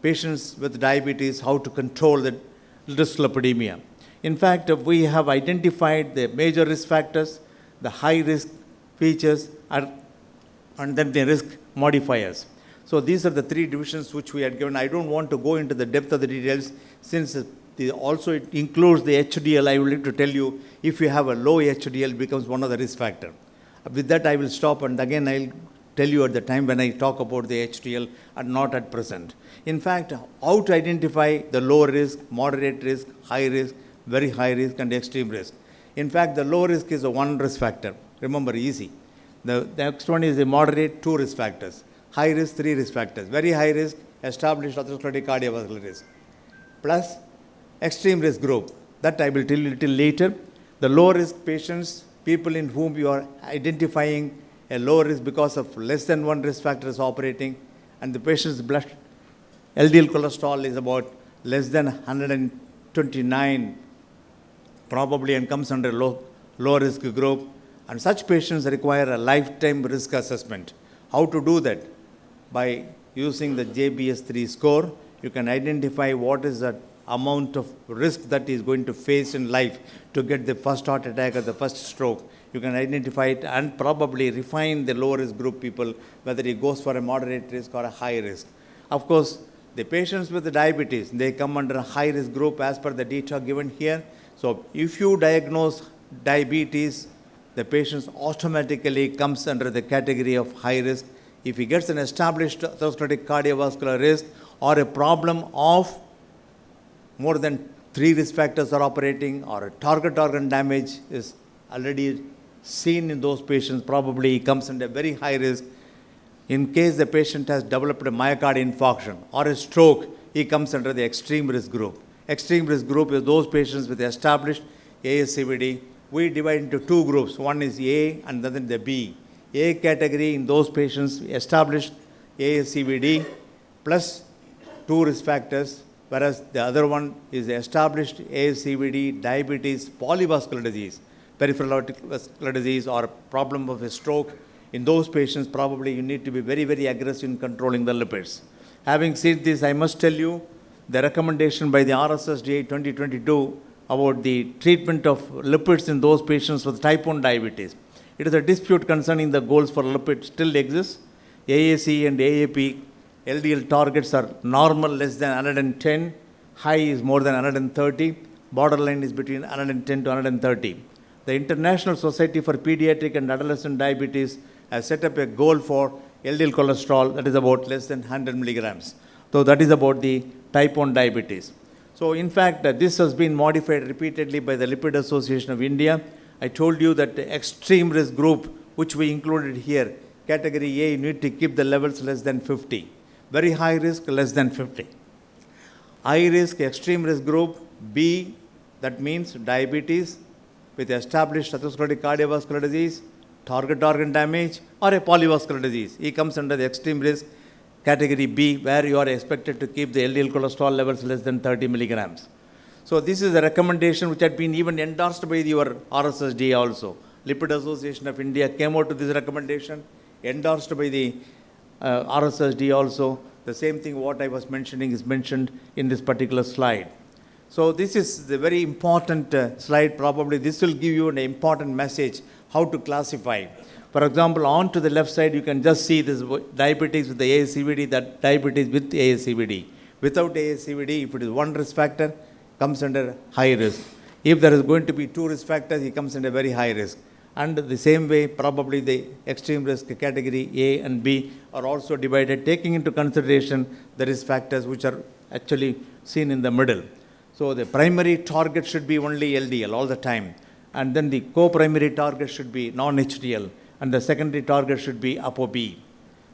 patients with diabetes, how to control the dyslipidemia. In fact, we have identified the major risk factors, the high risk features, and then the risk modifiers. So these are the three divisions which we had given. I don't want to go into the depth of the details since also it includes the HDL. I would like to tell you, if you have a low HDL, it becomes one of the risk factors. With that, I will stop, and again, I'll tell you at the time when I talk about the HDL and not at present. In fact, how to identify the low risk, moderate risk, high risk, very high risk, and extreme risk. In fact, the low risk is a one risk factor. Remember, easy. The next one is the moderate, two risk factors. High risk, three risk factors. Very high risk, established atherosclerotic cardiovascular risk. Plus, extreme risk group. That I will tell you a little later. The low risk patients, people in whom you are identifying a low risk because of less than one risk factor is operating, and the patient's blood LDL cholesterol is about less than 129 probably, and comes under low risk group, and such patients require a lifetime risk assessment. How to do that? By using the JBS3 score, you can identify what is the amount of risk that he is going to face in life to get the first heart attack or the first stroke. You can identify it and probably refine the low risk group people, whether he goes for a moderate risk or a high risk. Of course, the patients with the diabetes, they come under a high risk group as per the data given here. So if you diagnose diabetes, the patient automatically comes under the category of high risk. If he gets an established atherosclerotic cardiovascular risk or a problem of more than three risk factors are operating, or a target organ damage is already seen in those patients, probably he comes under very high risk. In case the patient has developed a myocardial infarction or a stroke, he comes under the extreme risk group. Extreme risk group is those patients with established ASCVD. We divide into two groups. One is A and then the B. A category, in those patients established ASCVD plus two risk factors, whereas the other one is established ASCVD, diabetes, polyvascular disease, peripheral vascular disease, or problem of a stroke. In those patients, probably you need to be very, very aggressive in controlling the lipids. Having said this, I must tell you the recommendation by the RSSDA 2022 about the treatment of lipids in those patients with type 1 diabetes. It is a dispute concerning the goals for lipids still exists. AAC and AAP LDL targets are normal less than 110, high is more than 130, borderline is between 110 to 130. The International Society for Pediatric and Adolescent Diabetes has set up a goal for LDL cholesterol that is about less than 100 milligrams. So that is about the type 1 diabetes. So in fact, this has been modified repeatedly by the Lipid Association of India. I told you that the extreme risk group, which we included here, category A, you need to keep the levels less than 50. Very high risk, less than 50. High risk, extreme risk group, B, that means diabetes with established atherosclerotic cardiovascular disease, target organ damage, or a polyvascular disease. He comes under the extreme risk category B, where you are expected to keep the LDL cholesterol levels less than 30 milligrams. So this is a recommendation which had been even endorsed by your RSSDA also. Lipid Association of India came out to this recommendation, endorsed by the RSSDA also. The same thing what I was mentioning is mentioned in this particular slide. So this is the very important slide. Probably this will give you an important message how to classify. For example, on to the left side, you can just see this diabetes with the ASCVD, that diabetes with ASCVD. Without ASCVD, if it is one risk factor, comes under high risk. If there is going to be two risk factors, it comes under very high risk. And the same way, probably the extreme risk category A and B are also divided, taking into consideration the risk factors which are actually seen in the middle. So the primary target should be only LDL all the time. And then the co-primary target should be non-HDL. And the secondary target should be ApoB.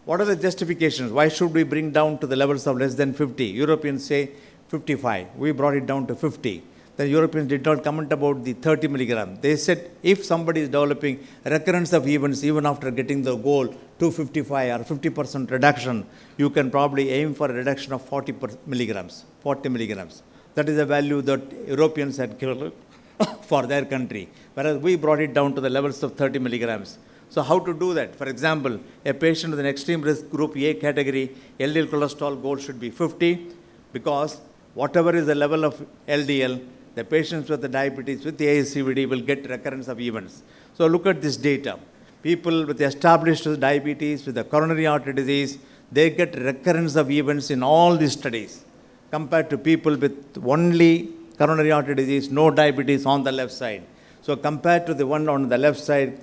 What are the justifications? Why should we bring down to the levels of less than 50? Europeans say 55. We brought it down to 50. The Europeans did not comment about the 30 milligram. They said if somebody is developing recurrence of events even after getting the goal 255 or 50% reduction, you can probably aim for a reduction of 40 milligrams. That is the value that Europeans had given for their country, whereas we brought it down to the levels of 30 milligrams. So how to do that? For example, a patient with an extreme risk group A category, LDL cholesterol goal should be 50, because whatever is the level of LDL, the patients with the diabetes with the ASCVD will get recurrence of events. So look at this data. People with established diabetes, with the coronary artery disease, they get recurrence of events in all these studies, compared to people with only coronary artery disease, no diabetes on the left side. So compared to the one on the left side,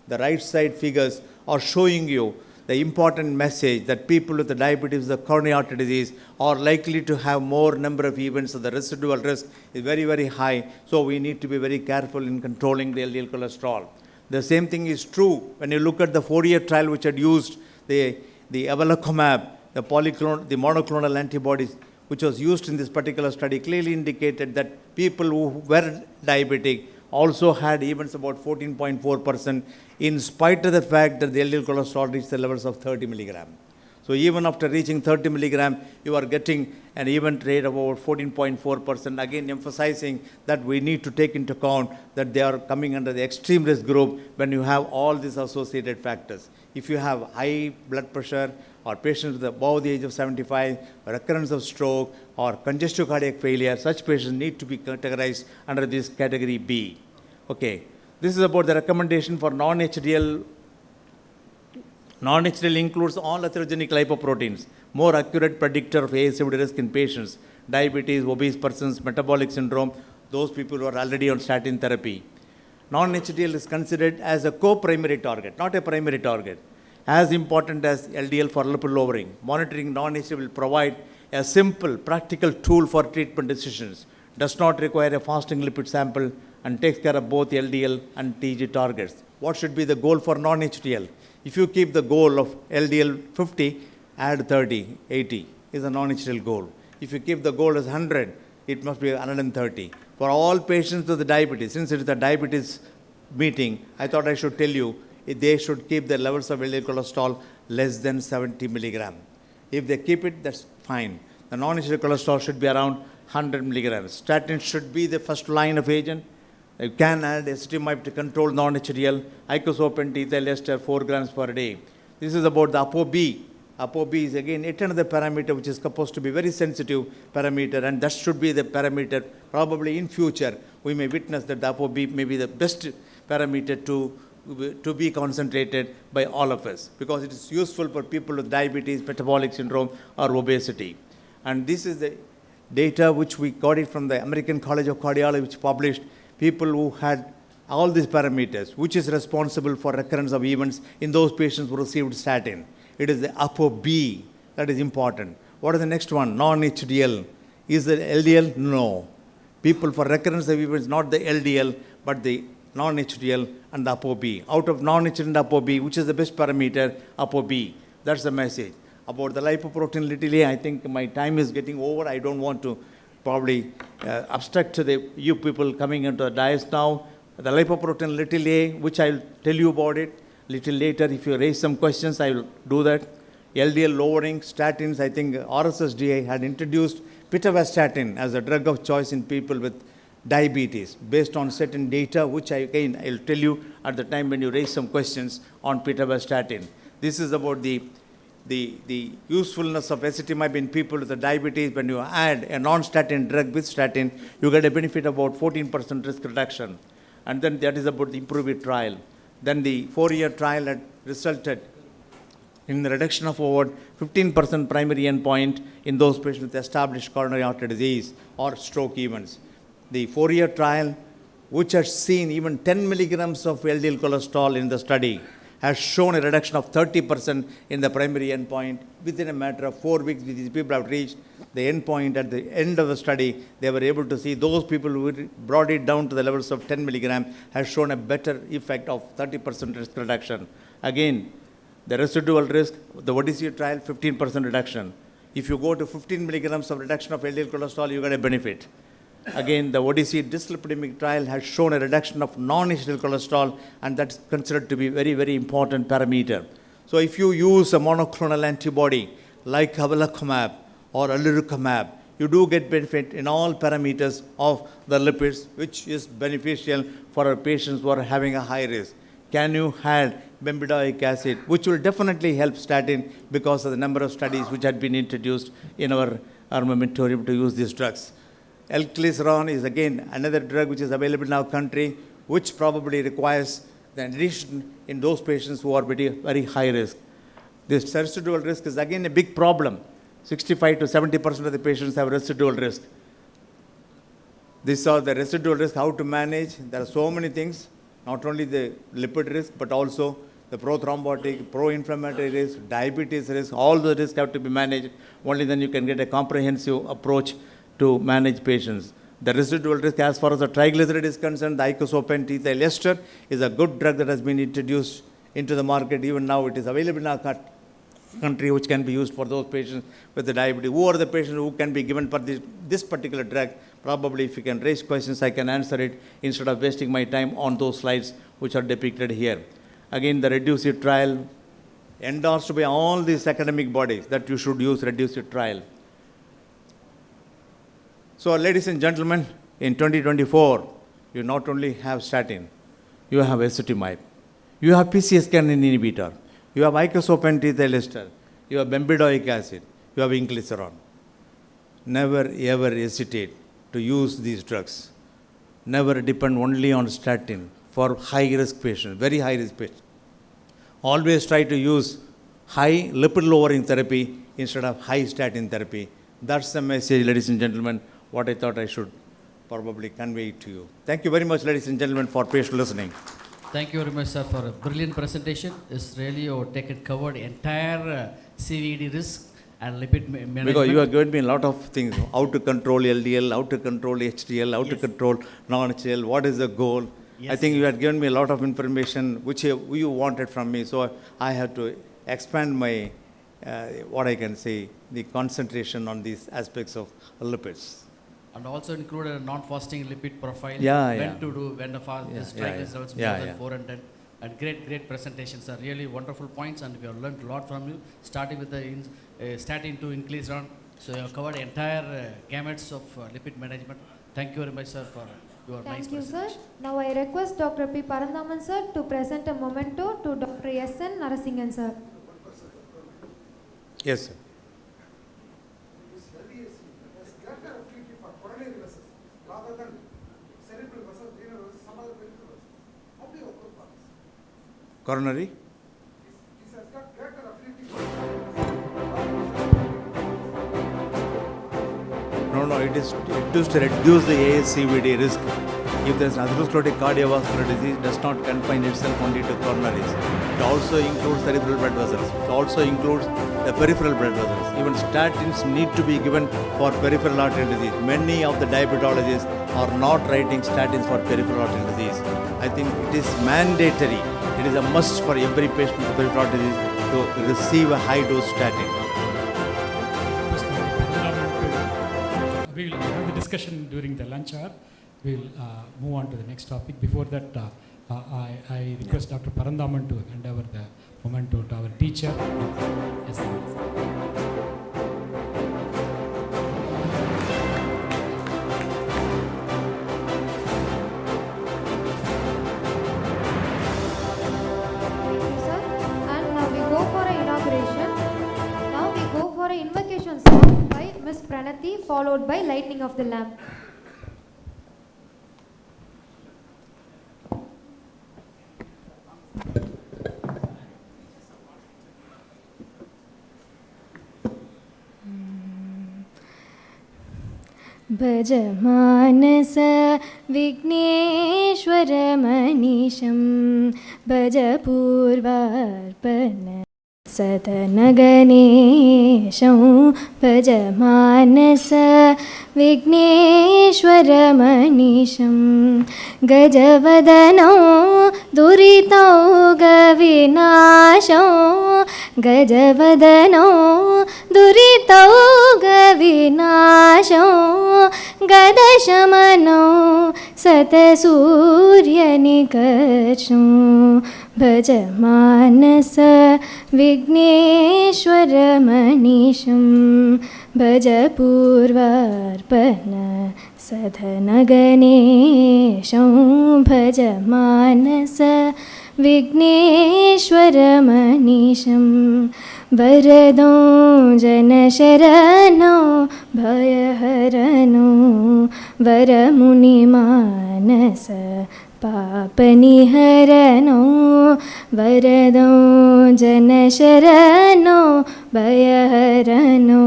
the right side figures are showing you the important message that people with the diabetes, the coronary artery disease, are likely to have more number of events, so the residual risk is very, very high. So we need to be very careful in controlling the LDL cholesterol. The same thing is true when you look at the 4-year trial which had used the evolocumab, the monoclonal antibodies, which was used in this particular study, clearly indicated that people who were diabetic also had events about 14.4%, in spite of the fact that the LDL cholesterol reached the levels of 30 milligram. So even after reaching 30 milligram, you are getting an event rate of about 14.4%, again emphasizing that we need to take into account that they are coming under the extreme risk group when you have all these associated factors. If you have high blood pressure, or patients above the age of 75, recurrence of stroke, or congestive cardiac failure, such patients need to be categorized under this category B. Okay, this is about the recommendation for non-HDL. Non-HDL includes all atherogenic lipoproteins, more accurate predictor of ASCVD risk in patients, diabetes, obese persons, metabolic syndrome, those people who are already on statin therapy. Non-HDL is considered as a co-primary target, not a primary target. As important as LDL for lipid lowering, monitoring non-HDL will provide a simple, practical tool for treatment decisions, does not require a fasting lipid sample, and takes care of both LDL and TG targets. What should be the goal for non-HDL? If you keep the goal of LDL 50, add 30, 80 is a non-HDL goal. If you keep the goal as 100, it must be 130. For all patients with the diabetes, since it is a diabetes meeting, I thought I should tell you, they should keep the levels of LDL cholesterol less than 70 milligram. If they keep it, that's fine. The non-HDL cholesterol should be around 100 milligrams. Statin should be the first line of agent. You can add ezetimibe to control non-HDL, icosapent ethyl ester 4 grams per day. This is about the ApoB. ApoB is again yet another parameter which is supposed to be very sensitive parameter, and that should be the parameter. Probably in future, we may witness that the ApoB may be the best parameter to be concentrated by all of us, because it is useful for people with diabetes, metabolic syndrome, or obesity. And this is the data which we got it from the American College of Cardiology, which published people who had all these parameters, which is responsible for recurrence of events in those patients who received statin. It is the ApoB that is important. What is the next one? Non-HDL. Is the LDL? No. People for recurrence of events, not the LDL, but the non-HDL and the ApoB. Out of non-HDL and ApoB, which is the best parameter? ApoB. That's the message. About the lipoprotein little a, I think my time is getting over. I don't want to probably abstract to you people coming into the dais now. The lipoprotein little a, which I'll tell you about it little later. If you raise some questions, I will do that. LDL lowering, statins, I think RSSDA had introduced pitavastatin as a drug of choice in people with diabetes based on certain data, which I'll tell you at the time when you raise some questions on pitavastatin. This is about the usefulness of ezetimibe in people with the diabetes. When you add a non-statin drug with statin, you get a benefit of about 14% risk reduction. And then that is about the IMPROVE-IT trial. Then the 4-year trial had resulted in the reduction of over 15% primary endpoint in those patients with established coronary artery disease or stroke events. The 4-year trial, which has seen even 10 milligrams of LDL cholesterol in the study, has shown a reduction of 30% in the primary endpoint. Within a matter of 4 weeks, these people have reached the endpoint. At the end of the study, they were able to see those people who brought it down to the levels of 10 milligram has shown a better effect of 30% risk reduction. Again, the residual risk, the Odyssey trial, 15% reduction. If you go to 15 milligrams of reduction of LDL cholesterol, you get a benefit. Again, the Odyssey dyslipidemic trial has shown a reduction of non-HDL cholesterol, and that's considered to be very, very important parameter. So if you use a monoclonal antibody like evolocumab or alirocumab, you do get benefit in all parameters of the lipids, which is beneficial for our patients who are having a high risk. Can you add bempedoic acid, which will definitely help statin because of the number of studies which had been introduced in our armamentarium to use these drugs. Elclisiran is again another drug which is available in our country, which probably requires the addition in those patients who are very, very high risk. This residual risk is again a big problem. 65 to 70% of the patients have residual risk. These are the residual risk, how to manage. There are so many things, not only the lipid risk, but also the prothrombotic, pro-inflammatory risk, diabetes risk, all the risks have to be managed. Only then you can get a comprehensive approach to manage patients. The residual risk, as far as the triglyceride is concerned, the icosapent ethyl ester is a good drug that has been introduced into the market. Even now it is available in our country, which can be used for those patients with the diabetes. Who are the patients who can be given for this particular drug? Probably if you can raise questions, I can answer it instead of wasting my time on those slides which are depicted here. Again, the REDUCE-IT trial endorsed by all these academic bodies that you should use REDUCE-IT trial. So, ladies and gentlemen, in 2024, you not only have statin, you have ezetimibe, you have PCSK9 inhibitor, you have icosapent ethyl ester, you have bempedoic acid, you have inclisiran. Never ever hesitate to use these drugs. Never depend only on statin for high-risk patients, very high-risk patients. Always try to use high lipid-lowering therapy instead of high statin therapy. That's the message, ladies and gentlemen, what I thought I should probably convey to you. Thank you very much, ladies and gentlemen, for patient listening. Thank you very much, sir, for a brilliant presentation. It's really covered entire CVD risk and lipid management. Because you have given me a lot of things, how to control LDL, how to control HDL, how to control non-HDL, what is the goal. Yes. I think you had given me a lot of information which you wanted from me, so I had to expand my, what I can say, the concentration on these aspects of lipids. And also included a non-fasting lipid profile. When to do, when the this triglycerides more than 400. And great presentations are really wonderful points, and we have learned a lot from you, starting with the statin to inclisiran. So you have covered entire gamuts of lipid management. Thank you very much, sir, for your nice presentation. Thank you, sir. Now I request Dr. P. Parandaman, sir, to present a memento to Dr. S.N. Narasingan, sir. Yes, sir. Coronary? No, it is to reduce the ASCVD risk. If there is atherosclerotic cardiovascular disease, it does not confine itself only to coronaries. It also includes cerebral blood vessels. It also includes the peripheral blood vessels. Even statins need to be given for peripheral arterial disease. Many of the diabetologists are not writing statins for peripheral arterial disease. I think it is mandatory. It is a must for every patient with peripheral arterial disease to receive a high-dose statin. We will have the discussion during the lunch hour. We will move on to the next topic. Before that, I request Dr. Parandaman to hand over the memento to our teacher. Yes, invocation song by Miss Pranati, followed by lighting of the lamp. भज मानस विघ्नेश्वर मनीषं भज पूर्वार्पण सदन गणेशं भज मानस विघ्नेश्वर मनीषं गजवदनो दुरितौघविनाशो गजवदनो दुरितौघविनाशो गदशमनो सतसूर्यनिकर्षो भज मानस विघ्नेश्वर मनीषं भज पूर्वार्पण सदन गणेशं भज मानस विघ्नेश्वरमनीशं वरदो जनशरणो भयहरणो वरमुनिमानस पापनिहरणो वरदो जनशरणो भयहरणो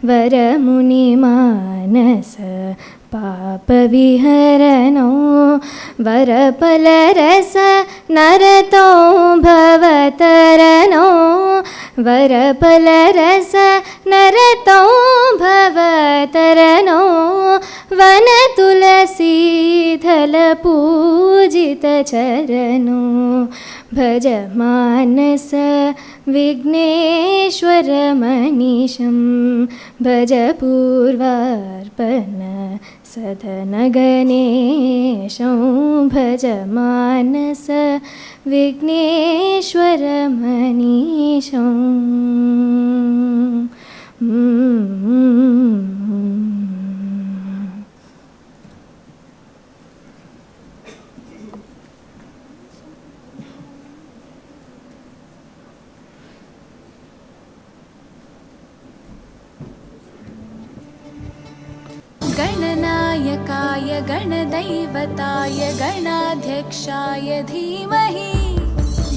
वरमुनिमानस पापविहरणो वरपलरस नरतो भवतरणो वरपलरस नरतो भवतरणो वनतुलसीदलपूजितचरणो भजमानस विघ्नेश्वरमनीशं भजपूर्वार्पण सदनगणेशं भजमानस विघ्नेश्वरमनीशम् गणनायकाय गणदैवताय गणाध्यक्षाय धीमहि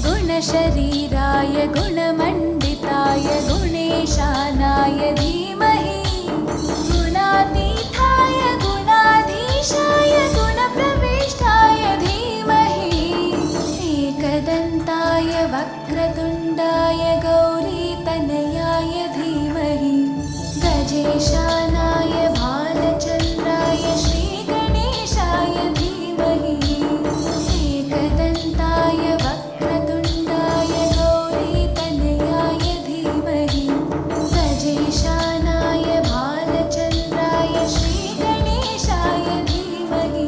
गुणशरीराय गुणमण्डिताय गुणेशानाय धीमहि गुणातीताय गुणाधीशाय गुणप्रविष्टाय धीमहि एकदन्ताय वक्रतुण्डाय गौरीतनयाय धीमहि गजेशानाय भालचन्द्राय श्रीगणेशाय धीमहि एकदन्ताय वक्रतुण्डाय गौरीतनयाय धीमहि गजेशानाय भालचन्द्राय श्रीगणेशाय धीमहि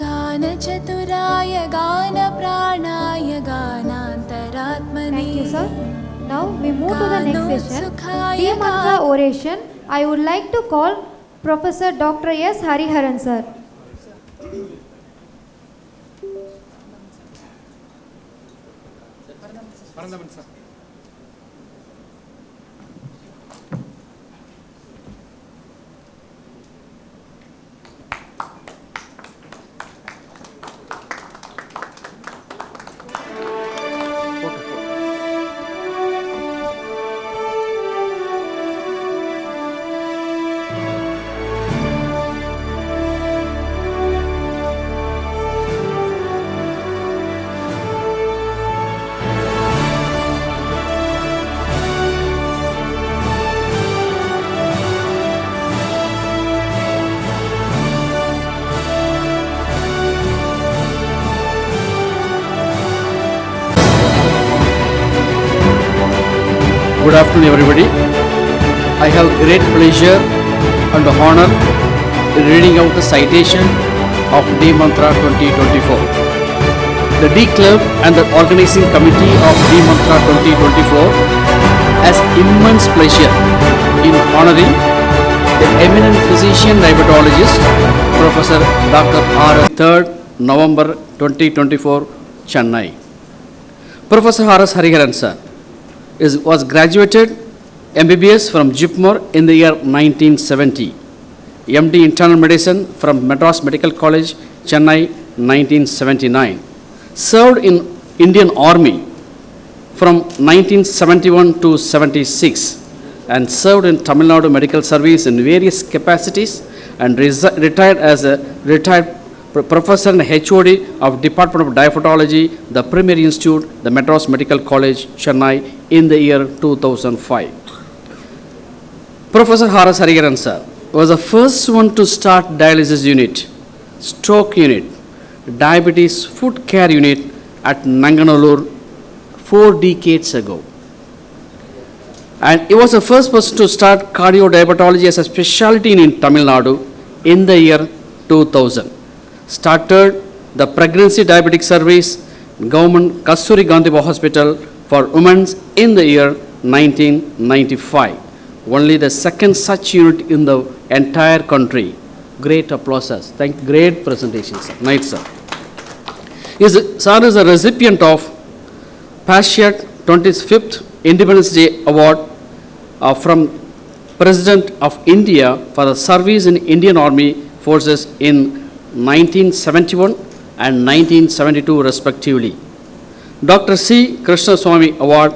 गानचतुराय गानप्राणाय गानान्तरात्मने Thank you, sir. Now we move to the next session. The mantra oration. I would like to call Professor Dr. S. Hariharan, sir. Good afternoon, everybody. I have great pleasure and honor in reading out the citation of D Mantra 2024. The D Club and the organizing committee of D Mantra 2024 has immense pleasure in honoring the eminent physician diabetologist Professor Dr. R.S. 3rd November 2024, Chennai. Professor R.S. Hariharan sir was graduated MBBS from JIPMER in the year 1970, MD Internal Medicine from Madras Medical College, Chennai, 1979. Served in Indian Army from 1971 to 76 and served in Tamil Nadu Medical Service in various capacities and retired as a retired professor and HOD of Department of Diabetology, the Premier Institute, the Madras Medical College, Chennai in the year 2005. Professor Horace Hariharan sir was the first one to start dialysis unit, stroke unit, diabetes foot care unit at Nanganallur 4 decades ago. And he was the first person to start cardiodiabetology as a specialty in Tamil Nadu in the year 2000. Started the pregnancy diabetic service, government Kasturi Gandhi Hospital for women in the year 1995. Only the second such unit in the entire country. Great applause. Great presentation, sir. Nice, sir. Sir is a recipient of PASHIAT 25th Independence Day Award from President of India for the service in Indian Army Forces in 1971 and 1972 respectively. Dr. C. Krishnaswamy Award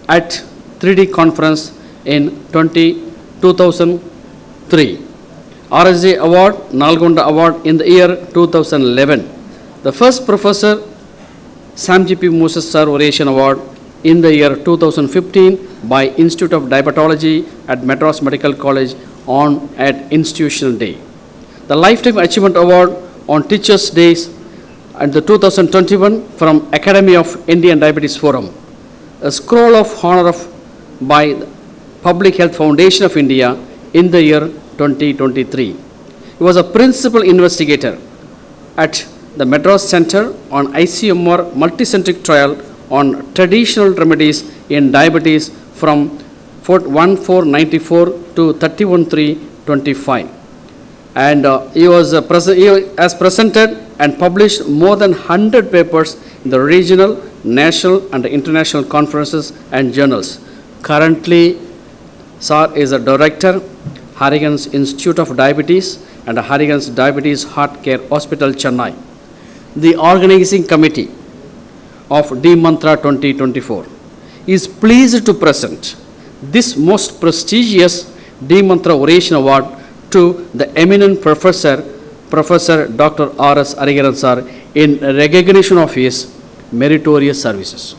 at 3D Conference in 2003. RSJ Award, Nalgonda Award in the year 2011. The first Professor Sam G.P. Moses Sir Oration Award in the year 2015 by Institute of Diabetology at Madras Medical College at Institutional Day. The Lifetime Achievement Award on Teachers' Days and the 2021 from Academy of Indian Diabetes Forum. A Scroll of Honor by the Public Health Foundation of India in the year 2023. He was a principal investigator at the Madras Center on ICMR multicentric trial on traditional remedies in diabetes from 1494 to 31/3/25. And he has presented and published more than 100 papers in the regional, national, and international conferences and journals. Currently, Sir is a director, Hariharan's Institute of Diabetes and Hariharan's Diabetes Heart Care Hospital, Chennai. The organizing committee of D Mantra 2024 is pleased to present this most prestigious D Mantra Oration Award to the eminent Professor Dr. R.S. Hariharan sir in recognition of his meritorious services.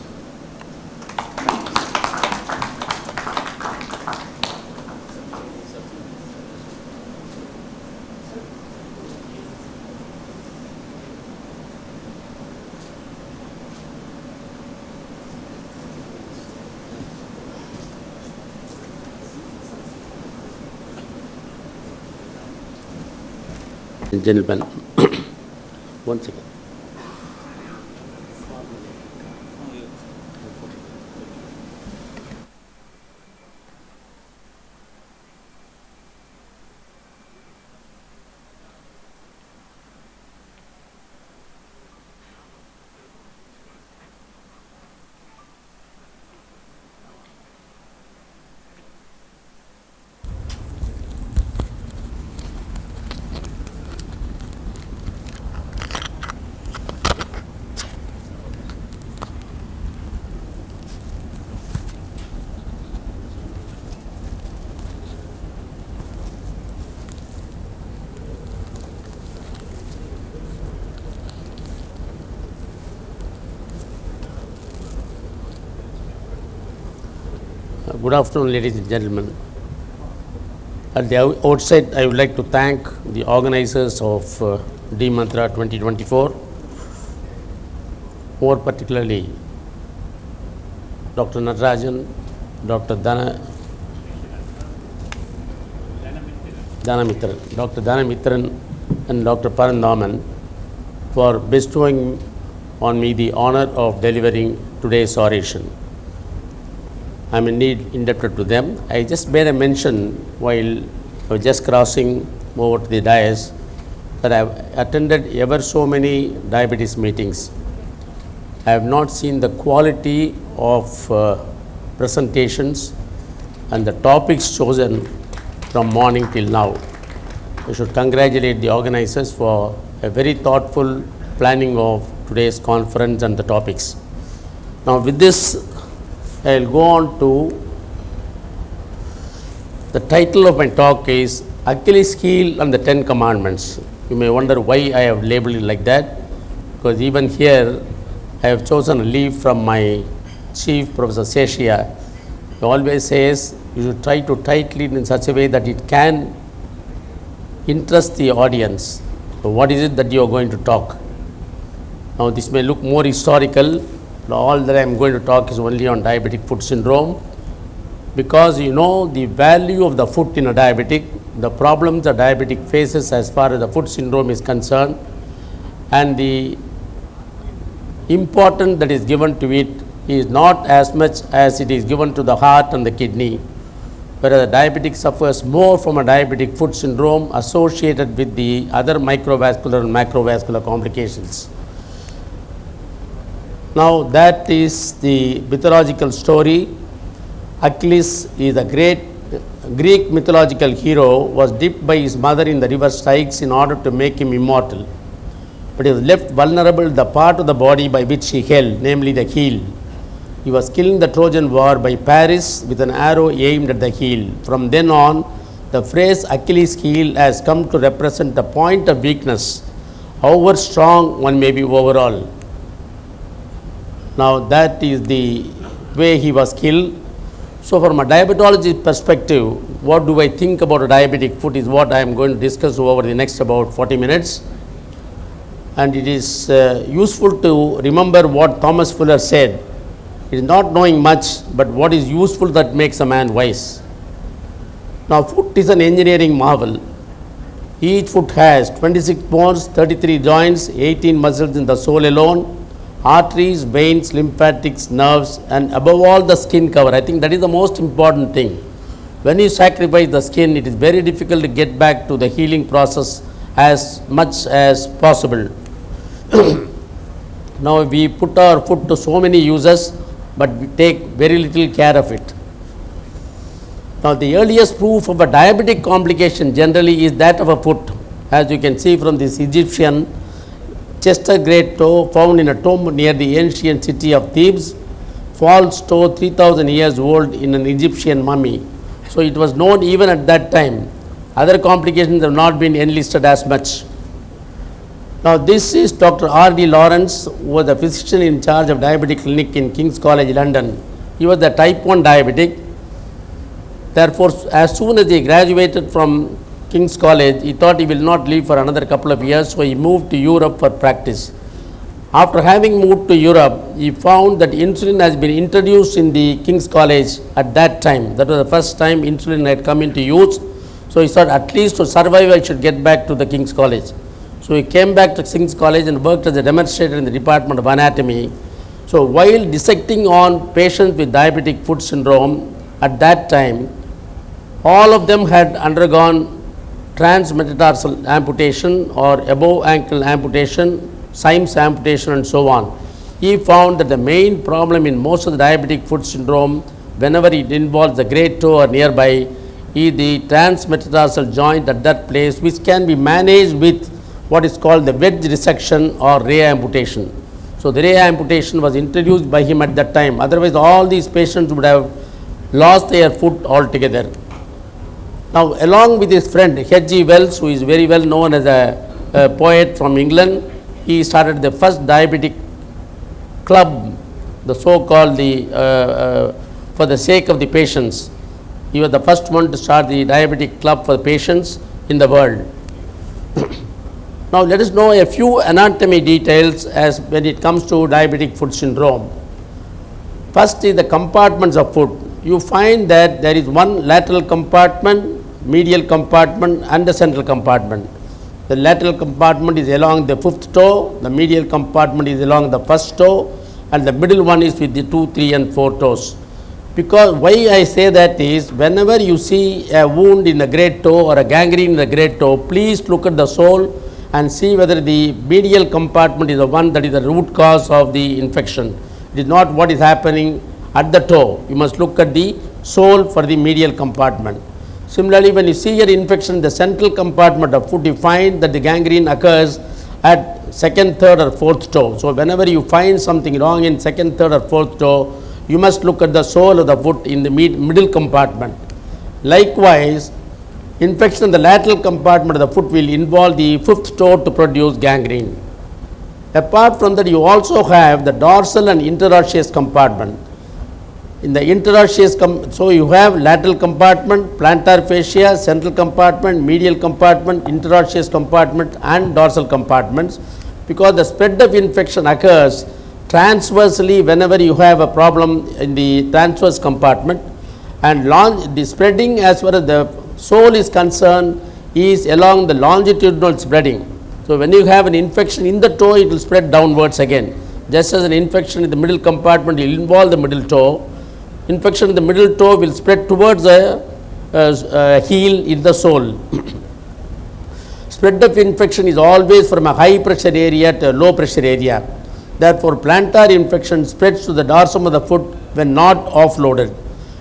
Gentlemen, one second. Good afternoon, ladies and gentlemen. At the outset, I would like to thank the organizers of D Mantra 2024, more particularly Dr. Natarajan, Dr. Danamitran, and Dr. Parandaman for bestowing on me the honor of delivering today's oration. I am indeed indebted to them. I just made a mention while I was just crossing over to the dais that I have attended ever so many diabetes meetings. I have not seen the quality of presentations and the topics chosen from morning till now. I should congratulate the organizers for a very thoughtful planning of today's conference and the topics. Now with this, I will go on to the title of my talk is Achilles heel and the 10 Commandments. You may wonder why I have labeled it like that, because even here I have chosen a leaf from my chief, Professor Seshia. He always says you should try to title it in such a way that it can interest the audience. So what is it that you are going to talk? Now this may look more historical. All that I am going to talk is only on diabetic foot syndrome, because you know the value of the foot in a diabetic, the problems a diabetic faces as far as the foot syndrome is concerned, and the importance that is given to it is not as much as it is given to the heart and the kidney, whereas the diabetic suffers more from a diabetic foot syndrome associated with the other microvascular and macrovascular complications. Now that is the mythological story. Achilles is a great Greek mythological hero, was dipped by his mother in the river Styx in order to make him immortal. But he was left vulnerable to the part of the body by which he held, namely the heel. He was killed in the Trojan War by Paris with an arrow aimed at the heel. From then on, the phrase Achilles' heel has come to represent a point of weakness, however strong one may be overall. Now that is the way he was killed. So from a diabetology perspective, what do I think about a diabetic foot is what I am going to discuss over the next about 40 minutes. And it is useful to remember what Thomas Fuller said. It is not knowing much, but what is useful that makes a man wise. Now foot is an engineering marvel. Each foot has 26 bones, 33 joints, 18 muscles in the sole alone, arteries, veins, lymphatics, nerves, and above all the skin cover. I think that is the most important thing. When you sacrifice the skin, it is very difficult to get back to the healing process as much as possible. Now we put our foot to so many uses, but we take very little care of it. Now the earliest proof of a diabetic complication generally is that of a foot. As you can see from this Egyptian Chester great toe found in a tomb near the ancient city of Thebes, false toe 3000 years old in an Egyptian mummy. So it was known even at that time. Other complications have not been enlisted as much. Now this is Dr. R.D. Lawrence, who was the physician in charge of diabetic clinic in King's College, London. He was the type 1 diabetic. Therefore, as soon as he graduated from King's College, he thought he will not live for another couple of years, so he moved to Europe for practice. After having moved to Europe, he found that insulin has been introduced in the King's College at that time. That was the first time insulin had come into use. So he thought, at least to survive, I should get back to the King's College. So he came back to King's College and worked as a demonstrator in the Department of Anatomy. So while dissecting on patients with diabetic foot syndrome at that time, all of them had undergone transmetatarsal amputation or above ankle amputation, Symes amputation, and so on. He found that the main problem in most of the diabetic foot syndrome, whenever it involves the great toe or nearby, is the transmetatarsal joint at that place, which can be managed with what is called the wedge resection or ray amputation. So the ray amputation was introduced by him at that time. Otherwise, all these patients would have lost their foot altogether. Now, along with his friend H.G. Wells, who is very well known as a poet from England, he started the first diabetic club, the so-called for the sake of the patients. He was the first one to start the diabetic club for the patients in the world. Now, let us know a few anatomy details as when it comes to diabetic foot syndrome. First is the compartments of foot. You find that there is one lateral compartment, medial compartment, and the central compartment. The lateral compartment is along the fifth toe, the medial compartment is along the first toe, and the middle one is with the 2, 3, and 4 toes. Because why I say that is, whenever you see a wound in the great toe or a gangrene in the great toe, please look at the sole and see whether the medial compartment is the one that is the root cause of the infection. It is not what is happening at the toe. You must look at the sole for the medial compartment. Similarly, when you see an infection in the central compartment of foot, you find that the gangrene occurs at second, third, or fourth toe. So whenever you find something wrong in second, third, or fourth toe, you must look at the sole of the foot in the middle compartment. Likewise, infection in the lateral compartment of the foot will involve the fifth toe to produce gangrene. Apart from that, you also have the dorsal and interosseous compartment. In the interosseous, so you have lateral compartment, plantar fascia, central compartment, medial compartment, interosseous compartment and dorsal compartments, because the spread of infection occurs transversely whenever you have a problem in the transverse compartment, and the spreading as far as the sole is concerned is along the longitudinal spreading. So when you have an infection in the toe, it will spread downwards again. Just as an infection in the middle compartment will involve the middle toe, infection in the middle toe will spread towards the heel in the sole. Spread of infection is always from a high pressure area to a low pressure area. Therefore, plantar infection spreads to the dorsum of the foot when not offloaded.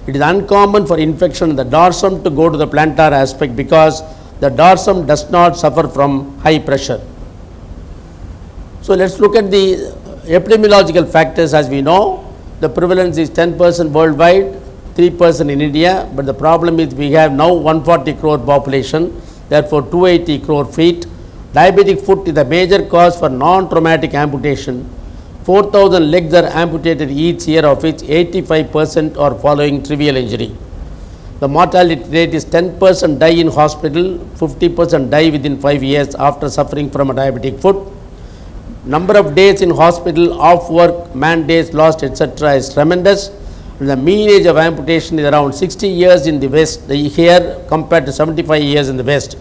It is uncommon for infection in the dorsum to go to the plantar aspect because the dorsum does not suffer from high pressure. So let's look at the epidemiological factors. As we know, the prevalence is 10% worldwide, 3% in India, but the problem is we have now 140 crore population, therefore 280 crore feet. Diabetic foot is the major cause for non-traumatic amputation. 4,000 legs are amputated each year, of which 85% are following trivial injury. The mortality rate is 10% die in hospital, 50% die within 5 years after suffering from a diabetic foot. Number of days in hospital, off work, man days lost, etc. is tremendous. The mean age of amputation is around 60 years in the West here compared to 75 years in the West.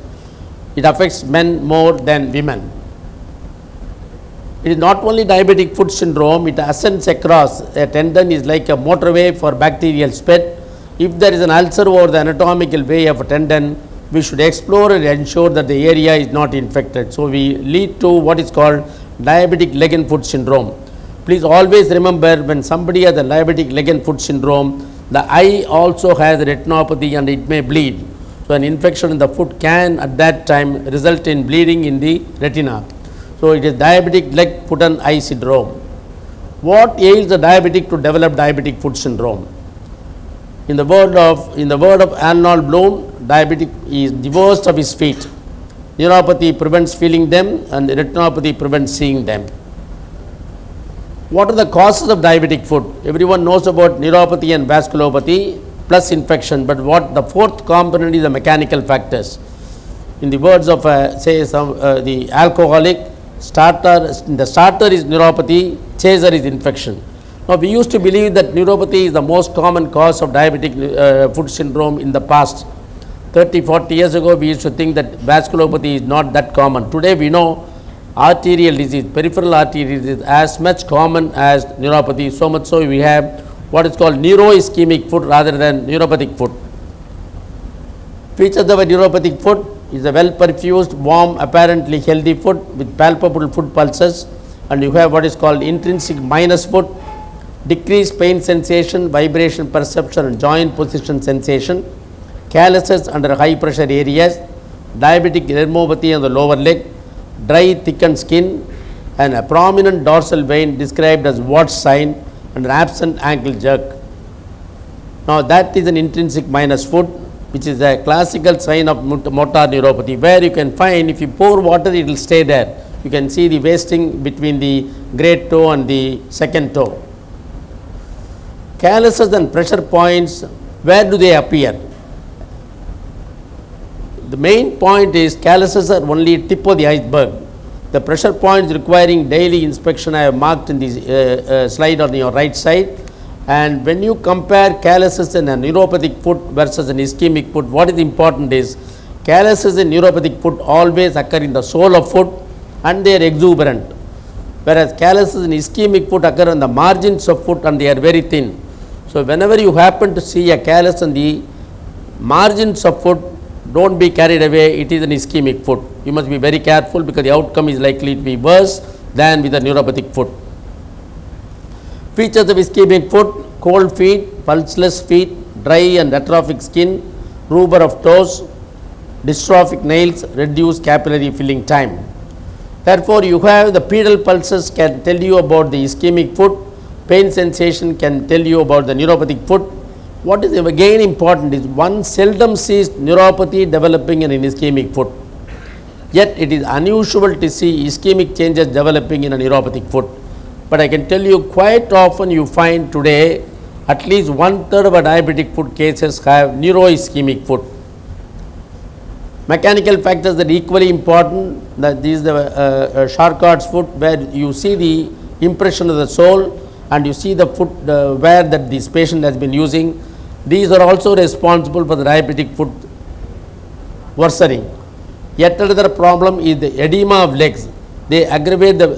It affects men more than women. It is not only diabetic foot syndrome, it ascends across. A tendon is like a motorway for bacterial spread. If there is an ulcer over the anatomical way of a tendon, we should explore and ensure that the area is not infected. So we lead to what is called diabetic leg and foot syndrome. Please always remember, when somebody has a diabetic leg and foot syndrome, the eye also has retinopathy and it may bleed. So an infection in the foot can at that time result in bleeding in the retina. So it is diabetic leg, foot and eye syndrome. What ails the diabetic to develop diabetic foot syndrome? In the word of Arnold Bloom, diabetic is divorced of his feet. Neuropathy prevents feeling them and retinopathy prevents seeing them. What are the causes of diabetic foot? Everyone knows about neuropathy and vasculopathy plus infection, but what the fourth component is the mechanical factors. In the words of the alcoholic, the starter is neuropathy, chaser is infection. Now we used to believe that neuropathy is the most common cause of diabetic foot syndrome in the past. 30-40 years ago we used to think that vasculopathy is not that common. Today we know arterial disease, peripheral artery disease is as much common as neuropathy, so much so we have what is called neuroischemic foot rather than neuropathic foot. Features of a neuropathic foot is a well perfused, warm, apparently healthy foot with palpable foot pulses, and you have what is called intrinsic minus foot, decreased pain sensation, vibration perception and joint position sensation, calluses under high pressure areas, diabetic dermopathy on the lower leg, dry thickened skin and a prominent dorsal vein described as Watt's sign and an absent ankle jerk. Now that is an intrinsic minus foot, which is a classical sign of motor neuropathy, where you can find if you pour water it will stay there. You can see the wasting between the great toe and the second toe. Calluses and pressure points, where do they appear? The main point is calluses are only tip of the iceberg. The pressure points requiring daily inspection I have marked in the slide on your right side. And when you compare calluses in a neuropathic foot versus an ischemic foot, what is important is calluses in neuropathic foot always occur in the sole of foot and they are exuberant, whereas calluses in ischemic foot occur on the margins of foot and they are very thin. So whenever you happen to see a callus on the margins of foot, don't be carried away, it is an ischemic foot. You must be very careful because the outcome is likely to be worse than with a neuropathic foot. Features of ischemic foot: cold feet, pulseless feet, dry and atrophic skin, rubor of toes, dystrophic nails, reduced capillary filling time. Therefore, you have the pedal pulses can tell you about the ischemic foot, pain sensation can tell you about the neuropathic foot. What is again important is one seldom sees neuropathy developing in an ischemic foot. Yet it is unusual to see ischemic changes developing in a neuropathic foot. But I can tell you quite often you find today At least 1/3 of our diabetic foot cases have neuroischemic foot. Mechanical factors that are equally important, that these the Charcot's foot, where you see the impression of the sole and you see the foot wear that this patient has been using. These are also responsible for the diabetic foot worsening. Yet another problem is the edema of legs. They aggravate the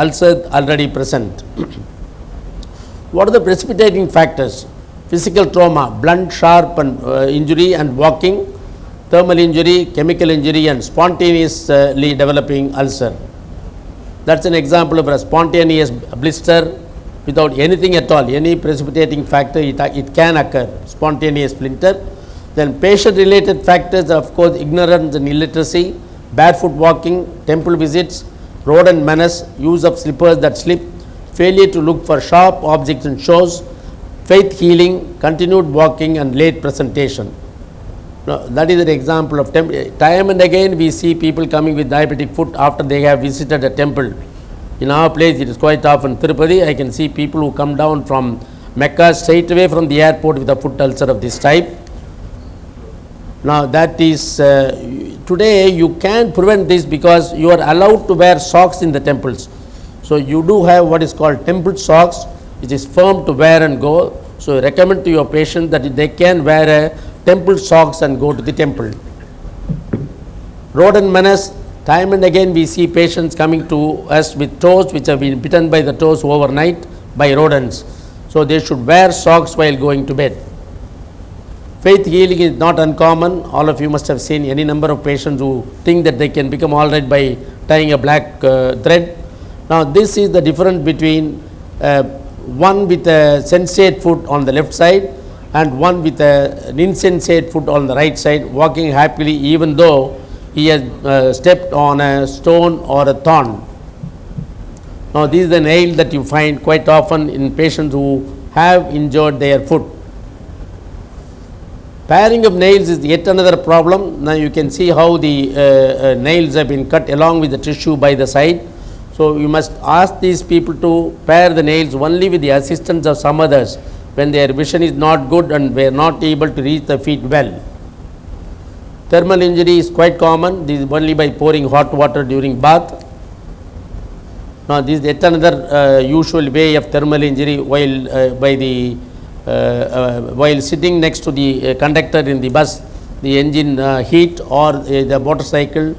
ulcer already present. What are the precipitating factors? Physical trauma, blunt, sharp and injury and walking, thermal injury, chemical injury and spontaneously developing ulcer. That's an example of a spontaneous blister without anything at all, any precipitating factor, it can occur, spontaneous splinter. Then patient related factors, of course, ignorance and illiteracy, barefoot walking, temple visits, rodent menace, use of slippers that slip, failure to look for sharp objects in shows, faith healing, continued walking and late presentation. Now, that is an example of time and again we see people coming with diabetic foot after they have visited a temple. In our place it is quite often Tirupati. I can see people who come down from Mecca straight away from the airport with a foot ulcer of this type. Now that is today you can prevent this because you are allowed to wear socks in the temples. So you do have what is called temple socks, which is firm to wear and go. So recommend to your patient that they can wear a temple socks and go to the temple. Rodent menace, time and again we see patients coming to us with toes which have been bitten by the toes overnight by rodents. So they should wear socks while going to bed. Faith healing is not uncommon. All of you must have seen any number of patients who think that they can become all right by tying a black thread. Now this is the difference between one with a sensate foot on the left side and one with an insensate foot on the right side, walking happily even though he has stepped on a stone or a thorn. Now this is the nail that you find quite often in patients who have injured their foot. Paring of nails is yet another problem. Now you can see how the nails have been cut along with the tissue by the side. So you must ask these people to pare the nails only with the assistance of some others when their vision is not good and they are not able to reach the feet well. Thermal injury is quite common. This is only by pouring hot water during bath. Now this is yet another usual way of thermal injury while sitting next to the conductor in the bus, the engine heat or the motorcycle.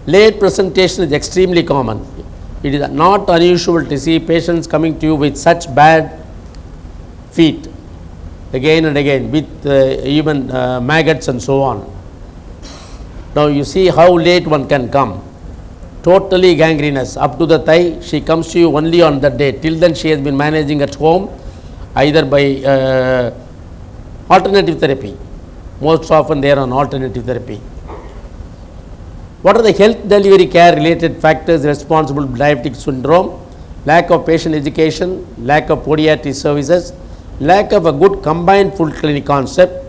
Late presentation is extremely common. It is not unusual to see patients coming to you with such bad feet again and again with even maggots and so on. Now you see how late one can come. Totally gangrenous up to the thigh. She comes to you only on that day. Till then she has been managing at home either by alternative therapy. Most often they are on alternative therapy. What are the health delivery care related factors responsible for diabetic syndrome? Lack of patient education, lack of podiatry services, lack of a good combined full clinic concept,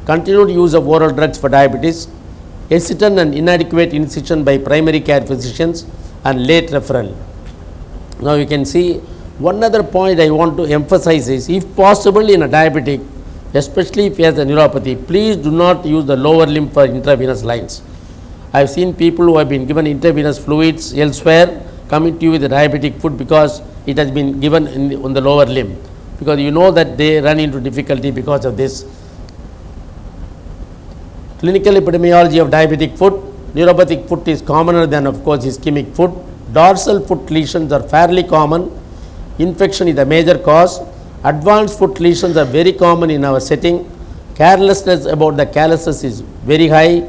continued use of oral drugs for diabetes, hesitant and inadequate incision by primary care physicians and late referral. Now you can see one other point I want to emphasize is, if possible in a diabetic, especially if he has a neuropathy, please do not use the lower limb for intravenous lines. I have seen people who have been given intravenous fluids elsewhere coming to you with a diabetic foot because it has been given on the lower limb, because you know that they run into difficulty because of this. Clinical epidemiology of diabetic foot. Neuropathic foot is commoner than of course ischemic foot. Dorsal foot lesions are fairly common. Infection is the major cause. Advanced foot lesions are very common in our setting. Carelessness about the calluses is very high,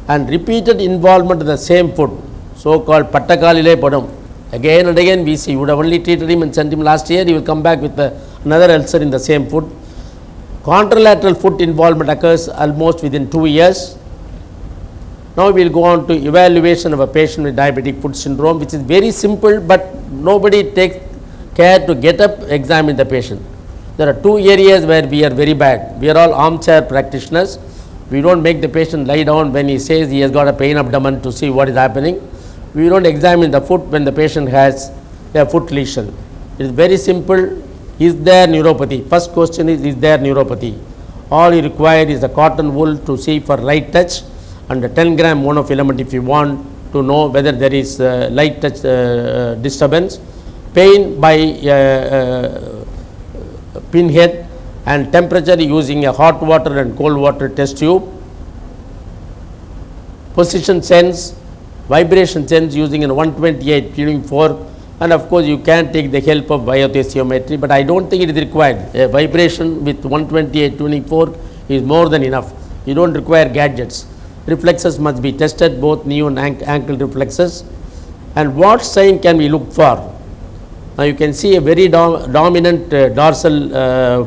and repeated involvement in the same foot, so called pattakalile padam. Again and again we see, you would have only treated him and sent him last year, he will come back with another ulcer in the same foot. Contralateral foot involvement occurs almost within 2 years. Now we will go on to evaluation of a patient with diabetic foot syndrome, which is very simple, but nobody takes care to get up, examine the patient. There are 2 areas where we are very bad. We are all armchair practitioners. We don't make the patient lie down when he says he has got a pain abdomen to see what is happening. We don't examine the foot when the patient has a foot lesion. It is very simple. Is there neuropathy? First question is there neuropathy? All you require is a cotton wool to see for light touch and a 10 gram monofilament if you want to know whether there is light touch disturbance. Pain by pinhead and temperature using a hot water and cold water test tube. Position sense, vibration sense using a 128 tuning fork, and of course you can take the help of biothesiometry, but I don't think it is required. A vibration with 128 tuning fork is more than enough. You don't require gadgets. Reflexes must be tested, both knee and ankle reflexes. And what sign can we look for? Now you can see a very dominant dorsal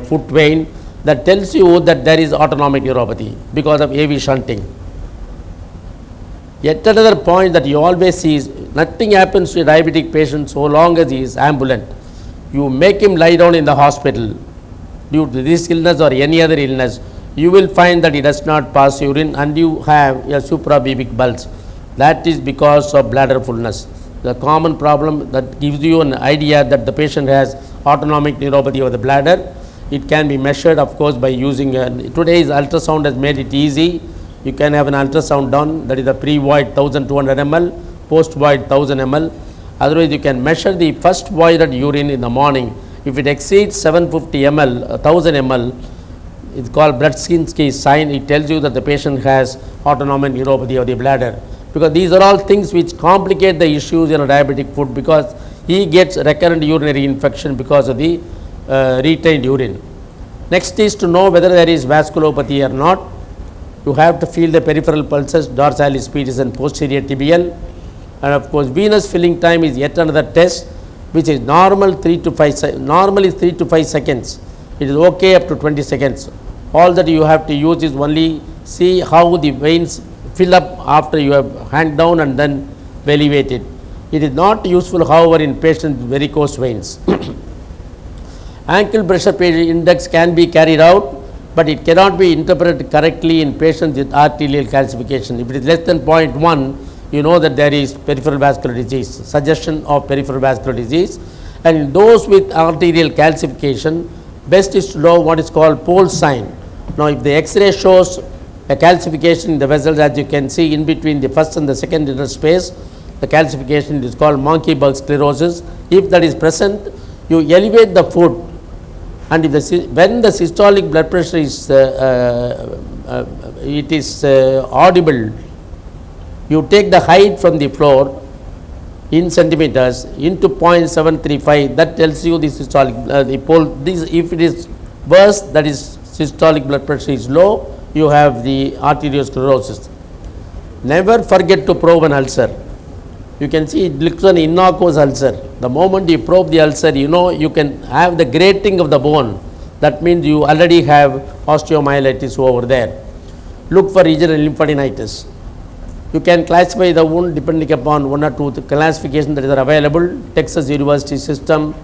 foot vein that tells you that there is autonomic neuropathy because of AV shunting. Yet another point that you always see is nothing happens to a diabetic patient so long as he is ambulant. You make him lie down in the hospital due to this illness or any other illness, you will find that he does not pass urine and you have a suprapubic bulge. That is because of bladder fullness. The common problem that gives you an idea that the patient has autonomic neuropathy of the bladder. It can be measured, of course, by using today's ultrasound has made it easy. You can have an ultrasound done, that is the pre-void 1200 ml, post-void 1000 ml. Otherwise, you can measure the first voided urine in the morning. If it exceeds 750 ml, 1000 ml, it's called Brudzinski sign. It tells you that the patient has autonomic neuropathy of the bladder. Because these are all things which complicate the issues in a diabetic foot, because he gets recurrent urinary infection because of the retained urine. Next is to know whether there is vasculopathy or not. You have to feel the peripheral pulses, dorsalis pedis and posterior tibial. And of course, venous filling time is yet another test, which is normal 3 to 5 seconds. It is okay up to 20 seconds. All that you have to use is only see how the veins fill up after you have hand down and then elevate it. It is not useful, however, in patients with varicose veins. Ankle pressure index can be carried out, but it cannot be interpreted correctly in patients with arterial calcification. If it is less than 0.1, you know that there is peripheral vascular disease, suggestion of peripheral vascular disease. And in those with arterial calcification, best is to know what is called pole sign. Now, if the X-ray shows a calcification in the vessels, as you can see in between the first and the second interspace, the calcification is called Monkey-Bug sclerosis. If that is present, you elevate the foot, and if when the systolic blood pressure is audible, you take the height from the floor in centimeters into 0.735. That tells you the systolic if it is worse, that is systolic blood pressure is low, you have the arteriosclerosis. Never forget to probe an ulcer. You can see it looks an innocuous ulcer. The moment you probe the ulcer, you know you can have the grating of the bone. That means you already have osteomyelitis over there. Look for regional lymphadenitis. You can classify the wound depending upon one or two classifications that are available. Texas University system,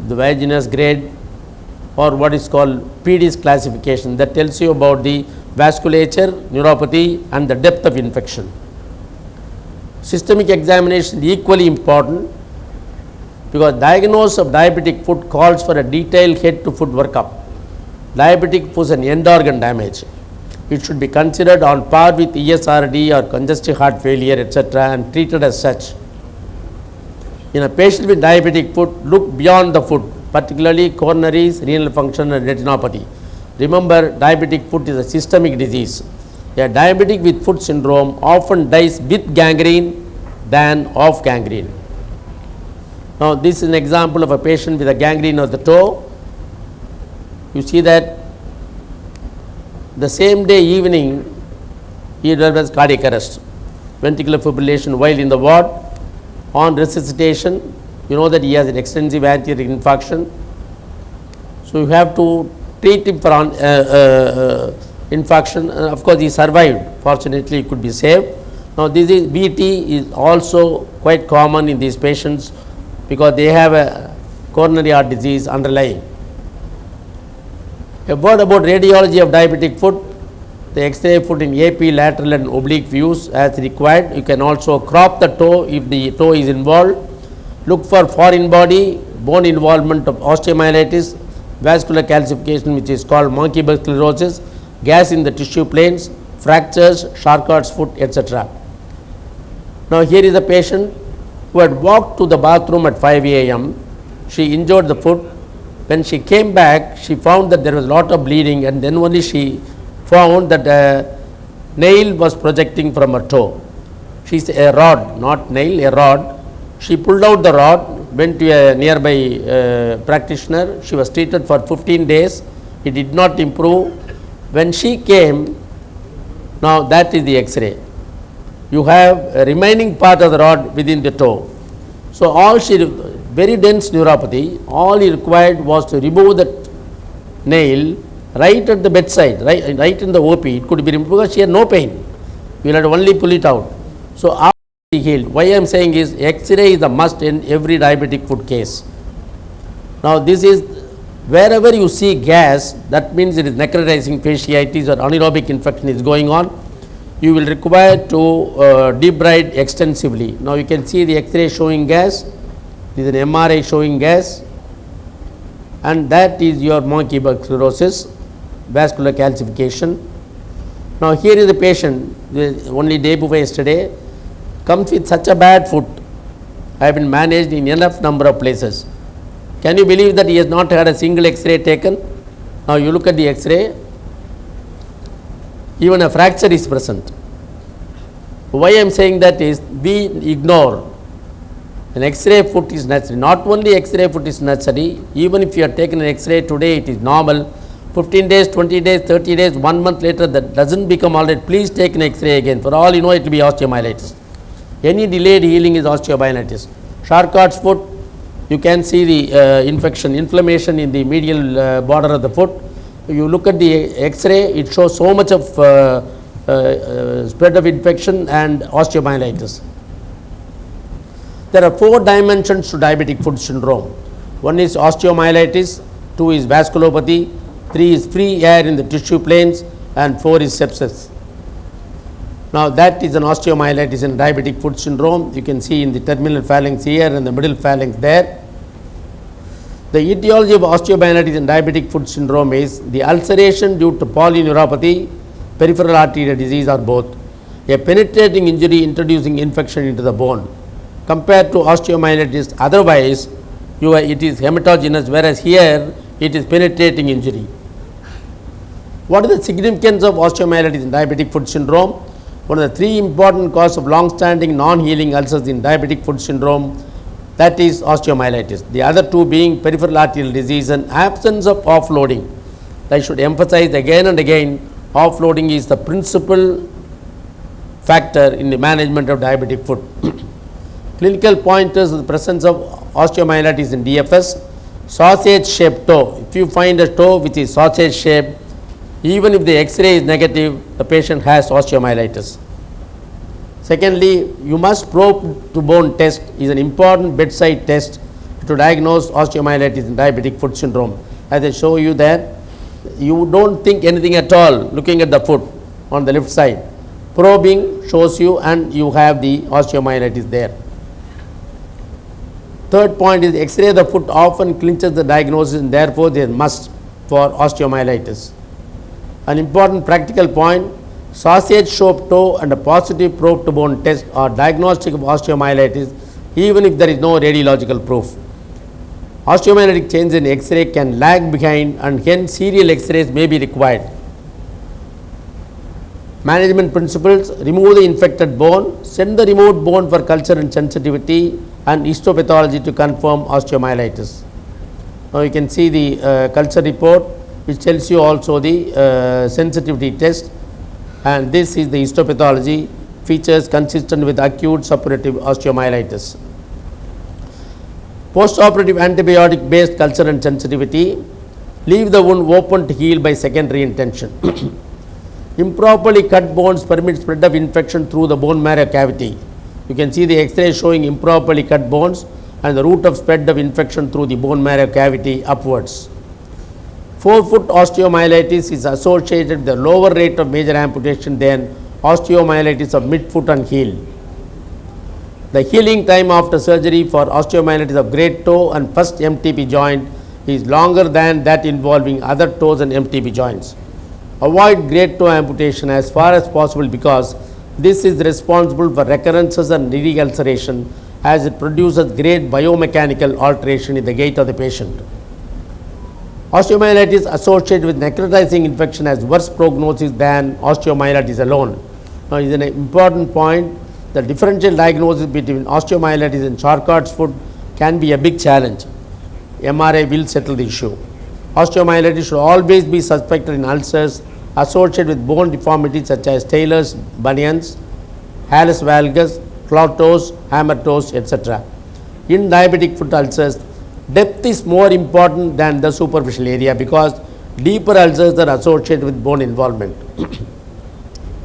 the vaginous grade, or what is called PD's classification, that tells you about the vasculature, neuropathy and the depth of infection. Systemic examination is equally important, because diagnosis of diabetic foot calls for a detailed head to foot workup. Diabetic foot is an end organ damage. It should be considered on par with ESRD or congestive heart failure, etc., and treated as such. In a patient with diabetic foot, look beyond the foot, particularly coronaries, renal function and retinopathy. Remember, diabetic foot is a systemic disease. A diabetic with foot syndrome often dies with gangrene than of gangrene. Now, this is an example of a patient with a gangrene of the toe. You see that the same day evening, he develops cardiac arrest, ventricular fibrillation while in the ward. On resuscitation, you know that he has an extensive anterior infarction. So, you have to treat him for infarction. Of course, he survived. Fortunately, he could be saved. Now, this is VT is also quite common in these patients, because they have a coronary heart disease underlying. A word about radiology of diabetic foot. The X-ray foot in AP, lateral and oblique views as required. You can also crop the toe if the toe is involved. Look for foreign body, bone involvement of osteomyelitis, vascular calcification which is called monkey bug sclerosis, gas in the tissue planes, fractures, Charcot's foot, etc. Now here is a patient who had walked to the bathroom at 5 a.m. She injured the foot. When she came back, she found that there was a lot of bleeding, and then only she found that a nail was projecting from her toe. She said, a rod, not nail, a rod. She pulled out the rod, went to a nearby practitioner. She was treated for 15 days. It did not improve. When she came, now that is the X-ray. You have a remaining part of the rod within the toe. So all very dense neuropathy, all he required was to remove that nail right at the bedside, right in the OP. It could be removed because she had no pain. You will have to only pull it out. So after he healed, why I am saying is X-ray is a must in every diabetic foot case. Now this is wherever you see gas, that means it is necrotizing fasciitis or anaerobic infection is going on. You will require to debride extensively. Now you can see the X-ray showing gas. This is an MRI showing gas, and that is your monkey bug sclerosis, vascular calcification. Now here is the patient, only day before yesterday, comes with such a bad foot. I have been managed in enough number of places. Can you believe that he has not had a single X-ray taken? Now you look at the X-ray, even a fracture is present. Why I am saying that is, we ignore. An X-ray foot is necessary. Not only X-ray foot is necessary, even if you are taken an X-ray today, it is normal. 15 days, 20 days, 30 days, 1 month later, that doesn't become all right. Please take an X-ray again. For all you know, it will be osteomyelitis. Any delayed healing is osteomyelitis. Charcot's foot, you can see the inflammation in the medial border of the foot. You look at the X-ray, it shows so much of spread of infection and osteomyelitis. There are 4 dimensions to diabetic foot syndrome. 1 is osteomyelitis, 2 is vasculopathy, 3 is free air in the tissue planes, and 4 is sepsis. Now that is an osteomyelitis in diabetic foot syndrome. You can see in the terminal phalanx here and the middle phalanx there. The etiology of osteomyelitis in diabetic foot syndrome is the ulceration due to polyneuropathy, peripheral arterial disease, or both. A penetrating injury introducing infection into the bone. Compared to osteomyelitis, otherwise it is hematogenous, whereas here it is penetrating injury. What is the significance of osteomyelitis in diabetic foot syndrome? One of the 3 important causes of long-standing non-healing ulcers in diabetic foot syndrome, that is osteomyelitis. The other 2 being peripheral arterial disease and absence of offloading. I should emphasize again and again, offloading is the principal factor in the management of diabetic foot. Clinical pointers of the presence of osteomyelitis in DFS, sausage-shaped toe. If you find a toe which is sausage-shaped, even if the X-ray is negative, the patient has osteomyelitis. Secondly, you must probe to bone test is an important bedside test to diagnose osteomyelitis in diabetic foot syndrome. As I show you there, you don't think anything at all looking at the foot on the left side. Probing shows you, and you have the osteomyelitis there. Third point is X-ray of the foot often clinches the diagnosis, and therefore they must for osteomyelitis. An important practical point, sausage-shaped toe and a positive probe to bone test are diagnostic of osteomyelitis even if there is no radiological proof. Osteomyelitic change in X-ray can lag behind, and hence serial X-rays may be required. Management principles: remove the infected bone, send the removed bone for culture and sensitivity, and histopathology to confirm osteomyelitis. Now you can see the culture report, which tells you also the sensitivity test, and this is the histopathology, features consistent with acute suppurative osteomyelitis. Postoperative antibiotic based culture and sensitivity, leave the wound open to heal by secondary intention. Improperly cut bones permit spread of infection through the bone marrow cavity. You can see the X-ray showing improperly cut bones and the route of spread of infection through the bone marrow cavity upwards. Forefoot osteomyelitis is associated with a lower rate of major amputation than osteomyelitis of midfoot and heel. The healing time after surgery for osteomyelitis of great toe and first MTP joint is longer than that involving other toes and MTP joints. Avoid great toe amputation as far as possible because this is responsible for recurrences and knee ulceration as it produces great biomechanical alteration in the gait of the patient. Osteomyelitis associated with necrotizing infection has worse prognosis than osteomyelitis alone. Now, it is an important point. The differential diagnosis between osteomyelitis and Charcot's foot can be a big challenge. MRI will settle the issue. Osteomyelitis should always be suspected in ulcers associated with bone deformities such as Taylor's bunions, hallux valgus, claw toes, hammer toes, etc. In diabetic foot ulcers, depth is more important than the superficial area because deeper ulcers are associated with bone involvement.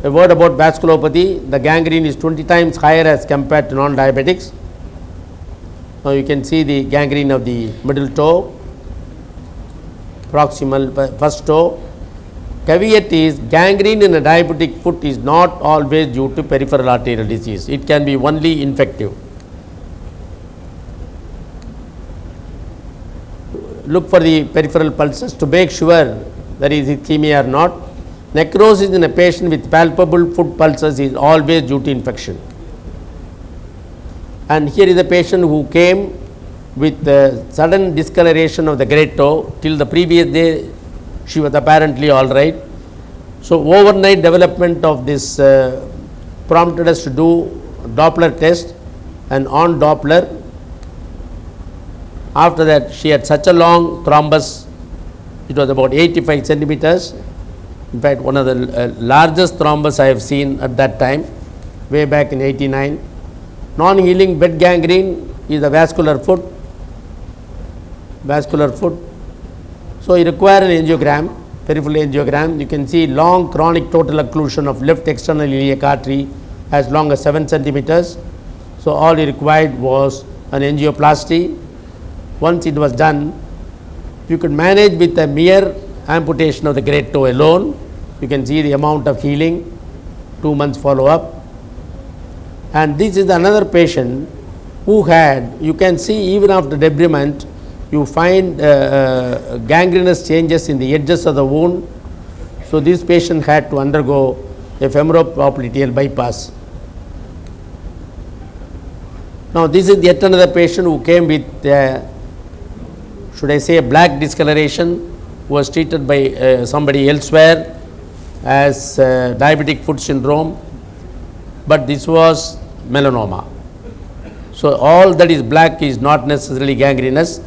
A word about vasculopathy. The gangrene is 20 times higher as compared to non-diabetics. Now you can see the gangrene of the middle toe, proximal first toe. Caveat is gangrene in a diabetic foot is not always due to peripheral arterial disease. It can be only infective. Look for the peripheral pulses to make sure there is ischemia or not. Necrosis in a patient with palpable foot pulses is always due to infection. And here is a patient who came with sudden discoloration of the great toe. Till the previous day she was apparently all right. So overnight development of this prompted us to do Doppler test, and on Doppler, after that she had such a long thrombus, it was about 85 centimeters. In fact, one of the largest thrombus I have seen at that time, way back in 89. Non-healing bed gangrene is a vascular foot. So you require an angiogram, peripheral angiogram. You can see long chronic total occlusion of left external iliac artery as long as 7 centimeters. So all he required was an angioplasty. Once it was done, you could manage with a mere amputation of the great toe alone. You can see the amount of healing, 2 months follow-up. And this is another patient who had, you can see even after debridement, you find gangrenous changes in the edges of the wound. So this patient had to undergo a femoropopliteal bypass. Now this is yet another patient who came with, should I say, a black discoloration, who was treated by somebody elsewhere as diabetic foot syndrome, but this was melanoma. So all that is black is not necessarily gangrenous.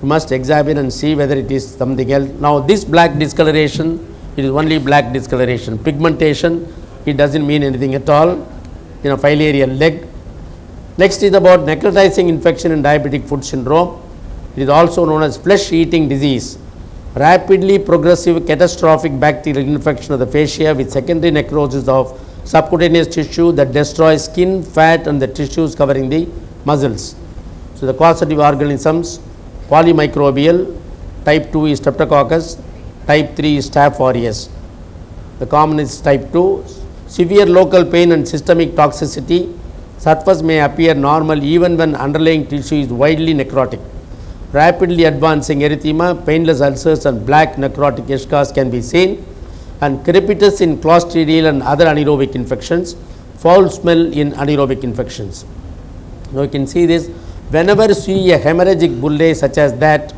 You must examine and see whether it is something else. Now this black discoloration, it is only black discoloration. Pigmentation, it doesn't mean anything at all in a filarial leg. Next is about necrotizing infection in diabetic foot syndrome. It is also known as flesh-eating disease. Rapidly progressive catastrophic bacterial infection of the fascia with secondary necrosis of subcutaneous tissue that destroys skin, fat and the tissues covering the muscles. So the causative organisms, polymicrobial, type 2 is Streptococcus, type 3 is Staph aureus. The common is type 2. Severe local pain and systemic toxicity. Surface may appear normal even when underlying tissue is widely necrotic. Rapidly advancing erythema, painless ulcers and black necrotic eschars can be seen, and crepitus in clostridial and other anaerobic infections, foul smell in anaerobic infections. Now you can see this, whenever you see a hemorrhagic bullae such as that,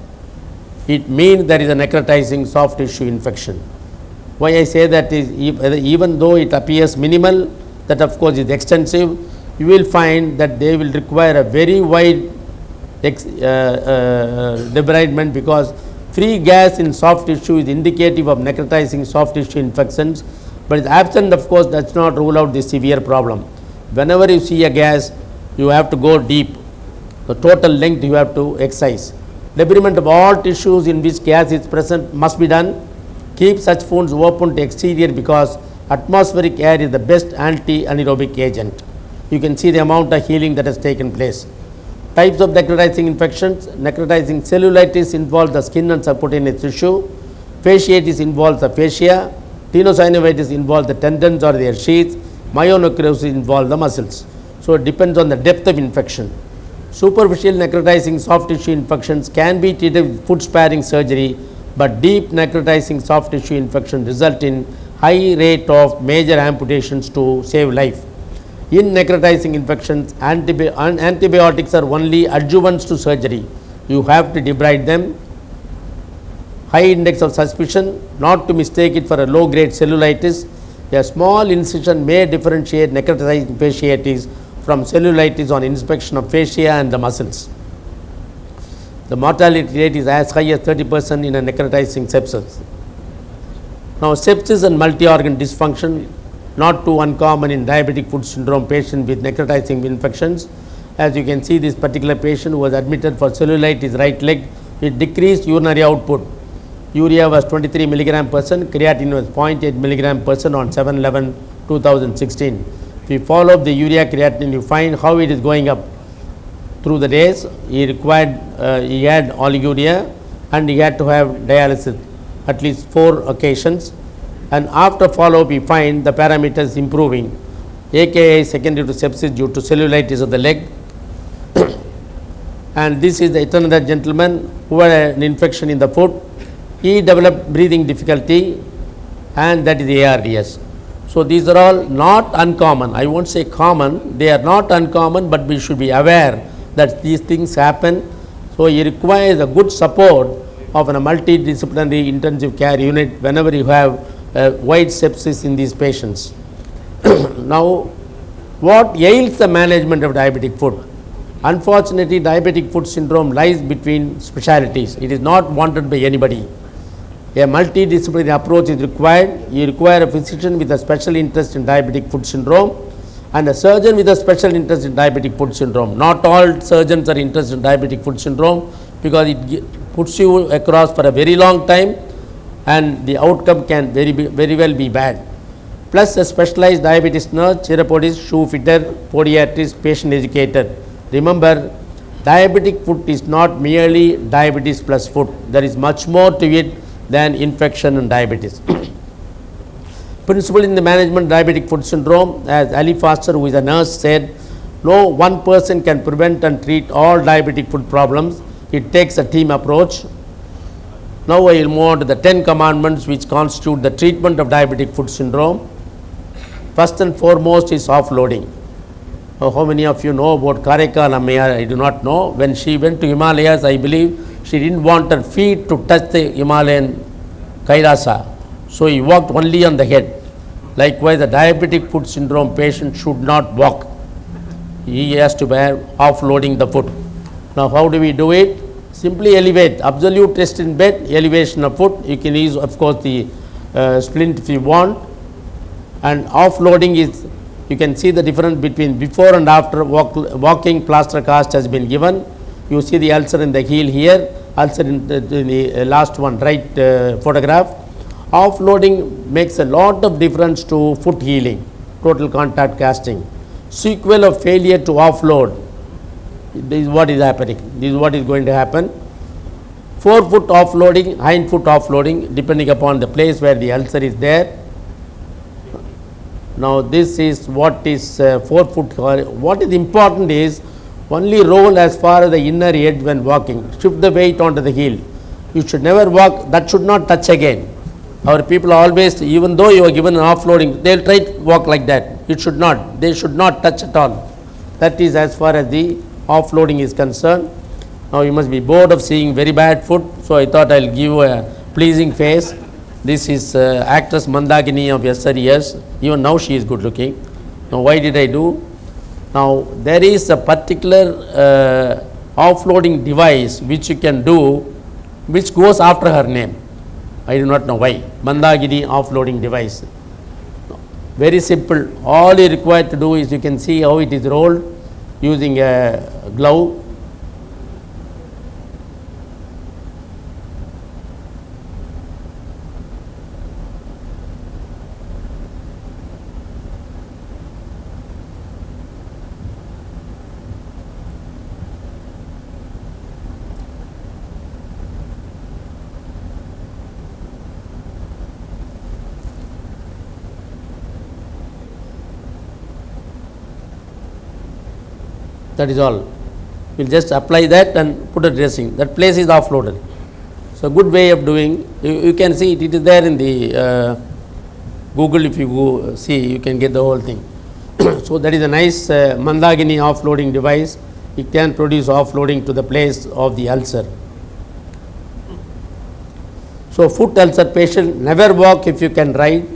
it means there is a necrotizing soft tissue infection. Why I say that is, even though it appears minimal, that of course is extensive, you will find that they will require a very wide debridement, because free gas in soft tissue is indicative of necrotizing soft tissue infections, but is absent of course does not rule out this severe problem. Whenever you see a gas, you have to go deep. The total length you have to excise. Debridement of all tissues in which gas is present must be done. Keep such wounds open to exterior because atmospheric air is the best anti-anaerobic agent. You can see the amount of healing that has taken place. Types of necrotizing infections. Necrotizing cellulitis involves the skin and subcutaneous tissue. Fasciitis involves the fascia. Tenosynovitis involves the tendons or their sheaths. Myonecrosis involves the muscles. So it depends on the depth of infection. Superficial necrotizing soft tissue infections can be treated with foot sparing surgery, but deep necrotizing soft tissue infection result in high rate of major amputations to save life. In necrotizing infections, antibiotics are only adjuvants to surgery. You have to debride them. High index of suspicion, not to mistake it for a low grade cellulitis. A small incision may differentiate necrotizing fasciitis from cellulitis on inspection of fascia and the muscles. The mortality rate is as high as 30% in a necrotizing sepsis. Now, sepsis and multi-organ dysfunction, not too uncommon in diabetic foot syndrome patients with necrotizing infections. As you can see, this particular patient who was admitted for cellulitis right leg, it decreased urinary output. Urea was 23 mg/%, creatinine was 0.8 mg/% on 7/11/2016. If you follow up the urea creatinine, you find how it is going up through the days. He had oliguria and he had to have dialysis at least 4 occasions, and after follow up we find the parameters improving, aka secondary to sepsis due to cellulitis of the leg. And this is another gentleman who had an infection in the foot. He developed breathing difficulty, and that is ARDS. So these are all not uncommon. I won't say common, they are not uncommon, but we should be aware that these things happen. So it requires a good support of a multidisciplinary intensive care unit whenever you have wide sepsis in these patients. Now, what ails the management of diabetic foot? Unfortunately, diabetic foot syndrome lies between specialties. It is not wanted by anybody. A multidisciplinary approach is required. You require a physician with a special interest in diabetic foot syndrome and a surgeon with a special interest in diabetic foot syndrome. Not all surgeons are interested in diabetic foot syndrome because it puts you across for a very long time and the outcome can very well be bad. Plus a specialized diabetes nurse, chiropodist, shoe fitter, podiatrist, patient educator. Remember, diabetic foot is not merely diabetes plus foot. There is much more to it than infection and diabetes. Principle in the management of diabetic foot syndrome, as Ali Foster, who is a nurse, said, no one person can prevent and treat all diabetic foot problems. It takes a team approach. Now I will move on to the 10 commandments which constitute the treatment of diabetic foot syndrome. First and foremost is offloading. How many of you know about Karika Lamaya? I do not know. When she went to Himalayas, I believe she didn't want her feet to touch the Himalayan Kailasa. So he walked only on the head. Likewise, a diabetic foot syndrome patient should not walk. He has to bear offloading the foot. Now, how do we do it? Simply elevate. Absolute rest in bed, elevation of foot. You can use, of course, the splint if you want. And offloading is, you can see the difference between before and after walking plaster cast has been given. You see the ulcer in the heel here, ulcer in the last one, right photograph. Offloading makes a lot of difference to foot healing, total contact casting. Sequel of failure to offload, this is what is happening, this is what is going to happen. Forefoot offloading, hind foot offloading, depending upon the place where the ulcer is there. Now this is what is forefoot. What is important is only roll as far as the inner edge when walking. Shift the weight onto the heel. You should never walk, that should not touch again. Our people always, even though you are given an offloading, they will try to walk like that. It should not, they should not touch at all. That is as far as the offloading is concerned. Now you must be bored of seeing very bad foot, so I thought I will give you a pleasing face. This is actress Mandakini of yesterday years. Even now she is good looking. Now why did I do? Now there is a particular offloading device which you can do, which goes after her name. I do not know why. Mandakini offloading device. Very simple. All you required to do is, you can see how it is rolled using a glove. That is all. We'll just apply that and put a dressing. That place is offloaded. So good way of doing. You can see it is there in the Google. If you go see, you can get the whole thing. So that is a nice Mandagini offloading device. It can produce offloading to the place of the ulcer. So foot ulcer patient, never walk if you can ride,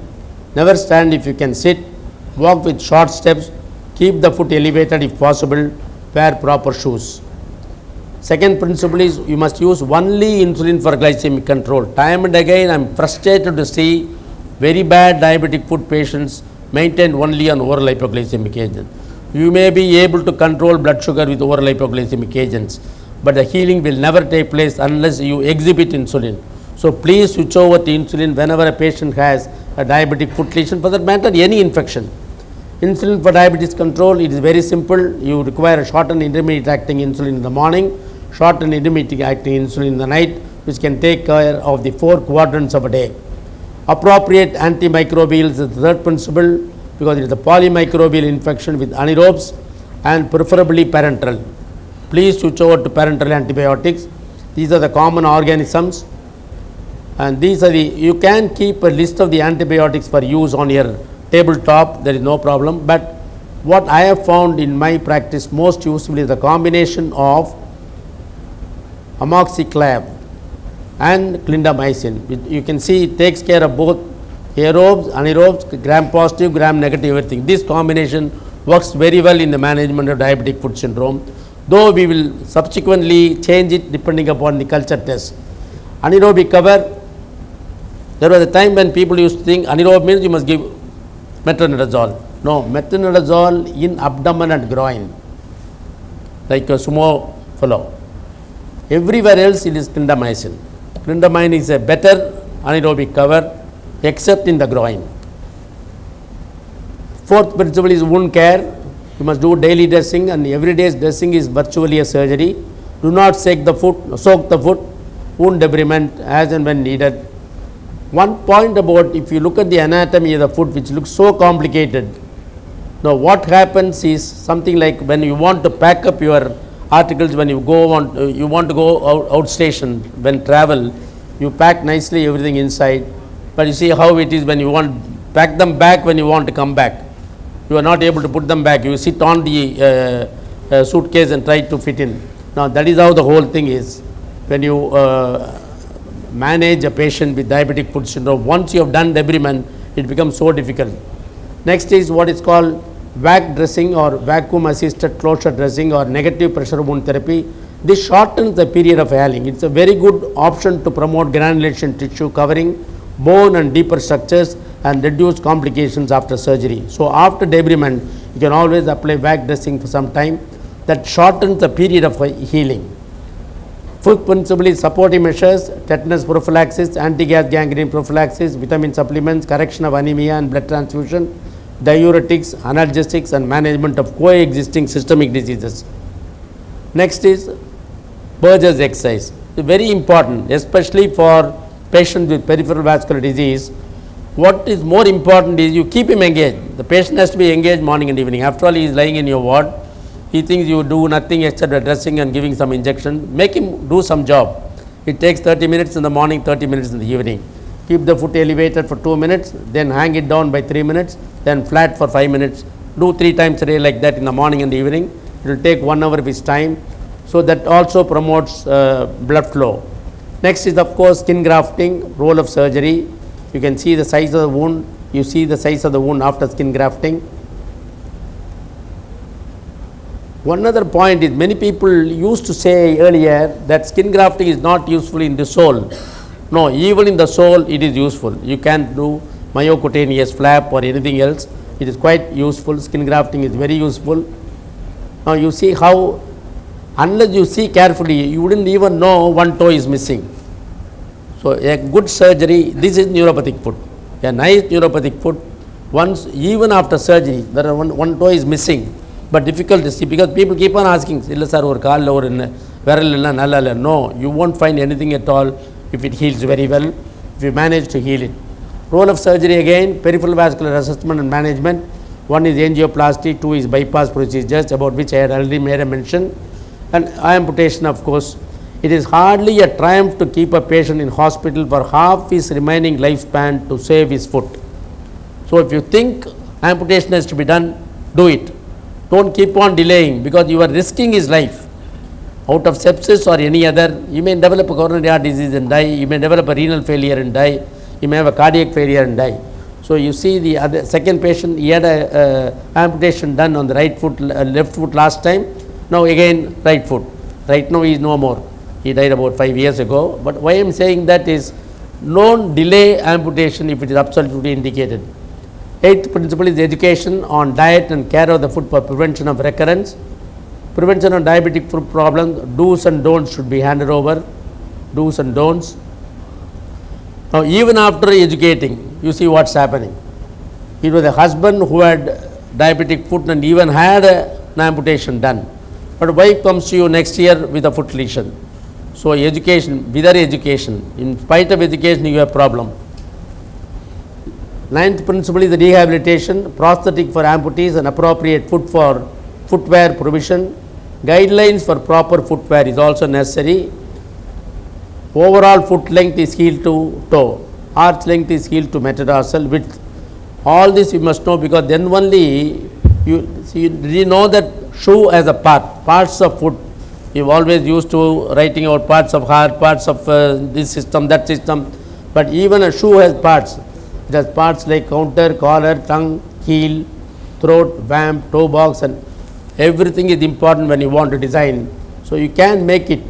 never stand if you can sit, walk with short steps, keep the foot elevated if possible, wear proper shoes. Second principle is you must use only insulin for glycemic control. Time and again I am frustrated to see very bad diabetic foot patients maintained only on oral hypoglycemic agent. You may be able to control blood sugar with oral hypoglycemic agents, but the healing will never take place unless you exhibit insulin. So please switch over to insulin whenever a patient has a diabetic foot lesion, for that matter any infection. Insulin for diabetes control, it is very simple. You require a short and intermediate acting insulin in the morning, short and intermediate acting insulin in the night, which can take care of the 4 quadrants of a day. Appropriate antimicrobials is the third principle, because it is a polymicrobial infection with anaerobes and preferably parenteral. Please switch over to parenteral antibiotics. These are the common organisms, and these are the, you can keep a list of the antibiotics for use on your tabletop, there is no problem, but what I have found in my practice most useful is the combination of amoxiclav and clindamycin. You can see it takes care of both aerobes, anaerobes, gram positive, gram negative, everything. This combination works very well in the management of diabetic foot syndrome, though we will subsequently change it depending upon the culture test. Anaerobic cover, there was a time when people used to think anaerobe means you must give metronidazole. No, metronidazole in abdomen and groin, like a sumo fellow. Everywhere else it is clindamycin. Clindamycin is a better anaerobic cover except in the groin. Fourth principle is wound care. You must do daily dressing, and every day's dressing is virtually a surgery. Do not soak the foot, wound debridement as and when needed. One point about, if you look at the anatomy of the foot, which looks so complicated, now what happens is something like when you want to pack up your articles, when you go on, you want to go outstation, when travel, you pack nicely everything inside, but you see how it is when you want pack them back when you want to come back. You are not able to put them back. You sit on the suitcase and try to fit in. Now that is how the whole thing is. When you manage a patient with diabetic foot syndrome, once you have done debridement, it becomes so difficult. Next is what is called VAC dressing or vacuum assisted closure dressing or negative pressure wound therapy. This shortens the period of healing. It's a very good option to promote granulation tissue covering bone and deeper structures and reduce complications after surgery. So after debridement, you can always apply VAC dressing for some time. That shortens the period of healing. Fifth principle is supportive measures, tetanus prophylaxis, anti-gas gangrene prophylaxis, vitamin supplements, correction of anemia and blood transfusion, diuretics, analgesics, and management of coexisting systemic diseases. Next is Burgess exercise. It's very important, especially for patients with peripheral vascular disease. What is more important is you keep him engaged. The patient has to be engaged morning and evening. After all, he is lying in your ward. He thinks you do nothing except dressing and giving some injection. Make him do some job. It takes 30 minutes in the morning, 30 minutes in the evening. Keep the foot elevated for 2 minutes, then hang it down by 3 minutes, then flat for 5 minutes. Do 3 times a day like that in the morning and the evening. It will take 1 hour of his time. So that also promotes blood flow. Next is of course skin grafting, role of surgery. You can see the size of the wound. You see the size of the wound after skin grafting. One other point is many people used to say earlier that skin grafting is not useful in the sole. No, even in the sole it is useful. You can do myocutaneous flap or anything else. It is quite useful. Skin grafting is very useful. Now you see how, unless you see carefully, you wouldn't even know one toe is missing. So a good surgery, this is neuropathic foot. A nice neuropathic foot, once even after surgery, there are one toe is missing. But difficult to see because people keep on asking, no, you won't find anything at all if it heals very well, if you manage to heal it. Role of surgery again, peripheral vascular assessment and management. One is angioplasty, 2 is bypass procedures, about which I had already made a mention, and amputation, of course. It is hardly a triumph to keep a patient in hospital for half his remaining lifespan to save his foot. So if you think amputation has to be done, do it. Don't keep on delaying, because you are risking his life. Out of sepsis or any other, you may develop a coronary heart disease and die, you may develop a renal failure and die, you may have a cardiac failure and die. So you see the other second patient, he had a amputation done on the right foot, left foot last time, now again right foot. Right now he is no more. He died about 5 years ago. But why I am saying that is, don't delay amputation if it is absolutely indicated. Eighth principle is education on diet and care of the foot for prevention of recurrence. Prevention of diabetic foot problems, do's and don'ts should be handed over. Do's and don'ts. Now even after educating, you see what's happening. It was a husband who had diabetic foot and even had an amputation done. But wife comes to you next year with a foot lesion. So education, without education, in spite of education you have problem. Ninth principle is the rehabilitation, prosthetic for amputees and appropriate footwear provision. Guidelines for proper footwear is also necessary. Overall foot length is heel to toe. Arch length is heel to metatarsal width. All this you must know, because then only you know that shoe as a parts of foot. You always used to writing out parts of heart, parts of this system, that system. But even a shoe has parts. It has parts like counter, collar, tongue, heel, throat, vamp, toe box, and everything is important when you want to design. So you can make it.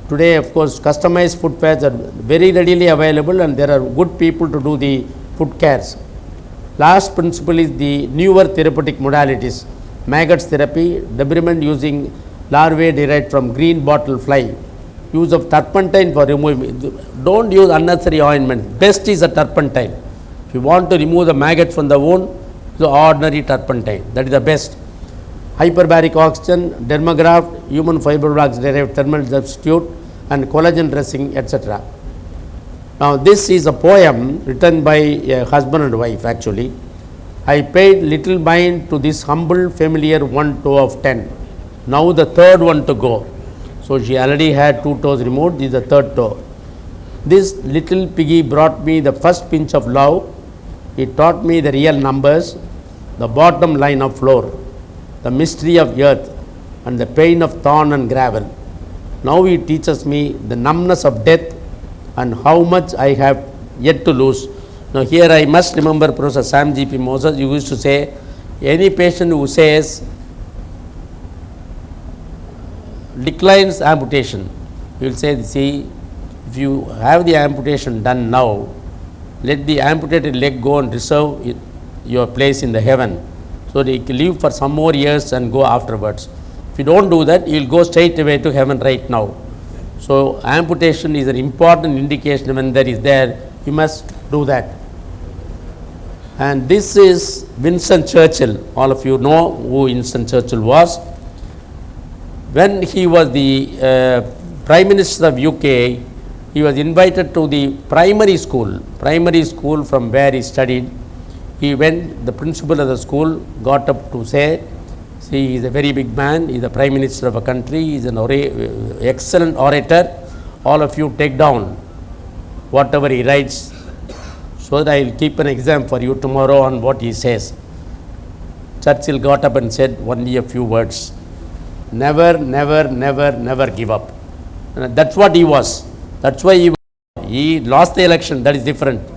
Today, of course, customized footwears are very readily available, and there are good people to do the foot cares. Last principle is the newer therapeutic modalities. Maggots therapy, debridement using larvae derived from green bottle fly. Use of turpentine for removing. Don't use unnecessary ointment. Best is a turpentine. If you want to remove the maggot from the wound, the ordinary turpentine. That is the best. Hyperbaric oxygen, dermagraft, human fiberglass derived thermal substitute, and collagen dressing, etc. Now this is a poem written by a husband and wife actually. I paid little mind to this humble familiar 1 toe of 10. Now the third one to go. So she already had 2 toes removed, this is the third toe. This little piggy brought me the first pinch of love. It taught me the real numbers, the bottom line of floor, the mystery of earth, and the pain of thorn and gravel. Now it teaches me the numbness of death and how much I have yet to lose. Now here I must remember Professor Sam G.P. Moses. You used to say, any patient who says declines amputation, you will say, see, if you have the amputation done now, let the amputated leg go and reserve your place in the heaven. So they can live for some more years and go afterwards. If you don't do that, you will go straight away to heaven right now. So amputation is an important indication. When there is there, you must do that. And this is Winston Churchill. All of you know who Winston Churchill was. When he was the Prime Minister of UK, he was invited to the primary school from where he studied. He went, the principal of the school got up to say, see, he is a very big man, he is the Prime Minister of a country, he is an excellent orator. All of you take down whatever he writes, so that I will keep an exam for you tomorrow on what he says. Churchill got up and said only a few words. Never, never, never, never give up. And that's what he was. That's why he lost the election. That is different.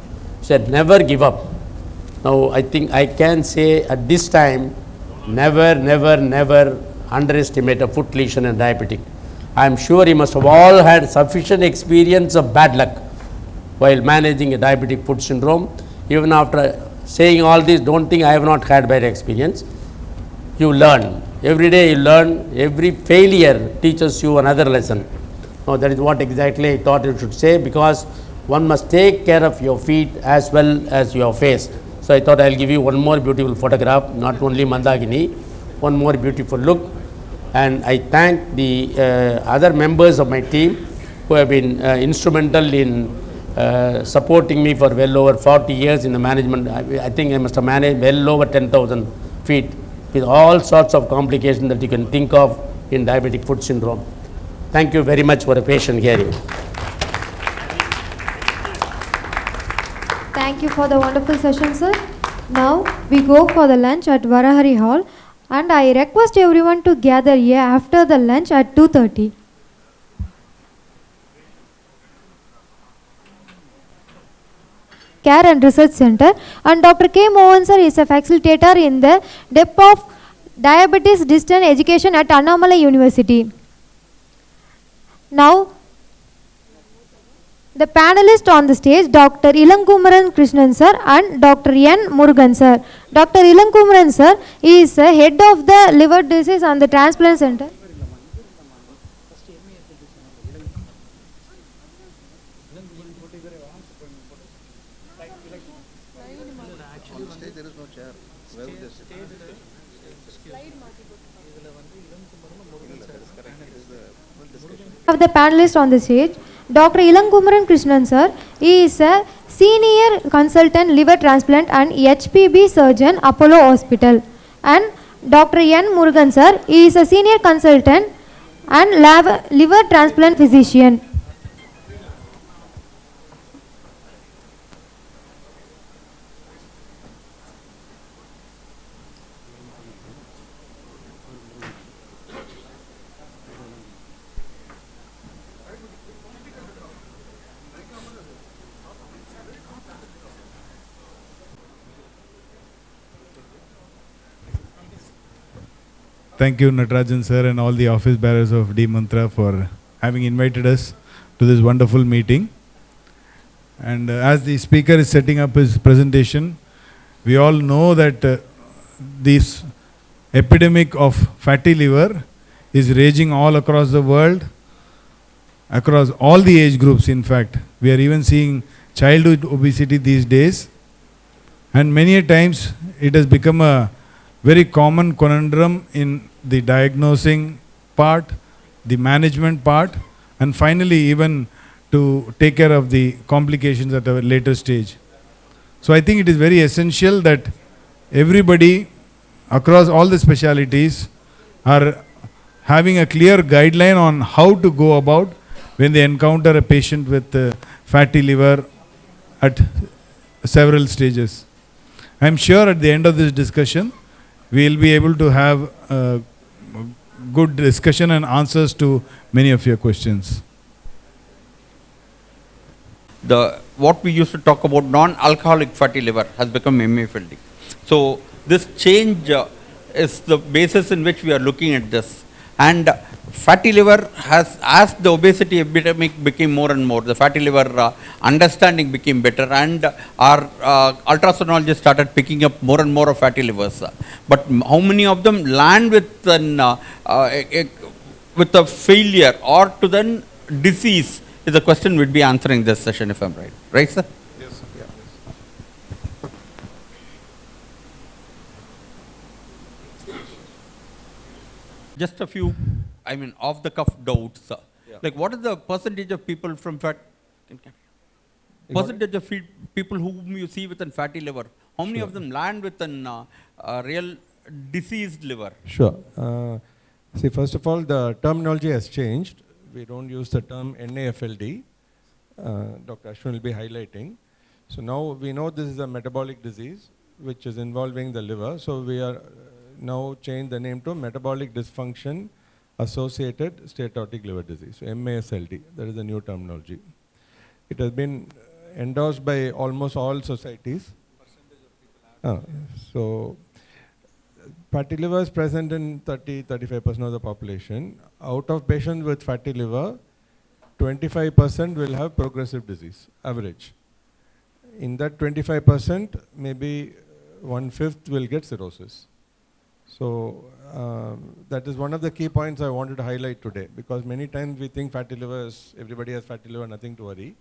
He said, never give up. Now, I think I can say at this time, never, never, never underestimate a foot lesion and diabetic. I am sure you must have all had sufficient experience of bad luck while managing a diabetic foot syndrome. Even after saying all this, don't think I have not had bad experience. You learn. Every day you learn. Every failure teaches you another lesson. Now, that is what exactly I thought you should say, because one must take care of your feet as well as your face. So I thought I will give you one more beautiful photograph, not only Mandagini, one more beautiful look. And I thank the other members of my team who have been instrumental in supporting me for well over 40 years in the management. I think I must have managed well over 10,000 feet with all sorts of complications that you can think of in diabetic foot syndrome. Thank you very much for a patient hearing. Thank you for the wonderful session, sir. Now we go for the lunch at Varahari Hall, and I request everyone to gather here after the lunch at 2:30. Care and Research Center, and Dr. K. Mohan sir is a facilitator in the depth of diabetes distance education at Annamalai University. Now, the panelists on the stage, Dr. Ilankumaran Krishnan sir and Dr. N. Murugan sir. Dr. Ilankumaran sir is head of the liver disease and the transplant center. Of the panelists on the stage, Dr. Ilankumaran Krishnan sir is a senior consultant liver transplant and HPB surgeon, Apollo Hospital, and Dr. N. Murugan sir is a senior consultant and liver transplant physician. Thank you, Natarajan sir, and all the office bearers of D Mantra for having invited us to this wonderful meeting. And as the speaker is setting up his presentation, we all know that this epidemic of fatty liver is raging all across the world, across all the age groups. In fact, we are even seeing childhood obesity these days, and many a times it has become a very common conundrum in the diagnosing part, the management part, and finally even to take care of the complications at a later stage. So I think it is very essential that everybody across all the specialities are having a clear guideline on how to go about when they encounter a patient with fatty liver at several stages. I am sure at the end of this discussion, we will be able to have a good discussion and answers to many of your questions. What we used to talk about non-alcoholic fatty liver has become MAFLD. So this change is the basis in which we are looking at this. And fatty liver has, as the obesity epidemic became more and more, the fatty liver understanding became better, and our ultrasonologists started picking up more and more of fatty livers. But how many of them land with a failure or to then disease is the question we'd be answering this session, if I'm right. Right, sir? Yes, sir. Yeah. Just a few, off-the-cuff doubts. Yeah. Like, what is the percentage of people from percentage of people whom you see with a fatty liver? How many of them land with a real diseased liver? Sure. See, first of all, the terminology has changed. We don't use the term NAFLD. Dr. Ashwin will be highlighting. So now we know this is a metabolic disease which is involving the liver. So we are now changed the name to metabolic dysfunction associated steatotic liver disease, so MASLD. That is the new terminology. It has been endorsed by almost all societies. So fatty liver is present in 30-35% of the population. Out of patients with fatty liver, 25% will have progressive disease, average. In that 25%, maybe 1/5 will get cirrhosis. So that is one of the key points I wanted to highlight today, because many times we think fatty liver is, everybody has fatty liver, nothing to worry.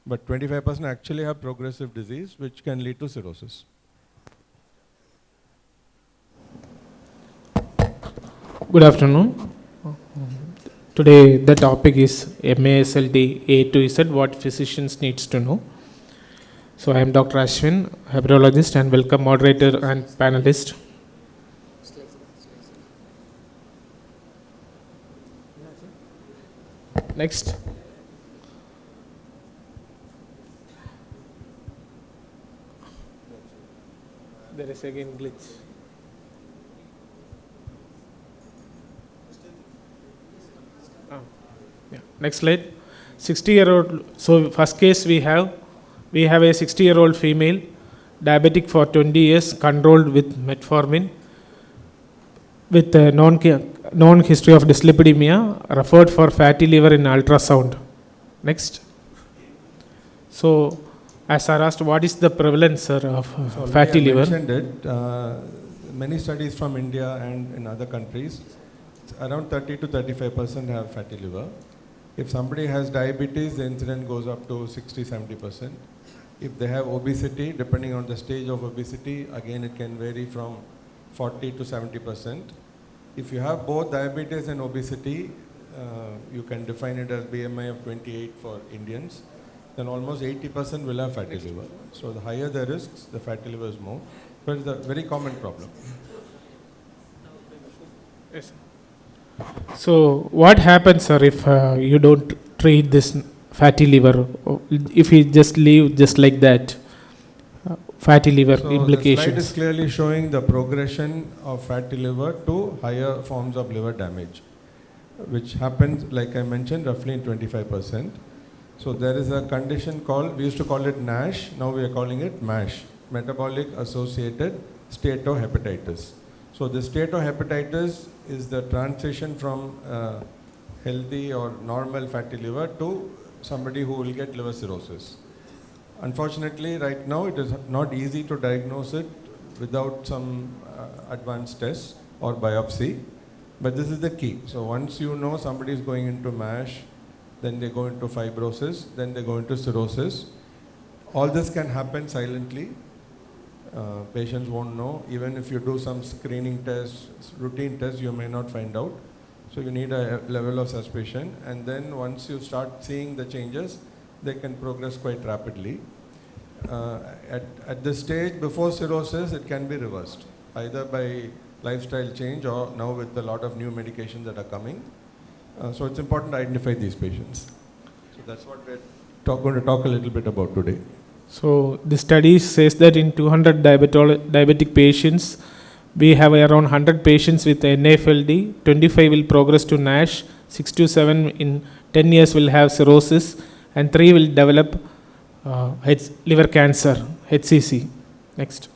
But 25% actually have progressive disease which can lead to cirrhosis. Good afternoon. Today the topic is MASLD A to Z, what physicians needs to know. So I am Dr. Ashwin, hepatologist, and welcome moderator and panelist. Next. There is again glitch. Yeah. Next slide. 60-year-old. So first case we have a 60-year-old female, diabetic for 20 years, controlled with metformin, with a known history of dyslipidemia, referred for fatty liver in ultrasound. Next. So, as I asked, what is the prevalence, sir, of fatty liver? I mentioned it. Many studies from India and in other countries, around 30 to 35% have fatty liver. If somebody has diabetes, the incidence goes up to 60-70%. If they have obesity, depending on the stage of obesity, again it can vary from 40 to 70%. If you have both diabetes and obesity, you can define it as BMI of 28 for Indians, then almost 80% will have fatty liver. So the higher the risks, the fatty liver is more. But it's a very common problem. Yes. So what happens, sir, if you don't treat this fatty liver? If you just leave just like that, fatty liver implications? The slide is clearly showing the progression of fatty liver to higher forms of liver damage, which happens, like I mentioned, roughly in 25%. So there is a condition called, we used to call it NASH, now we are calling it MASH, Metabolic Associated Steatohepatitis. So the steatohepatitis is the transition from healthy or normal fatty liver to somebody who will get liver cirrhosis. Unfortunately, right now it is not easy to diagnose it without some advanced tests or biopsy, but this is the key. So once you know somebody is going into MASH, then they go into fibrosis, then they go into cirrhosis. All this can happen silently. Patients won't know. Even if you do some screening tests, routine tests, you may not find out. So you need a level of suspicion. And then once you start seeing the changes, they can progress quite rapidly. At this stage, before cirrhosis, it can be reversed, either by lifestyle change or now with a lot of new medications that are coming. So it's important to identify these patients. So that's what we're going to talk a little bit about today. So the study says that in 200 diabetic patients, we have around 100 patients with NAFLD, 25 will progress to NASH, 6 to 7 in 10 years will have cirrhosis, and 3 will develop liver cancer, HCC. Next.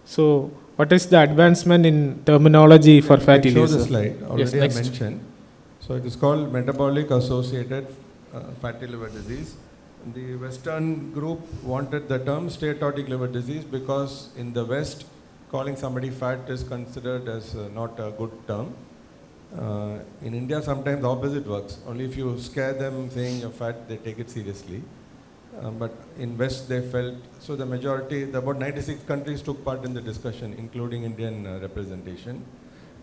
So what is the advancement in terminology for fatty liver? Show the slide. Already yes, I mentioned. So it is called metabolic associated fatty liver disease. The Western group wanted the term steatotic liver disease because in the West, calling somebody fat is considered as not a good term. In India, sometimes the opposite works. Only if you scare them saying you're fat, they take it seriously. But in West, they felt, so the majority, about 96 countries took part in the discussion, including Indian representation.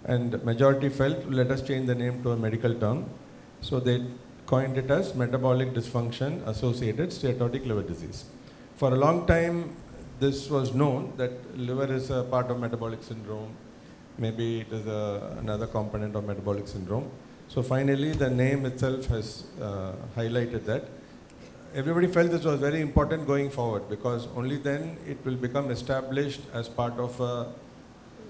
And majority felt, let us change the name to a medical term. So they coined it as metabolic dysfunction associated steatotic liver disease. For a long time, this was known that liver is a part of metabolic syndrome. Maybe it is another component of metabolic syndrome. So finally, the name itself has highlighted that. Everybody felt this was very important going forward because only then it will become established as part of a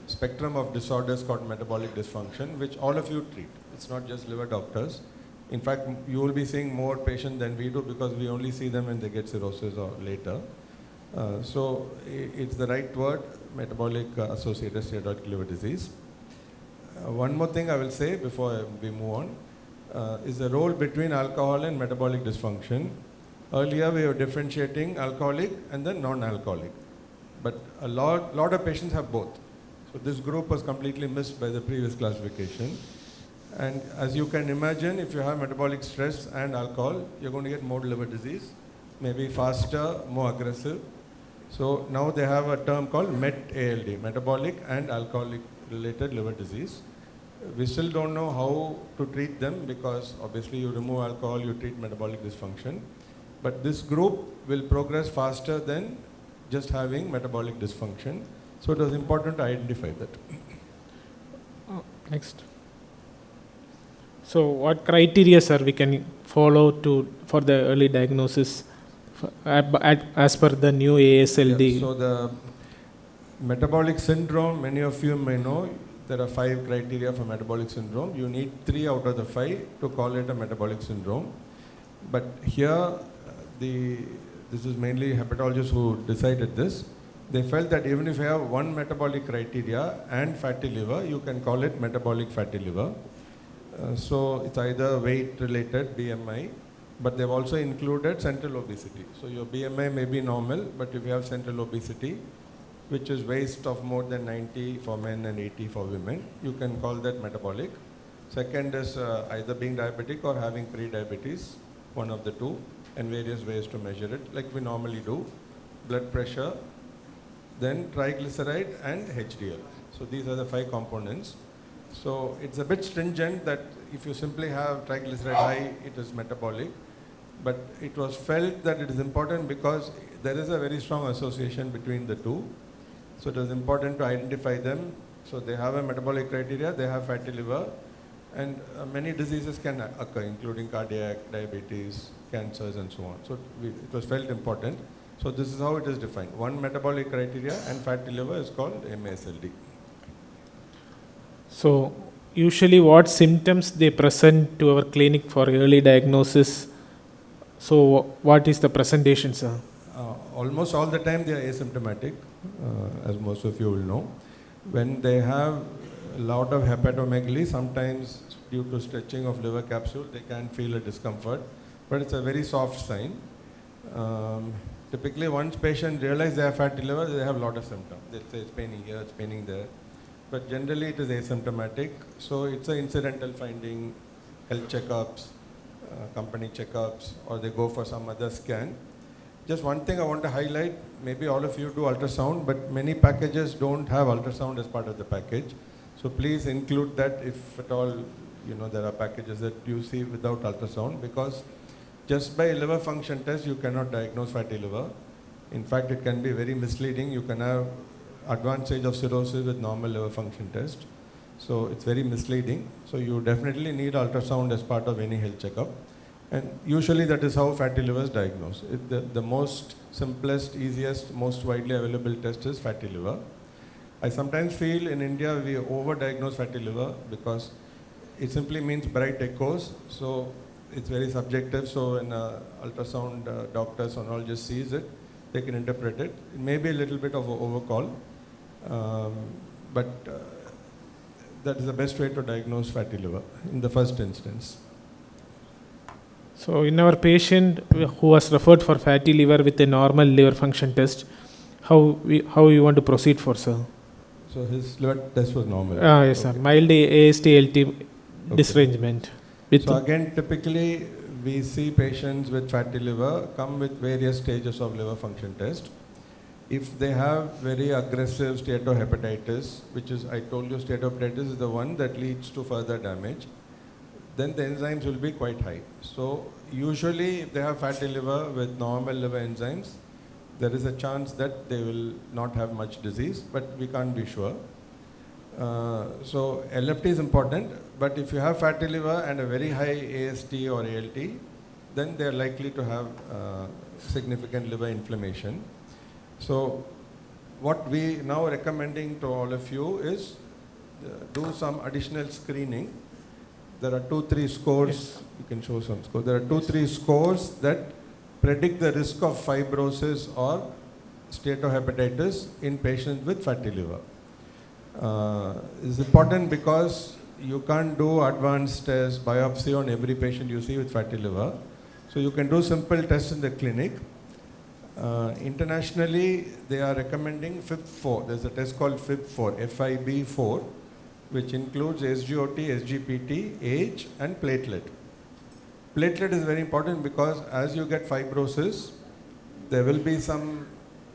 spectrum of disorders called metabolic dysfunction, which all of you treat. It's not just liver doctors. In fact, you will be seeing more patients than we do because we only see them when they get cirrhosis or later. So it's the right word, metabolic associated steatotic liver disease. One more thing I will say before we move on is the role between alcohol and metabolic dysfunction. Earlier we were differentiating alcoholic and then non-alcoholic, but a lot of patients have both. So this group was completely missed by the previous classification. And as you can imagine, if you have metabolic stress and alcohol, you're going to get more liver disease, maybe faster, more aggressive. So now they have a term called MET-ALD, metabolic and alcoholic related liver disease. We still don't know how to treat them because obviously you remove alcohol, you treat metabolic dysfunction. But this group will progress faster than just having metabolic dysfunction. So it was important to identify that. Next. So what criteria, sir, we can follow for the early diagnosis as per the new ASLD? Yeah, so the metabolic syndrome, many of you may know, there are 5 criteria for metabolic syndrome. You need 3 out of the 5 to call it a metabolic syndrome. But here, this is mainly hepatologists who decided this. They felt that even if you have one metabolic criteria and fatty liver, you can call it metabolic fatty liver. So it's either weight related, BMI, but they've also included central obesity. So your BMI may be normal, but if you have central obesity, which is waist of more than 90 for men and 80 for women, you can call that metabolic. Second is either being diabetic or having pre-diabetes, one of the two, and various ways to measure it, like we normally do. Blood pressure, then triglyceride and HDL. So these are the 5 components. So it's a bit stringent that if you simply have triglyceride high, it is metabolic. But it was felt that it is important because there is a very strong association between the two. So it was important to identify them. So they have a metabolic criteria, they have fatty liver, and many diseases can occur, including cardiac, diabetes, cancers, and so on. So it was felt important. So this is how it is defined. One metabolic criteria and fatty liver is called MASLD. So usually what symptoms they present to our clinic for early diagnosis? So what is the presentation, sir? Almost all the time they are asymptomatic, as most of you will know. When they have a lot of hepatomegaly, sometimes due to stretching of liver capsule, they can feel a discomfort, but it's a very soft sign. Typically, once patient realize they have fatty liver, they have a lot of symptoms. They say it's paining here, it's paining there. But generally it is asymptomatic, so it's an incidental finding, health checkups, company checkups, or they go for some other scan. Just one thing I want to highlight, maybe all of you do ultrasound, but many packages don't have ultrasound as part of the package. So please include that if at all, there are packages that you see without ultrasound, because just by liver function test, you cannot diagnose fatty liver. In fact, it can be very misleading. You can have advanced stage of cirrhosis with normal liver function test. So it's very misleading. So you definitely need ultrasound as part of any health checkup. And usually that is how fatty liver is diagnosed. The most simplest, easiest, most widely available test is fatty liver. I sometimes feel in India we overdiagnose fatty liver because it simply means bright echoes. So it's very subjective. So when ultrasound doctor, sonologist sees it, they can interpret it. It may be a little bit of an overcall, but that is the best way to diagnose fatty liver in the first instance. So in our patient who was referred for fatty liver with a normal liver function test, how you want to proceed for, sir? So his liver test was normal? Yes, okay. Sir. Mild AST-LT disarrangement. So again, typically we see patients with fatty liver come with various stages of liver function test. If they have very aggressive steatohepatitis, which is, I told you, steatohepatitis is the one that leads to further damage, then the enzymes will be quite high. So usually if they have fatty liver with normal liver enzymes, there is a chance that they will not have much disease, but we can't be sure. So LFT is important, but if you have fatty liver and a very high AST or ALT, then they are likely to have significant liver inflammation. So what we now recommending to all of you is do some additional screening. There are 2-3 scores, yes. You can show some scores. There are 2-3 scores that predict the risk of fibrosis or steatohepatitis in patients with fatty liver. It's important because you can't do advanced tests, biopsy on every patient you see with fatty liver. So you can do simple tests in the clinic. Internationally, they are recommending FIB4. There's a test called FIB4, FIB4, which includes SGOT, SGPT, age, and platelet. Platelet is very important because as you get fibrosis, there will be some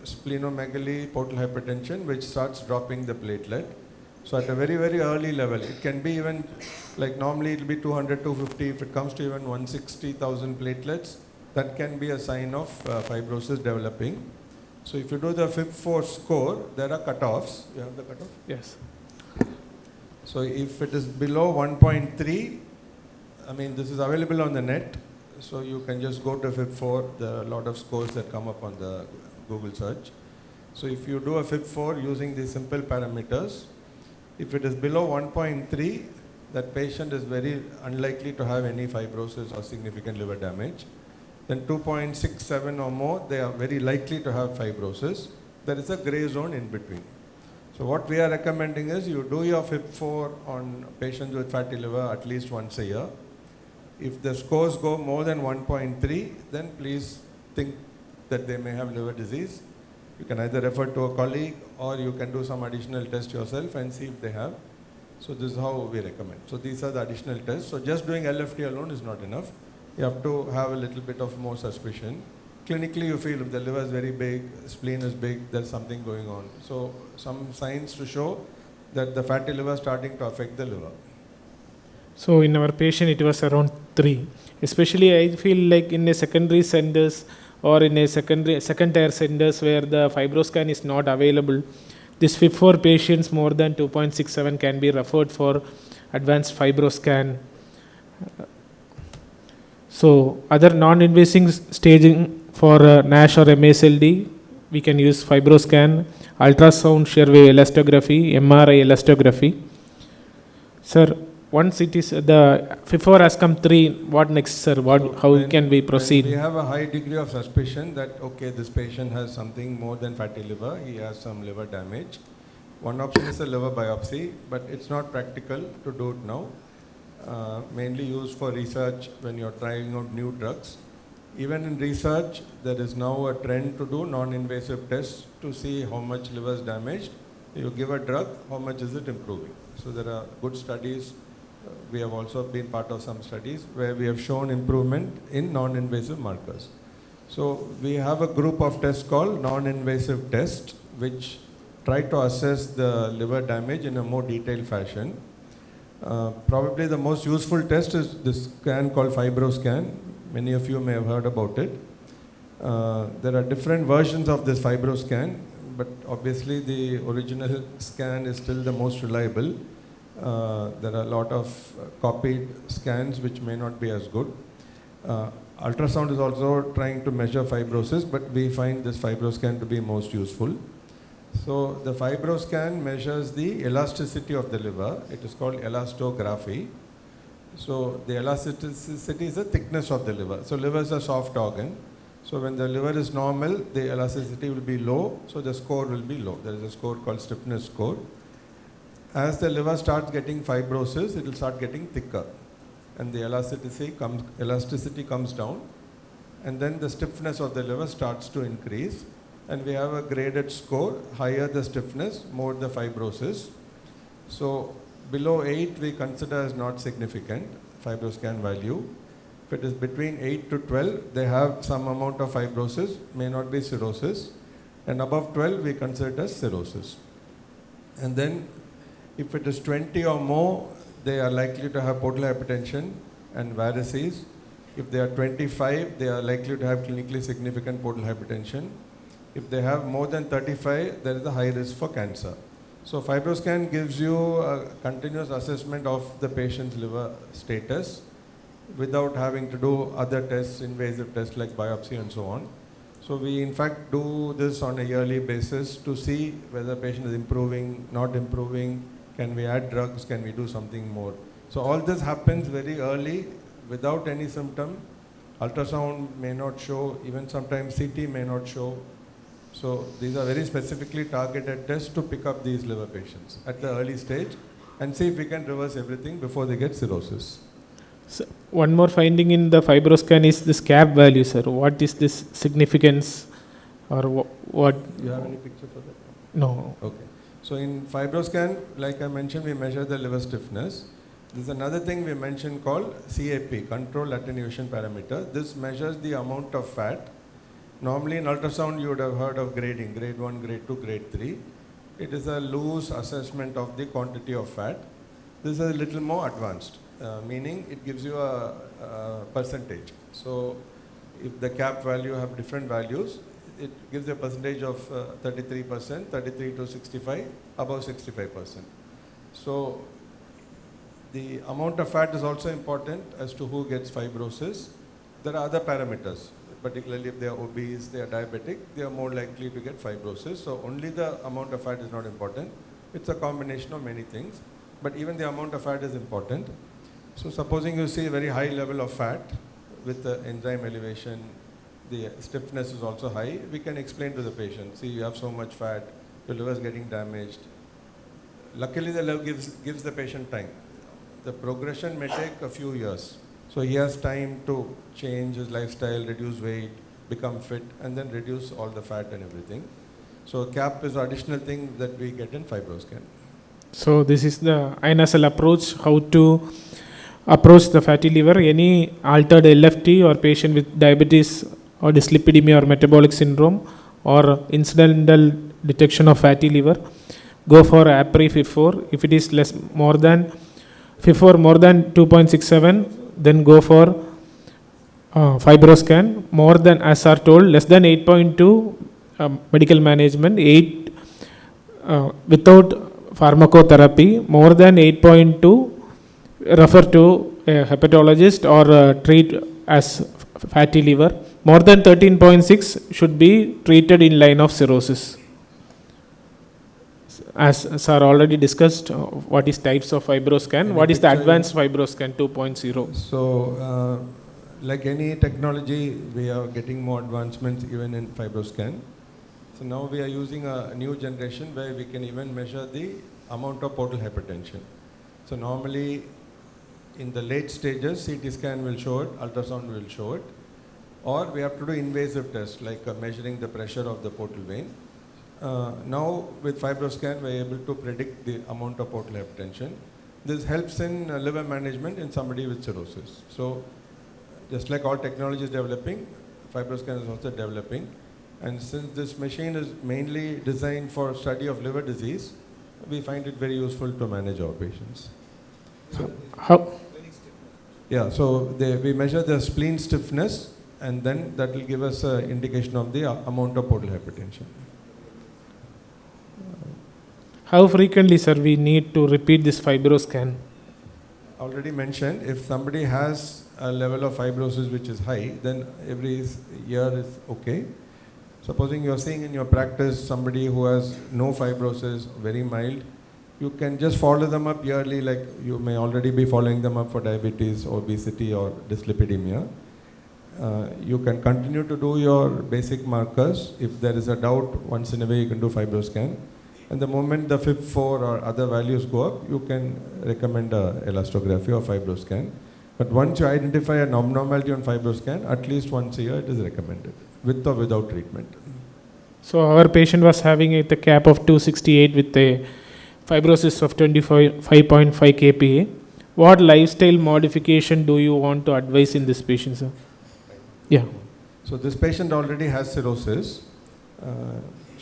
splenomegaly, portal hypertension, which starts dropping the platelet. So at a very, very early level, it can be even, like normally it will be 200, 250. If it comes to even 160,000 platelets, that can be a sign of fibrosis developing. So if you do the FIB-4 score, there are cutoffs. You have the cutoff? Yes. So if it is below 1.3, I mean, this is available on the net. So you can just go to FIB-4. There are a lot of scores that come up on the Google search. So if you do a FIB-4 using these simple parameters, if it is below 1.3, that patient is very unlikely to have any fibrosis or significant liver damage. Then 2.67 or more, they are very likely to have fibrosis. There is a gray zone in between. So what we are recommending is you do your FIB-4 on patients with fatty liver at least once a year. If the scores go more than 1.3, then please think that they may have liver disease. You can either refer to a colleague or you can do some additional test yourself and see if they have. So this is how we recommend. So these are the additional tests. So just doing LFT alone is not enough. You have to have a little bit of more suspicion. Clinically, you feel if the liver is very big, spleen is big, there's something going on. So some signs to show that the fatty liver is starting to affect the liver. So in our patient, it was around 3. Especially, I feel like in a secondary centers or in a second tier centers where the fibroscan is not available, this FIB-4 patients more than 2.67 can be referred for advanced fibroscan. So other non-invasive staging for NASH or MASLD, we can use fibroscan, ultrasound shear wave elastography, MRI elastography. Sir, once it is the FIB-4 has come 3, what next, sir? How can we proceed? We have a high degree of suspicion that, okay, this patient has something more than fatty liver, he has some liver damage. One option is a liver biopsy, but it's not practical to do it now. Mainly used for research when you're trying out new drugs. Even in research, there is now a trend to do non-invasive tests to see how much liver is damaged. You give a drug, how much is it improving? So there are good studies. We have also been part of some studies where we have shown improvement in non-invasive markers. So we have a group of tests called non-invasive tests which try to assess the liver damage in a more detailed fashion. Probably the most useful test is this scan called FibroScan. Many of you may have heard about it. There are different versions of this FibroScan, but obviously the original scan is still the most reliable. There are a lot of copied scans which may not be as good. Ultrasound is also trying to measure fibrosis, but we find this FibroScan to be most useful. So the FibroScan measures the elasticity of the liver. It is called elastography. So the elasticity is the thickness of the liver. So liver is a soft organ. So when the liver is normal, the elasticity will be low, so the score will be low. There is a score called stiffness score. As the liver starts getting fibrosis, it will start getting thicker. And the elasticity comes down. And then the stiffness of the liver starts to increase. And we have a graded score. Higher the stiffness, more the fibrosis. So below 8 we consider as not significant, FibroScan value. If it is between 8 to 12, they have some amount of fibrosis, may not be cirrhosis. And above 12, we consider it as cirrhosis. And then if it is 20 or more, they are likely to have portal hypertension and varices. If they are 25, they are likely to have clinically significant portal hypertension. If they have more than 35, there is a high risk for cancer. So FibroScan gives you a continuous assessment of the patient's liver status without having to do other tests, invasive tests like biopsy and so on. So we in fact do this on a yearly basis to see whether the patient is improving, not improving, can we add drugs, can we do something more. So all this happens very early without any symptom. Ultrasound may not show, even sometimes CT may not show. So these are very specifically targeted tests to pick up these liver patients at the early stage and see if we can reverse everything before they get cirrhosis. So one more finding in the FibroScan is this CAP value, sir. What is this significance or what? You have any picture for that? No. Okay. So in FibroScan, like I mentioned, we measure the liver stiffness. There's another thing we mentioned called CAP, control attenuation parameter. This measures the amount of fat. Normally in ultrasound, you would have heard of grading, grade 1, grade 2, grade 3. It is a loose assessment of the quantity of fat. This is a little more advanced, meaning it gives you a percentage. So if the cap value have different values, it gives a percentage of 33%, 33 to 65, above 65%. So the amount of fat is also important as to who gets fibrosis. There are other parameters, particularly if they are obese, they are diabetic, they are more likely to get fibrosis. So only the amount of fat is not important. It's a combination of many things, but even the amount of fat is important. So supposing you see a very high level of fat with the enzyme elevation, the stiffness is also high, we can explain to the patient, see you have so much fat, your liver is getting damaged. Luckily the liver gives the patient time. The progression may take a few years. So he has time to change his lifestyle, reduce weight, become fit, and then reduce all the fat and everything. So CAP is an additional thing that we get in FibroScan. So this is the INSL approach, how to approach the fatty liver. Any altered LFT or patient with diabetes or dyslipidemia or metabolic syndrome or incidental detection of fatty liver, go for APRI FIB-4. If it is more than FIB-4 more than 2.67, then go for FibroScan. More than, as are told, less than 8.2, medical management. 8 without pharmacotherapy. More than 8.2, refer to a hepatologist or treat as fatty liver. More than 13.6 should be treated in line of cirrhosis. As sir already discussed, what is types of FibroScan, what is the advanced FibroScan 2.0? So like any technology, we are getting more advancements even in FibroScan. So now we are using a new generation where we can even measure the amount of portal hypertension. So normally in the late stages, CT scan will show it, ultrasound will show it, or we have to do invasive tests like measuring the pressure of the portal vein. Now with FibroScan, we are able to predict the amount of portal hypertension. This helps in liver management in somebody with cirrhosis. So just like all technology is developing, FibroScan is also developing. And since this machine is mainly designed for study of liver disease, we find it very useful to manage our patients. So, we measure the spleen stiffness, and then that will give us an indication of the amount of portal hypertension. How frequently, sir, we need to repeat this FibroScan? Already mentioned, if somebody has a level of fibrosis which is high, then every year is okay. Supposing you are seeing in your practice somebody who has no fibrosis, very mild, you can just follow them up yearly, like you may already be following them up for diabetes, obesity or dyslipidemia. You can continue to do your basic markers. If there is a doubt, once in a way you can do FibroScan. And the moment the FIB-4 or other values go up, you can recommend elastography or FibroScan. But once you identify an abnormality on FibroScan, at least once a year it is recommended, with or without treatment. So our patient was having a cap of 268 with a fibrosis of 25.5 kPa. What lifestyle modification do you want to advise in this patient, sir? Yeah. So this patient already has cirrhosis.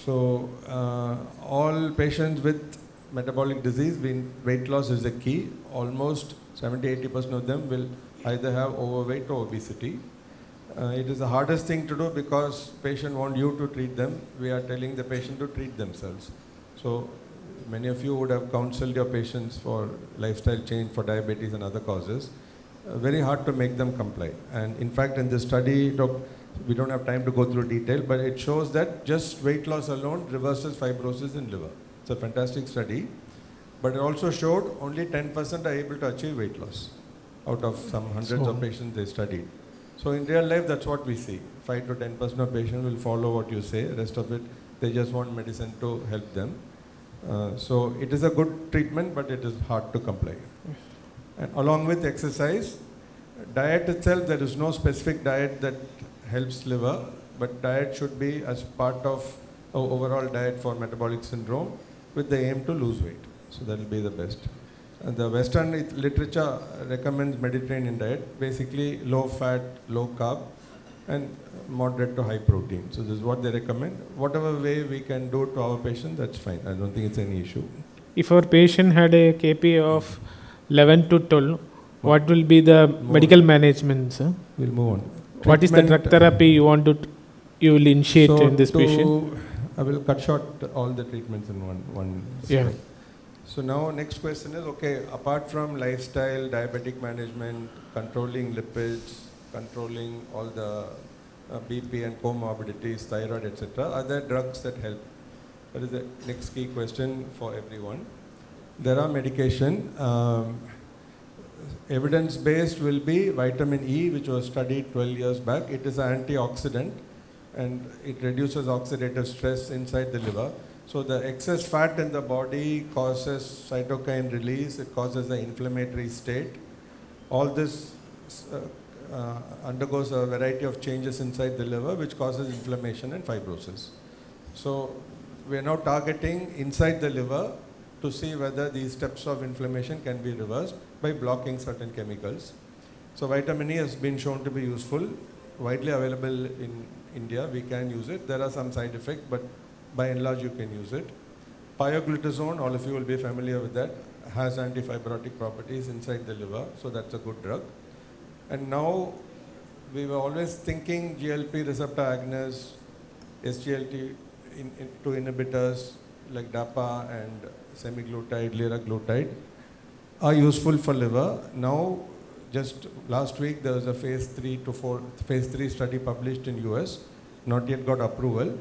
All patients with metabolic disease, weight loss is the key. Almost 70-80% of them will either have overweight or obesity. It is the hardest thing to do because patient want you to treat them. We are telling the patient to treat themselves. So many of you would have counseled your patients for lifestyle change for diabetes and other causes. Very hard to make them comply. And in fact, in this study, we don't have time to go through detail, but it shows that just weight loss alone reverses fibrosis in liver. It's a fantastic study. But it also showed only 10% are able to achieve weight loss out of some hundreds of patients they studied. So in real life, that's what we see. 5 to 10% of patients will follow what you say. Rest of it, they just want medicine to help them. So it is a good treatment, but it is hard to comply. And along with exercise, diet itself, there is no specific diet that helps liver, but diet should be as part of our overall diet for metabolic syndrome with the aim to lose weight. So that will be the best. And the Western literature recommends Mediterranean diet, basically low fat, low carb, and moderate to high protein. So this is what they recommend. Whatever way we can do it to our patient, that's fine. I don't think it's any issue. If our patient had a KP of 11 to 12, what will be the medical management, sir? We'll move on. What is the drug therapy you will initiate in this patient? I will cut short all the treatments in one Yeah. slide. So now next question is, okay, apart from lifestyle, diabetic management, controlling lipids, controlling all the BP and comorbidities, thyroid, etc., are there drugs that help? That is the next key question for everyone. There are medication. Evidence-based will be vitamin E, which was studied 12 years back. It is an antioxidant and it reduces oxidative stress inside the liver. So the excess fat in the body causes cytokine release, it causes an inflammatory state. All this undergoes a variety of changes inside the liver which causes inflammation and fibrosis. So we are now targeting inside the liver to see whether these steps of inflammation can be reversed by blocking certain chemicals. So vitamin E has been shown to be useful, widely available in India. We can use it. There are some side effects, but by and large you can use it. Pioglitazone, all of you will be familiar with that, has antifibrotic properties inside the liver, so that's a good drug. And now we were always thinking GLP receptor agonists, SGLT2 inhibitors like DAPA and semaglutide, liraglutide are useful for liver. Now, just last week there was a phase 3 study published in US, not yet got approval,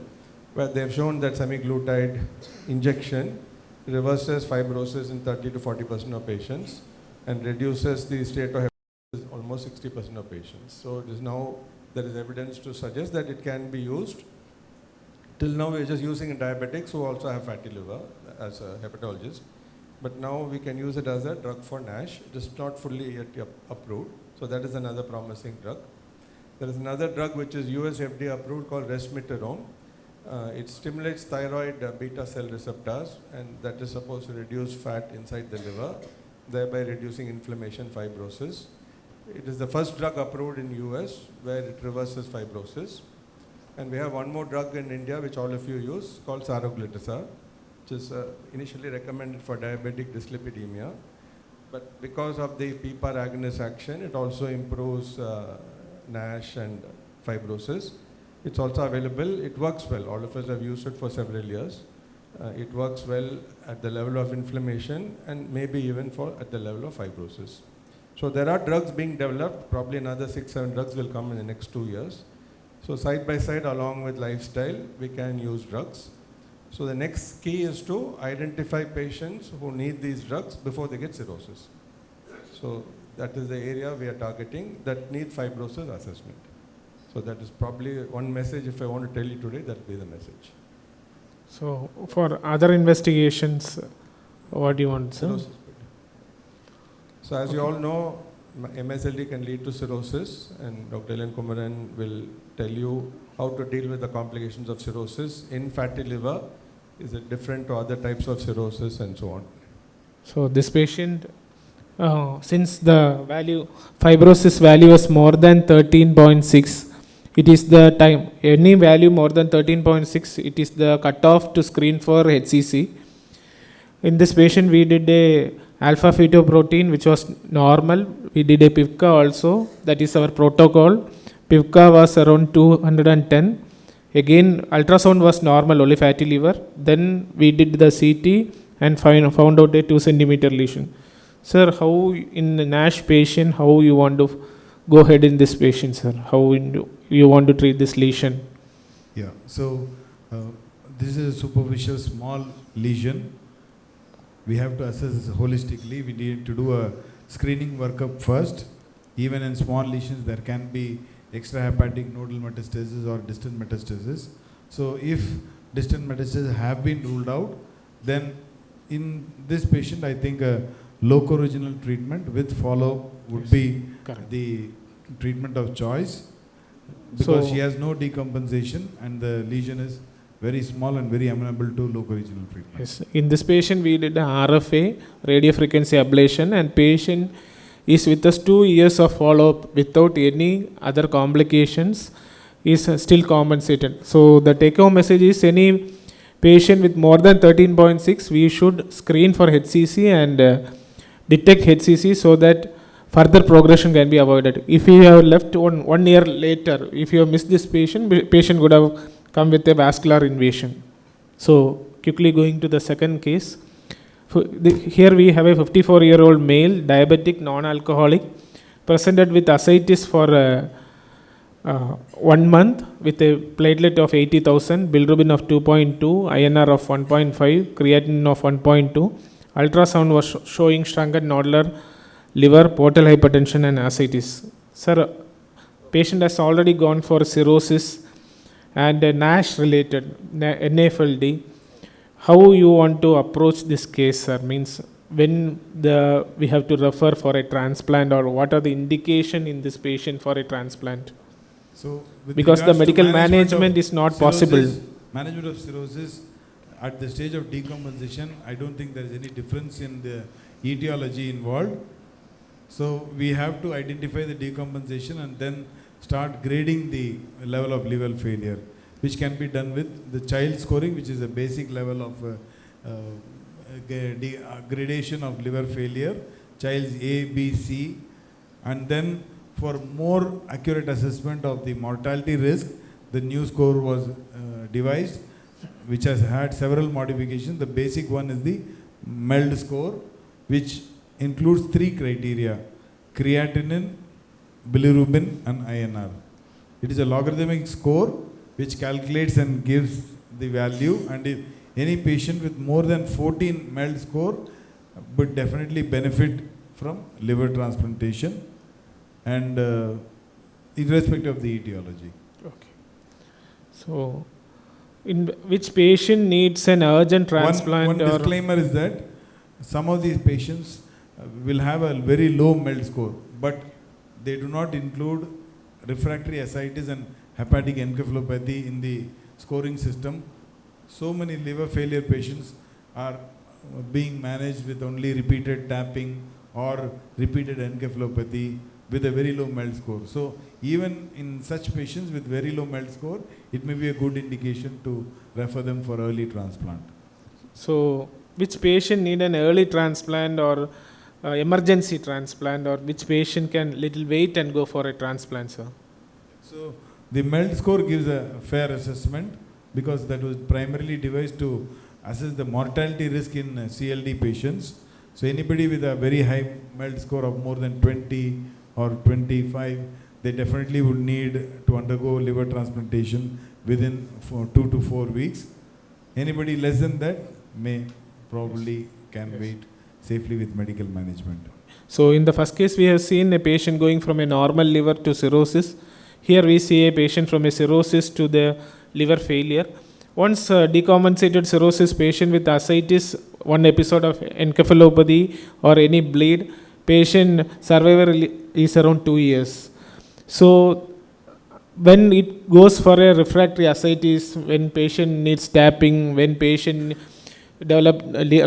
where they have shown that semaglutide injection reverses fibrosis in 30 to 40% of patients and reduces the steatohepatitis almost 60% of patients. So it is now there is evidence to suggest that it can be used. Till now we are just using in diabetics who also have fatty liver as a hepatologist. But now we can use it as a drug for NASH. It is not fully yet approved. So that is another promising drug. There is another drug which is US FDA approved called resmetirom. It stimulates thyroid beta cell receptors, and that is supposed to reduce fat inside the liver, thereby reducing inflammation, fibrosis. It is the first drug approved in US where it reverses fibrosis. And we have one more drug in India which all of you use called saroglitazar, which is initially recommended for diabetic dyslipidemia. But because of the PPAR agonist action, it also improves NASH and fibrosis. It's also available. It works well. All of us have used it for several years. It works well at the level of inflammation and maybe even at the level of fibrosis. So there are drugs being developed. Probably another 6-7 drugs will come in the next 2 years. So side by side, along with lifestyle, we can use drugs. So the next key is to identify patients who need these drugs before they get cirrhosis. So that is the area we are targeting that need fibrosis assessment. So that is probably one message. If I want to tell you today, that will be the message. So for other investigations, what do you want, sir? Cirrhosis. So as you all know, MSLD can lead to cirrhosis, and Dr. Ilan Kumaran will tell you how to deal with the complications of cirrhosis in fatty liver. Is it different to other types of cirrhosis and so on? So this patient, since the fibrosis value was more than 13.6, it is the time, any value more than 13.6, it is the cutoff to screen for HCC. In this patient, we did a alpha fetoprotein which was normal. We did a PIVCA also, that is our protocol. PIVCA was around 210. Again, ultrasound was normal, only fatty liver. Then we did the CT and found out a 2 centimeter lesion. Sir, how in the NASH patient, how you want to go ahead in this patient, sir? How you want to treat this lesion? Yeah, so this is a superficial small lesion. We have to assess this holistically. We need to do a screening workup first. Even in small lesions, there can be extrahepatic nodal metastasis or distant metastasis. So if distant metastases have been ruled out, then in this patient, I think a loco-regional treatment with follow-up would be the treatment of choice, because she has no decompensation and the lesion is very small and very amenable to loco-regional treatment. Yes. In this patient, we did a RFA, radiofrequency ablation, and patient is with us 2 years of follow-up without any other complications. is still compensated. So the take-home message is any patient with more than 13.6, we should screen for HCC and detect HCC so that further progression can be avoided. If you have left 1 year later, if you have missed this patient would have come with a vascular invasion. So quickly going to the second case. Here we have a 54-year-old male, diabetic, non-alcoholic, presented with ascites for 1 month with a platelet of 80,000, bilirubin of 2.2, INR of 1.5, creatinine of 1.2. Ultrasound was showing shrunken nodular liver, portal hypertension and ascites. Sir, patient has already gone for cirrhosis and NASH related, NAFLD. How you want to approach this case, sir? Means when we have to refer for a transplant, or what are the indication in this patient for a transplant? So, because the medical management is not possible. Management of cirrhosis at the stage of decompensation, I don't think there is any difference in the etiology involved. So we have to identify the decompensation and then start grading the level of liver failure, which can be done with the child scoring, which is a basic level of gradation of liver failure, child's A, B, C, and then for more accurate assessment of the mortality risk, the new score was devised, which has had several modifications. The basic one is the MELD score, which includes 3 criteria: creatinine, bilirubin and INR. It is a logarithmic score which calculates and gives the value, and if any patient with more than 14 MELD score would definitely benefit from liver transplantation, and irrespective of the etiology. Okay. So, in which patient needs an urgent transplant? One disclaimer is that some of these patients will have a very low MELD score, but they do not include refractory ascites and hepatic encephalopathy in the scoring system. So many liver failure patients are being managed with only repeated tapping or repeated encephalopathy with a very low MELD score. So even in such patients with very low MELD score, it may be a good indication to refer them for early transplant. So which patient need an early transplant or emergency transplant, or which patient can little wait and go for a transplant, sir? So the MELD score gives a fair assessment because that was primarily devised to assess the mortality risk in CLD patients. So anybody with a very high MELD score of more than 20 or 25, they definitely would need to undergo liver transplantation within 2 to 4 weeks. Anybody less than that may probably can wait safely with medical management. So in the first case, we have seen a patient going from a normal liver to cirrhosis. Here we see a patient from a cirrhosis to the liver failure. Once decompensated cirrhosis patient with ascites, 1 episode of encephalopathy or any bleed, patient survival is around 2 years. So when it goes for a refractory ascites, when patient needs tapping, when patient develop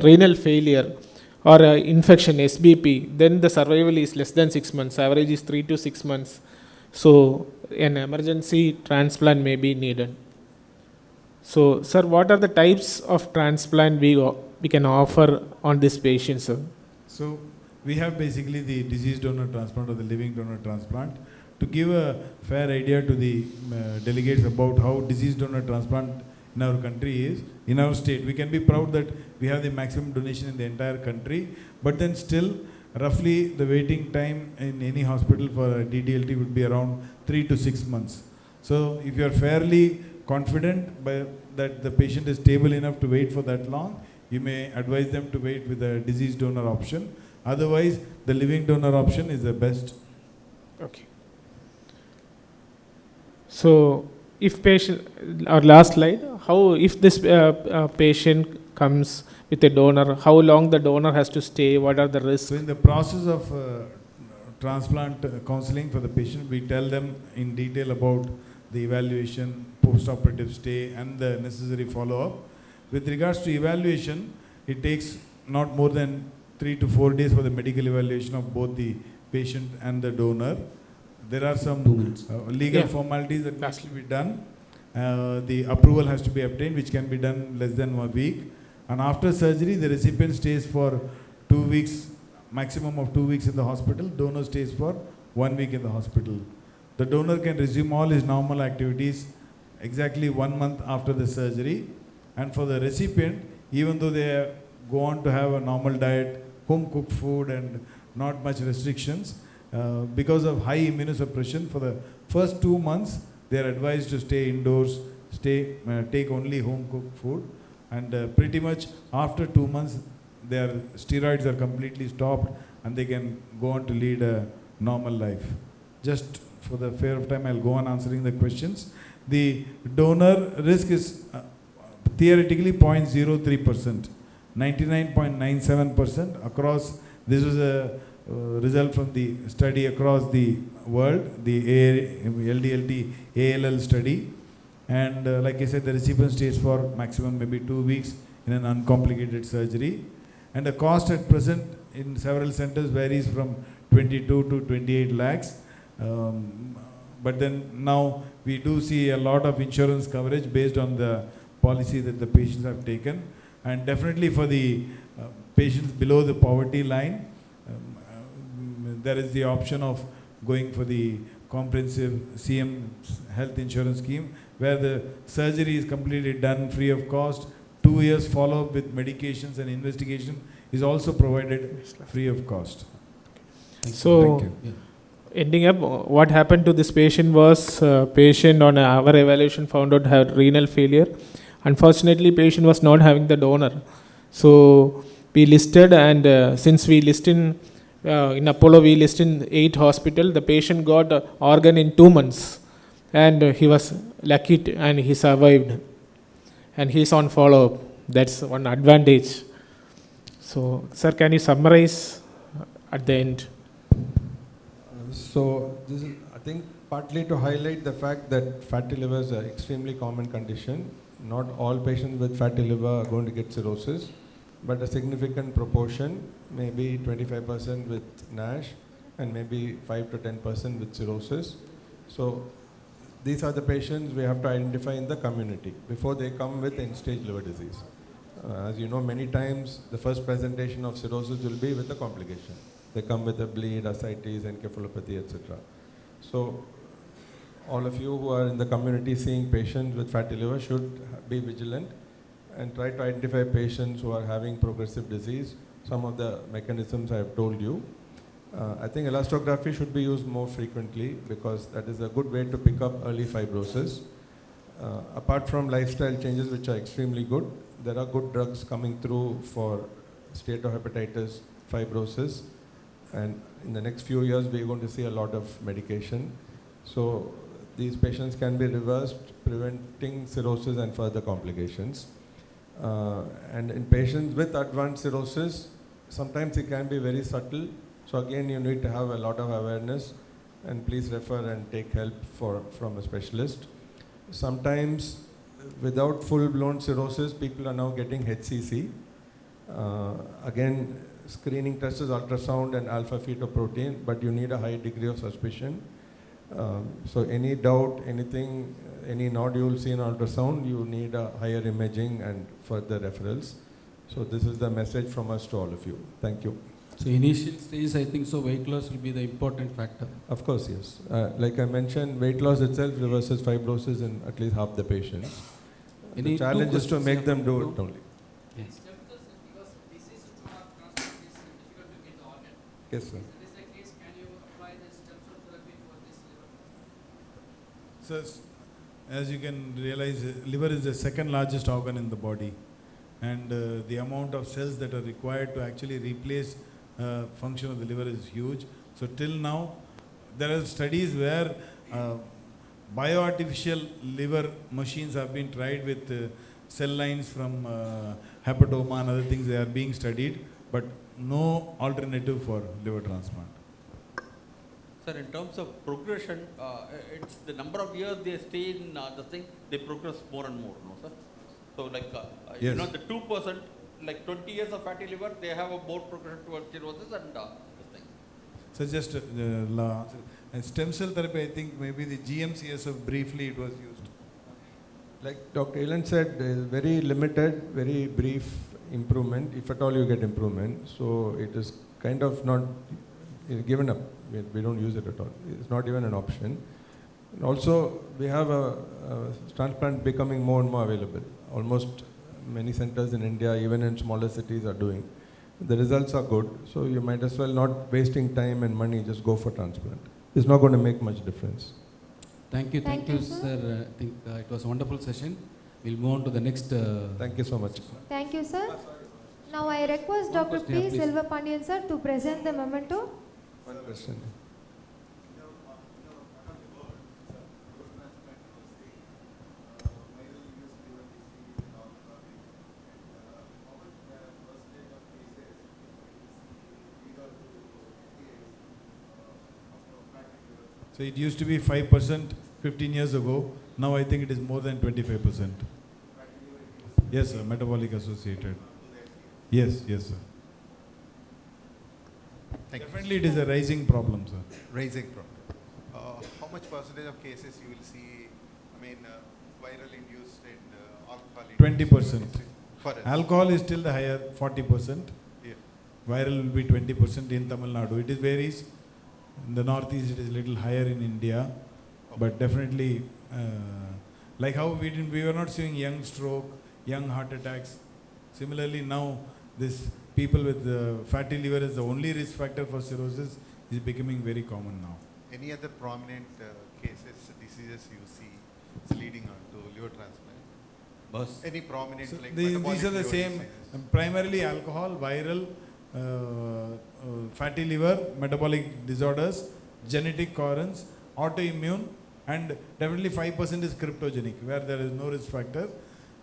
renal failure or infection, SBP, then the survival is less than 6 months. Average is 3 to 6 months. So an emergency transplant may be needed. So, sir, what are the types of transplant we can offer on this patient, sir? So we have basically the deceased donor transplant or the living donor transplant. To give a fair idea to the delegates about how deceased donor transplant in our country is, in our state, we can be proud that we have the maximum donation in the entire country, but then still roughly the waiting time in any hospital for a DDLT would be around 3 to 6 months. So if you are fairly confident that the patient is stable enough to wait for that long, you may advise them to wait with a deceased donor option. Otherwise, the living donor option is the best. Okay. So, if patient, our last slide, how if this patient comes with a donor, how long the donor has to stay, what are the risks? So in the process of transplant counseling for the patient, we tell them in detail about the evaluation, post-operative stay and the necessary follow-up. With regards to evaluation, it takes not more than 3 to 4 days for the medical evaluation of both the patient and the donor. there are some legal formalities that has to be done. The approval has to be obtained, which can be done less than a week. And after surgery, the recipient stays for 2 weeks, maximum of 2 weeks in the hospital. Donor stays for 1 week in the hospital. The donor can resume all his normal activities exactly 1 month after the surgery. And for the recipient, even though they go on to have a normal diet, home cooked food and not much restrictions, because of high immunosuppression, for the first 2 months, they are advised to stay indoors, take only home cooked food, and pretty much after 2 months, their steroids are completely stopped and they can go on to lead a normal life. Just for the fear of time, I'll go on answering the questions. The donor risk is theoretically 0.03%, 99.97% across. This was a result from the study across the world, the LDLT ALL study. And like I said, the recipient stays for maximum maybe 2 weeks in an uncomplicated surgery. And the cost at present in several centers varies from 22 to 28 lakhs. But then now we do see a lot of insurance coverage based on the policy that the patients have taken. And definitely for the patients below the poverty line, there is the option of going for the comprehensive CM health insurance scheme, where the surgery is completely done free of cost. 2 years follow-up with medications and investigation is also provided free of cost. So, ending up, what happened to this patient was, patient on our evaluation found out had renal failure. Unfortunately, patient was not having the donor. So, we listed, and since we list in Apollo, we list in 8 hospital, the patient got organ in 2 months. And he was lucky and he survived. And he is on follow-up. That's one advantage. So, sir, can you summarize at the end? So, this is, I think, partly to highlight the fact that fatty liver is an extremely common condition. Not all patients with fatty liver are going to get cirrhosis, but a significant proportion, maybe 25% with NASH and maybe 5 to 10% with cirrhosis. So, these are the patients we have to identify in the community before they come with end-stage liver disease. As you know, many times the first presentation of cirrhosis will be with a complication. They come with a bleed, ascites, encephalopathy, etc. So, all of you who are in the community seeing patients with fatty liver should be vigilant and try to identify patients who are having progressive disease. Some of the mechanisms I have told you. I think elastography should be used more frequently because that is a good way to pick up early fibrosis. Apart from lifestyle changes, which are extremely good, there are good drugs coming through for steatohepatitis, fibrosis, and in the next few years we are going to see a lot of medication. So these patients can be reversed, preventing cirrhosis and further complications. And in patients with advanced cirrhosis, sometimes it can be very subtle. So again, you need to have a lot of awareness, and please refer and take help from a specialist. Sometimes without full-blown cirrhosis, people are now getting HCC. Again, screening test is ultrasound and alpha-fetoprotein, but you need a high degree of suspicion. So any doubt, anything, any nodule seen on ultrasound, you need a higher imaging and further referrals. So this is the message from us to all of you. Thank you. So initial stage, I think so weight loss will be the important factor. Of course, yes. Like I mentioned, weight loss itself reverses fibrosis in at least half the patients. The challenge is to make them do it only. Yes. Yes, sir. So, as you can realize, liver is the second largest organ in the body, and the amount of cells that are required to actually replace function of the liver is huge. So till now, there are studies where bioartificial liver machines have been tried with cell lines from hepatoma and other things. They are being studied, but no alternative for liver transplant. Sir, in terms of progression, it's the number of years they stay in the thing, they progress more and more, no, sir? So, like, Yes. you know, the 2%, like 20 years of fatty liver, they have a more progression towards cirrhosis and this thing. So suggest stem cell therapy, I think maybe the GMCSF briefly it was used. Like Dr. Ilan said, very limited, very brief improvement, if at all you get improvement. So it is kind of not given up. We don't use it at all. It's not even an option. And also, we have a transplant becoming more and more available. Almost many centers in India, even in smaller cities, are doing. The results are good, so you might as well not wasting time and money, just go for transplant. It's not going to make much difference. Thank you, sir. I think it was a wonderful session. We'll move on to the next. Thank you so much. Thank you, sir. Now I request Dr. P. Selvapandiyan, sir, to present the memento. One question. So it used to be 5% 15 years ago. Now I think it is more than 25%. Yes, sir. Metabolic associated. Yes, yes, sir. Definitely it is a rising problem, sir. Rising problem. How much percentage of cases you will see, viral induced and alcohol induced? 20%. Alcohol is still the higher, 40%. Yeah. Viral will be 20% in Tamil Nadu. It is varies. In the northeast, it is a little higher in India, but definitely, like how we were not seeing young stroke, young heart attacks. Similarly, now this people with fatty liver is the only risk factor for cirrhosis is becoming very common now. Any other prominent cases, diseases you see is leading on to liver transplant? Any prominent like these are the same, primarily alcohol, viral, fatty liver, metabolic disorders, genetic causes, autoimmune, and definitely 5% is cryptogenic, where there is no risk factor.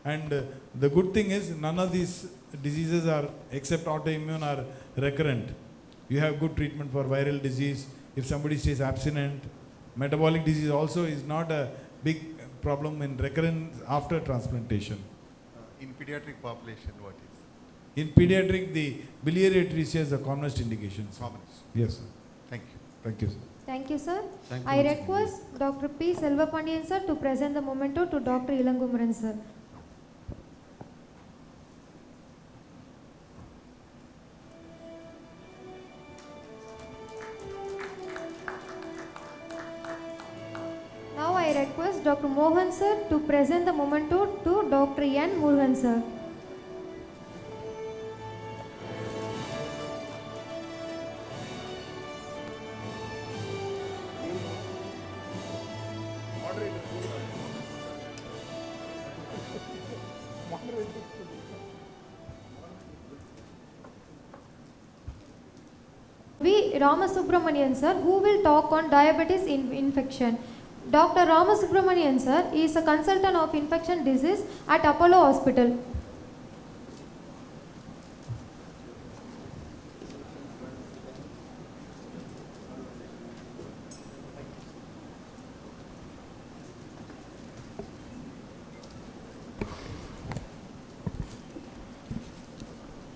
And the good thing is none of these diseases are, except autoimmune, are recurrent. You have good treatment for viral disease. If somebody stays abstinent, metabolic disease also is not a big problem in recurrence after transplantation. In pediatric population, what is? In pediatric, the biliary atresia is the commonest indication. Commonest. Yes, sir. Thank you. Thank you, sir. Thank you, sir. Thank you I once request Dr. P. Selvapandiyan, sir, to present the memento to Dr. Ilangumaran, sir. Now I request Dr. Mohan, sir, to present the memento to Dr. N. Murugan, sir. V. Ramasubramanian, sir, who will talk on diabetes infection. Dr. Ramasubramanian, sir, is a consultant of infection disease at Apollo Hospital.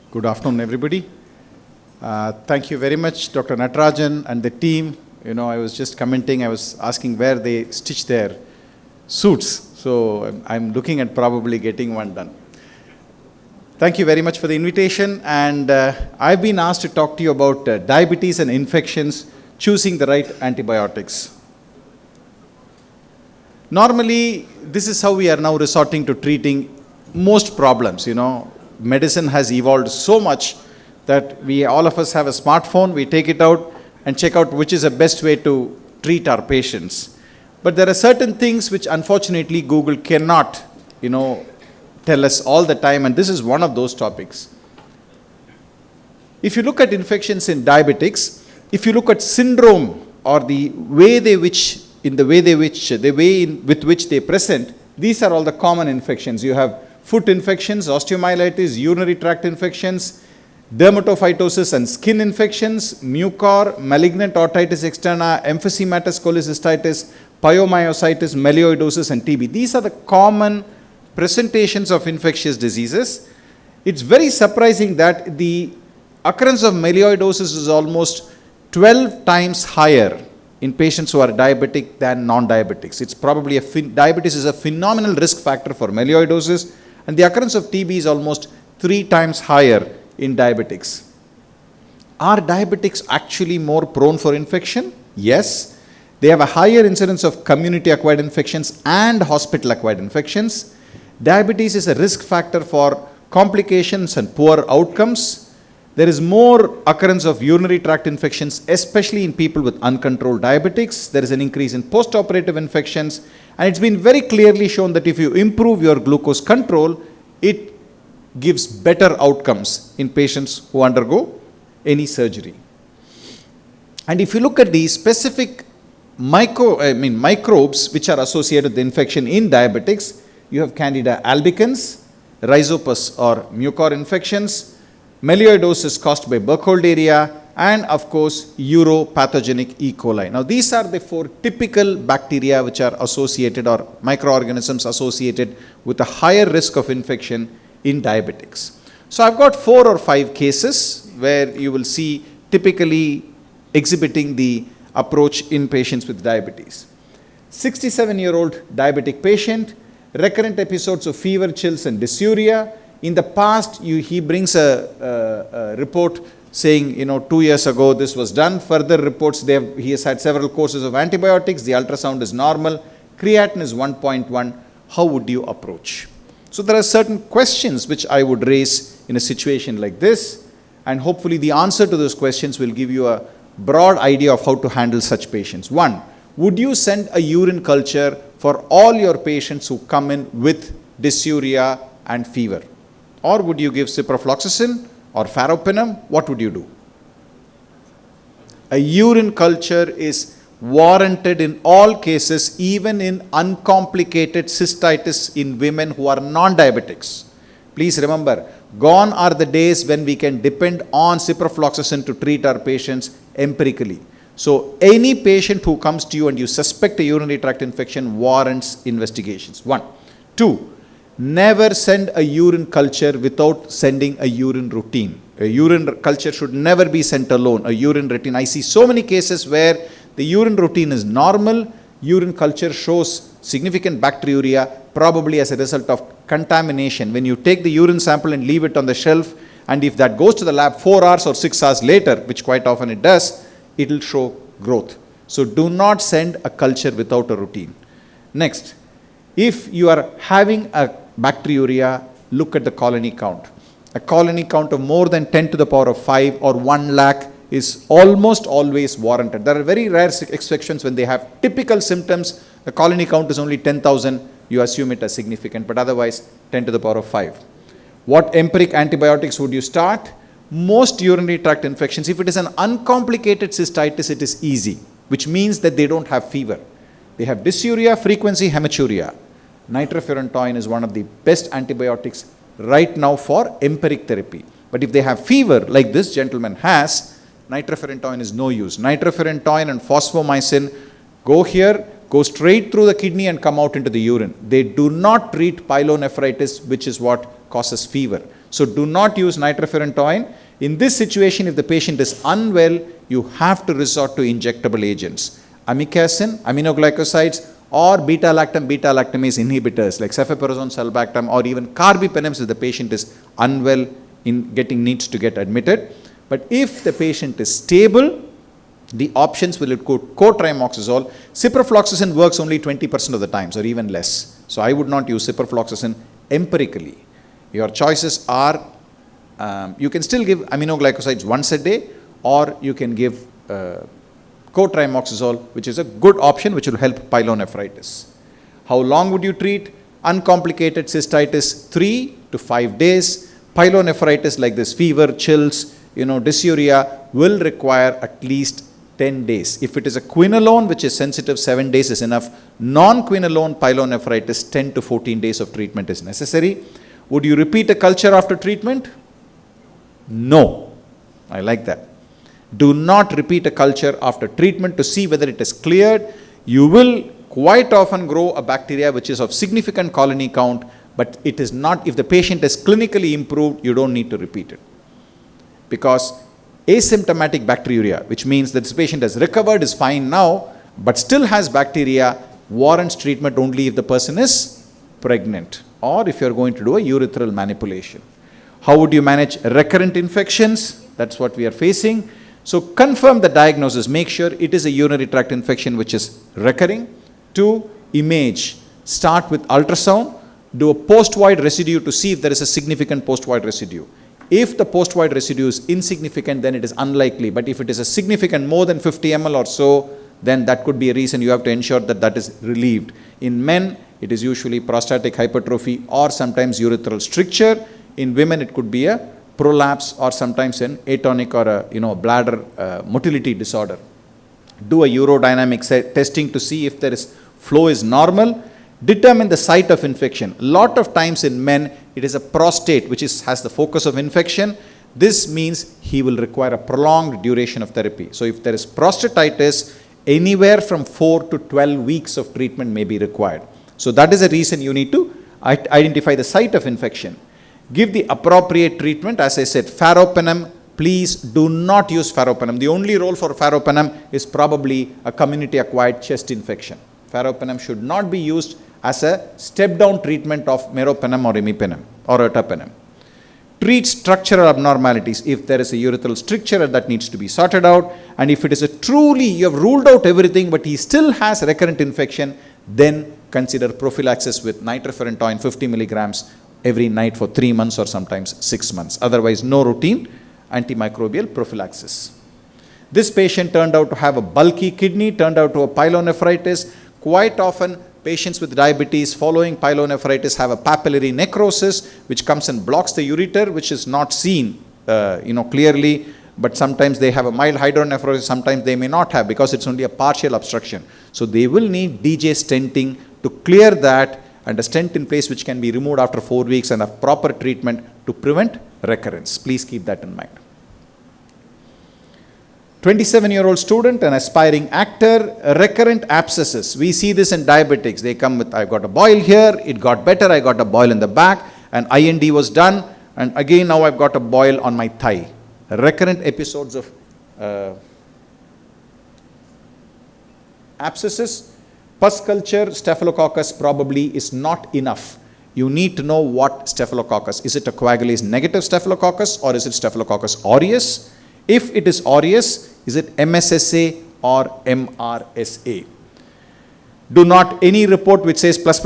Good afternoon, everybody. Thank you very much, Dr. Natarajan and the team. You know, I was just commenting, I was asking where they stitch their suits. So I'm looking at probably getting one done. Thank you very much for the invitation. And I've been asked to talk to you about diabetes and infections, choosing the right antibiotics. Normally, this is how we are now resorting to treating most problems, you know. Medicine has evolved so much that all of us have a smartphone, we take it out and check out which is the best way to treat our patients. But there are certain things which unfortunately Google cannot, you know, tell us all the time, and this is one of those topics. If you look at infections in diabetics, if you look at syndrome or the way with which they present, these are all the common infections. You have foot infections, osteomyelitis, urinary tract infections, dermatophytosis and skin infections, mucor, malignant otitis externa, emphysematous cholecystitis, pyomyositis, melioidosis, and TB. These are the common presentations of infectious diseases. It's very surprising that the occurrence of melioidosis is almost 12 times higher in patients who are diabetic than non-diabetics. It's probably diabetes is a phenomenal risk factor for melioidosis, and the occurrence of TB is almost 3 times higher in diabetics. Are diabetics actually more prone for infection? Yes. They have a higher incidence of community-acquired infections and hospital-acquired infections. Diabetes is a risk factor for complications and poor outcomes. There is more occurrence of urinary tract infections, especially in people with uncontrolled diabetics. There is an increase in post-operative infections, and it's been very clearly shown that if you improve your glucose control, it gives better outcomes in patients who undergo any surgery. And if you look at the specific microbes which are associated with the infection in diabetics, you have Candida albicans, Rhizopus or mucor infections, melioidosis caused by Burkholderia, and of course uropathogenic E. coli. Now these are the 4 typical bacteria which are associated, or microorganisms associated with a higher risk of infection in diabetics. So I've got 4 or 5 cases where you will see typically exhibiting the approach in patients with diabetes. 67-year-old diabetic patient, recurrent episodes of fever, chills and dysuria. In the past, he brings a report saying, 2 years ago this was done. Further reports, he has had several courses of antibiotics, the ultrasound is normal, creatinine is 1.1. How would you approach? So there are certain questions which I would raise in a situation like this, and hopefully the answer to those questions will give you a broad idea of how to handle such patients. 1, would you send a urine culture for all your patients who come in with dysuria and fever? Or would you give ciprofloxacin or ferropinum? What would you do? A urine culture is warranted in all cases, even in uncomplicated cystitis in women who are non-diabetics. Please remember, gone are the days when we can depend on ciprofloxacin to treat our patients empirically. So any patient who comes to you and you suspect a urinary tract infection warrants investigations. 1. 2, never send a urine culture without sending a urine routine. A urine culture should never be sent alone. A urine routine. I see so many cases where the urine routine is normal, urine culture shows significant bacteriuria, probably as a result of contamination. When you take the urine sample and leave it on the shelf, and if that goes to the lab 4 hours or 6 hours later, which quite often it does, it will show growth. So do not send a culture without a routine. Next, if you are having a bacteriuria, look at the colony count. A colony count of more than 10 to the power of 5 or 1 lakh is almost always warranted. There are very rare exceptions when they have typical symptoms. The colony count is only 10,000, you assume it as significant, but otherwise 10 to the power of 5. What empiric antibiotics would you start? Most urinary tract infections, if it is an uncomplicated cystitis, it is easy, which means that they don't have fever. They have dysuria, frequency, hematuria. Nitrofurantoin is one of the best antibiotics right now for empiric therapy. But if they have fever, like this gentleman has, nitrofurantoin is no use. Nitrofurantoin and fosfomycin go here, go straight through the kidney and come out into the urine. They do not treat pyelonephritis, which is what causes fever. So do not use nitrofurantoin. In this situation, if the patient is unwell, you have to resort to injectable agents. Amikacin, aminoglycosides, or beta-lactamase inhibitors like cefoperazone, sulbactam, or even carbapenems if the patient is unwell needs to get admitted. But if the patient is stable, the options will include cotrimoxazole. Ciprofloxacin works only 20% of the times or even less. So I would not use ciprofloxacin empirically. Your choices are, you can still give aminoglycosides once a day, or you can give cotrimoxazole, which is a good option which will help pyelonephritis. How long would you treat? Uncomplicated cystitis, 3 to 5 days. Pyelonephritis like this, fever, chills, dysuria will require at least 10 days. If it is a quinolone which is sensitive, 7 days is enough. Non-quinolone pyelonephritis, 10 to 14 days of treatment is necessary. Would you repeat a culture after treatment? No. I like that. Do not repeat a culture after treatment to see whether it is cleared. You will quite often grow a bacteria which is of significant colony count, but it is not, if the patient is clinically improved, you don't need to repeat it. Because asymptomatic bacteriuria, which means that this patient has recovered, is fine now, but still has bacteria, warrants treatment only if the person is pregnant or if you're going to do a urethral manipulation. How would you manage recurrent infections? That's what we are facing. So confirm the diagnosis. Make sure it is a urinary tract infection which is recurring. 2, image. Start with ultrasound. Do a post-void residue to see if there is a significant post-void residue. If the post-void residue is insignificant, then it is unlikely. But if it is a significant, more than 50 ml or so, then that could be a reason you have to ensure that that is relieved. In men, it is usually prostatic hypertrophy or sometimes urethral stricture. In women, it could be a prolapse or sometimes an atonic or a bladder motility disorder. Do a urodynamic testing to see if there is flow is normal. Determine the site of infection. A lot of times in men, it is a prostate which has the focus of infection. This means he will require a prolonged duration of therapy. So if there is prostatitis, anywhere from 4 to 12 weeks of treatment may be required. So that is a reason you need to identify the site of infection. Give the appropriate treatment. As I said, pharopenem, please do not use pharopenem. The only role for pharopenem is probably a community-acquired chest infection. Pharopenem should not be used as a step-down treatment of meropenem or imipenem or ertapenem. Treat structural abnormalities. If there is a urethral stricture, that needs to be sorted out. And if it is a truly, you have ruled out everything, but he still has recurrent infection, then consider prophylaxis with nitrofurantoin 50 milligrams every night for 3 months or sometimes 6 months. Otherwise, no routine antimicrobial prophylaxis. This patient turned out to have a bulky kidney, turned out to a pyelonephritis. Quite often, patients with diabetes following pyelonephritis have a papillary necrosis, which comes and blocks the ureter, which is not seen clearly, but sometimes they have a mild hydronephrosis, sometimes they may not have because it's only a partial obstruction. So they will need DJ stenting to clear that, and a stent in place which can be removed after 4 weeks and a proper treatment to prevent recurrence. Please keep that in mind. 27-year-old student, an aspiring actor, recurrent abscesses. We see this in diabetics. They come with, I got a boil here, it got better, I got a boil in the back, and IND was done, and again now I've got a boil on my thigh. Recurrent episodes of abscesses. Pus culture, staphylococcus probably is not enough. You need to know what staphylococcus. Is it a coagulase negative staphylococcus or is it staphylococcus aureus? If it is aureus, is it MSSA or MRSA? Do not, any report which says plus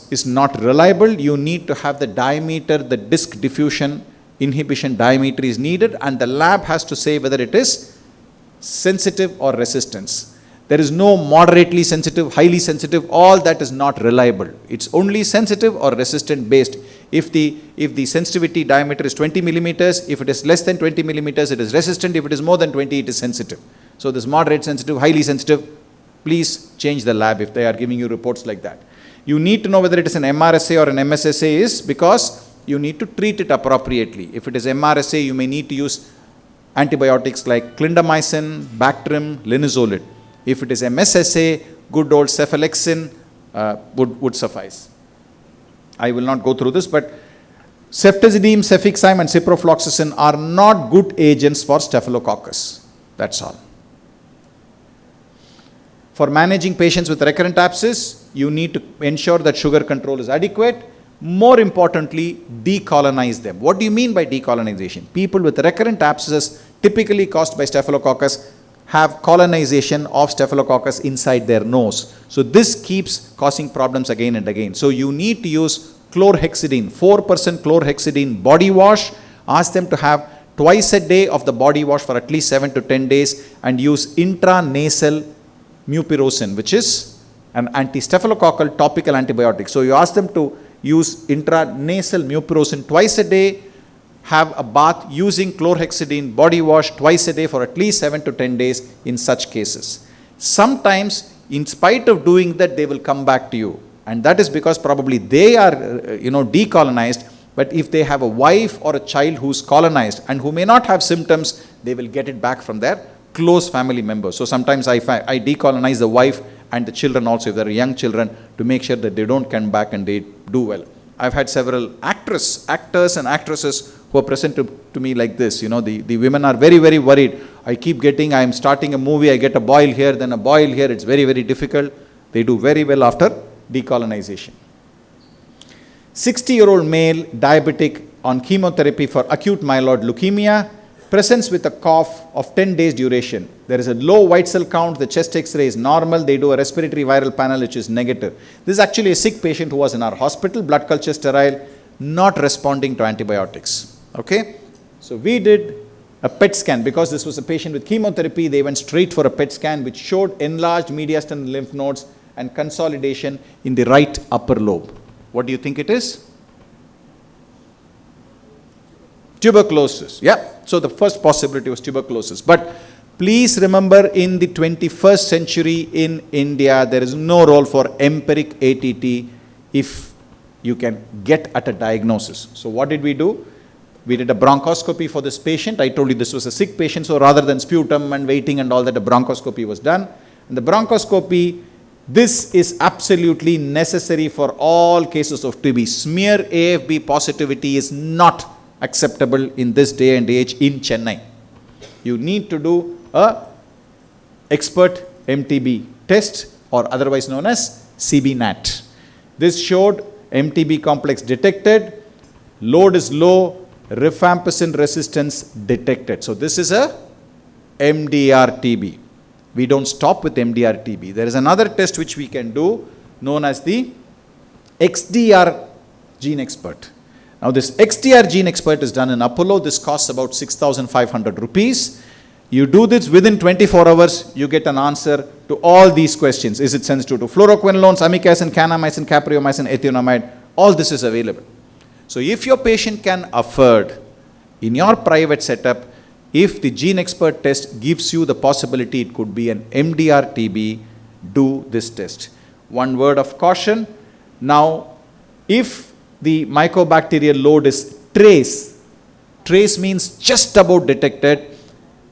is not reliable. You need to have the diameter, the disc diffusion inhibition diameter is needed, and the lab has to say whether it is sensitive or resistance. There is no moderately sensitive, highly sensitive, all that is not reliable. It's only sensitive or resistant based. If the sensitivity diameter is 20 millimeters, if it is less than 20 millimeters, it is resistant. If it is more than 20, it is sensitive. So this moderate sensitive, highly sensitive, please change the lab if they are giving you reports like that. You need to know whether it is an MRSA or an MSSA is because you need to treat it appropriately. If it is MRSA, you may need to use antibiotics like clindamycin, Bactrim, linezolid. If it is MSSA, good old cephalexin would suffice. I will not go through this, but ceftazidime, cefixime and ciprofloxacin are not good agents for staphylococcus. That's all. For managing patients with recurrent abscess, you need to ensure that sugar control is adequate. More importantly, decolonize them. What do you mean by decolonization? People with recurrent abscesses, typically caused by staphylococcus, have colonization of staphylococcus inside their nose. So this keeps causing problems again and again. So you need to use chlorhexidine, 4% chlorhexidine body wash. Ask them to have twice a day of the body wash for at least 7 to 10 days and use intranasal mupirocin, which is an anti-staphylococcal topical antibiotic. So you ask them to use intranasal mupirocin twice a day, have a bath using chlorhexidine body wash twice a day for at least 7 to 10 days in such cases. Sometimes, in spite of doing that, they will come back to you. And that is because probably they are, decolonized, but if they have a wife or a child who's colonized and who may not have symptoms, they will get it back from their close family members. So sometimes I decolonize the wife and the children also, if there are young children, to make sure that they don't come back and they do well. I've had several actors and actresses who are present to me like this. You know, the women are very, very worried. I'm starting a movie, I get a boil here, then a boil here. It's very, very difficult. They do very well after decolonization. 60-year-old male diabetic on chemotherapy for acute myeloid leukemia presents with a cough of 10 days duration. There is a low white cell count, the chest X-ray is normal, they do a respiratory viral panel which is negative. This is actually a sick patient who was in our hospital, blood culture sterile, not responding to antibiotics. Okay? So we did a PET scan. Because this was a patient with chemotherapy, they went straight for a PET scan which showed enlarged mediastinal lymph nodes and consolidation in the right upper lobe. What do you think it is? Tuberculosis. Yeah. So the first possibility was tuberculosis. But please remember, in the 21st century in India, there is no role for empiric ATT if you can get at a diagnosis. So what did we do? We did a bronchoscopy for this patient. I told you this was a sick patient, so rather than sputum and waiting and all that, a bronchoscopy was done. And the bronchoscopy, this is absolutely necessary for all cases of TB. Smear AFB positivity is not acceptable in this day and age in Chennai. You need to do a expert MTB test, or otherwise known as CBNAT. This showed MTB complex detected, load is low, rifampicin resistance detected. So this is a MDR-TB. We don't stop with MDR-TB. There is another test which we can do known as the XDR gene expert. Now this XDR gene expert is done in Apollo. This costs about 6,500 rupees. You do this within 24 hours, you get an answer to all these questions. Is it sensitive to fluoroquinolones, amikacin, kanamycin, capreomycin, ethionamide? All this is available. So if your patient can afford, in your private setup, if the gene expert test gives you the possibility it could be an MDR-TB, do this test. One word of caution. Now, if the mycobacterial load is trace means just about detected,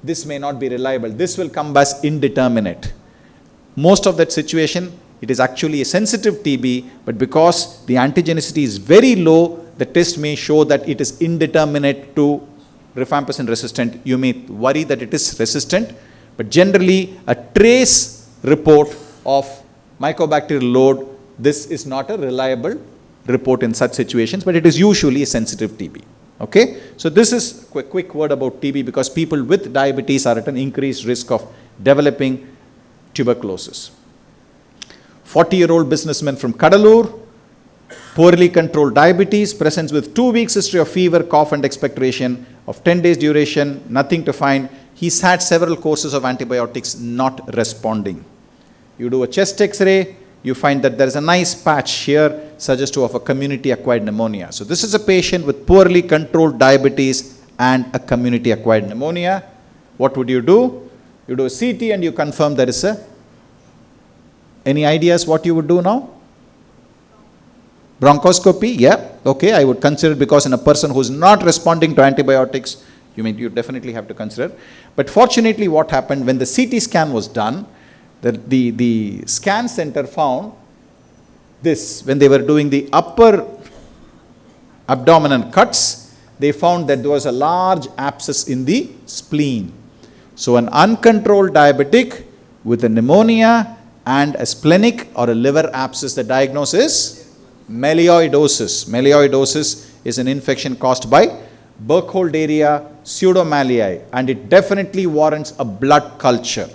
this may not be reliable. This will come as indeterminate. Most of that situation, it is actually a sensitive TB, but because the antigenicity is very low, the test may show that it is indeterminate to rifampicin resistant. You may worry that it is resistant, but generally a trace report of mycobacterial load, this is not a reliable report in such situations, but it is usually a sensitive TB. Okay? So this is a quick word about TB, because people with diabetes are at an increased risk of developing tuberculosis. 40-year-old businessman from Kadalur, poorly controlled diabetes, presents with 2 weeks history of fever, cough and expectoration, of 10 days duration, nothing to find. He's had several courses of antibiotics, not responding. You do a chest X-ray, you find that there is a nice patch here suggestive of a community-acquired pneumonia. So this is a patient with poorly controlled diabetes and a community-acquired pneumonia. What would you do? You do a CT and you confirm there is a... Any ideas what you would do now? Bronchoscopy, yeah, okay, I would consider it, because in a person who is not responding to antibiotics, you definitely have to consider. But fortunately, what happened when the CT scan was done, the scan center found this. When they were doing the upper abdominal cuts, they found that there was a large abscess in the spleen. So an uncontrolled diabetic with a pneumonia and a splenic or a liver abscess, the diagnosis is melioidosis. Melioidosis is an infection caused by Burkholderia pseudomallei, and it definitely warrants a blood culture.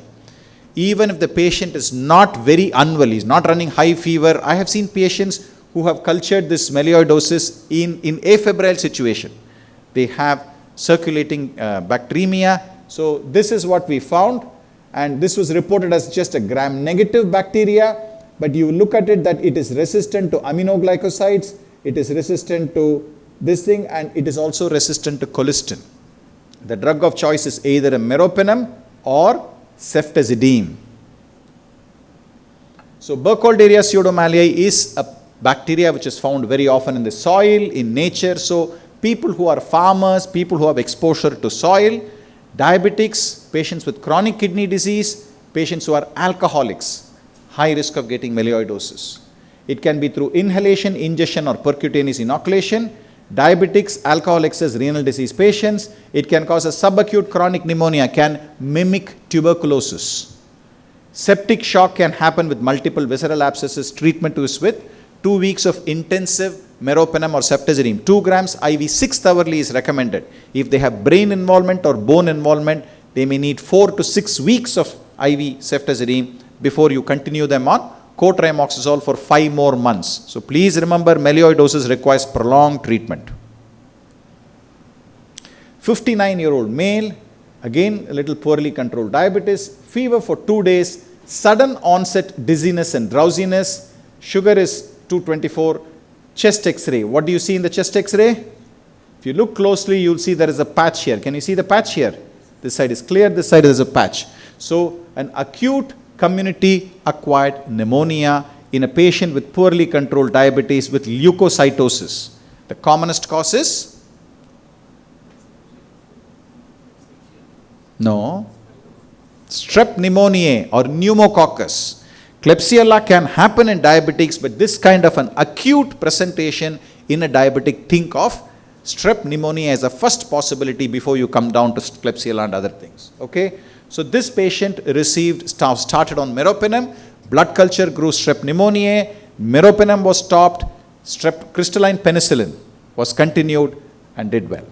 Even if the patient is not very unwell, he's not running high fever. I have seen patients who have cultured this melioidosis in afebrile situation. They have circulating bacteremia. So this is what we found, and this was reported as just a gram-negative bacteria. But you look at it that it is resistant to aminoglycosides, it is resistant to this thing, and it is also resistant to colistin. The drug of choice is either a meropenem or ceftazidime. So Burkholderia pseudomallei is a bacteria which is found very often in the soil, in nature. So people who are farmers, people who have exposure to soil, diabetics, patients with chronic kidney disease, patients who are alcoholics, high risk of getting melioidosis. It can be through inhalation, ingestion, or percutaneous inoculation. Diabetics, alcohol excess, renal disease patients. It can cause a subacute chronic pneumonia, can mimic tuberculosis. Septic shock can happen with multiple visceral abscesses. Treatment is with 2 weeks of intensive meropenem or ceftazidime. 2 grams IV 6th hourly is recommended. If they have brain involvement or bone involvement, they may need 4 to 6 weeks of IV ceftazidime before you continue them on cotrimoxazole for 5 more months. So please remember, melioidosis requires prolonged treatment. 59-year-old male, again a little poorly controlled diabetes, fever for 2 days, sudden onset dizziness and drowsiness, sugar is 224, chest x-ray. What do you see in the chest x-ray? If you look closely, you'll see there is a patch here. Can you see the patch here? This side is clear, this side is a patch. So an acute community acquired pneumonia in a patient with poorly controlled diabetes with leukocytosis. The commonest cause is? No. Strep pneumoniae or pneumococcus. Klebsiella can happen in diabetics, but this kind of an acute presentation in a diabetic, think of strep pneumonia as a first possibility before you come down to Klebsiella and other things. Okay? So this patient started on meropenem, blood culture grew strep pneumoniae, meropenem was stopped, crystalline penicillin was continued and did well.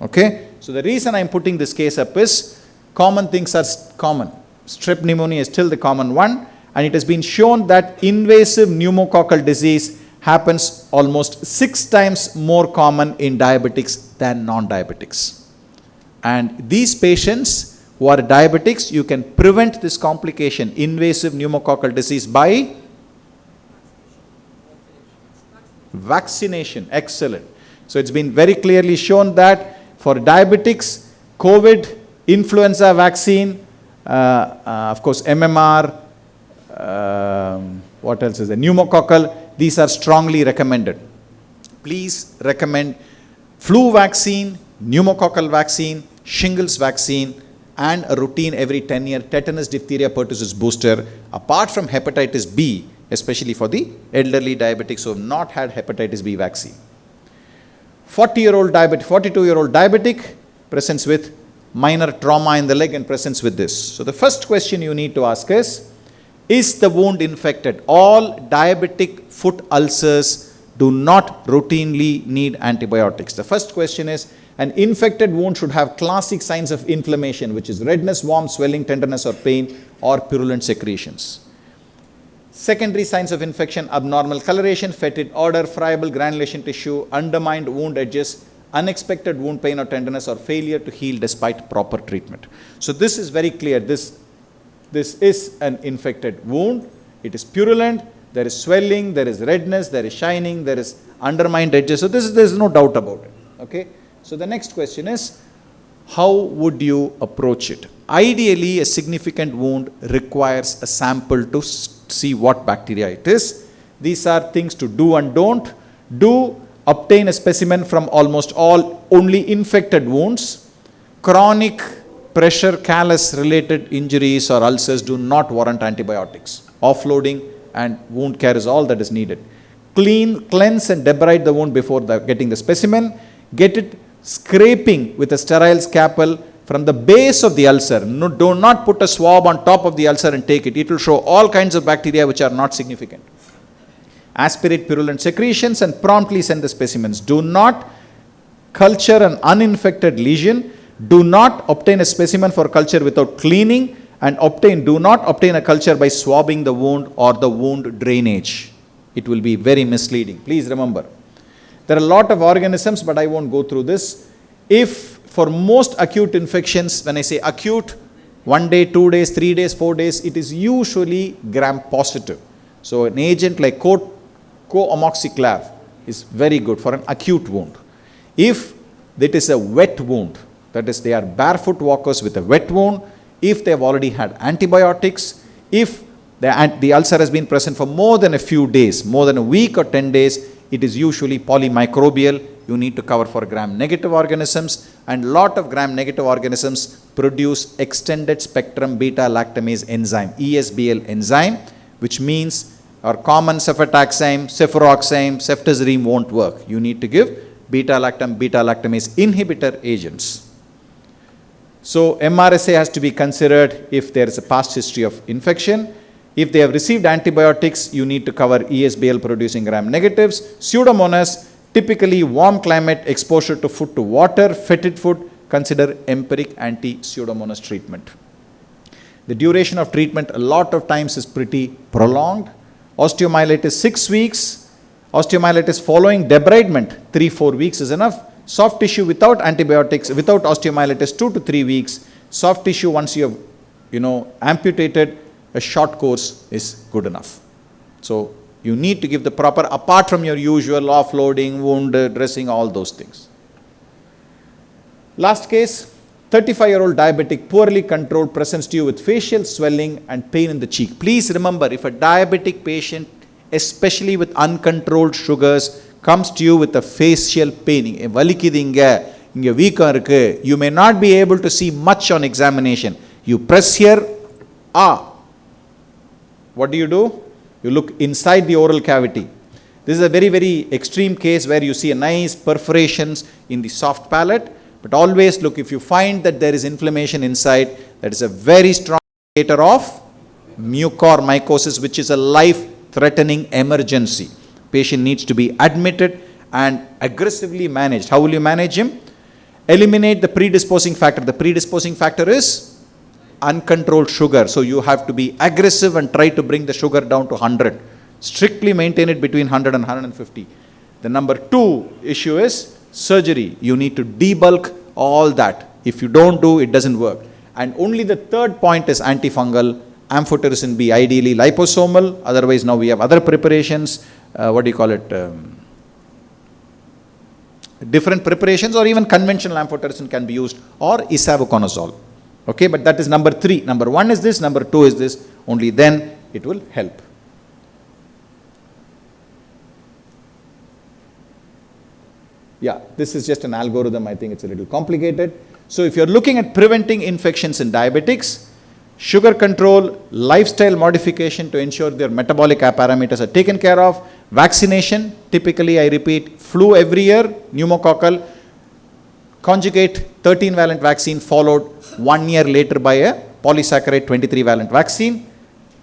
Okay? So the reason I am putting this case up is common things are common. Strep pneumonia is still the common one, and it has been shown that invasive pneumococcal disease happens almost 6 times more common in diabetics than non-diabetics. And these patients who are diabetics, you can prevent this complication, invasive pneumococcal disease, by vaccination. Excellent. So it's been very clearly shown that for diabetics, COVID, influenza vaccine, of course MMR, what else is there? Pneumococcal, these are strongly recommended. Please recommend flu vaccine, pneumococcal vaccine, shingles vaccine, and a routine every 10-year tetanus, diphtheria, pertussis booster, apart from hepatitis B, especially for the elderly diabetics who have not had hepatitis B vaccine. 42-year-old diabetic presents with minor trauma in the leg and presents with this. So the first question you need to ask is the wound infected? All diabetic foot ulcers do not routinely need antibiotics. The first question is, an infected wound should have classic signs of inflammation, which is redness, warmth, swelling, tenderness or pain, or purulent secretions. Secondary signs of infection: abnormal coloration, fetid odor, friable granulation tissue, undermined wound edges, unexpected wound pain or tenderness, or failure to heal despite proper treatment. So this is very clear. This is an infected wound. It is purulent, there is swelling, there is redness, there is shining, there is undermined edges. So there is no doubt about it. Okay? So the next question is, how would you approach it? Ideally, a significant wound requires a sample to see what bacteria it is. These are things to do and don't. Do obtain a specimen from almost all only infected wounds. Chronic pressure callus related injuries or ulcers do not warrant antibiotics. Offloading and wound care is all that is needed. Cleanse and debride the wound before getting the specimen. Get it scraping with a sterile scalpel from the base of the ulcer. No, do not put a swab on top of the ulcer and take it. It will show all kinds of bacteria which are not significant. Aspirate purulent secretions and promptly send the specimens. Do not culture an uninfected lesion. Do not obtain a specimen for culture without cleaning, and do not obtain a culture by swabbing the wound or the wound drainage. It will be very misleading. Please remember. There are a lot of organisms, but I won't go through this. If for most acute infections, when I say acute, 1 day, 2 days, 3 days, 4 days, it is usually gram positive. So an agent like co-amoxiclav is very good for an acute wound. If it is a wet wound, that is, they are barefoot walkers with a wet wound, if they have already had antibiotics, if the ulcer has been present for more than a few days, more than a week or 10 days, it is usually polymicrobial. You need to cover for gram-negative organisms, and lot of gram-negative organisms produce extended spectrum beta-lactamase enzyme, ESBL enzyme, which means or common cefotaxime, cefuroxime, ceftazidime won't work. You need to give beta-lactam, beta-lactamase inhibitor agents. So MRSA has to be considered if there is a past history of infection. If they have received antibiotics, you need to cover ESBL producing gram-negatives. Pseudomonas, typically warm climate, exposure to food to water, fetid food, consider empiric anti-Pseudomonas treatment. The duration of treatment a lot of times is pretty prolonged. Osteomyelitis 6 weeks, osteomyelitis following debridement 3-4 weeks is enough. Soft tissue without antibiotics, without osteomyelitis 2 to 3 weeks. Soft tissue once you have amputated, a short course is good enough. So you need to give the proper, apart from your usual offloading, wound dressing, all those things. Last case, 35-year-old diabetic, poorly controlled, presents to you with facial swelling and pain in the cheek. Please remember, if a diabetic patient, especially with uncontrolled sugars, comes to you with a facial pain, you may not be able to see much on examination. You press here, what do? You look inside the oral cavity. This is a very, very extreme case where you see a nice perforations in the soft palate. But always look, if you find that there is inflammation inside, that is a very strong indicator of mucormycosis, which is a life-threatening emergency. Patient needs to be admitted and aggressively managed. How will you manage him? Eliminate the predisposing factor. The predisposing factor is uncontrolled sugar. So you have to be aggressive and try to bring the sugar down to 100. Strictly maintain it between 100 and 150. The number 2 issue is surgery. You need to debulk all that. If you don't do, it doesn't work. And only the third point is antifungal, amphotericin B, ideally liposomal. Otherwise, now we have other preparations. Different preparations, or even conventional amphotericin can be used, or isavuconazole. Okay, but that is number 3. Number 1 is this, number 2 is this. Only then it will help. Yeah, this is just an algorithm. I think it's a little complicated. So if you're looking at preventing infections in diabetics, sugar control, lifestyle modification to ensure their metabolic parameters are taken care of, vaccination, typically I repeat, flu every year, pneumococcal, conjugate 13-valent vaccine followed 1 year later by a polysaccharide 23-valent vaccine,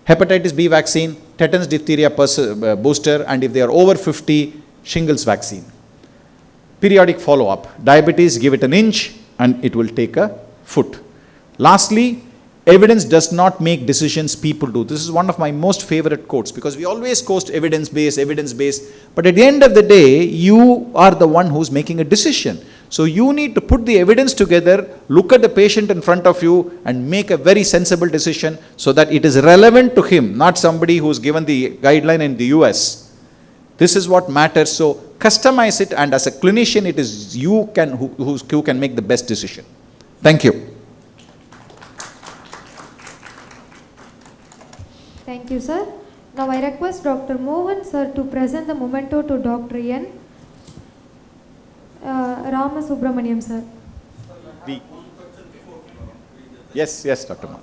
hepatitis B vaccine, tetanus diphtheria booster, and if they are over 50, shingles vaccine. Periodic follow-up. Diabetes, give it an inch and it will take a foot. Lastly, evidence does not make decisions, people do. This is one of my most favorite quotes, because we always quote evidence-based, but at the end of the day, you are the one who's making a decision. So you need to put the evidence together, look at the patient in front of you and make a very sensible decision so that it is relevant to him, not somebody who's given the guideline in the US. This is what matters. So customize it, and as a clinician, it is you who can make the best decision. Thank you. Thank you, sir. Now I request Dr. Mohan, sir, to present the memento to Dr. N. Ramasubramaniam, sir. Yes, Dr. Mohan.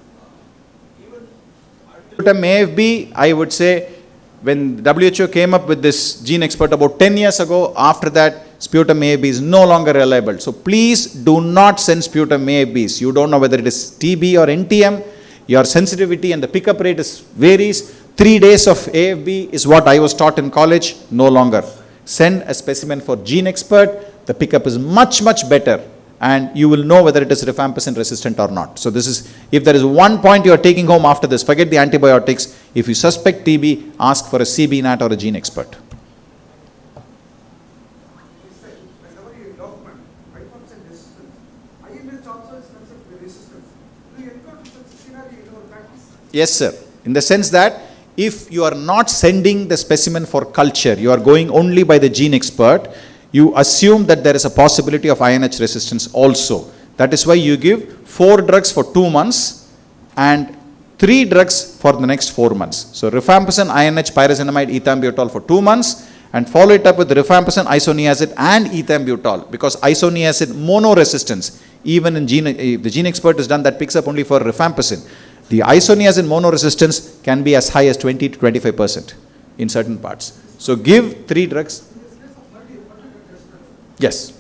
Sputum AFB, I would say, when WHO came up with this gene expert about 10 years ago, after that, sputum AFB is no longer reliable. So please do not send sputum AFBs. You don't know whether it is TB or NTM. Your sensitivity and the pickup rate varies. 3 days of AFB is what I was taught in college, no longer. Send a specimen for gene expert. The pickup is much, much better, and you will know whether it is rifampicin resistant or not. So this is, if there is one point you are taking home after this, forget the antibiotics. If you suspect TB, ask for a CB-NAT or a gene expert. Yes, sir. In the sense that if you are not sending the specimen for culture, you are going only by the gene expert, you assume that there is a possibility of INH resistance also. That is why you give 4 drugs for 2 months and 3 drugs for the next 4 months. So rifampicin, INH, pyrazinamide, ethambutol for 2 months, and follow it up with rifampicin, isoniazid and ethambutol, because isoniazid monoresistance, even in the gene expert is done, that picks up only for rifampicin. The isoniazid monoresistance can be as high as 20 to 25%. in certain parts. So give 3 drugs. Yes.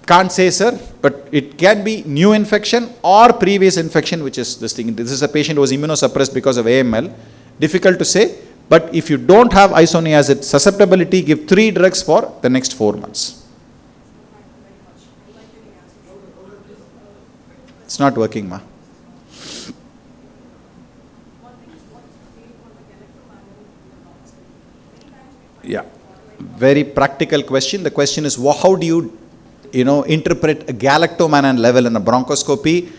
Can't say, sir, but it can be new infection or previous infection, which is this thing. This is a patient who was immunosuppressed because of AML. Difficult to say, but if you don't have isoniazid susceptibility, give 3 drugs for the next 4 months. It's not working, ma. Yeah, very practical question. The question is, how do you interpret a galactomannan level in a bronchoscopy?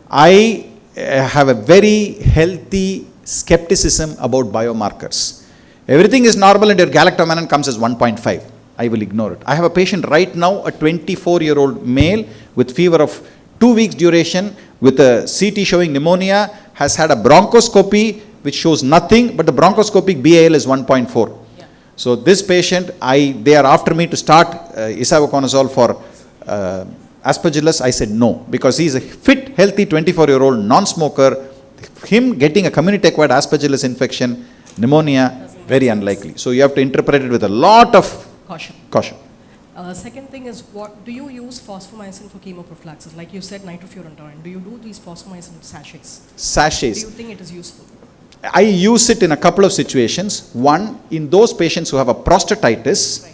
I have a very healthy skepticism about biomarkers. Everything is normal and your galactomannan comes as 1.5. I will ignore it. I have a patient right now, a 24-year-old male with fever of 2 weeks duration, with a CT showing pneumonia, has had a bronchoscopy which shows nothing, but the bronchoscopic BAL is 1.4. So this patient, they are after me to start isavuconazole for aspergillus. I said no, because he is a fit, healthy 24-year-old non-smoker. Him getting a community-acquired aspergillus infection, pneumonia, very unlikely. So you have to interpret it with a lot of caution. Second thing is, what do you use phosphomycin for chemoprophylaxis? Like you said, nitrofurantoin. Do you do these phosphomycin sachets? Sachets. Do you think it is useful? I use it in a couple of situations. One, in those patients who have a prostatitis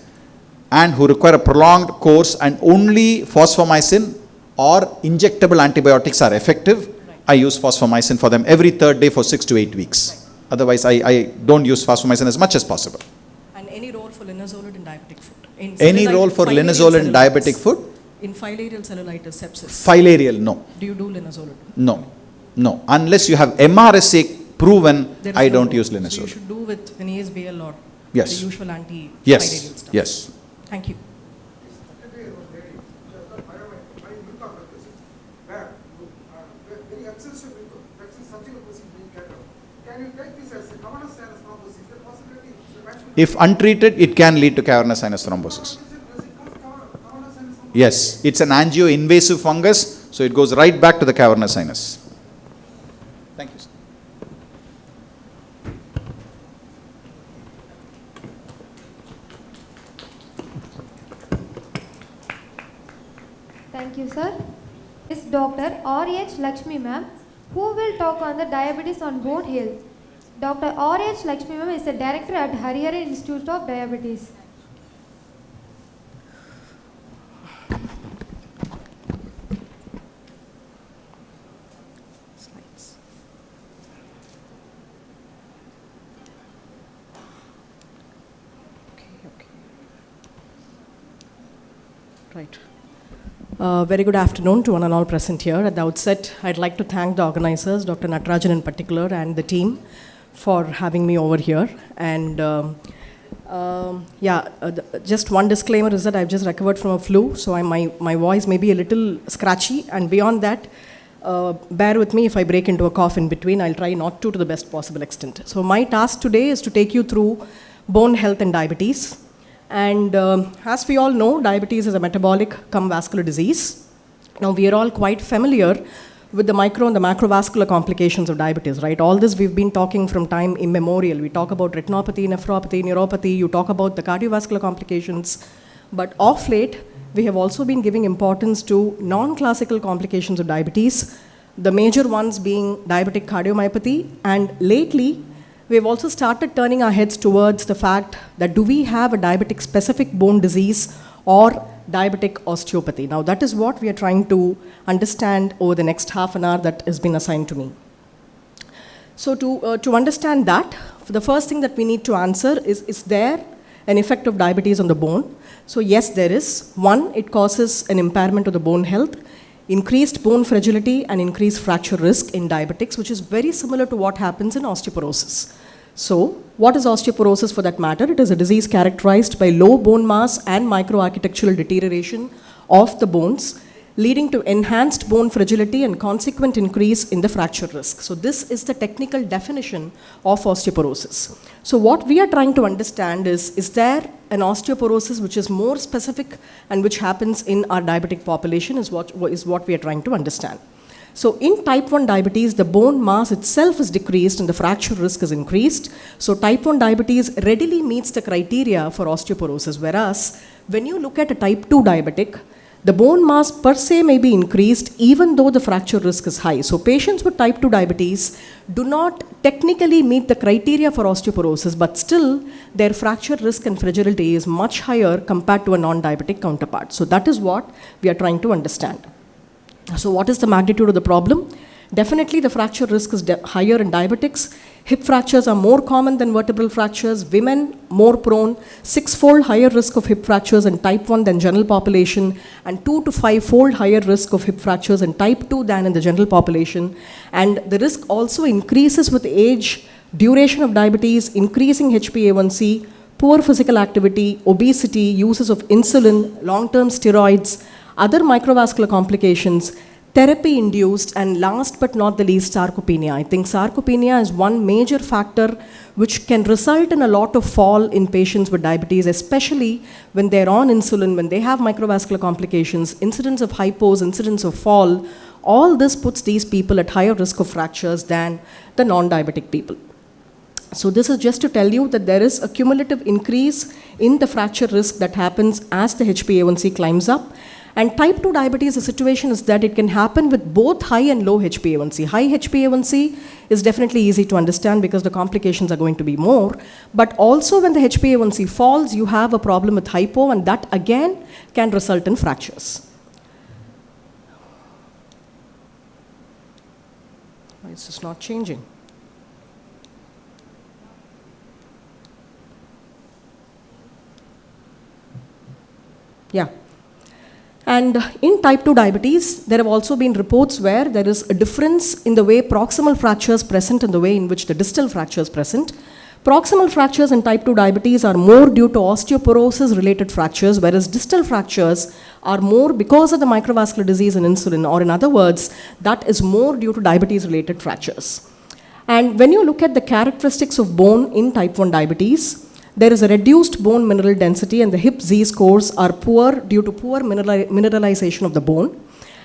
and who require a prolonged course and only phosphomycin or injectable antibiotics are effective, I use phosphomycin for them every 3rd day for 6 to 8 weeks. Otherwise, I don't use phosphomycin as much as possible. And any role for linezolid in diabetic foot? Any role for linezolid in diabetic foot? In filarial cellulitis sepsis. Filarial, no. Do you do linezolid? No. Unless you have MRSA proven, I don't use linezolid. So you should do with Vinase BL or yes. the usual anti-filarial stuff. Yes. Thank you. If untreated, it can lead to cavernous sinus thrombosis. Yes, it's an angio-invasive fungus, so it goes right back to the cavernous sinus. Thank you, sir. Thank you, sir. Is Dr. R.H. Lakshmi ma'am, who will talk on the diabetes on bone health. Dr. R.H. Lakshmi ma'am is the director at Harihari Institute of Diabetes. Slides. Okay. Right. Very good afternoon to one and all present here. At the outset, I'd like to thank the organizers, Dr. Natarajan in particular, and the team for having me over here. And just one disclaimer is that I've just recovered from a flu, so my voice may be a little scratchy, and beyond that, bear with me if I break into a cough in between. I'll try not to the best possible extent. So my task today is to take you through bone health and diabetes. And as we all know, diabetes is a metabolic cum vascular disease. Now we are all quite familiar with the micro and the macrovascular complications of diabetes, right? All this we've been talking from time immemorial. We talk about retinopathy, nephropathy, neuropathy, you talk about the cardiovascular complications. But of late, we have also been giving importance to non-classical complications of diabetes, the major ones being diabetic cardiomyopathy, and lately, we have also started turning our heads towards the fact that do we have a diabetic specific bone disease or diabetic osteopathy? Now that is what we are trying to understand over the next half an hour that has been assigned to me. So to understand that, the first thing that we need to answer is there an effect of diabetes on the bone? So yes, there is. One, it causes an impairment of the bone health, increased bone fragility and increased fracture risk in diabetics, which is very similar to what happens in osteoporosis. So, what is osteoporosis for that matter? It is a disease characterized by low bone mass and microarchitectural deterioration of the bones, leading to enhanced bone fragility and consequent increase in the fracture risk. So, this is the technical definition of osteoporosis. So, what we are trying to understand is there an osteoporosis which is more specific and which happens in our diabetic population is what we are trying to understand. So in type 1 diabetes, the bone mass itself is decreased and the fracture risk is increased. So type 1 diabetes readily meets the criteria for osteoporosis, whereas when you look at a type 2 diabetic, the bone mass per se may be increased even though the fracture risk is high. So patients with type 2 diabetes do not technically meet the criteria for osteoporosis, but still their fracture risk and fragility is much higher compared to a non-diabetic counterpart. So that is what we are trying to understand. So what is the magnitude of the problem? Definitely the fracture risk is higher in diabetics. Hip fractures are more common than vertebral fractures. Women more prone, 6-fold higher risk of hip fractures in type 1 than general population, and 2 to 5-fold higher risk of hip fractures in type 2 than in the general population. And the risk also increases with age, duration of diabetes, increasing HbA1c, poor physical activity, obesity, uses of insulin, long-term steroids, other microvascular complications, therapy induced, and last but not the least, sarcopenia. I think sarcopenia is one major factor which can result in a lot of fall in patients with diabetes, especially when they're on insulin, when they have microvascular complications, incidence of hypos, incidence of fall. All this puts these people at higher risk of fractures than the non-diabetic people. So this is just to tell you that there is a cumulative increase in the fracture risk that happens as the HbA1c climbs up. And type 2 diabetes, the situation is that it can happen with both high and low HbA1c. High HbA1c is definitely easy to understand because the complications are going to be more. But also when the HbA1c falls, you have a problem with hypo, and that again can result in fractures. Why is this not changing? Yeah. And in type 2 diabetes, there have also been reports where there is a difference in the way proximal fractures present and the way in which the distal fractures present. Proximal fractures in type 2 diabetes are more due to osteoporosis related fractures, whereas distal fractures are more because of the microvascular disease and insulin, or in other words, that is more due to diabetes related fractures. And when you look at the characteristics of bone in type 1 diabetes, there is a reduced bone mineral density, and the hip Z-scores are poor due to poor mineralization of the bone.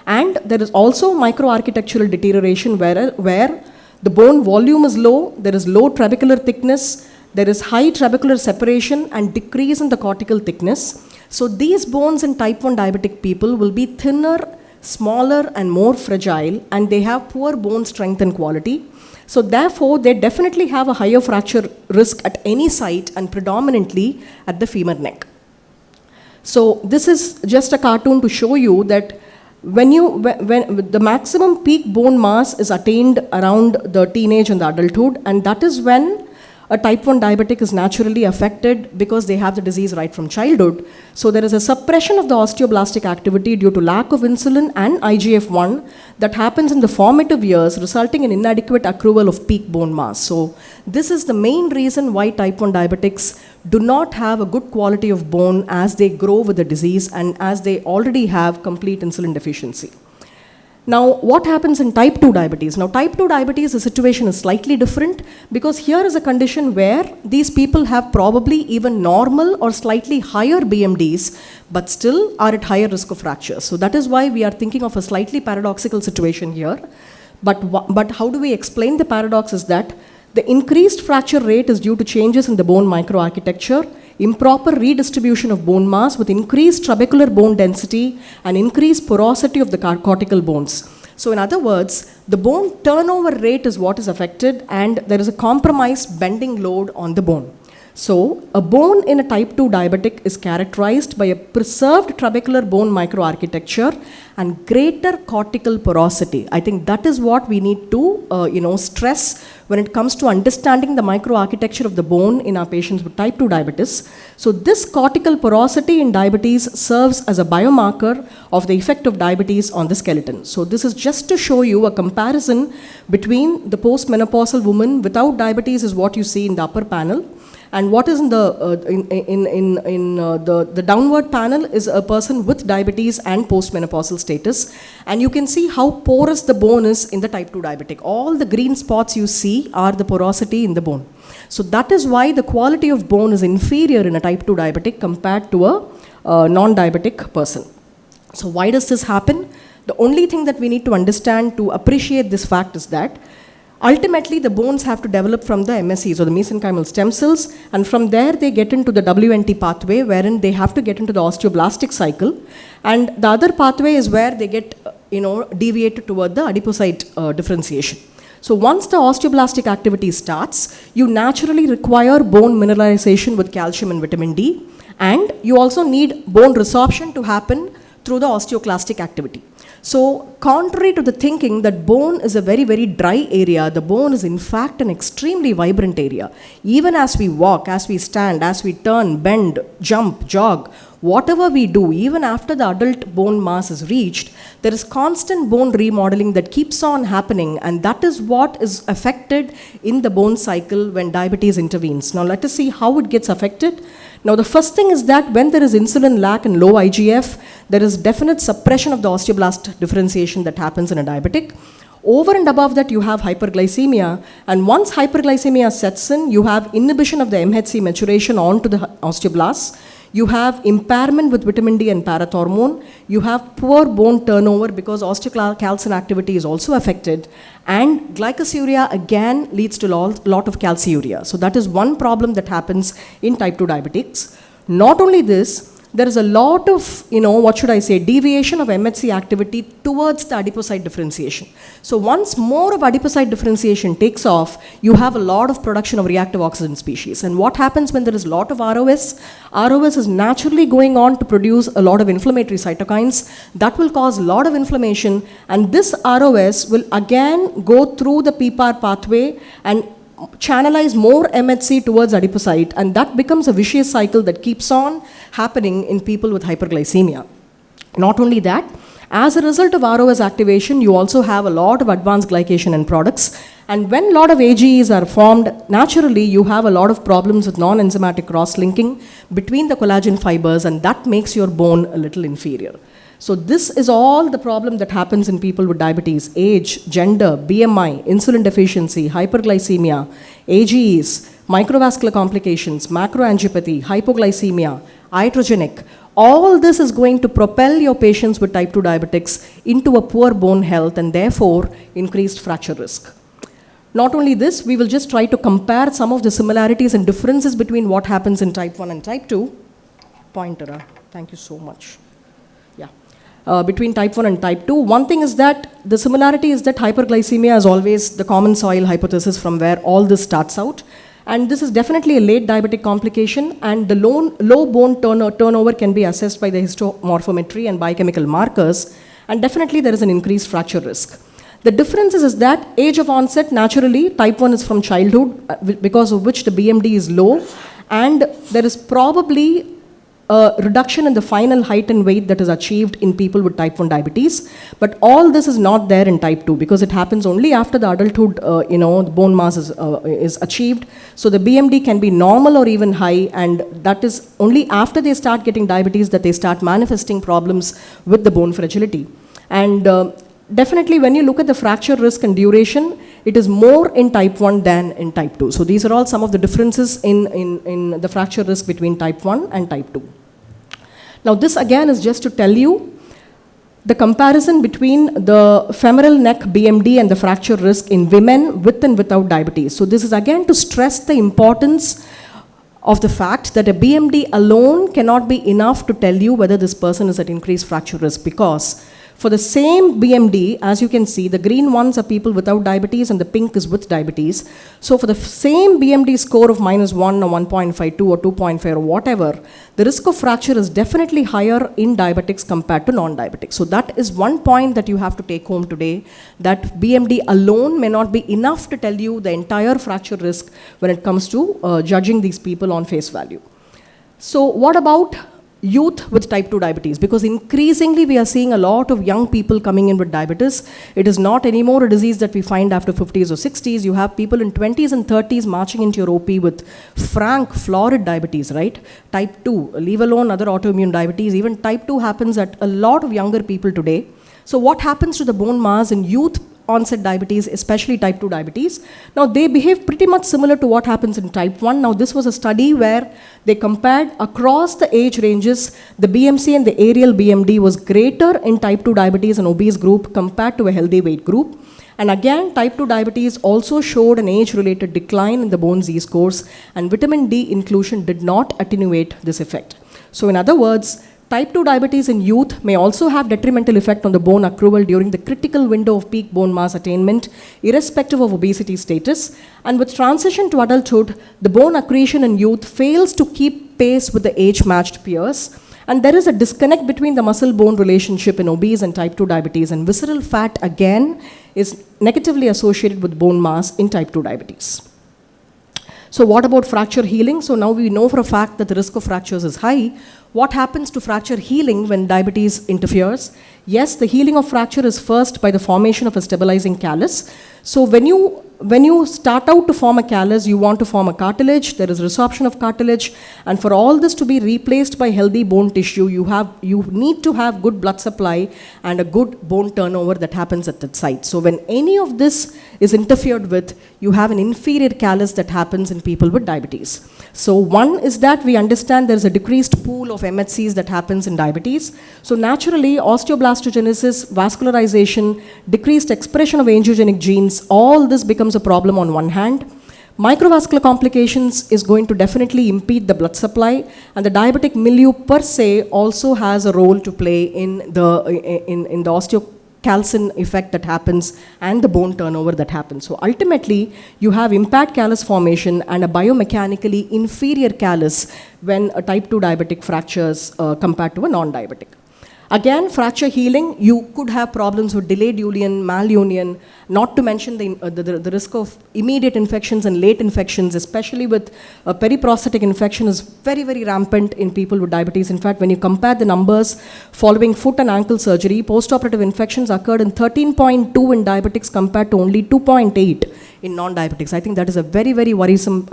And there is also microarchitectural deterioration where the bone volume is low, there is low trabecular thickness, there is high trabecular separation and decrease in the cortical thickness. So these bones in type 1 diabetic people will be thinner, smaller and more fragile, and they have poor bone strength and quality. So therefore, they definitely have a higher fracture risk at any site and predominantly at the femur neck. So this is just a cartoon to show you that when the maximum peak bone mass is attained around the teenage and the adulthood, and that is when a type 1 diabetic is naturally affected because they have the disease right from childhood. So there is a suppression of the osteoblastic activity due to lack of insulin and IGF-1 that happens in the formative years, resulting in inadequate accrual of peak bone mass. So this is the main reason why type 1 diabetics do not have a good quality of bone as they grow with the disease and as they already have complete insulin deficiency. Now, what happens in type 2 diabetes? Now, type 2 diabetes, the situation is slightly different because here is a condition where these people have probably even normal or slightly higher BMDs, but still are at higher risk of fractures. So that is why we are thinking of a slightly paradoxical situation here. But how do we explain the paradox is that the increased fracture rate is due to changes in the bone microarchitecture, improper redistribution of bone mass with increased trabecular bone density and increased porosity of the cortical bones. So in other words, the bone turnover rate is what is affected, and there is a compromised bending load on the bone. So a bone in a type 2 diabetic is characterized by a preserved trabecular bone microarchitecture and greater cortical porosity. I think that is what we need to stress when it comes to understanding the microarchitecture of the bone in our patients with type 2 diabetes. So this cortical porosity in diabetes serves as a biomarker of the effect of diabetes on the skeleton. So this is just to show you a comparison between the postmenopausal woman without diabetes is what you see in the upper panel, and what is in the the downward panel is a person with diabetes and postmenopausal status. And you can see how porous the bone is in the type 2 diabetic. All the green spots you see are the porosity in the bone. So that is why the quality of bone is inferior in a type 2 diabetic compared to a non-diabetic person. So why does this happen? The only thing that we need to understand to appreciate this fact is that ultimately the bones have to develop from the MSCs or the mesenchymal stem cells, and from there they get into the WNT pathway wherein they have to get into the osteoblastic cycle, and the other pathway is where they get deviated toward the adipocyte differentiation. So once the osteoblastic activity starts, you naturally require bone mineralization with calcium and vitamin D, and you also need bone resorption to happen through the osteoclastic activity. So contrary to the thinking that bone is a very, very dry area, the bone is in fact an extremely vibrant area. Even as we walk, as we stand, as we turn, bend, jump, jog, whatever we do, even after the adult bone mass is reached, there is constant bone remodeling that keeps on happening, and that is what is affected in the bone cycle when diabetes intervenes. Now let us see how it gets affected. Now the first thing is that when there is insulin lack and low IGF, there is definite suppression of the osteoblast differentiation that happens in a diabetic. Over and above that, you have hyperglycemia, and once hyperglycemia sets in, you have inhibition of the MHC maturation onto the osteoblasts. You have impairment with vitamin D and parathormone. You have poor bone turnover because osteocalcin activity is also affected. And glycosuria again leads to a lot of calciuria. So that is one problem that happens in type 2 diabetics. Not only this, there is a lot of, deviation of MHC activity towards the adipocyte differentiation. So once more of adipocyte differentiation takes off, you have a lot of production of reactive oxygen species. And what happens when there is a lot of ROS? ROS is naturally going on to produce a lot of inflammatory cytokines. That will cause a lot of inflammation, and this ROS will again go through the PPAR pathway and channelize more MHC towards adipocyte, and that becomes a vicious cycle that keeps on happening in people with hyperglycemia. Not only that, as a result of ROS activation, you also have a lot of advanced glycation end products, and when a lot of AGEs are formed, naturally you have a lot of problems with non-enzymatic cross-linking between the collagen fibers, and that makes your bone a little inferior. So this is all the problem that happens in people with diabetes: age, gender, BMI, insulin deficiency, hyperglycemia, AGEs, microvascular complications, macroangiopathy, hypoglycemia, iatrogenic. All this is going to propel your patients with type 2 diabetics into a poor bone health and therefore increased fracture risk. Not only this, we will just try to compare some of the similarities and differences between what happens in type 1 and type 2. Pointer, thank you so much. Between type 1 and type 2. One thing is that the similarity is that hyperglycemia is always the common soil hypothesis from where all this starts out. And this is definitely a late diabetic complication, and the low bone turnover can be assessed by the histomorphometry and biochemical markers, and definitely there is an increased fracture risk. The difference is that age of onset, naturally, type 1 is from childhood, because of which the BMD is low, and there is probably a reduction in the final height and weight that is achieved in people with type 1 diabetes. But all this is not there in type 2 because it happens only after the adulthood, the bone mass is achieved. So the BMD can be normal or even high, and that is only after they start getting diabetes that they start manifesting problems with the bone fragility. And definitely when you look at the fracture risk and duration, it is more in type 1 than in type 2. So these are all some of the differences in the fracture risk between type 1 and type 2. Now this again is just to tell you the comparison between the femoral neck BMD and the fracture risk in women with and without diabetes. So this is again to stress the importance of the fact that a BMD alone cannot be enough to tell you whether this person is at increased fracture risk, because for the same BMD, as you can see, the green ones are people without diabetes and the pink is with diabetes. So for the same BMD score of -1 or 1.52 or 2.5 or whatever, the risk of fracture is definitely higher in diabetics compared to non-diabetics. So that is one point that you have to take home today, that BMD alone may not be enough to tell you the entire fracture risk when it comes to judging these people on face value. So what about youth with type 2 diabetes? Because increasingly we are seeing a lot of young people coming in with diabetes. It is not anymore a disease that we find after 50s or 60s. You have people in 20s and 30s marching into your OP with frank, florid diabetes, right? Type 2, leave alone other autoimmune diabetes. Even type 2 happens at a lot of younger people today. So what happens to the bone mass in youth onset diabetes, especially type 2 diabetes. Now, they behave pretty much similar to what happens in type 1. Now, this was a study where they compared across the age ranges, the BMC and the aerial BMD was greater in type 2 diabetes and obese group compared to a healthy weight group. And again, type 2 diabetes also showed an age-related decline in the bone Z-scores, and vitamin D inclusion did not attenuate this effect. So in other words, type 2 diabetes in youth may also have detrimental effect on the bone accrual during the critical window of peak bone mass attainment, irrespective of obesity status. And with transition to adulthood, the bone accretion in youth fails to keep pace with the age-matched peers. And there is a disconnect between the muscle-bone relationship in obese and type 2 diabetes, and visceral fat, again, is negatively associated with bone mass in type 2 diabetes. So what about fracture healing? So now we know for a fact that the risk of fractures is high. What happens to fracture healing when diabetes interferes? Yes, the healing of fracture is first by the formation of a stabilizing callus. So when you start out to form a callus, you want to form a cartilage, there is resorption of cartilage, and for all this to be replaced by healthy bone tissue, you need to have good blood supply and a good bone turnover that happens at that site. So when any of this is interfered with, you have an inferior callus that happens in people with diabetes. So one is that we understand there is a decreased pool of MHCs that happens in diabetes. So naturally, osteoblastogenesis, vascularization, decreased expression of angiogenic genes, all this becomes a problem on one hand. Microvascular complications is going to definitely impede the blood supply, and the diabetic milieu per se also has a role to play in the osteocalcin effect that happens and the bone turnover that happens. So ultimately, you have impaired callus formation and a biomechanically inferior callus when a type 2 diabetic fractures compared to a non-diabetic. Again, fracture healing, you could have problems with delayed union, malunion, not to mention the risk of immediate infections and late infections, especially with periprosthetic infection is very, very rampant in people with diabetes. In fact, when you compare the numbers following foot and ankle surgery, postoperative infections occurred in 13.2 in diabetics compared to only 2.8 in non-diabetics. I think that is a very, very worrisome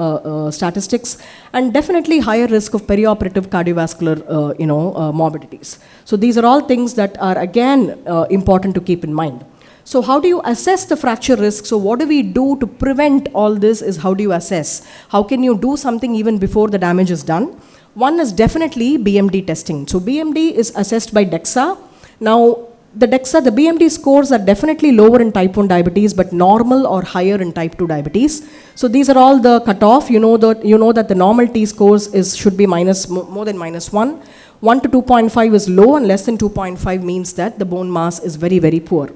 statistics, and definitely higher risk of perioperative cardiovascular morbidities. So these are all things that are again important to keep in mind. So how do you assess the fracture risk? So what do we do to prevent all this is how do you assess? How can you do something even before the damage is done? One is definitely BMD testing. So BMD is assessed by DEXA. Now the BMD scores are definitely lower in type 1 diabetes, but normal or higher in type 2 diabetes. So these are all the cutoff. You know that the normal T scores should be more than -1. 1 to 2.5 is low, and less than 2.5 means that the bone mass is very, very poor.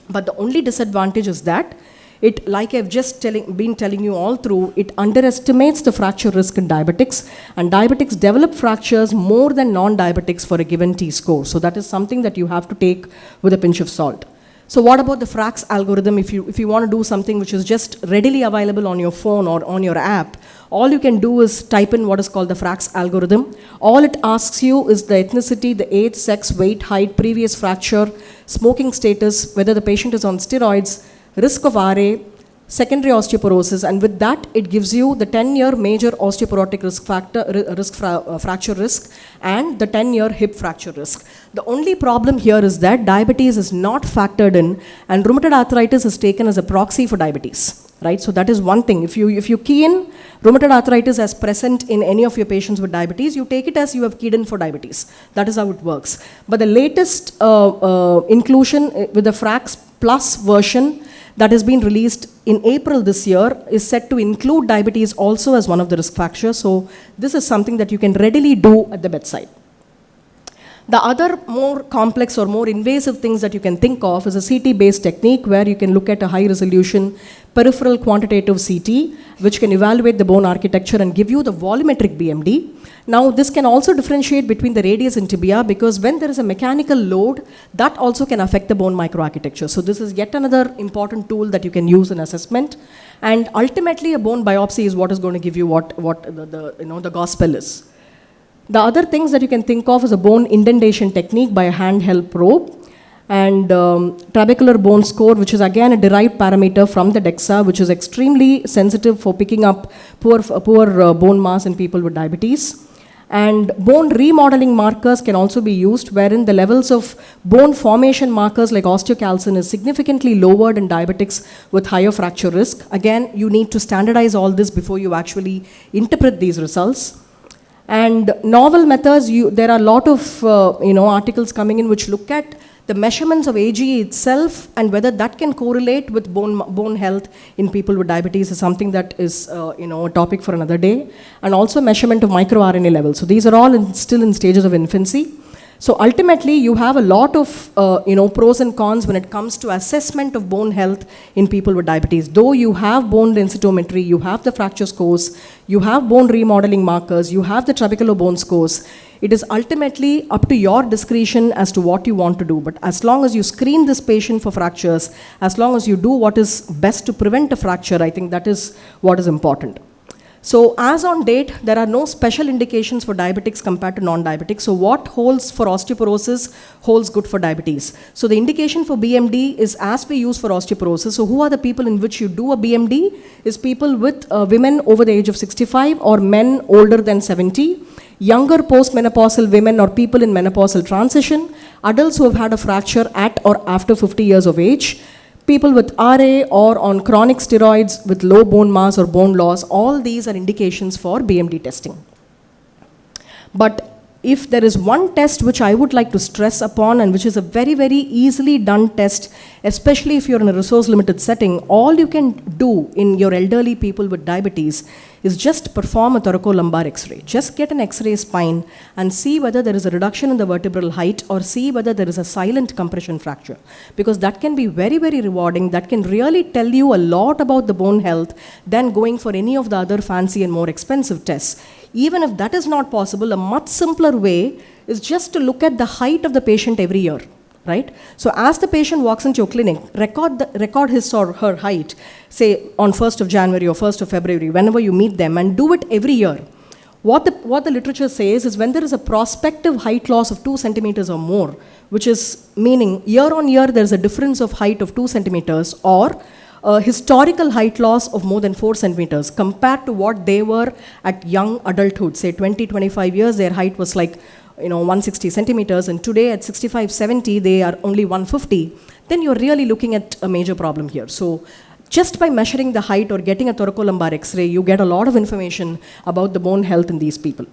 But the only disadvantage is that it, like I've just been telling you all through, it underestimates the fracture risk in diabetics, and diabetics develop fractures more than non-diabetics for a given T-score. So that is something that you have to take with a pinch of salt. So what about the FRAX algorithm? If you want to do something which is just readily available on your phone or on your app, all you can do is type in what is called the FRAX algorithm. All it asks you is the ethnicity, the age, sex, weight, height, previous fracture, smoking status, whether the patient is on steroids, risk of RA, secondary osteoporosis, and with that it gives you the 10-year major osteoporotic fracture risk and the 10-year hip fracture risk. The only problem here is that diabetes is not factored in, and rheumatoid arthritis is taken as a proxy for diabetes. Right, so that is one thing. If you key in rheumatoid arthritis as present in any of your patients with diabetes, you take it as you have keyed in for diabetes. That is how it works. But the latest inclusion with the FRAX Plus version that has been released in April this year is set to include diabetes also as one of the risk factors. So this is something that you can readily do at the bedside. The other more complex or more invasive things that you can think of is a CT-based technique where you can look at a high-resolution peripheral quantitative CT, which can evaluate the bone architecture and give you the volumetric BMD. Now, this can also differentiate between the radius and tibia, because when there is a mechanical load, that also can affect the bone microarchitecture. So this is yet another important tool that you can use in assessment. And ultimately, a bone biopsy is what is going to give you what the gospel is. The other things that you can think of is a bone indentation technique by a handheld probe, and trabecular bone score, which is again a derived parameter from the DEXA, which is extremely sensitive for picking up poor bone mass in people with diabetes. And bone remodeling markers can also be used, wherein the levels of bone formation markers like osteocalcin is significantly lowered in diabetics with higher fracture risk. Again, you need to standardize all this before you actually interpret these results. And novel methods, there are a lot of articles coming in which look at the measurements of AGE itself and whether that can correlate with bone health in people with diabetes is something that is a topic for another day. And also measurement of microRNA levels. So these are all still in stages of infancy. So ultimately, you have a lot of pros and cons when it comes to assessment of bone health in people with diabetes. Though you have bone densitometry, you have the fracture scores, you have bone remodeling markers, you have the trabeculobone scores. It is ultimately up to your discretion as to what you want to do. But as long as you screen this patient for fractures, as long as you do what is best to prevent a fracture, I think that is what is important. So as on date, there are no special indications for diabetics compared to non-diabetics. So what holds for osteoporosis holds good for diabetes. So the indication for BMD is as we use for osteoporosis. So who are the people in which you do a BMD? Is people with women over the age of 65 or men older than 70, younger postmenopausal women or people in menopausal transition, adults who have had a fracture at or after 50 years of age, people with RA or on chronic steroids with low bone mass or bone loss. All these are indications for BMD testing. But if there is one test which I would like to stress upon and which is a very, very easily done test, especially if you're in a resource limited setting, all you can do in your elderly people with diabetes is just perform a thoracolumbar X-ray. Just get an X-ray spine and see whether there is a reduction in the vertebral height or see whether there is a silent compression fracture. Because that can be very, very rewarding. That can really tell you a lot about the bone health than going for any of the other fancy and more expensive tests. Even if that is not possible, a much simpler way is just to look at the height of the patient every year. Right? So as the patient walks into your clinic, record his or her height, say on 1st of January or 1st of February, whenever you meet them, and do it every year. What the literature says is when there is a prospective height loss of 2 centimeters or more, which is meaning year on year there is a difference of height of 2 centimeters or a historical height loss of more than 4 centimeters compared to what they were at young adulthood, say 20-25 years, their height was like 160 centimeters, and today at 65-70 they are only 150, then you're really looking at a major problem here. So just by measuring the height or getting a thoracolumbar X-ray, you get a lot of information about the bone health in these people.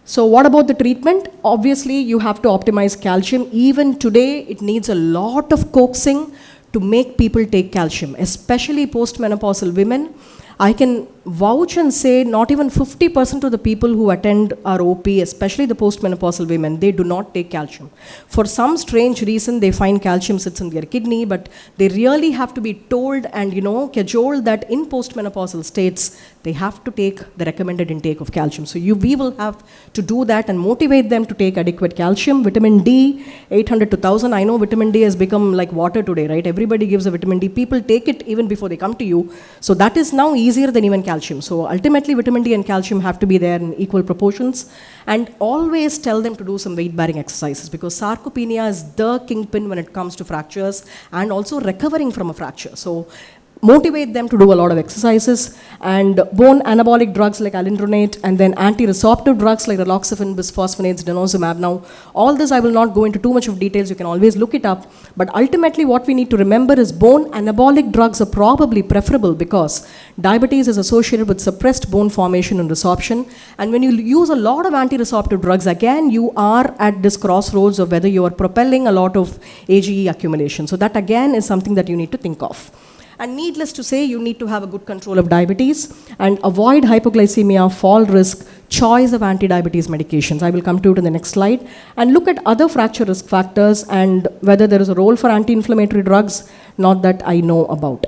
So what about the treatment? Obviously, you have to optimize calcium. Even today, it needs a lot of coaxing to make people take calcium, especially postmenopausal women. I can vouch and say not even 50% of the people who attend our OP, especially the postmenopausal women, they do not take calcium. For some strange reason, they find calcium sits in their kidney, but they really have to be told and, cajoled that in postmenopausal states, they have to take the recommended intake of calcium. So we will have to do that and motivate them to take adequate calcium. Vitamin D, 800 to 1000. I know vitamin D has become like water today, right? Everybody gives a vitamin D. People take it even before they come to you. So that is now easier than even calcium. So ultimately, vitamin D and calcium have to be there in equal proportions. And always tell them to do some weight-bearing exercises because sarcopenia is the kingpin when it comes to fractures and also recovering from a fracture. So motivate them to do a lot of exercises, and bone anabolic drugs like alendronate, and then anti-resorptive drugs like raloxifene, bisphosphonates, denosumab. Now, all this I will not go into too much of details, you can always look it up, but ultimately what we need to remember is bone anabolic drugs are probably preferable because diabetes is associated with suppressed bone formation and resorption, and when you use a lot of anti-resorptive drugs, again, you are at this crossroads of whether you are propelling a lot of AGE accumulation. So that again is something that you need to think of. And needless to say, you need to have a good control of diabetes and avoid hypoglycemia, fall risk, choice of anti-diabetes medications. I will come to it in the next slide. And look at other fracture risk factors and whether there is a role for anti-inflammatory drugs, not that I know about.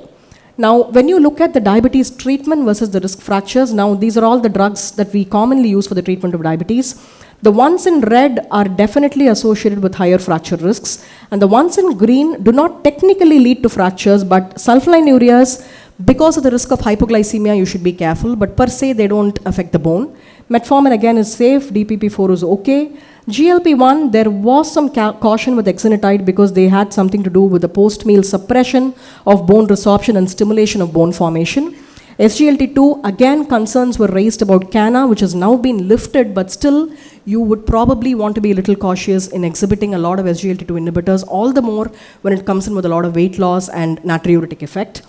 Now, when you look at the diabetes treatment versus the risk fractures, now these are all the drugs that we commonly use for the treatment of diabetes. The ones in red are definitely associated with higher fracture risks, and the ones in green do not technically lead to fractures, but sulfonylureas, because of the risk of hypoglycemia, you should be careful, but per se, they don't affect the bone. Metformin again is safe, DPP-4 is okay. GLP-1, there was some caution with exenatide because they had something to do with the post-meal suppression of bone resorption and stimulation of bone formation. SGLT2, again concerns were raised about CANA, which has now been lifted, but still you would probably want to be a little cautious in exhibiting a lot of SGLT2 inhibitors, all the more when it comes in with a lot of weight loss and natriuretic effect.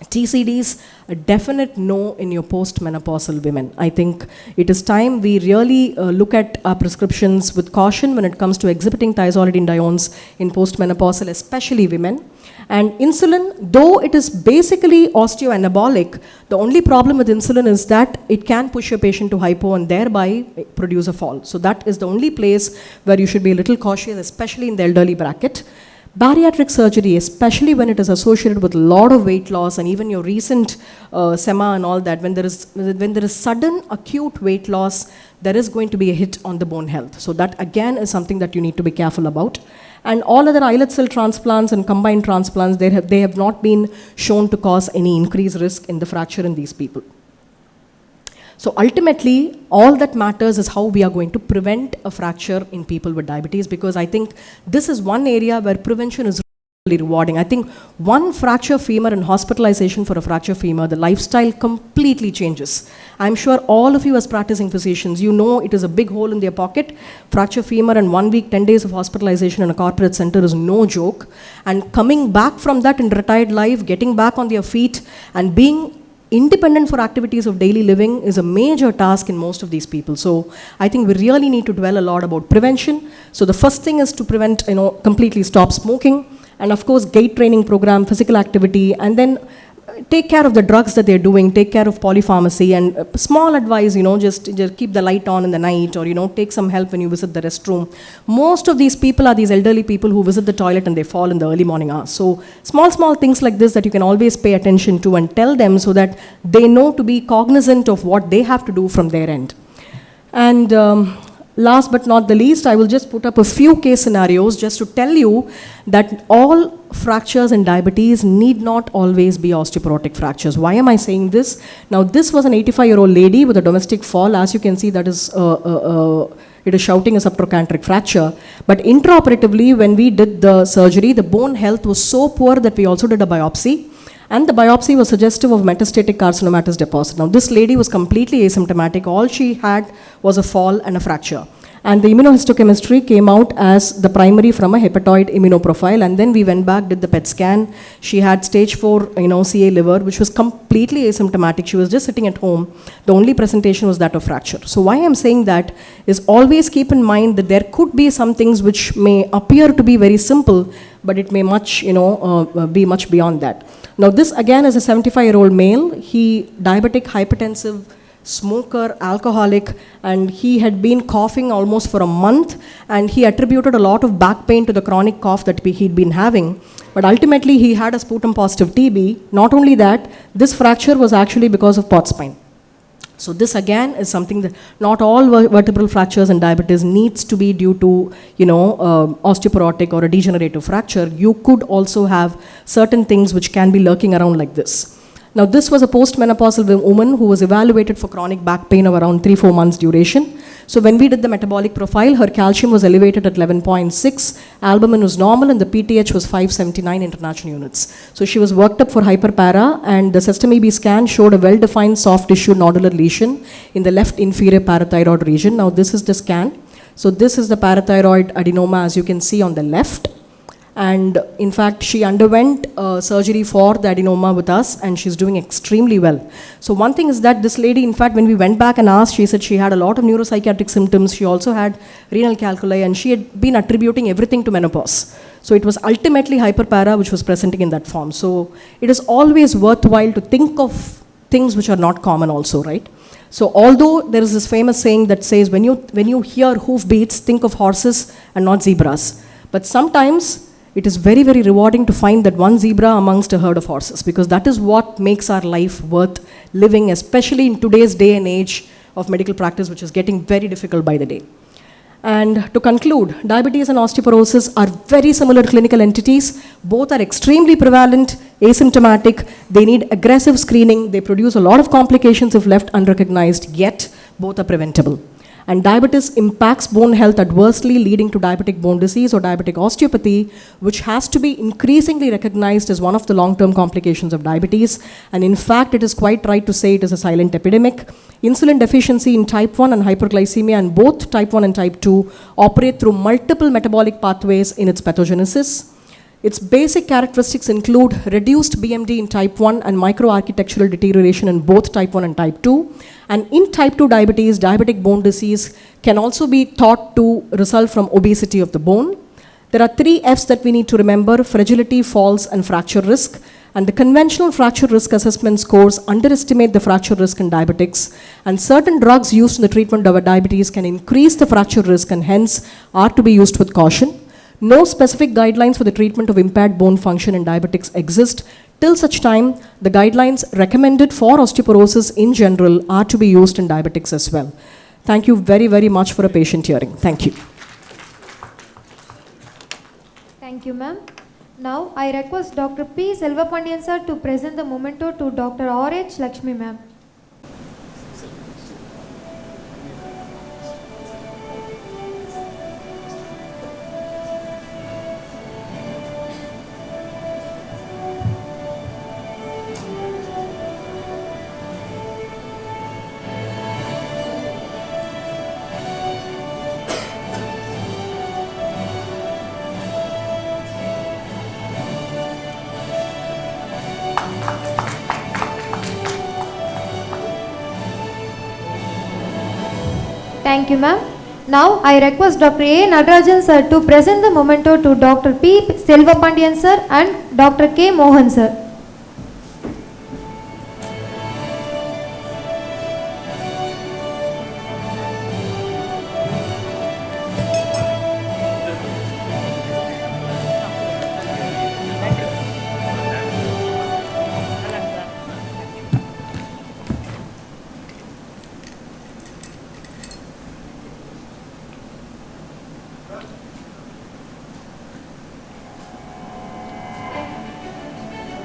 TCDs, a definite no in your post-menopausal women. I think it is time we really look at our prescriptions with caution when it comes to exhibiting thiazolidinediones in post-menopausal, especially women. And insulin, though it is basically osteoanabolic, the only problem with insulin is that it can push your patient to hypo and thereby produce a fall. So that is the only place where you should be a little cautious, especially in the elderly bracket. Bariatric surgery, especially when it is associated with a lot of weight loss and even your recent SEMA and all that, when there is sudden acute weight loss, there is going to be a hit on the bone health. So that again is something that you need to be careful about. And all other islet cell transplants and combined transplants, they have not been shown to cause any increased risk in the fracture in these people. So ultimately, all that matters is how we are going to prevent a fracture in people with diabetes, because I think this is one area where prevention is really rewarding. I think one fracture femur and hospitalization for a fracture femur, the lifestyle completely changes. I'm sure all of you as practicing physicians, you know it is a big hole in their pocket. Fracture femur and 1 week, 10 days of hospitalization in a corporate center is no joke. And coming back from that in retired life, getting back on their feet and being independent for activities of daily living is a major task in most of these people. So I think we really need to dwell a lot about prevention. So the first thing is to prevent, completely stop smoking, and of course gait training program, physical activity, and then take care of the drugs that they're doing, take care of polypharmacy, and small advice, just keep the light on in the night, or take some help when you visit the restroom. Most of these people are these elderly people who visit the toilet and they fall in the early morning hours. So small things like this that you can always pay attention to and tell them so that they know to be cognizant of what they have to do from their end. And last but not the least, I will just put up a few case scenarios just to tell you that all fractures in diabetes need not always be osteoporotic fractures. Why am I saying this? Now, this was an 85-year-old lady with a domestic fall. As you can see, that is it is shouting a subtrochanteric fracture. But intraoperatively, when we did the surgery, the bone health was so poor that we also did a biopsy. And the biopsy was suggestive of metastatic carcinomatous deposit. Now, this lady was completely asymptomatic. All she had was a fall and a fracture. And the immunohistochemistry came out as the primary from a hepatoid immunoprofile. And then we went back, did the PET scan. She had stage 4, CA liver, which was completely asymptomatic. She was just sitting at home. The only presentation was that of fracture. So why I'm saying that is always keep in mind that there could be some things which may appear to be very simple, but it may be much beyond that. Now this again is a 75-year-old male. He diabetic, hypertensive, smoker, alcoholic, and he had been coughing almost for a month, and he attributed a lot of back pain to the chronic cough that he'd been having. But ultimately he had a sputum positive TB. Not only that, this fracture was actually because of port spine. So this again is something that not all vertebral fractures in diabetes needs to be due to, osteoporotic or a degenerative fracture. You could also have certain things which can be lurking around like this. Now this was a postmenopausal woman who was evaluated for chronic back pain of around 3-4 months duration. So when we did the metabolic profile, her calcium was elevated at 11.6, albumin was normal, and the PTH was 579 international units. So she was worked up for hyperpara, and the Sesame B scan showed a well-defined soft tissue nodular lesion in the left inferior parathyroid region. Now this is the scan. So this is the parathyroid adenoma, as you can see on the left. And in fact, she underwent surgery for the adenoma with us, and she's doing extremely well. So one thing is that this lady, in fact, when we went back and asked, she said she had a lot of neuropsychiatric symptoms. She also had renal calculi, and she had been attributing everything to menopause. So it was ultimately hyperpara which was presenting in that form. So it is always worthwhile to think of things which are not common also, right? So although there is this famous saying that says, when you hear hoofbeats, think of horses and not zebras. But sometimes it is very, very rewarding to find that one zebra amongst a herd of horses, because that is what makes our life worth living, especially in today's day and age of medical practice, which is getting very difficult by the day. And to conclude, diabetes and osteoporosis are very similar clinical entities. Both are extremely prevalent, asymptomatic. They need aggressive screening. They produce a lot of complications if left unrecognized, yet both are preventable. And diabetes impacts bone health adversely, leading to diabetic bone disease or diabetic osteopathy, which has to be increasingly recognized as one of the long-term complications of diabetes. And in fact, it is quite right to say it is a silent epidemic. Insulin deficiency in type 1 and hyperglycemia in both type 1 and type 2 operate through multiple metabolic pathways in its pathogenesis. Its basic characteristics include reduced BMD in type 1 and microarchitectural deterioration in both type 1 and type 2. And in type 2 diabetes, diabetic bone disease can also be thought to result from obesity of the bone. There are 3 F's that we need to remember: fragility, falls, and fracture risk. And the conventional fracture risk assessment scores underestimate the fracture risk in diabetics. And certain drugs used in the treatment of diabetes can increase the fracture risk and hence are to be used with caution. No specific guidelines for the treatment of impaired bone function in diabetics exist. Till such time, the guidelines recommended for osteoporosis in general are to be used in diabetics as well. Thank you very, very much for a patient hearing. Thank you. Thank you, ma'am. Now, I request Dr. P. Selvapandiyan sir to present the memento to Dr. R.H. Lakshmi, ma'am. Thank you, ma'am. Now, I request Dr. A. Natarajan sir to present the memento to Dr. P. Selvapandiyan sir and Dr. K. Mohan sir.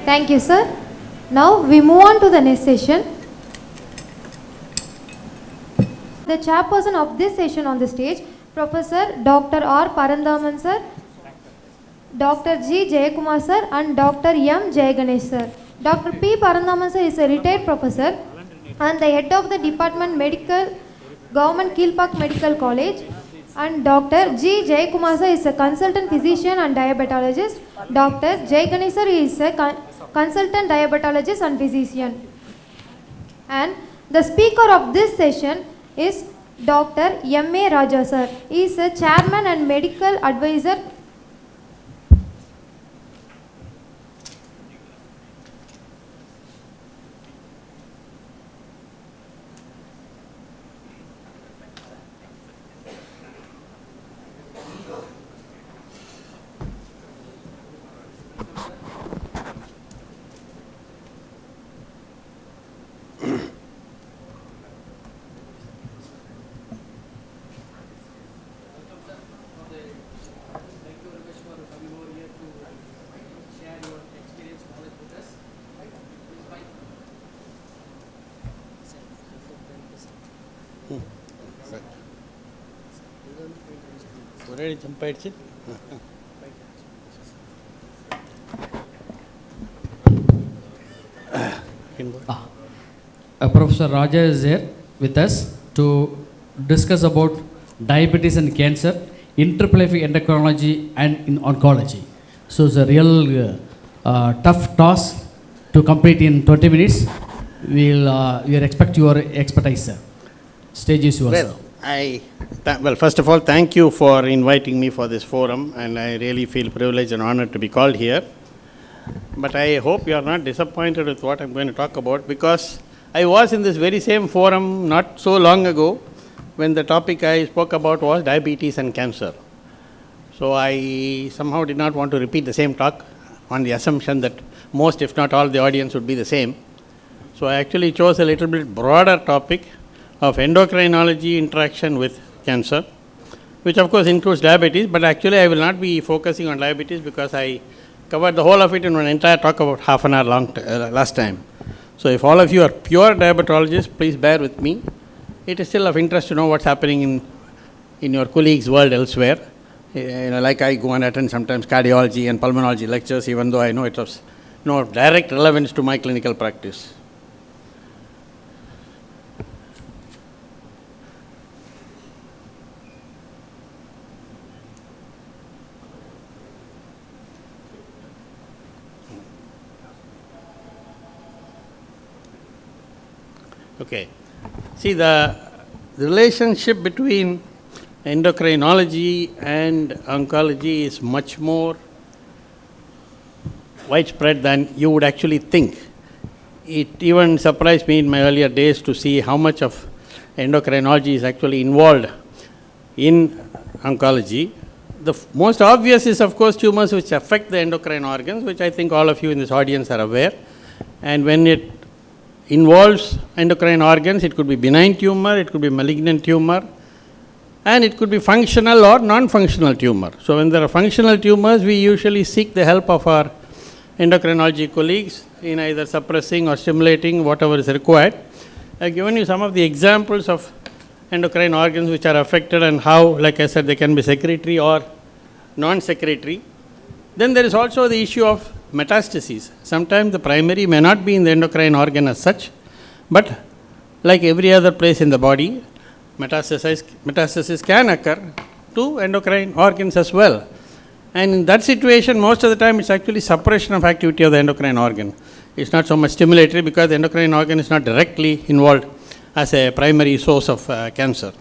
Thank you, sir. Now we move on to the next session. The chairperson of this session on the stage, Professor Dr. R. Parandaman sir, Dr. G. Jayakumar sir and Dr. M. Jayaganesh sir. Dr. P. Parandaman sir is a retired professor and the head of the Department Medical, Government Kilpak Medical College. And Dr. G. Jayakumar sir is a consultant physician and diabetologist. Dr. Jayaganesh sir is a consultant diabetologist and physician. And the speaker of this session is Dr. M.A. Raja sir. He is a chairman and medical advisor. Already jump ஆயிடுச்சு. Professor Raja is here with us to discuss about diabetes and cancer, interplay of endocrinology and in oncology. So it's a real tough task to complete in 20 minutes. We expect your expertise, sir. Stage is yours. Well, first of all, thank you for inviting me for this forum, and I really feel privileged and honored to be called here. But I hope you are not disappointed with what I'm going to talk about, because I was in this very same forum not so long ago when the topic I spoke about was diabetes and cancer. So I somehow did not want to repeat the same talk on the assumption that most, if not all, the audience would be the same. So I actually chose a little bit broader topic of endocrinology interaction with cancer, which of course includes diabetes, but actually I will not be focusing on diabetes because I covered the whole of it in one entire talk about half an hour last time. So if all of you are pure diabetologists, please bear with me. it is still of interest to know what's happening in your colleagues' world elsewhere. Like I go and attend sometimes cardiology and pulmonology lectures, even though I know it has no direct relevance to my clinical practice. Okay. See, the relationship between endocrinology and oncology is much more widespread than you would actually think. It even surprised me in my earlier days to see how much of endocrinology is actually involved in oncology. The most obvious is, of course, tumors which affect the endocrine organs, which I think all of you in this audience are aware. And when it involves endocrine organs, it could be benign tumor, it could be malignant tumor, and it could be functional or non-functional tumor. So when there are functional tumors, we usually seek the help of our endocrinology colleagues in either suppressing or stimulating whatever is required. I've given you some of the examples of endocrine organs which are affected and how, like I said, they can be secretory or non-secretory. Then there is also the issue of metastases. Sometimes the primary may not be in the endocrine organ as such, but like every other place in the body, metastasis can occur to endocrine organs as well. And in that situation, most of the time, it's actually suppression of activity of the endocrine organ. It's not so much stimulatory because the endocrine organ is not directly involved as a primary source of cancer.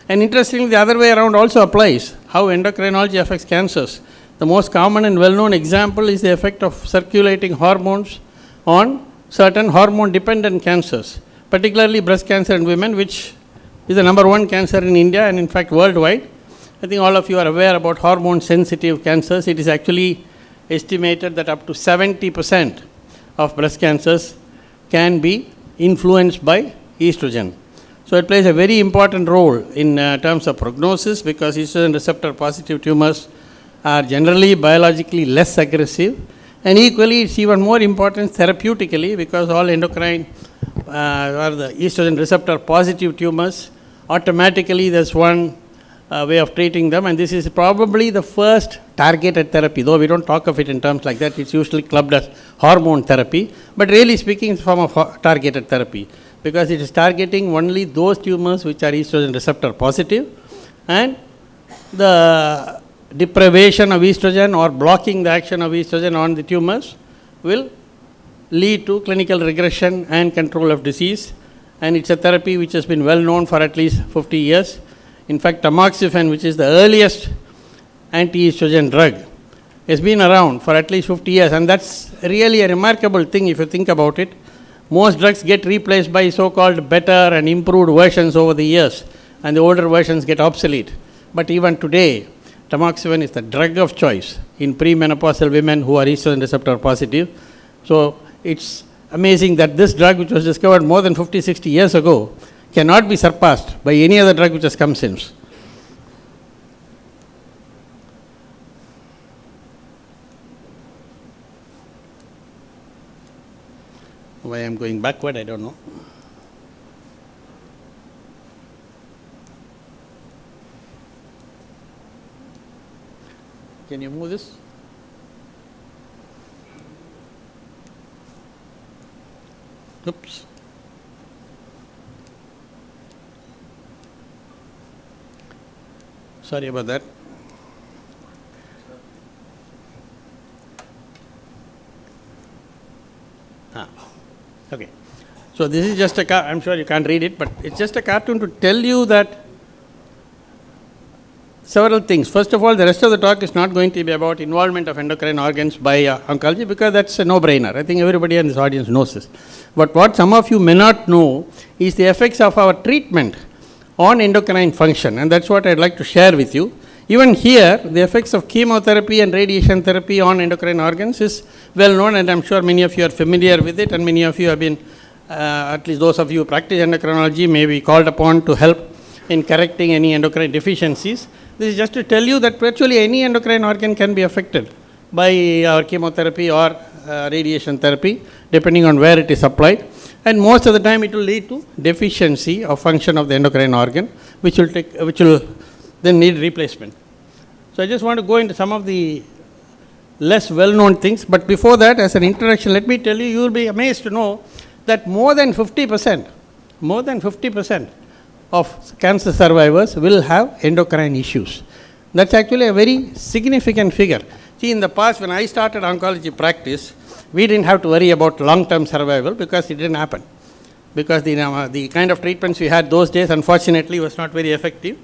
And interestingly, the other way around also applies, how endocrinology affects cancers. The most common and well-known example is the effect of circulating hormones on certain hormone-dependent cancers, particularly breast cancer in women, which is the number one cancer in India and in fact worldwide. I think all of you are aware about hormone-sensitive cancers. It is actually estimated that up to 70% of breast cancers can be influenced by estrogen. So it plays a very important role in terms of prognosis, because estrogen receptor positive tumors are generally biologically less aggressive, and equally it's even more important therapeutically, because all endocrine or the estrogen receptor positive tumors, automatically there's one way of treating them, and this is probably the first targeted therapy. Though we don't talk of it in terms like that, it's usually clubbed as hormone therapy, but really speaking it's a form of targeted therapy, because it is targeting only those tumors which are estrogen receptor positive, and the deprivation of estrogen or blocking the action of estrogen on the tumors will lead to clinical regression and control of disease. And it's a therapy which has been well known for at least 50 years. In fact, tamoxifen, which is the earliest anti-estrogen drug, has been around for at least 50 years, and that's really a remarkable thing if you think about it. Most drugs get replaced by so-called better and improved versions over the years, and the older versions get obsolete. But even today, tamoxifen is the drug of choice in premenopausal women who are estrogen receptor positive. So it's amazing that this drug, which was discovered more than 50-60 years ago, cannot be surpassed by any other drug which has come since. Why I am going backward, I don't know. Can you move this? Oops. Sorry about that. Okay. So this is just a I'm sure you can't read it, but it's just a cartoon to tell you that several things. First of all, the rest of the talk is not going to be about involvement of endocrine organs by oncology, because that's a no-brainer. I think everybody in this audience knows this. But what some of you may not know is the effects of our treatment on endocrine function, and that's what I'd like to share with you. Even here, the effects of chemotherapy and radiation therapy on endocrine organs is well known, and I'm sure many of you are familiar with it, and many of you have been, at least those of you who practice endocrinology, may be called upon to help in correcting any endocrine deficiencies. This is just to tell you that virtually any endocrine organ can be affected by our chemotherapy or radiation therapy, depending on where it is applied. and most of the time it will lead to deficiency of function of the endocrine organ, which will then need replacement. So I just want to go into some of the less well-known things, but before that, as an introduction, let me tell you, you will be amazed to know that more than 50% of cancer survivors will have endocrine issues. That's actually a very significant figure. See, in the past, when I started oncology practice, we didn't have to worry about long-term survival because it didn't happen. Because the kind of treatments we had those days, unfortunately, was not very effective.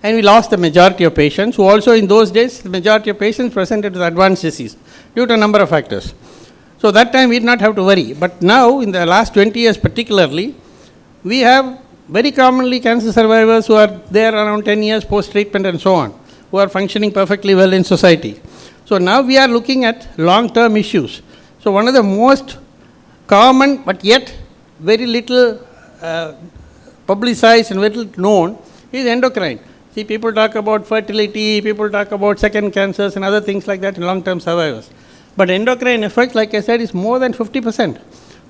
And we lost the majority of patients, who also in those days, the majority of patients presented with advanced disease due to a number of factors. So that time we did not have to worry. But now, in the last 20 years particularly, we have very commonly cancer survivors who are there around 10 years post-treatment and so on, who are functioning perfectly well in society. So now we are looking at long-term issues. So one of the most common but yet very little publicized and very little known is endocrine. See, people talk about fertility, people talk about second cancers and other things like that in long-term survivors. But endocrine effects, like I said, is more than 50%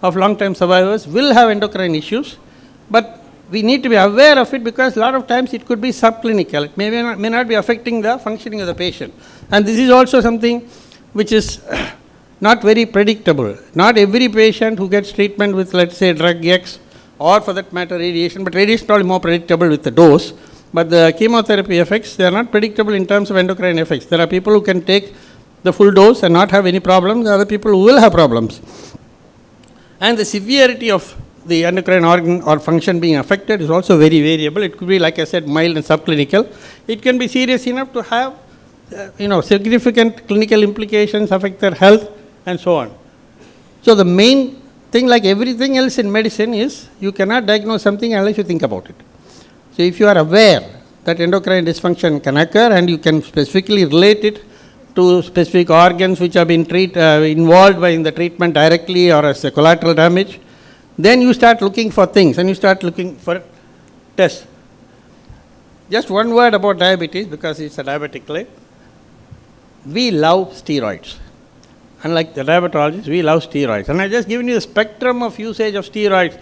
of long-term survivors will have endocrine issues. But we need to be aware of it because a lot of times it could be subclinical. It may not be affecting the functioning of the patient. And this is also something which is not very predictable. Not every patient who gets treatment with, let's say, drug X or for that matter radiation, but radiation is probably more predictable with the dose. But the chemotherapy effects, they are not predictable in terms of endocrine effects. There are people who can take the full dose and not have any problems. There are other people who will have problems. And the severity of the endocrine organ or function being affected is also very variable. It could be, like I said, mild and subclinical. It can be serious enough to have significant clinical implications, affect their health and so on. So the main thing, like everything else in medicine, is you cannot diagnose something unless you think about it. So if you are aware that endocrine dysfunction can occur and you can specifically relate it to specific organs which have been involved in the treatment directly or as a collateral damage, then you start looking for things and you start looking for tests. Just one word about diabetes, because it's a diabetic clinic. We love steroids. Unlike the diabetologists, we love steroids. And I've just given you the spectrum of usage of steroids.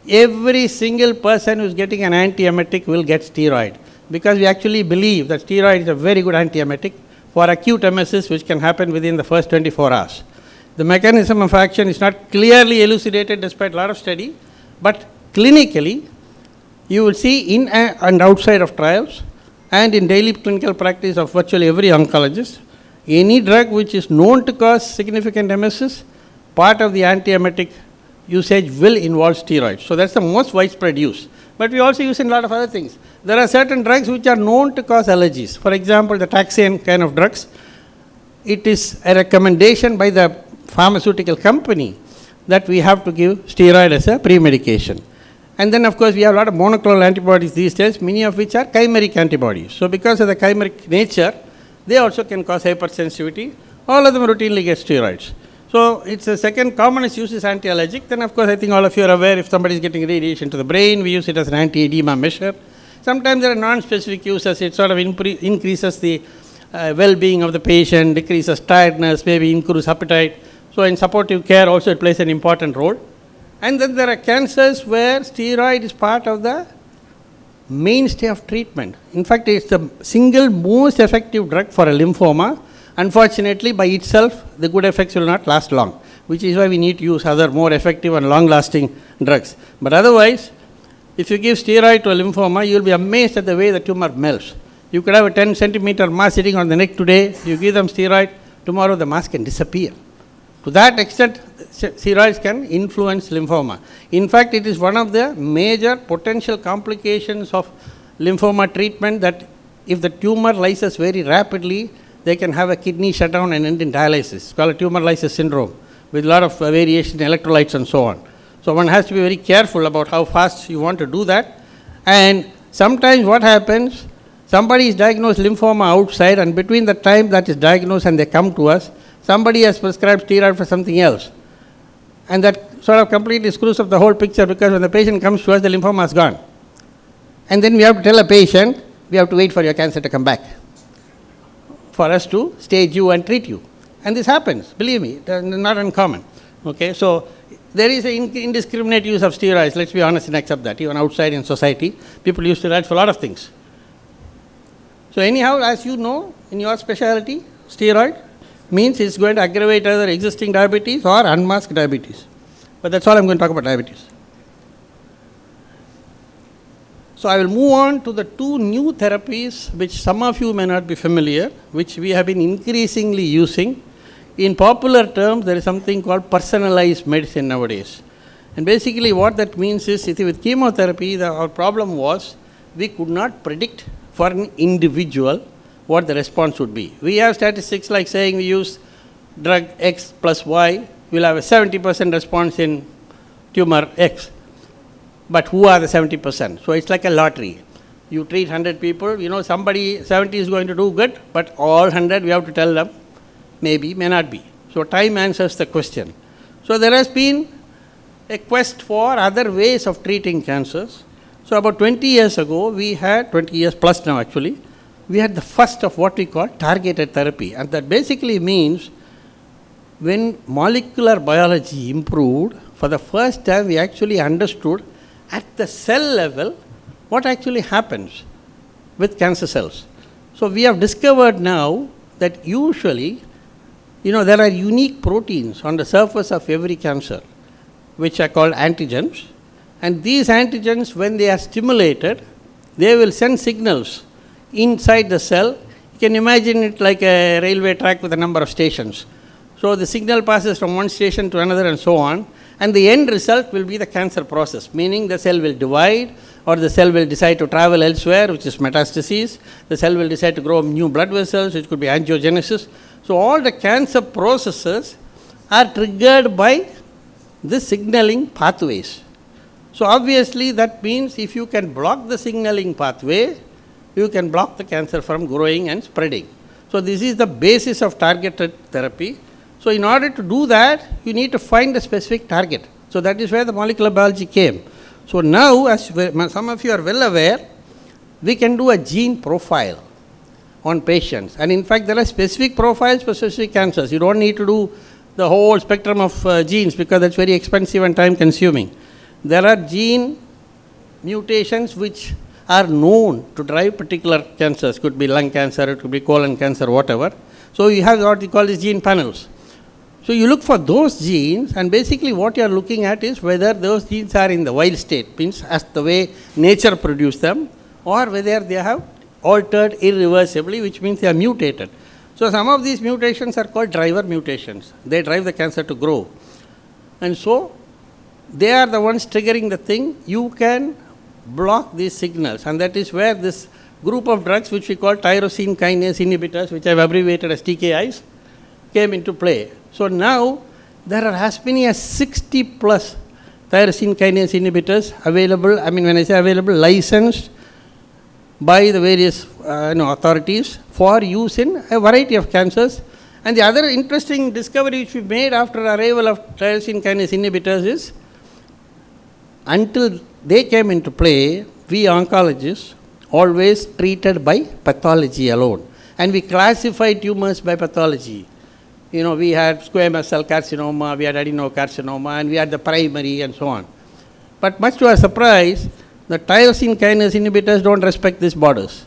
Every single person who is getting an antiemetic will get steroid, because we actually believe that steroid is a very good antiemetic for acute emesis which can happen within the first 24 hours. The mechanism of action is not clearly elucidated despite a lot of study, but clinically you will see in and outside of trials and in daily clinical practice of virtually every oncologist, any drug which is known to cause significant emesis, part of the antiemetic usage will involve steroids. So that's the most widespread use. But we also use in a lot of other things. There are certain drugs which are known to cause allergies. For example, the taxane kind of drugs, it is a recommendation by the pharmaceutical company that we have to give steroid as a pre-medication. And then of course we have a lot of monoclonal antibodies these days, many of which are chimeric antibodies. So because of the chimeric nature, they also can cause hypersensitivity. All of them routinely get steroids. So it's the second commonest use is anti-allergic. Then of course I think all of you are aware, if somebody is getting radiation to the brain, we use it as an anti-edema measure. Sometimes there are non-specific uses. It sort of increases the well-being of the patient, decreases tiredness, maybe increases appetite. So in supportive care also it plays an important role. And then there are cancers where steroid is part of the mainstay of treatment. In fact, it's the single most effective drug for a lymphoma. Unfortunately, by itself, the good effects will not last long, which is why we need to use other more effective and long-lasting drugs. But otherwise, if you give steroid to a lymphoma, you will be amazed at the way the tumor melts. You could have a 10 centimeter mass sitting on the neck today, you give them steroid, tomorrow the mass can disappear. To that extent, steroids can influence lymphoma. In fact, it is one of the major potential complications of lymphoma treatment, that if the tumor lyses very rapidly, they can have a kidney shutdown and end in dialysis. It's called a tumor lysis syndrome, with a lot of variation in electrolytes and so on. So one has to be very careful about how fast you want to do that. And sometimes what happens, somebody is diagnosed lymphoma outside, and between the time that is diagnosed and they come to us, somebody has prescribed steroid for something else. And that sort of completely screws up the whole picture, because when the patient comes to us, the lymphoma is gone. And then we have to tell a patient, we have to wait for your cancer to come back for us to stage you and treat you. And this happens, believe me, not uncommon. Okay, so there is an indiscriminate use of steroids, let's be honest and accept that. Even outside in society, people use steroids for a lot of things. So anyhow, as you know, in your specialty, steroid means it's going to aggravate either existing diabetes or unmasked diabetes. But that's all I'm going to talk about diabetes. So I will move on to the two new therapies which some of you may not be familiar, which we have been increasingly using. In popular terms, there is something called personalized medicine nowadays. And basically what that means is, with chemotherapy, our problem was we could not predict for an individual what the response would be. We have statistics like saying we use drug X plus Y, we'll have a 70% response in tumor X. But who are the 70%? So it's like a lottery. You treat 100 people, somebody 70 is going to do good, but all 100 we have to tell them, maybe, may not be. So time answers the question. So there has been a quest for other ways of treating cancers. So about 20 years ago, we had, 20 years plus now actually, we had the first of what we call targeted therapy. And that basically means when molecular biology improved, for the first time we actually understood at the cell level what actually happens with cancer cells. So we have discovered now that usually, there are unique proteins on the surface of every cancer, which are called antigens. And these antigens, when they are stimulated, they will send signals inside the cell. You can imagine it like a railway track with a number of stations. So the signal passes from one station to another and so on. And the end result will be the cancer process, meaning the cell will divide, or the cell will decide to travel elsewhere, which is metastasis. The cell will decide to grow new blood vessels, which could be angiogenesis. So all the cancer processes are triggered by the signaling pathways. So obviously that means if you can block the signaling pathway, you can block the cancer from growing and spreading. So this is the basis of targeted therapy. So in order to do that, you need to find a specific target. So that is where the molecular biology came. So now, as some of you are well aware, we can do a gene profile on patients. And in fact, there are specific profiles for specific cancers. You don't need to do the whole spectrum of genes because that's very expensive and time consuming. There are gene mutations which are known to drive particular cancers. Could be lung cancer, it could be colon cancer, whatever. So you have what we call as gene panels. So you look for those genes, and basically what you are looking at is whether those genes are in the wild state, means as the way nature produced them, or whether they have altered irreversibly, which means they are mutated. So some of these mutations are called driver mutations. They drive the cancer to grow. And so they are the ones triggering the thing. You can block these signals, and that is where this group of drugs which we call tyrosine kinase inhibitors, which I have abbreviated as TKIs, came into play. So now there are as many as 60 plus tyrosine kinase inhibitors available. I mean, when I say available, licensed by the various authorities for use in a variety of cancers. And the other interesting discovery which we made after arrival of tyrosine kinase inhibitors is, until they came into play, we oncologists always treated by pathology alone. And we classified tumors by pathology. We had squamous cell carcinoma, we had adenocarcinoma, and we had the primary and so on. But much to our surprise, the tyrosine kinase inhibitors don't respect these borders.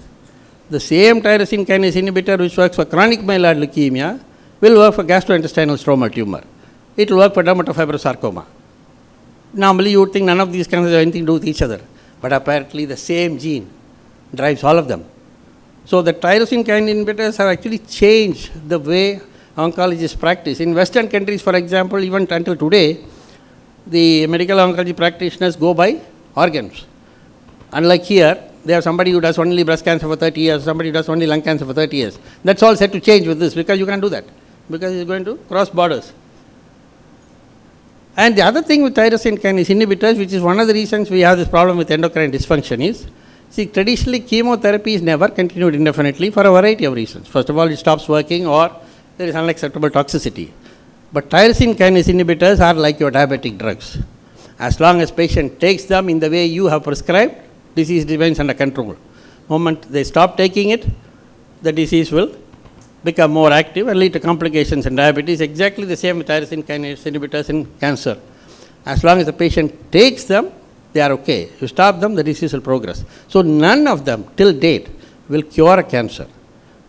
The same tyrosine kinase inhibitor which works for chronic myeloid leukemia will work for gastrointestinal stromal tumor. It will work for dermatofibrosarcoma. Normally you would think none of these cancers have anything to do with each other, but apparently the same gene drives all of them. So the tyrosine kinase inhibitors have actually changed the way oncologists practice. In Western countries, for example, even until today, the medical oncology practitioners go by organs. Unlike here, they have somebody who does only breast cancer for 30 years, somebody who does only lung cancer for 30 years. That's all set to change with this, because you can't do that, because it's going to cross borders. And the other thing with tyrosine kinase inhibitors, which is one of the reasons we have this problem with endocrine dysfunction, is, traditionally chemotherapy is never continued indefinitely for a variety of reasons. First of all, it stops working, or there is unacceptable toxicity. But tyrosine kinase inhibitors are like your diabetic drugs. As long as patient takes them in the way you have prescribed, disease remains under control. Moment they stop taking it, the disease will become more active and lead to complications in diabetes. Exactly the same with tyrosine kinase inhibitors in cancer. As long as the patient takes them, they are okay. You stop them, the disease will progress. So none of them till date will cure a cancer.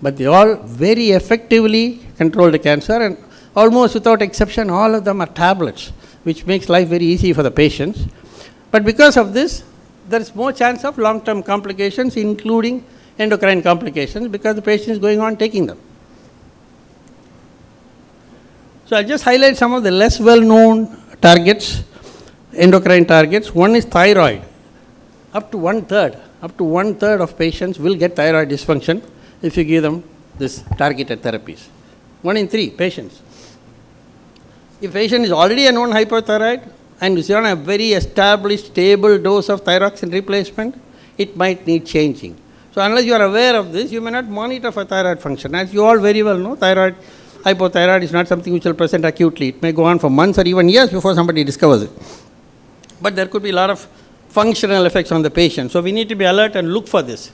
But they all very effectively control the cancer, and almost without exception, all of them are tablets, which makes life very easy for the patients. But because of this, there is more chance of long-term complications, including endocrine complications, because the patient is going on taking them. So I'll just highlight some of the less well-known targets, endocrine targets. One is thyroid. Up to one third of patients will get thyroid dysfunction if you give them this targeted therapies. 1 in 3 patients. If patient is already a known hypothyroid and is on a very established, stable dose of thyroxine replacement, it might need changing. So unless you are aware of this, you may not monitor for thyroid function. As you all very well know, hypothyroid is not something which will present acutely. It may go on for months or even years before somebody discovers it. But there could be a lot of functional effects on the patient. So we need to be alert and look for this.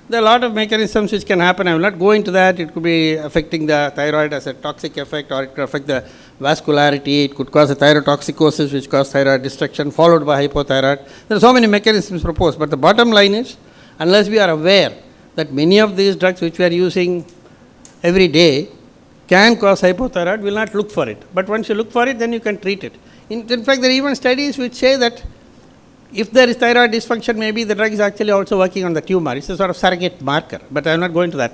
There are a lot of mechanisms which can happen. I will not go into that. It could be affecting the thyroid as a toxic effect, or it could affect the vascularity. It could cause a thyrotoxicosis, which causes thyroid destruction, followed by hypothyroid. There are so many mechanisms proposed. But the bottom line is, unless we are aware that many of these drugs which we are using every day can cause hypothyroid, we will not look for it. But once you look for it, then you can treat it. In fact, there are even studies which say that if there is thyroid dysfunction, maybe the drug is actually also working on the tumor. It's a sort of surrogate marker, but I am not going to that.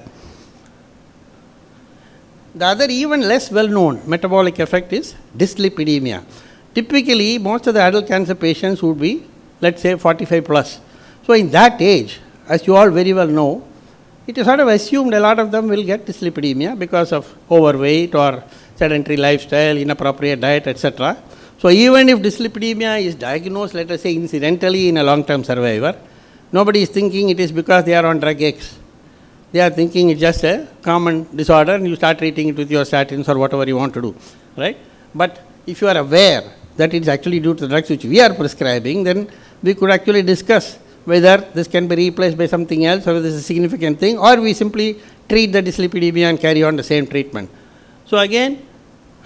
The other even less well-known metabolic effect is dyslipidemia. Typically, most of the adult cancer patients would be, let's say, 45 plus. So in that age, as you all very well know, it is sort of assumed a lot of them will get dyslipidemia because of overweight or sedentary lifestyle, inappropriate diet, etc. So even if dyslipidemia is diagnosed, let us say, incidentally in a long-term survivor, nobody is thinking it is because they are on drug X. They are thinking it's just a common disorder and you start treating it with your statins or whatever you want to do, right? But if you are aware that it's actually due to the drugs which we are prescribing, then we could actually discuss whether this can be replaced by something else, or whether this is a significant thing, or we simply treat the dyslipidemia and carry on the same treatment. So again,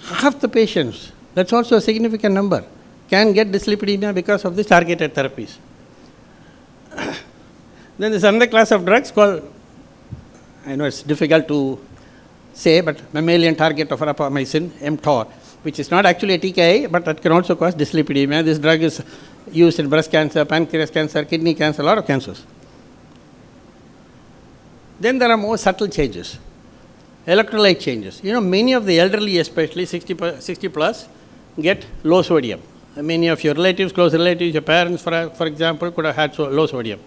half the patients, that's also a significant number, can get dyslipidemia because of these targeted therapies. Then there's another class of drugs called, I know it's difficult to say, but mammalian target of rapamycin, mTOR, which is not actually a TKI, but that can also cause dyslipidemia. This drug is used in breast cancer, pancreas cancer, kidney cancer, a lot of cancers. Then there are more subtle changes, electrolyte changes. You know, many of the elderly, especially 60 plus, get low sodium. Many of your relatives, close relatives, your parents, for example, could have had low sodium,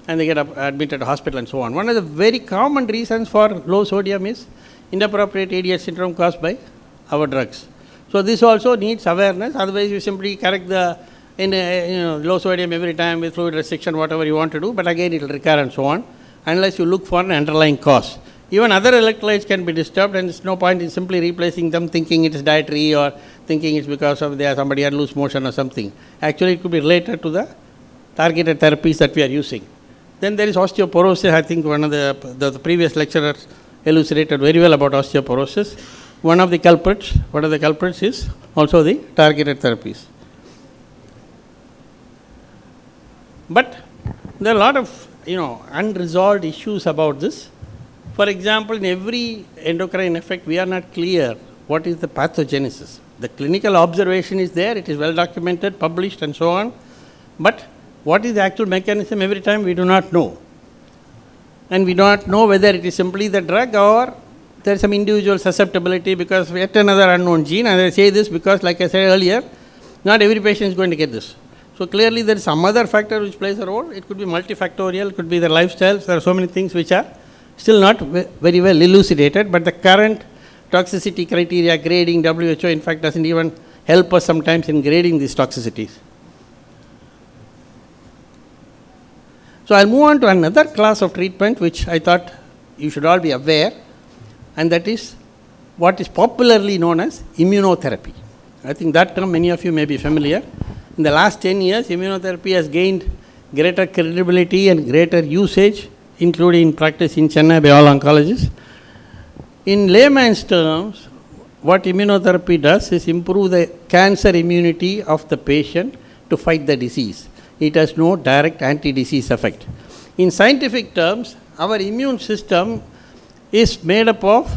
and they get admitted to hospital and so on. One of the very common reasons for low sodium is inappropriate ADH syndrome caused by our drugs. So this also needs awareness. Otherwise, you simply correct the low sodium every time with fluid restriction, whatever you want to do, but again it will recur and so on, unless you look for an underlying cause. Even other electrolytes can be disturbed, and there's no point in simply replacing them thinking it is dietary or thinking it's because of somebody had loose motion or something. Actually, it could be related to the targeted therapies that we are using. Then there is osteoporosis. I think one of the previous lecturers elucidated very well about osteoporosis. One of the culprits is also the targeted therapies. But there are a lot of unresolved issues about this. For example, in every endocrine effect, we are not clear what is the pathogenesis. The clinical observation is there, it is well documented, published and so on. But what is the actual mechanism every time we do not know. And we do not know whether it is simply the drug or there is some individual susceptibility because yet another unknown gene. And I say this because, like I said earlier, not every patient is going to get this. So clearly there is some other factor which plays a role. It could be multifactorial, it could be their lifestyles. There are so many things which are still not very well elucidated, but the current toxicity criteria grading, WHO in fact doesn't even help us sometimes in grading these toxicities. So I'll move on to another class of treatment which I thought you should all be aware, and that is what is popularly known as immunotherapy. I think that term many of you may be familiar. In the last 10 years, immunotherapy has gained greater credibility and greater usage, including in practice in Chennai by all oncologists. In layman's terms, what immunotherapy does is improve the cancer immunity of the patient to fight the disease. It has no direct anti-disease effect. In scientific terms, our immune system is made up of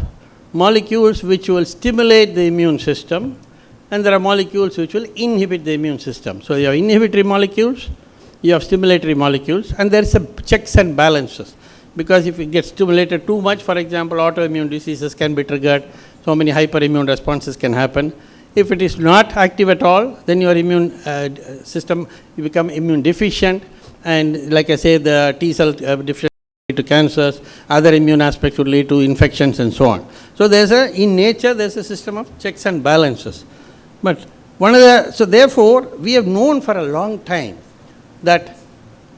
molecules which will stimulate the immune system, and there are molecules which will inhibit the immune system. So you have inhibitory molecules, you have stimulatory molecules, and there is a checks and balances. Because if it gets stimulated too much, for example, autoimmune diseases can be triggered, so many hyperimmune responses can happen. If it is not active at all, then your immune system, you become immune deficient, and like I say, the T cell deficiency lead to cancers, other immune aspects would lead to infections and so on. So in nature, there's a system of checks and balances. But so therefore, we have known for a long time that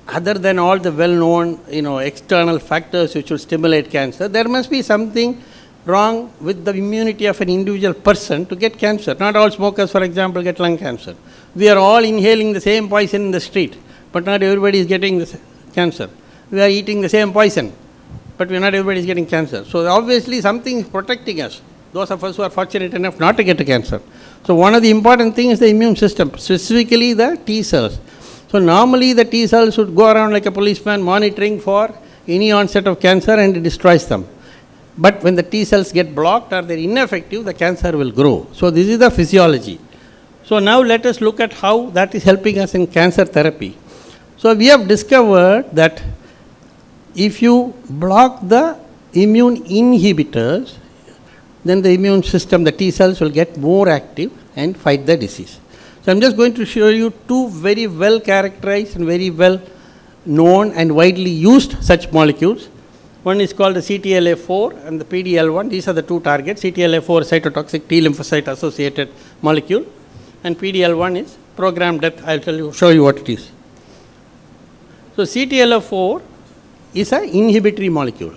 other than all the well-known, external factors which will stimulate cancer, there must be something wrong with the immunity of an individual person to get cancer. Not all smokers, for example, get lung cancer. We are all inhaling the same poison in the street, but not everybody is getting this cancer. We are eating the same poison, but not everybody is getting cancer. So obviously something is protecting us, those of us who are fortunate enough not to get a cancer. So one of the important things is the immune system, specifically the T cells. So normally the T cells should go around like a policeman monitoring for any onset of cancer, and it destroys them. But when the T cells get blocked or they're ineffective, the cancer will grow. So this is the physiology. So now let us look at how that is helping us in cancer therapy. So we have discovered that if you block the immune inhibitors, then the immune system, the T cells will get more active and fight the disease. So I'm just going to show you two very well characterized and very well known and widely used such molecules. One is called the CTLA4 and the PD-L1. These are the two targets. CTLA4 cytotoxic T lymphocyte associated molecule, and PD-L1 is programmed death. I'll show you what it is. So CTLA4 is an inhibitory molecule,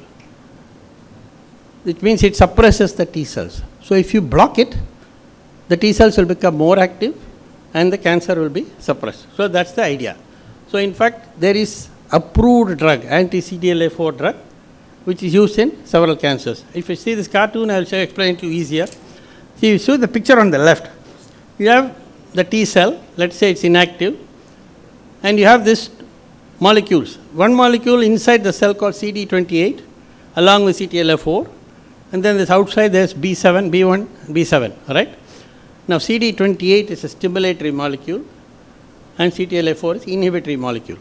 which means it suppresses the T cells. So if you block it, the T cells will become more active and the cancer will be suppressed. So that's the idea. So in fact, there is approved drug, anti-CTLA4 drug, which is used in several cancers. If you see this cartoon, I will explain it to you easier. See, you see the picture on the left. You have the T cell, let's say it's inactive, and you have this molecules. One molecule inside the cell called CD28, along with CTLA4, and then this outside there's B7, B1, B7, all right? Now CD28 is a stimulatory molecule, and CTLA4 is inhibitory molecule.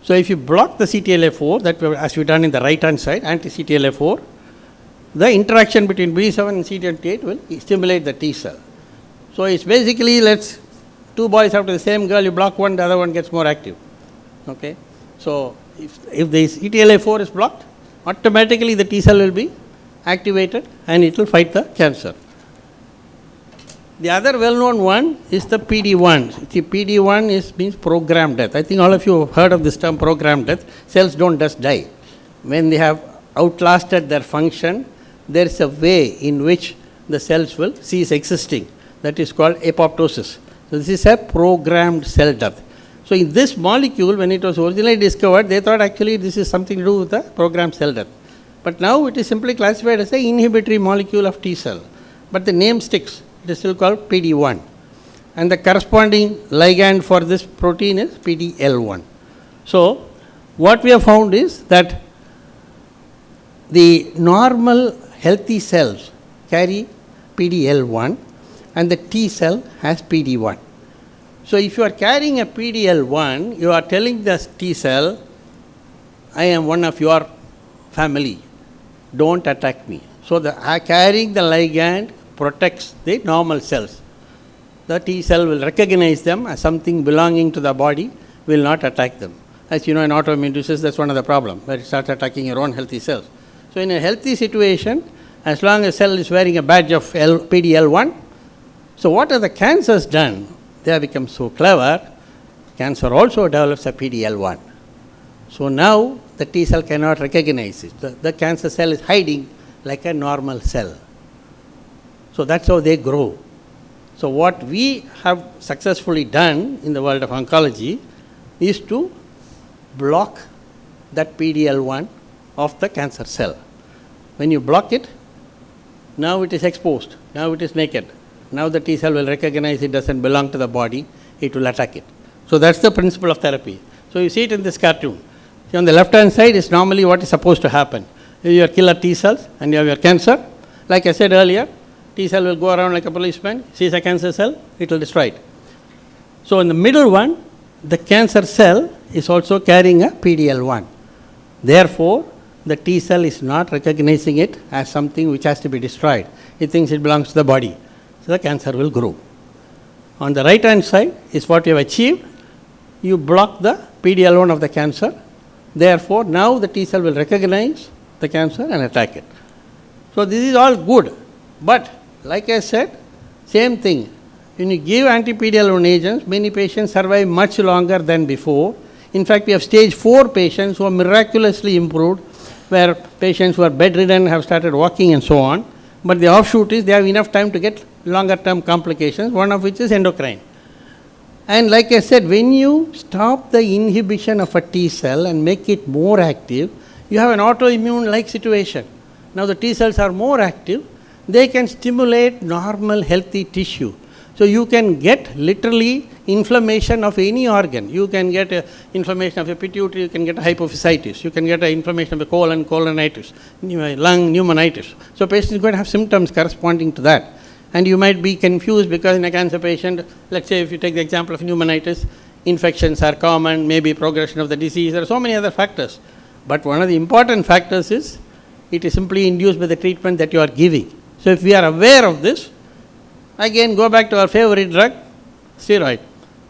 So if you block the CTLA4, that as we've done in the right hand side, anti-CTLA4, the interaction between B7 and CD28 will stimulate the T cell. So it's basically, two boys after the same girl, you block one, the other one gets more active. Okay? So if the CTLA4 is blocked, automatically the T cell will be activated and it will fight the cancer. The other well-known one is the PD-1. See, PD-1 means programmed death. I think all of you have heard of this term, programmed death. Cells don't just die. When they have outlasted their function, there is a way in which the cells will cease existing. That is called apoptosis. So this is a programmed cell death. So in this molecule, when it was originally discovered, they thought actually this is something to do with the programmed cell death. But now it is simply classified as an inhibitory molecule of T cell. But the name sticks. It is still called PD-1. And the corresponding ligand for this protein is PD-L1. So what we have found is that the normal healthy cells carry PD-L1 and the T cell has PD-1. So if you are carrying a PD-L1, you are telling the T cell, I am one of your family, don't attack me. So carrying the ligand protects the normal cells. The T cell will recognize them as something belonging to the body, will not attack them. As you know, in autoimmune disease, that's one of the problems, where it starts attacking your own healthy cells. So in a healthy situation, as long as cell is wearing a badge of PD-L1, so what have the cancers done? They have become so clever, cancer also develops a PD-L1. So now the T cell cannot recognize it. The cancer cell is hiding like a normal cell. So that's how they grow. So what we have successfully done in the world of oncology is to block that PD-L1 of the cancer cell. When you block it, Now it is exposed. Now it is naked. Now the T cell will recognize it doesn't belong to the body. It will attack it. So that's the principle of therapy. So you see it in this cartoon. See, on the left-hand side is normally what is supposed to happen. You have killer T cells and you have your cancer. Like I said earlier, T cell will go around like a policeman, sees a cancer cell, it will destroy it. So in the middle one, the cancer cell is also carrying a PD-L1. Therefore, the T cell is not recognizing it as something which has to be destroyed. It thinks it belongs to the body. So the cancer will grow. On the right hand side is what you have achieved. You block the PD-L1 of the cancer. Therefore, now the T cell will recognize the cancer and attack it. So this is all good. But like I said, same thing. When you give anti-PD-L1 agents, many patients survive much longer than before. In fact, we have stage 4 patients who are miraculously improved, where patients who are bedridden have started walking and so on. But the offshoot is they have enough time to get longer term complications, one of which is endocrine. And like I said, when you stop the inhibition of a T cell and make it more active, you have an autoimmune-like situation. Now the T cells are more active, they can stimulate normal healthy tissue. So you can get literally inflammation of any organ. You can get inflammation of your pituitary, you can get hypophysitis, you can get inflammation of the colon, colonitis, lung, pneumonitis. So patient is going to have symptoms corresponding to that. And you might be confused because in a cancer patient, let's say if you take the example of pneumonitis, infections are common, maybe progression of the disease, there are so many other factors. But one of the important factors is it is simply induced by the treatment that you are giving. So if we are aware of this, again go back to our favorite drug, steroid.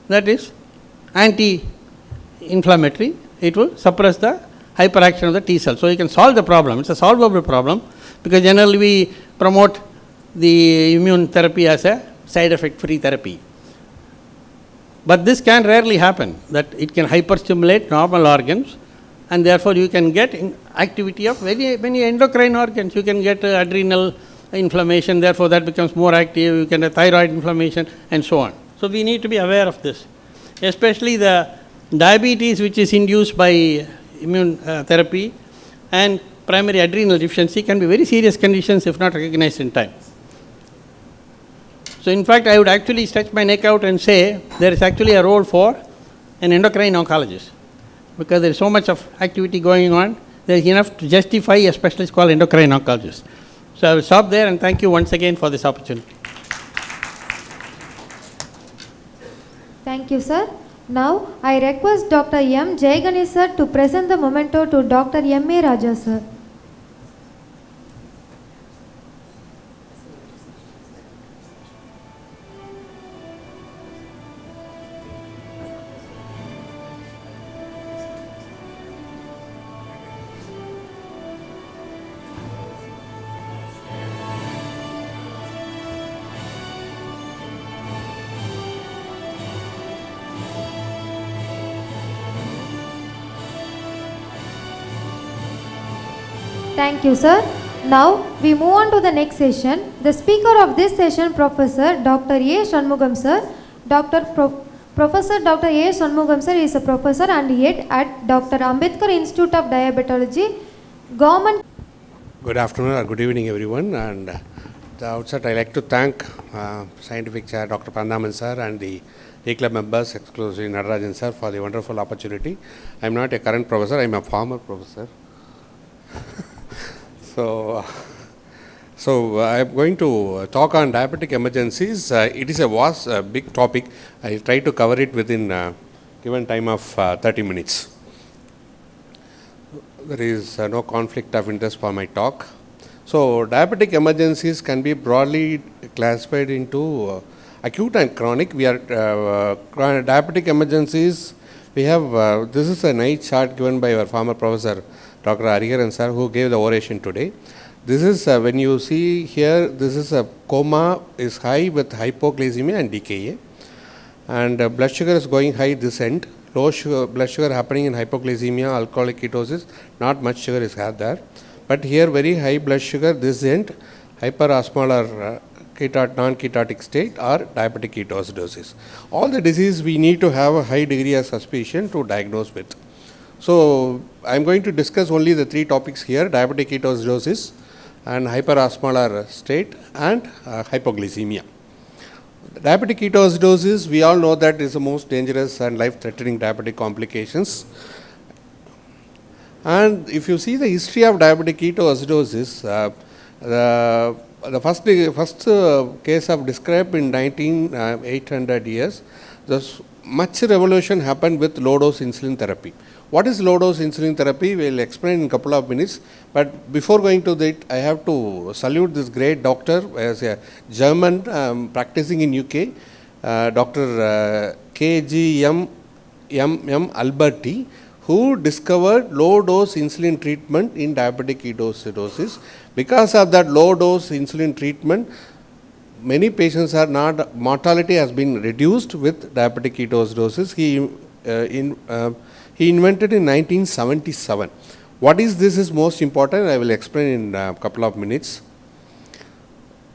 That is anti-inflammatory. It will suppress the hyperaction of the T cell. So you can solve the problem. It's a solvable problem because generally we promote the immune therapy as a side effect free therapy. But this can rarely happen, that it can hyperstimulate normal organs and therefore you can get activity of many endocrine organs. You can get adrenal inflammation, therefore that becomes more active, you can have thyroid inflammation and so on. So we need to be aware of this, especially the diabetes which is induced by immune therapy and primary adrenal deficiency can be very serious conditions if not recognized in time. So in fact, I would actually stretch my neck out and say there is actually a role for an endocrine oncologist because there is so much of activity going on, there is enough to justify a specialist called endocrine oncologist. So I will stop there and thank you once again for this opportunity. Thank you, sir. Now I request Dr. M. Jayaganesh sir to present the memento to Dr. M. A. Raja sir. Thank you, sir. Now we move on to the next session. The speaker of this session, Professor Dr. A. Shanmugam sir. Professor Dr. A. Shanmugam sir is a professor and head at Dr. Ambedkar Institute of Diabetology, Government. Good afternoon or good evening, everyone. And at the outset, I'd like to thank Scientific Chair Dr. Parandaman sir and the A Club members, exclusively Natarajan sir, for the wonderful opportunity. I'm not a current professor, I'm a former professor. So I'm going to talk on diabetic emergencies. It is a vast, big topic. I'll try to cover it within given time of 30 minutes. There is no conflict of interest for my talk. So diabetic emergencies can be broadly classified into acute and chronic. We are diabetic emergencies. We have this is a nice chart given by our former professor Dr. Hariharan sir, who gave the oration today. This is when you see here, this is a coma is high with hypoglycemia and DKA, and blood sugar is going high this end. Low sugar, blood sugar happening in hypoglycemia, alcoholic ketosis, not much sugar is had there. But here very high blood sugar this end, hyperosmolar non-ketotic state or diabetic ketoacidosis. All the disease we need to have a high degree of suspicion to diagnose with. So I'm going to discuss only the three topics here: diabetic ketoacidosis, and hyperosmolar state and hypoglycemia. Diabetic ketoacidosis, we all know that is the most dangerous and life-threatening diabetic complications. And if you see the history of diabetic ketoacidosis, the first case of described in 1800 years, much revolution happened with low-dose insulin therapy. What is low-dose insulin therapy? We will explain in a couple of minutes. But before going to that, I have to salute this great doctor, as a German practicing in UK, Dr. KGM Alberti, who discovered low-dose insulin treatment in diabetic ketoacidosis. Because of that low-dose insulin treatment, many patients are not, mortality has been reduced with diabetic ketoacidosis. He invented in 1977. What is this is most important, I will explain in a couple of minutes.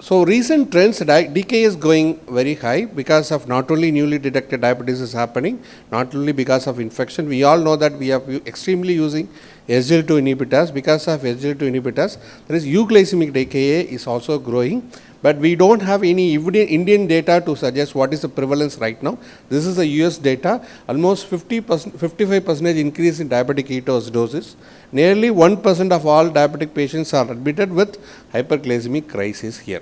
So recent trends, DKA is going very high because of not only newly detected diabetes is happening, not only because of infection. We all know that we are extremely using SGLT2 inhibitors. Because of SGLT2 inhibitors, there is euglycemic DKA is also growing. But we don't have any Indian data to suggest what is the prevalence right now. This is the US data, almost 55% increase in diabetic ketoacidosis. Nearly 1% of all diabetic patients are admitted with hyperglycemic crisis here.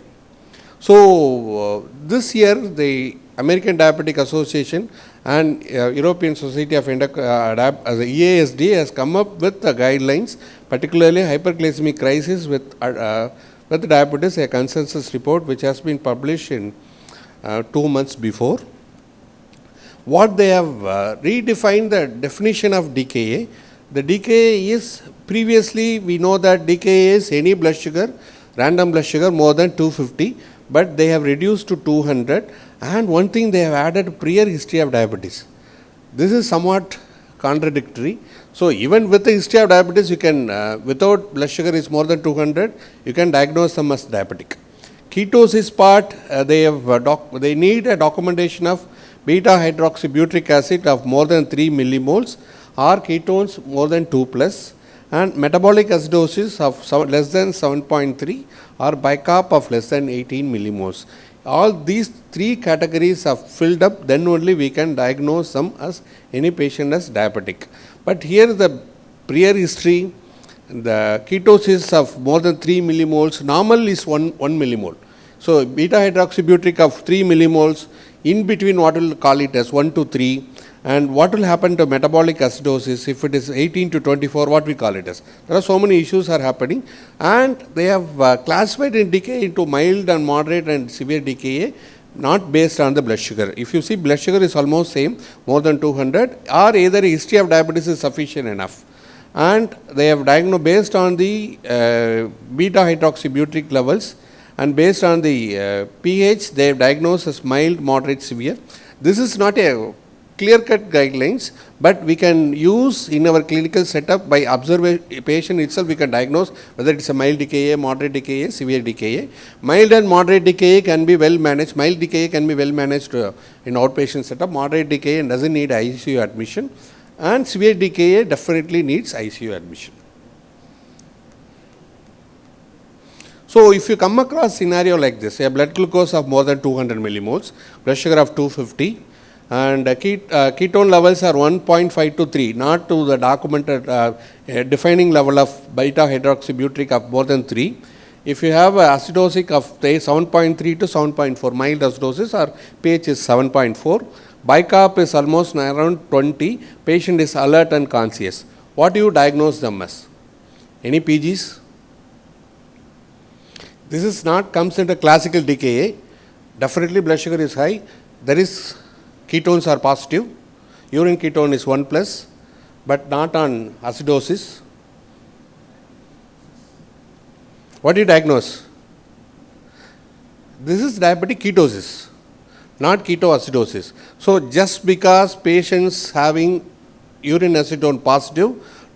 So this year, the American Diabetic Association and European Society of EASD has come up with the guidelines, particularly hyperglycemic crisis with diabetes, a consensus report which has been published in 2 months before. What they have redefined the definition of DKA. The DKA is, previously we know that DKA is any blood sugar, random blood sugar more than 250, but they have reduced to 200, and one thing they have added prior history of diabetes. This is somewhat contradictory. So even with the history of diabetes, you can, without blood sugar is more than 200, you can diagnose them as diabetic. Ketosis part, they need a documentation of beta hydroxybutyric acid of more than 3 millimoles or ketones more than 2 plus, and metabolic acidosis of less than 7.3 or bicarb of less than 18 millimoles. All these 3 categories are filled up, then only we can diagnose them as any patient as diabetic. But here the prior history, the ketosis of more than 3 millimoles, normal is 1 millimole. So beta hydroxybutyric of 3 millimoles, in between what we'll call it as 1 to 3, and what will happen to metabolic acidosis if it is 18 to 24, what we call it as. There are so many issues are happening, and they have classified in DKA into mild and moderate and severe DKA, not based on the blood sugar. If you see blood sugar is almost same, more than 200, or either a history of diabetes is sufficient enough. And they have diagnosed based on the beta hydroxybutyric levels, and based on the pH, they have diagnosed as mild, moderate, severe. This is not a clear-cut guidelines, but we can use in our clinical setup by observing patient itself, we can diagnose whether it's a mild DKA, moderate DKA, severe DKA. Mild and moderate DKA can be well managed. Mild DKA can be well managed in outpatient setup. Moderate DKA doesn't need ICU admission, and severe DKA definitely needs ICU admission. So if you come across scenario like this, a blood glucose of more than 200 millimoles, blood sugar of 250, and ketone levels are 1.5 to 3, not to the documented defining level of beta hydroxybutyric of more than 3. If you have acidosis of 7.3 to 7.4, mild acidosis, or pH is 7.4, bicarb is almost around 20, patient is alert and conscious. What do you diagnose them as? Any PGs? This is not comes into classical DKA. Definitely blood sugar is high. There is ketones are positive. Urine ketone is 1 plus, but not on acidosis. What do you diagnose? This is diabetic ketosis, not ketoacidosis. So just because patients having urine acetone positive,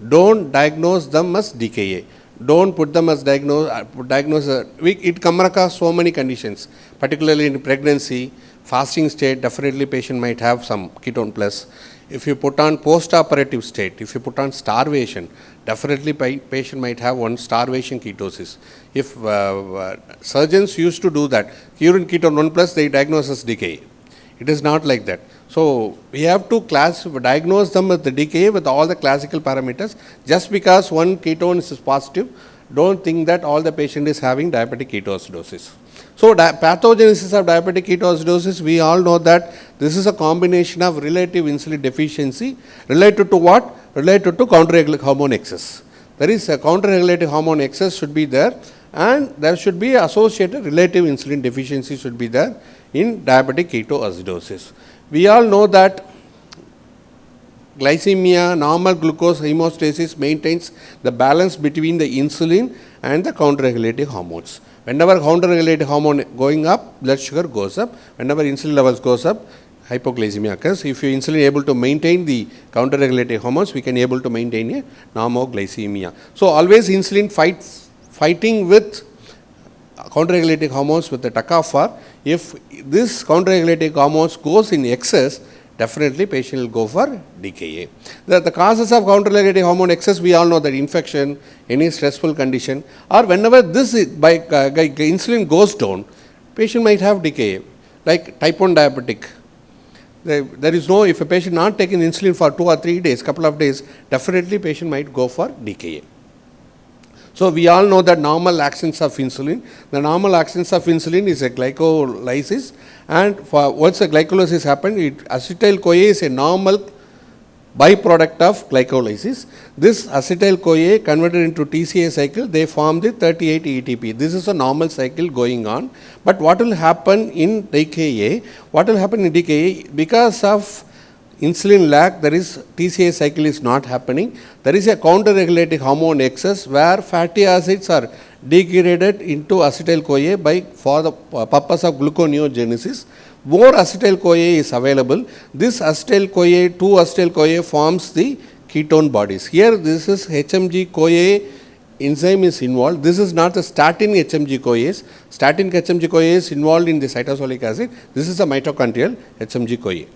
don't diagnose them as DKA. Don't put them as diagnose. It comes across so many conditions, particularly in pregnancy, fasting state, definitely patient might have some ketone plus. If you put on post-operative state, if you put on starvation, definitely patient might have one starvation ketosis. If surgeons used to do that, urine ketone 1+, they diagnose as DKA. It is not like that. So we have to diagnose them with the DKA with all the classical parameters. Just because one ketone is positive, don't think that all the patient is having diabetic ketoacidosis. So pathogenesis of diabetic ketoacidosis, we all know that this is a combination of relative insulin deficiency related to what? Related to counter-regulating hormone excess. There is a counter-regulating hormone excess should be there, and there should be associated relative insulin deficiency should be there in diabetic ketoacidosis. We all know that glycemia, normal glucose homeostasis maintains the balance between the insulin and the counter-regulating hormones. Whenever counter-regulating hormone going up, blood sugar goes up. Whenever insulin levels goes up, hypoglycemia occurs. If your insulin is able to maintain the counter-regulating hormones, we can able to maintain a normoglycemia. So always insulin fighting with counter-regulating hormones with the TACA. If this counter-regulating hormones goes in excess, definitely patient will go for DKA. The causes of counter-regulating hormone excess, we all know that infection, any stressful condition, or whenever this insulin goes down, patient might have DKA, like type 1 diabetic. There is no, if a patient not taking insulin for 2 or 3 days, couple of days, definitely patient might go for DKA. So we all know that normal actions of insulin. The normal actions of insulin is a glycolysis, and once the glycolysis happens, acetyl-CoA is a normal byproduct of glycolysis. This acetyl-CoA converted into TCA cycle, they form the 38 ATP. This is a normal cycle going on. But what will happen in DKA? What will happen in DKA? Because of insulin lack, there is TCA cycle is not happening. There is a counter-regulating hormone excess where fatty acids are degraded into acetyl-CoA for the purpose of gluconeogenesis. More acetyl-CoA is available. This acetyl-CoA, 2-acetyl-CoA forms the ketone bodies. Here this is HMG-CoA enzyme is involved. This is not the statin HMG-CoAs. Statin HMG-CoA is involved in the cytosolic acid. This is a mitochondrial HMG-CoA.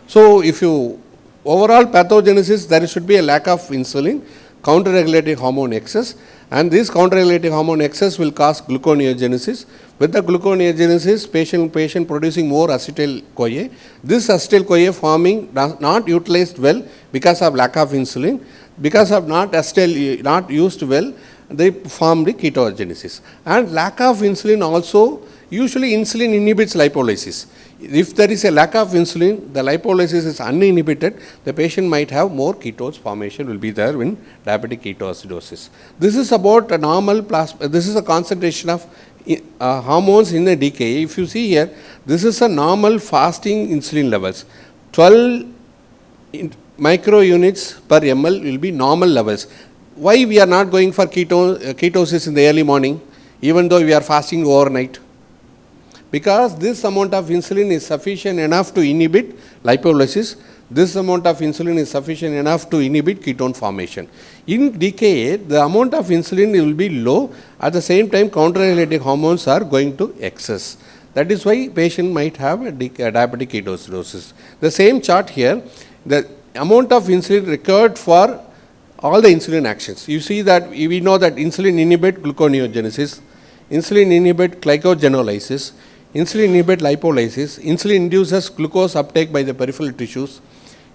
So if you overall pathogenesis, there should be a lack of insulin, counter-regulating hormone excess, and this counter-regulating hormone excess will cause gluconeogenesis. With the gluconeogenesis, patient producing more acetyl-CoA. This acetyl-CoA forming not utilized well because of lack of insulin, because of not used well, they form the ketogenesis. And lack of insulin also, usually insulin inhibits lipolysis. If there is a lack of insulin, the lipolysis is uninhibited, the patient might have more ketones formation will be there in diabetic ketoacidosis. This is about a normal plasma, this is a concentration of hormones in the DKA. If you see here, this is a normal fasting insulin levels. 12 microunits per ml will be normal levels. Why we are not going for ketosis in the early morning, even though we are fasting overnight? Because this amount of insulin is sufficient enough to inhibit lipolysis. This amount of insulin is sufficient enough to inhibit ketone formation. In DKA, the amount of insulin will be low. At the same time, counter-regulating hormones are going to excess. That is why patient might have a diabetic ketoacidosis. The same chart here, the amount of insulin required for all the insulin actions. You see that we know that insulin inhibit gluconeogenesis, insulin inhibit glycogenolysis, insulin inhibit lipolysis, insulin induces glucose uptake by the peripheral tissues,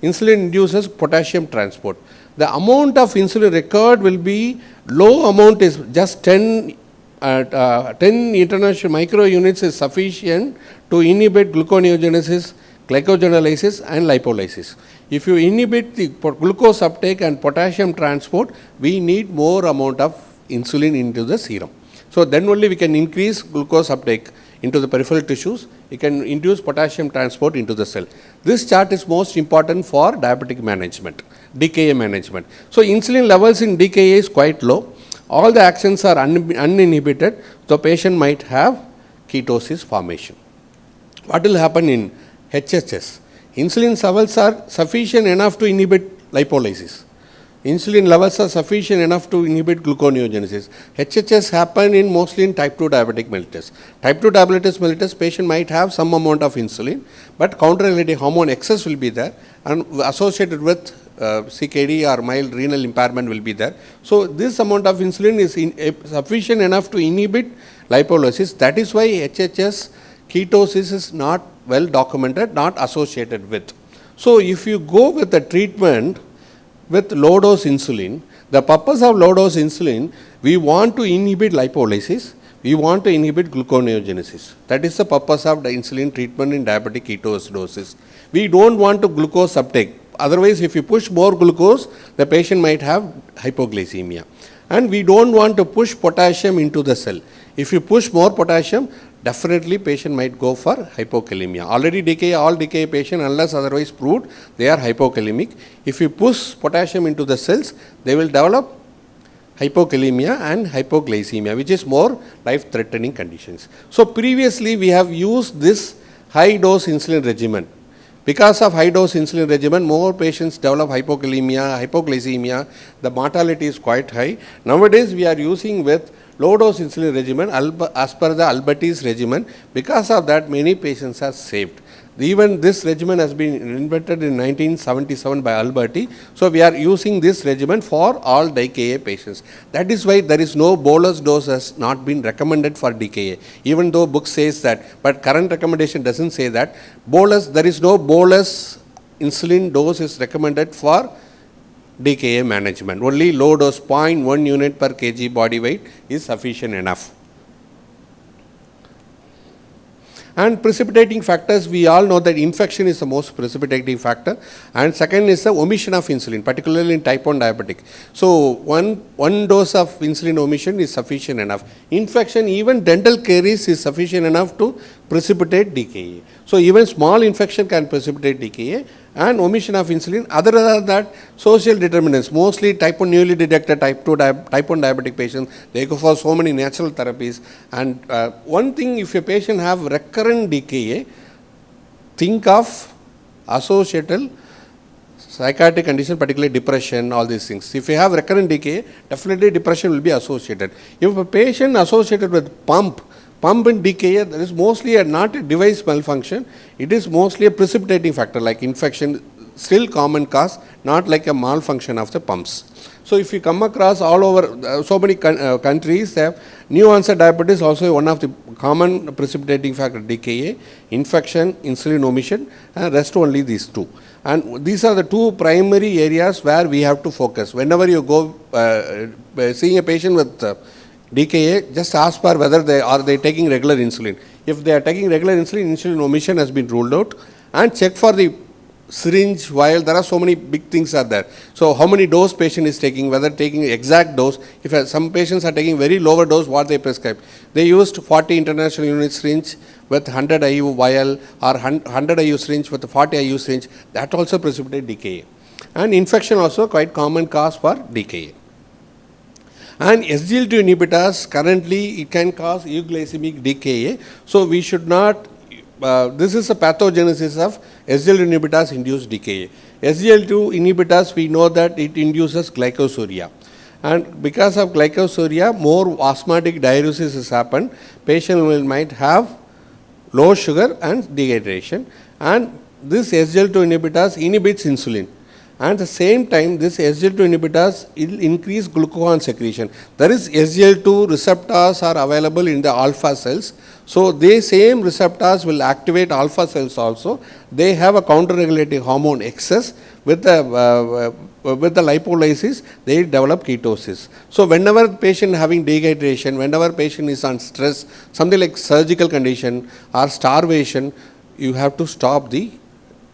insulin induces potassium transport. The amount of insulin required will be low amount is just 10 international microunits is sufficient to inhibit gluconeogenesis, glycogenolysis and lipolysis. If you inhibit the glucose uptake and potassium transport, we need more amount of insulin into the serum. So then only we can increase glucose uptake into the peripheral tissues, it can induce potassium transport into the cell. This chart is most important for diabetic management, DKA management. So insulin levels in DKA is quite low. All the actions are uninhibited, so patient might have ketosis formation. What will happen in HHS? Insulin levels are sufficient enough to inhibit lipolysis. Insulin levels are sufficient enough to inhibit gluconeogenesis. HHS happen in mostly in type 2 diabetic mellitus. Type 2 diabetes mellitus patient might have some amount of insulin, but counter-regulating hormone excess will be there and associated with CKD or mild renal impairment will be there. So this amount of insulin is sufficient enough to inhibit lipolysis. That is why HHS ketosis is not well documented, not associated with. So if you go with the treatment with low dose insulin, the purpose of low dose insulin, we want to inhibit lipolysis, we want to inhibit gluconeogenesis. That is the purpose of the insulin treatment in diabetic ketoacidosis. We don't want to glucose uptake. Otherwise, if you push more glucose, the patient might have hypoglycemia. And we don't want to push potassium into the cell. If you push more potassium, definitely patient might go for hypokalemia. Already all DKA patient, unless otherwise proved, they are hypokalemic. If you push potassium into the cells, they will develop hypokalemia and hypoglycemia, which is more life-threatening conditions. So previously we have used this high-dose insulin regimen. Because of high-dose insulin regimen, more patients develop hypokalemia, hypoglycemia, the mortality is quite high. Nowadays we are using with low-dose insulin regimen as per the Albertis regimen. Because of that, many patients are saved. Even this regimen has been invented in 1977 by Alberti. So we are using this regimen for all DKA patients. That is why there is no bolus dose has not been recommended for DKA. Even though book says that, but current recommendation doesn't say that. Bolus, there is no bolus insulin dose is recommended for DKA management. Only low dose 0.1 unit per kg body weight is sufficient enough. And precipitating factors, we all know that infection is the most precipitating factor, and second is the omission of insulin, particularly in type 1 diabetic. So one dose of insulin omission is sufficient enough. Infection, even dental caries is sufficient enough to precipitate DKA. So even small infection can precipitate DKA, and omission of insulin. Other than that, social determinants, mostly type 1 newly detected type 1 diabetic patients, they go for so many natural therapies. And one thing, if a patient have recurrent DKA, think of associated psychiatric condition, particularly depression, all these things. If you have recurrent DKA, definitely depression will be associated. If a patient associated with pump in DKA, there is mostly not a device malfunction, it is mostly a precipitating factor like infection, still common cause, not like a malfunction of the pumps. So if you come across all over so many countries, new onset diabetes also one of the common precipitating factor, DKA, infection, insulin omission, and rest only these two. And these are the two primary areas where we have to focus. Whenever you go seeing a patient with DKA, just ask for whether they are taking regular insulin. If they are taking regular insulin, insulin omission has been ruled out, and check for the syringe vial. There are so many big things are there. So how many dose patient is taking, whether taking exact dose. If some patients are taking very lower dose, what they prescribe. They used 40 international unit syringe with 100 IU vial or 100 IU syringe with 40 IU syringe. That also precipitate DKA. And infection also quite common cause for DKA. And SGLT2 inhibitors, currently it can cause euglycemic DKA. So we should not, this is a pathogenesis of SGLT2 inhibitors induced DKA. SGLT2 inhibitors, we know that it induces glycosuria. And because of glycosuria, more osmotic diuresis has happened. Patient might have low sugar and dehydration. And this SGLT2 inhibitors inhibits insulin. And at the same time, this SGLT2 inhibitors will increase glucagon secretion. There is SGLT2 receptors are available in the alpha cells. So they same receptors will activate alpha cells also. They have a counter-regulating hormone excess. With the lipolysis, they develop ketosis. So whenever patient having dehydration, whenever patient is on stress, something like surgical condition or starvation, you have to stop the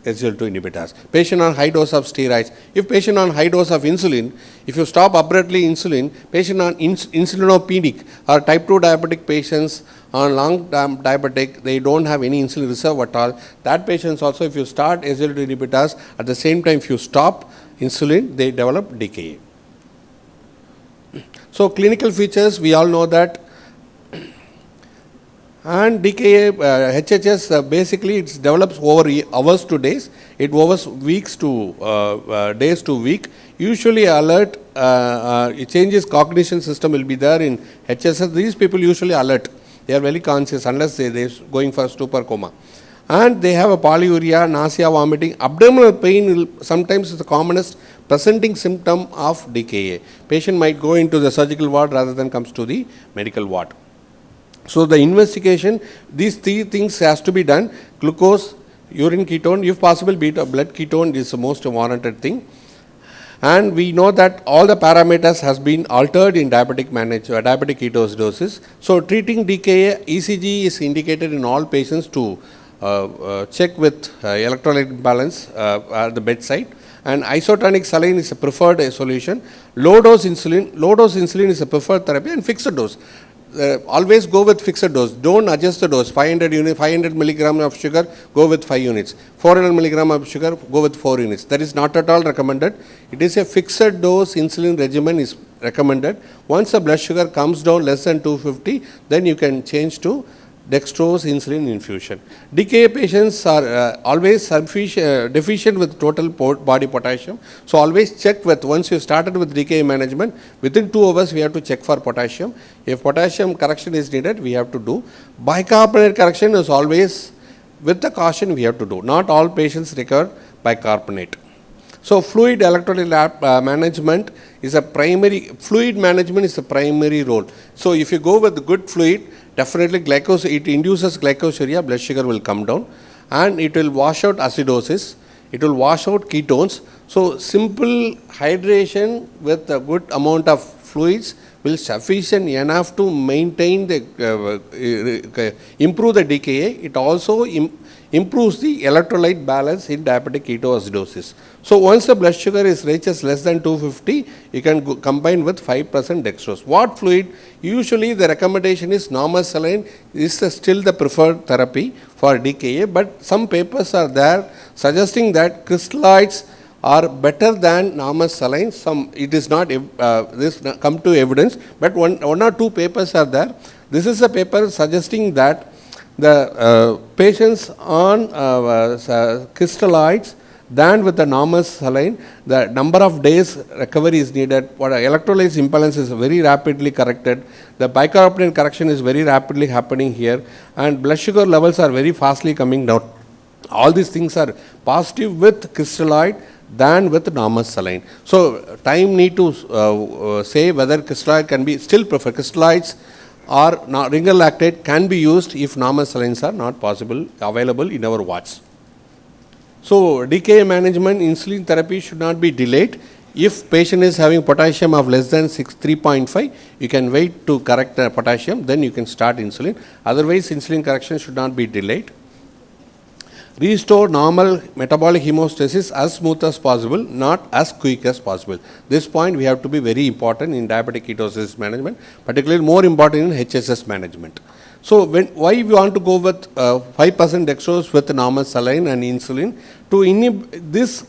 SGLT2 inhibitors. Patient on high dose of steroids. If patient on high dose of insulin, if you stop abruptly insulin, patient on insulinopenic or type 2 diabetic patients on long-term diabetic, they don't have any insulin reserve at all. That patients also, if you start SGLT2 inhibitors, at the same time if you stop insulin, they develop DKA. So clinical features, we all know that. And DKA, HHS, basically it develops over hours to days. It overs weeks to days to week. Usually alert, it changes cognition system will be there in HSS. These people usually alert. They are very conscious unless they are going for stupor coma. And they have a polyuria, nausea, vomiting. Abdominal pain will sometimes is the commonest presenting symptom of DKA. Patient might go into the surgical ward rather than comes to the medical ward. So the investigation, these three things has to be done: glucose, urine ketone, if possible beta blood ketone is the most warranted thing. And we know that all the parameters has been altered in diabetic ketoacidosis. So treating DKA, ECG is indicated in all patients to check with electrolyte balance at the bedside. And isotonic saline is a preferred solution. Low dose insulin is a preferred therapy, and fixed dose. Always go with fixed dose. Don't adjust the dose. 500 milligram of sugar, go with 5 units. 400 milligram of sugar, go with 4 units. That is not at all recommended. It is a fixed dose insulin regimen is recommended. Once the blood sugar comes down less than 250, then you can change to dextrose insulin infusion. DKA patients are always deficient with total body potassium. So always check with, once you started with DKA management, within 2 hours we have to check for potassium. If potassium correction is needed, we have to do. Bicarbonate correction is always with the caution we have to do. Not all patients require bicarbonate. So fluid electrolyte management is a primary, fluid management is a primary role. So if you go with good fluid, definitely it induces glycosuria, blood sugar will come down, and it will wash out acidosis, it will wash out ketones. So simple hydration with a good amount of fluids will sufficient enough to maintain the, improve the DKA. It also improves the electrolyte balance in diabetic ketoacidosis. So once the blood sugar is reaches less than 250, you can combine with 5% dextrose. What fluid? Usually the recommendation is normal saline is still the preferred therapy for DKA, but some papers are there suggesting that crystalloids are better than normal saline. Some, it is not this come to evidence, but one or two papers are there. This is a paper suggesting that the patients on crystalloids than with the normal saline, the number of days recovery is needed. What electrolytes imbalance is very rapidly corrected. The bicarbonate correction is very rapidly happening here, and blood sugar levels are very fastly coming down. All these things are positive with crystalloid than with normal saline. So time need to say whether crystalloid can be still preferred. Crystalloids or ringer lactate can be used if normal salines are not possible available in our wards. So DKA management, insulin therapy should not be delayed. If patient is having potassium of less than 3.5, you can wait to correct the potassium, then you can start insulin. Otherwise, insulin correction should not be delayed. Restore normal metabolic hemostasis as smooth as possible, not as quick as possible. This point we have to be very important in diabetic ketosis management, particularly more important in HSS management. So why we want to go with 5% dextrose with normal saline and insulin? To inhibit this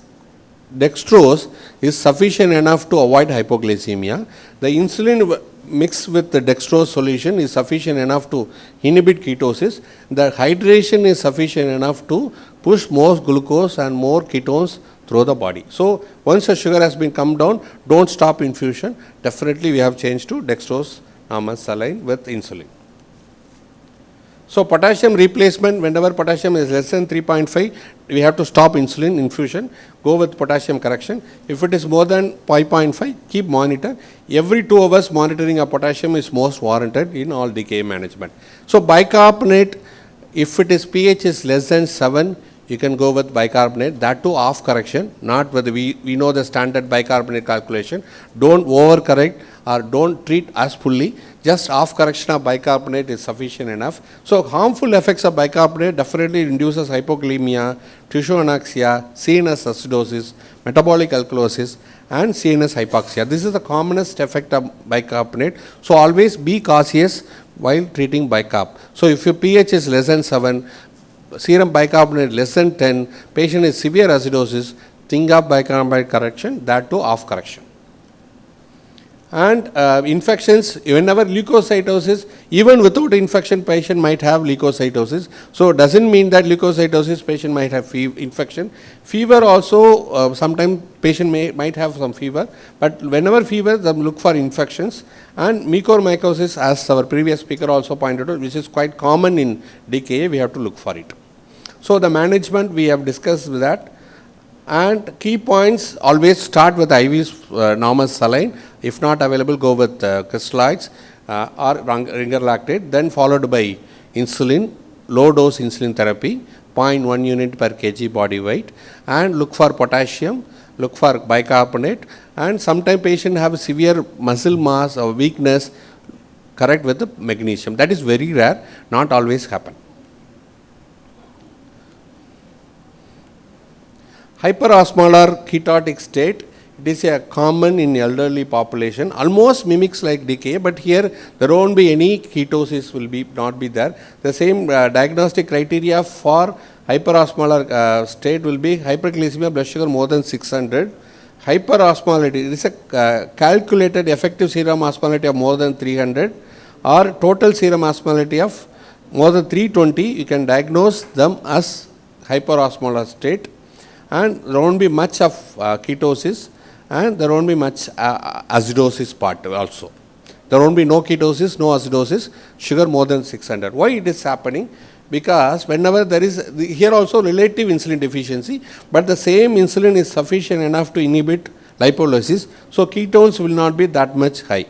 dextrose is sufficient enough to avoid hypoglycemia. The insulin mixed with the dextrose solution is sufficient enough to inhibit ketosis. The hydration is sufficient enough to push more glucose and more ketones through the body. So once the sugar has been come down, don't stop infusion. Definitely we have changed to dextrose, normal saline with insulin. So potassium replacement, whenever potassium is less than 3.5, we have to stop insulin infusion, go with potassium correction. If it is more than 5.5, keep monitor. Every 2 hours monitoring of potassium is most warranted in all DKA management. So bicarbonate, if it is pH is less than 7, you can go with bicarbonate, that too off correction, not whether we know the standard bicarbonate calculation. Don't over correct or don't treat as fully. Just off correction of bicarbonate is sufficient enough. So harmful effects of bicarbonate definitely induces hypoglycemia, tissue anoxia, CNS acidosis, metabolic alkalosis, and CNS hypoxia. This is the commonest effect of bicarbonate. So always be cautious while treating bicarb. So if your pH is less than 7, serum bicarbonate less than 10, patient is severe acidosis, think of bicarbonate correction, that too off correction. And infections, whenever leukocytosis, even without infection, patient might have leukocytosis. So doesn't mean that leukocytosis patient might have infection. Fever also, sometimes patient might have some fever, but whenever fever, then look for infections. And mucormycosis, as our previous speaker also pointed out, which is quite common in DKA, we have to look for it. So the management, we have discussed that. And key points, always start with IV normal saline. If not available, go with crystalloids or ringer lactate, then followed by insulin, low dose insulin therapy, 0.1 unit per kg body weight, and look for potassium, look for bicarbonate, and sometimes patient have severe muscle mass or weakness, correct with the magnesium. That is very rare, not always happen. Hyperosmolar ketotic state, it is a common in elderly population, almost mimics like DKA, but here there won't be any ketosis will be not be there. The same diagnostic criteria for hyperosmolar state will be hyperglycemia, blood sugar more than 600. Hyperosmolality, it is a calculated effective serum osmolality of more than 300 or total serum osmolality of more than 320, you can diagnose them as hyperosmolar state. And there won't be much of ketosis, and there won't be much acidosis part also. There won't be no ketosis, no acidosis, sugar more than 600. Why it is happening? Because whenever there is, here also relative insulin deficiency, but the same insulin is sufficient enough to inhibit lipolysis, so ketones will not be that much high.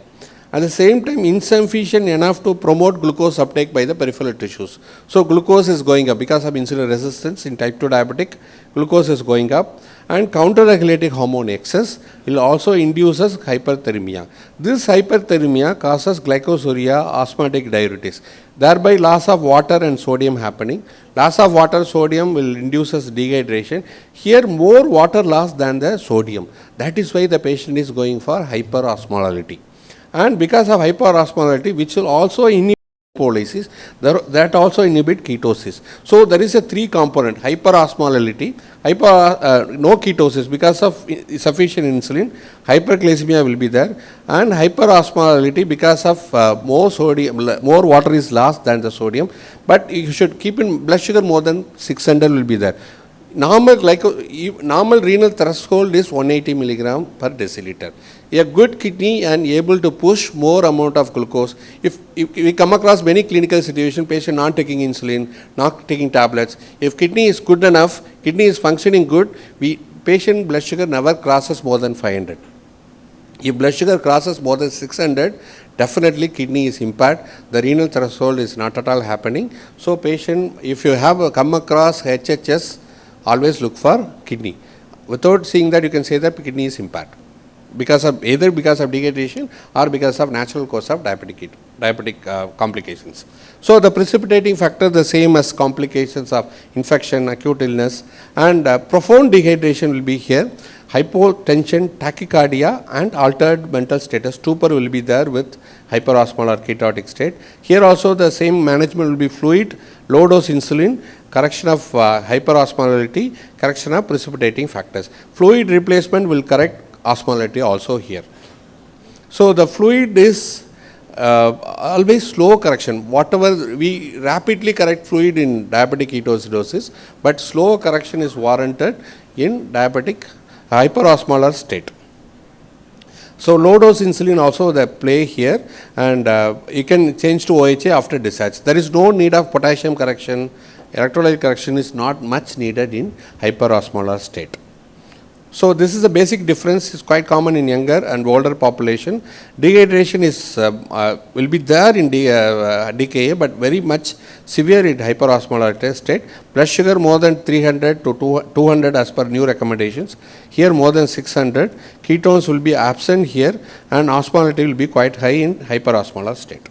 At the same time, insufficient enough to promote glucose uptake by the peripheral tissues. So glucose is going up because of insulin resistance in type 2 diabetic, glucose is going up, and counter-regulating hormone excess will also induces hyperthermia. This hyperthermia causes glycosuria, osmotic diuresis. Thereby loss of water and sodium happening. Loss of water, sodium will induces dehydration. Here more water loss than the sodium. That is why the patient is going for hyperosmolality. And because of hyperosmolality, which will also inhibit lipolysis, that also inhibit ketosis. So there is a three component: hyperosmolality, no ketosis because of sufficient insulin, hyperglycemia will be there, and hyperosmolality because of more sodium, more water is lost than the sodium. But you should keep in blood sugar more than 600 will be there. Normal renal threshold is 180 milligram per deciliter. A good kidney and able to push more amount of glucose. If we come across many clinical situations, patient not taking insulin, not taking tablets. If kidney is good enough, kidney is functioning good, patient blood sugar never crosses more than 500. If blood sugar crosses more than 600, definitely kidney is impaired. The renal threshold is not at all happening. So patient, if you have come across HHS, always look for kidney. Without seeing that, you can say that kidney is impaired because of either because of dehydration or because of natural cause of diabetic complications. So the precipitating factor the same as complications of infection, acute illness, and profound dehydration will be here. Hypotension, tachycardia, and altered mental status. Stupor will be there with hyperosmolar ketotic state. Here also the same management will be fluid, low dose insulin, correction of hyperosmolality, correction of precipitating factors. Fluid replacement will correct osmolality also here. So the fluid is always slow correction. Whatever we rapidly correct fluid in diabetic ketoacidosis, but slow correction is warranted in diabetic hyperosmolar state. So low dose insulin also the play here, and you can change to OHA after discharge. There is no need of potassium correction. Electrolyte correction is not much needed in hyperosmolar state. So this is a basic difference, is quite common in younger and older population. Dehydration is will be there in DKA, but very much severe in hyperosmolar state. Blood sugar more than 300 to 200 as per new recommendations. Here more than 600. Ketones will be absent here, and osmolality will be quite high in hyperosmolar state.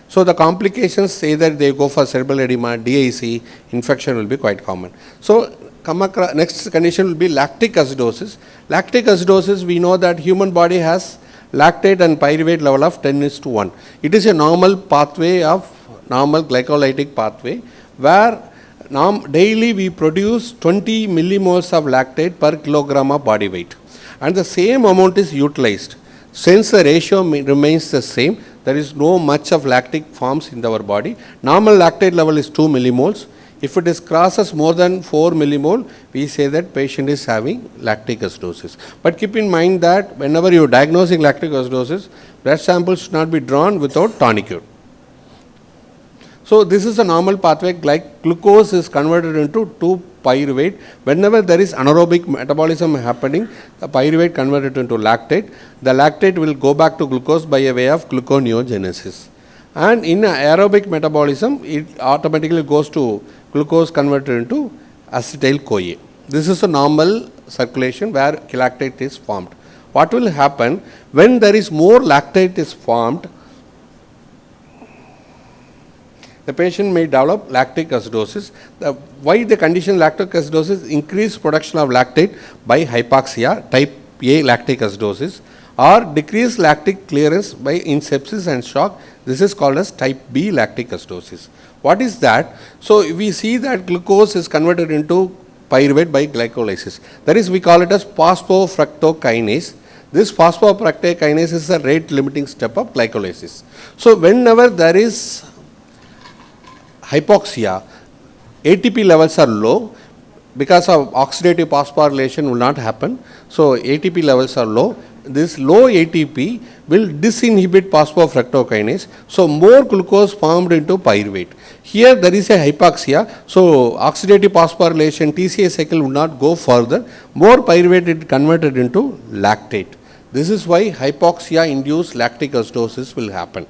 So the complications, either they go for cerebral edema, DIC, infection will be quite common. So next condition will be lactic acidosis. Lactic acidosis, we know that human body has lactate and pyruvate level of 10:1. It is a normal pathway of normal glycolytic pathway where daily we produce 20 millimoles of lactate per kilogram of body weight, and the same amount is utilized. Since the ratio remains the same, there is no much of lactic forms in our body. Normal lactate level is 2 millimoles. If it is crosses more than 4 millimole, we say that patient is having lactic acidosis. But keep in mind that whenever you are diagnosing lactic acidosis, blood samples should not be drawn without tourniquet. So this is a normal pathway, like glucose is converted into two pyruvate. Whenever there is anaerobic metabolism happening, the pyruvate converted into lactate. The lactate will go back to glucose by a way of gluconeogenesis. And in aerobic metabolism, it automatically goes to glucose converted into acetyl-CoA. This is a normal circulation where lactate is formed. What will happen when there is more lactate is formed? The patient may develop lactic acidosis. Why the condition lactic acidosis? Increased production of lactate by hypoxia, type A lactic acidosis, or decreased lactic clearance by in sepsis and shock. This is called as type B lactic acidosis. What is that? So we see that glucose is converted into pyruvate by glycolysis. That is, we call it as phosphofructokinase. This phosphofructokinase is a rate limiting step of glycolysis. So whenever there is hypoxia, ATP levels are low because of oxidative phosphorylation will not happen. So ATP levels are low. This low ATP will disinhibit phosphofructokinase. So more glucose formed into pyruvate. Here there is a hypoxia. So oxidative phosphorylation TCA cycle will not go further. More pyruvate is converted into lactate. This is why hypoxia induced lactic acidosis will happen.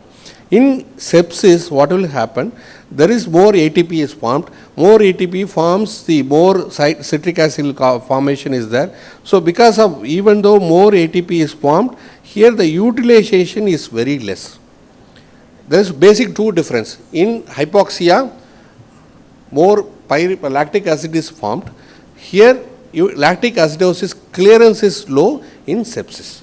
In sepsis, what will happen? There is more ATP is formed. More ATP forms, the more citric acid formation is there. So because of, even though more ATP is formed, here the utilization is very less. There is basic two difference. In hypoxia, more lactic acid is formed. Here lactic acidosis clearance is low in sepsis.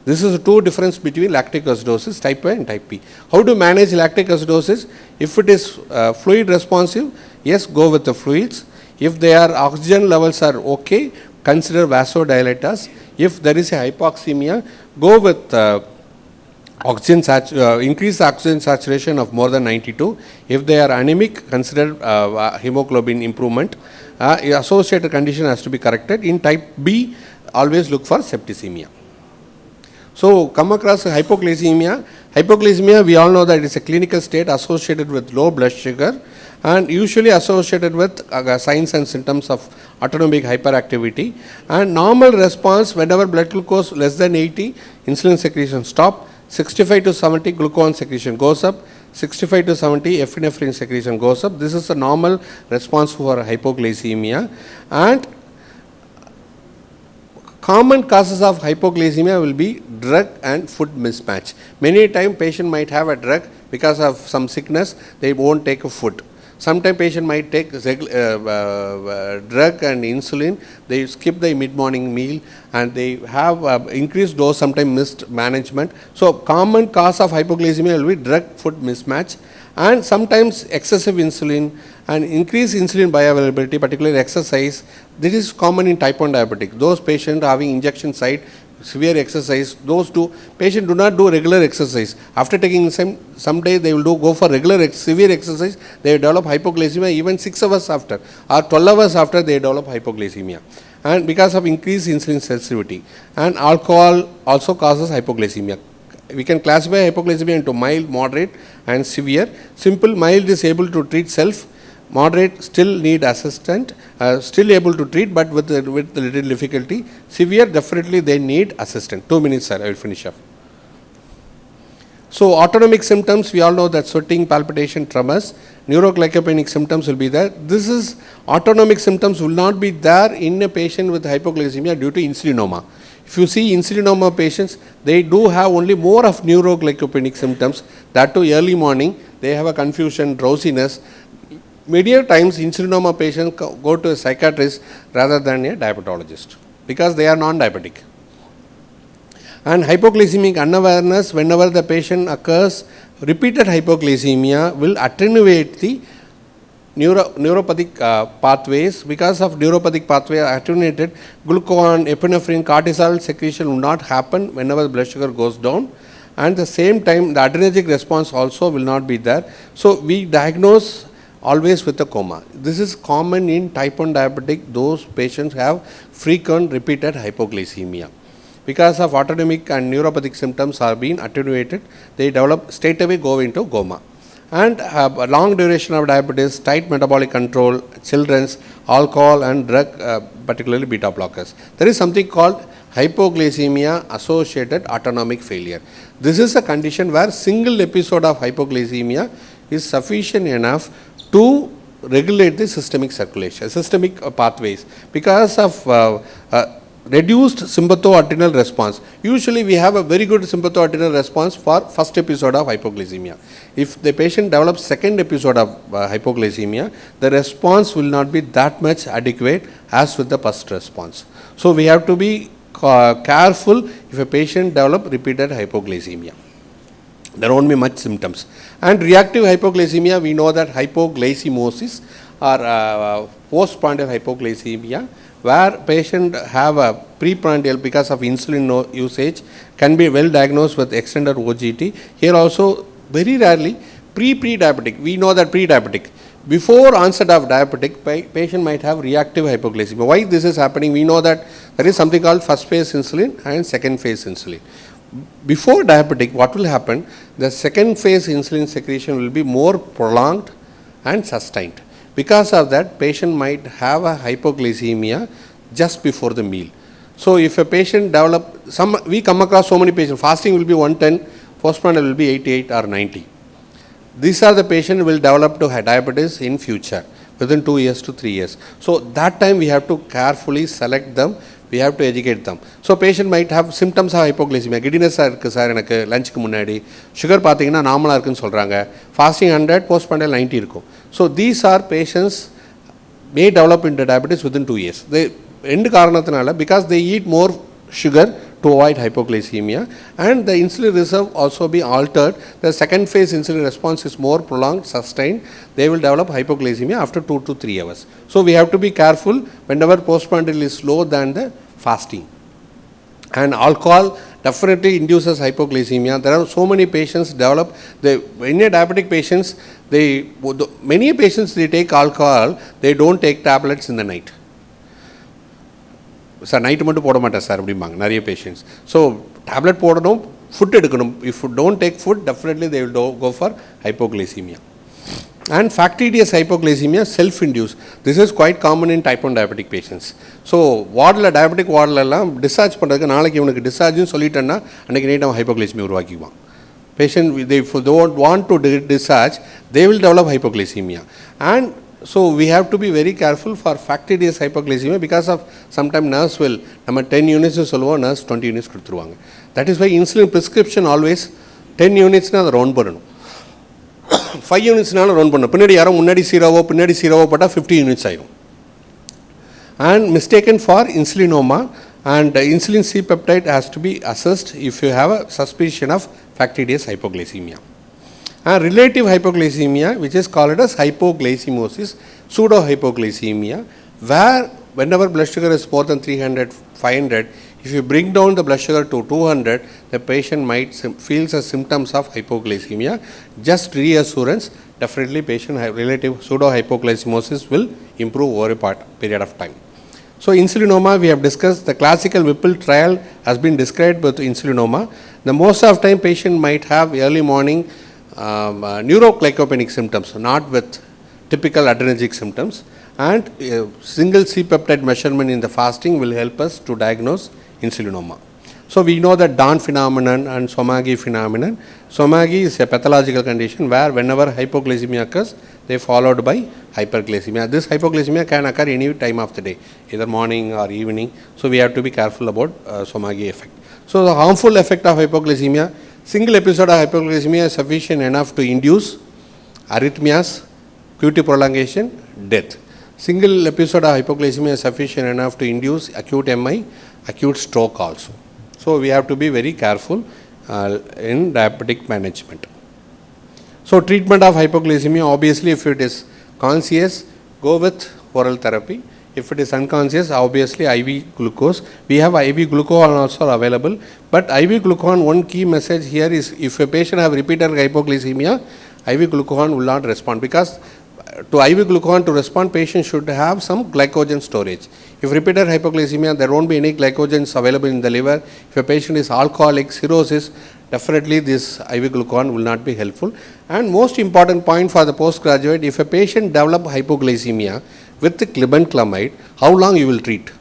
This is the two difference between lactic acidosis type A and type B. How to manage lactic acidosis? If it is fluid responsive, yes, go with the fluids. If their oxygen levels are okay, consider vasodilators. If there is a hypoxemia, go with increase oxygen saturation of more than 92. If they are anemic, consider hemoglobin improvement. Associated condition has to be corrected. In type B, always look for septicemia. So come across hypoglycemia. Hypoglycemia, we all know that it is a clinical state associated with low blood sugar and usually associated with signs and symptoms of autonomic hyperactivity. And normal response, whenever blood glucose less than 80, insulin secretion stop. 65 to 70, glucagon secretion goes up. 65 to 70, epinephrine secretion goes up. This is a normal response for hypoglycemia. And common causes of hypoglycemia will be drug and food mismatch. Many times patient might have a drug because of some sickness, they won't take a food. Sometimes patient might take drug and insulin, they skip the mid-morning meal and they have increased dose, sometimes missed management. So common cause of hypoglycemia will be drug food mismatch and sometimes excessive insulin and increased insulin bioavailability, particularly exercise. This is common in type 1 diabetic. Those patients having injection site, severe exercise, those patients do not do regular exercise. After taking some day they will go for regular severe exercise, they develop hypoglycemia even 6 hours after or 12 hours after they develop hypoglycemia. And because of increased insulin sensitivity. And alcohol also causes hypoglycemia. We can classify hypoglycemia into mild, moderate and severe. Simple, mild is able to treat self. Moderate still need assistant, still able to treat but with little difficulty. Severe definitely they need assistant. 2 minutes sir, I will finish up. So autonomic symptoms, we all know that sweating, palpitation, tremors. Neuroglycopenic symptoms will be there. This is autonomic symptoms will not be there in a patient with hypoglycemia due to insulinoma. If you see insulinoma patients, they do have only more of neuroglycopenic symptoms. That too early morning, they have a confusion, drowsiness. Many times insulinoma patients go to a psychiatrist rather than a diabetologist because they are non-diabetic. And hypoglycemic unawareness, whenever the patient occurs, repeated hypoglycemia will attenuate the neuropathic pathways. Because of neuropathic pathway attenuated, glucagon, epinephrine, cortisol secretion will not happen whenever the blood sugar goes down. And at the same time, the adrenergic response also will not be there. So we diagnose always with a coma. This is common in type 1 diabetic. Those patients have frequent repeated hypoglycemia. Because of autonomic and neuropathic symptoms are being attenuated, they develop straight away go into coma. and long duration of diabetes, tight metabolic control, children's, alcohol and drug, particularly beta blockers. There is something called hypoglycemia associated autonomic failure. This is a condition where single episode of hypoglycemia is sufficient enough to regulate the systemic circulation, systemic pathways, because of reduced sympathoadrenal response. Usually we have a very good sympathoadrenal response for first episode of hypoglycemia. If the patient develops second episode of hypoglycemia, the response will not be that much adequate as with the first response. So we have to be careful if a patient develop repeated hypoglycemia. There won't be much symptoms. And reactive hypoglycemia, we know that hypoglycemia or postprandial hypoglycemia, where patient have a preprandial because of insulin usage, can be well diagnosed with extended OGT. Here also very rarely pre-diabetic. We know that pre-diabetic, before onset of diabetic, patient might have reactive hypoglycemia. Why this is happening? We know that there is something called first phase insulin and second phase insulin. Before diabetic, what will happen? The second phase insulin secretion will be more prolonged and sustained. Because of that, patient might have a hypoglycemia just before the meal. So if a patient develop, we come across so many patients, fasting will be 110, postprandial will be 88 or 90. These are the patients who will develop to diabetes in future, within 2 years to 3 years. So that time we have to carefully select them, we have to educate them. So patient might have symptoms of hypoglycemia. Giddiness இருக்கு sir எனக்கு லஞ்சுக்கு முன்னாடி, sugar பார்த்தீங்கன்னா நார்மலாக இருக்குன்னு சொல்கிறாங்க, fasting 100, postprandial 90 இருக்கும். So these are patients may develop into diabetes within 2 years. They end காரணத்தினால, because they eat more sugar to avoid hypoglycemia, and the insulin reserve also be altered. The second phase insulin response is more prolonged, sustained. They will develop hypoglycemia after 2 to 3 hours. So we have to be careful whenever postprandial is lower than the fasting. And alcohol definitely induces hypoglycemia. There are so many patients develop, in a diabetic patients, many patients they take alcohol, they don't take tablets in the night. Sir, night மட்டும் போட மாட்டேன் sir அப்படிம்பாங்க நிறைய patients. So tablet போடணும், food எடுக்கணும். If don't take food, definitely they will go for hypoglycemia. And factitious hypoglycemia self-induced. This is quite common in type 1 diabetic patients. So வார்டில் diabetic வார்டிலெல்லாம் discharge பண்ணுறதுக்கு நாளைக்கு இவனுக்கு டிஸ்சார்ஜ்னு சொல்லிட்டேன்னா அன்றைக்கி நைட் அவன் hypoglycemia உருவாக்கிக்குவான். Patient, they don't want to discharge, they will develop hypoglycemia. And so we have to be very careful for factitious hypoglycemia, because of sometimes nurse will, நம்ம 10 units சொல்லுவோம், nurse 20 units கொடுத்துருவாங்க. That is why insulin prescription always 10 unitsனா அதை round பண்ணணும், 5 unitsனாலும் round பண்ணணும். பின்னாடி யாரோ முன்னாடி சீரோவோ போட்டால் 50 units ஆயிடும். And mistaken for insulinoma, and insulin C-peptide has to be assessed if you have a suspicion of factitious hypoglycemia. And relative hypoglycemia, which is called as hypoglycemia, pseudo hypoglycemia, where whenever blood sugar is more than 300, 500, if you bring down the blood sugar to 200, the patient might feel the symptoms of hypoglycemia. Just reassurance, definitely patient relative pseudo hypoglycemia will improve over a period of time. So insulinoma we have discussed. The classical Whipple trial has been described with insulinoma. The most of time patient might have early morning neuroglycopenic symptoms, not with typical adrenergic symptoms, and single C-peptide measurement in the fasting will help us to diagnose insulinoma. So we know that Dawn phenomenon and Somagi phenomenon. Somagi is a pathological condition where whenever hypoglycemia occurs, they followed by hyperglycemia. This hypoglycemia can occur any time of the day, either morning or evening. So we have to be careful about Somagi effect. So the harmful effect of hypoglycemia, single episode of hypoglycemia is sufficient enough to induce arrhythmias, QT prolongation, death. Single episode of hypoglycemia is sufficient enough to induce acute MI, acute stroke also. So we have to be very careful in diabetic management. So treatment of hypoglycemia, obviously if it is conscious, go with oral therapy. If it is unconscious, obviously IV glucose. We have IV glucagon also available. But IV glucagon, one key message here is, if a patient have repeated hypoglycemia, IV glucagon will not respond, because to IV glucagon to respond, patient should have some glycogen storage. If repeated hypoglycemia, there won't be any glycogens available in the liver. If a patient is alcoholic, cirrhosis, definitely this IV glucagon will not be helpful. And most important point for the postgraduate, if a patient develop hypoglycemia with the glibenclamide, how long you will treat?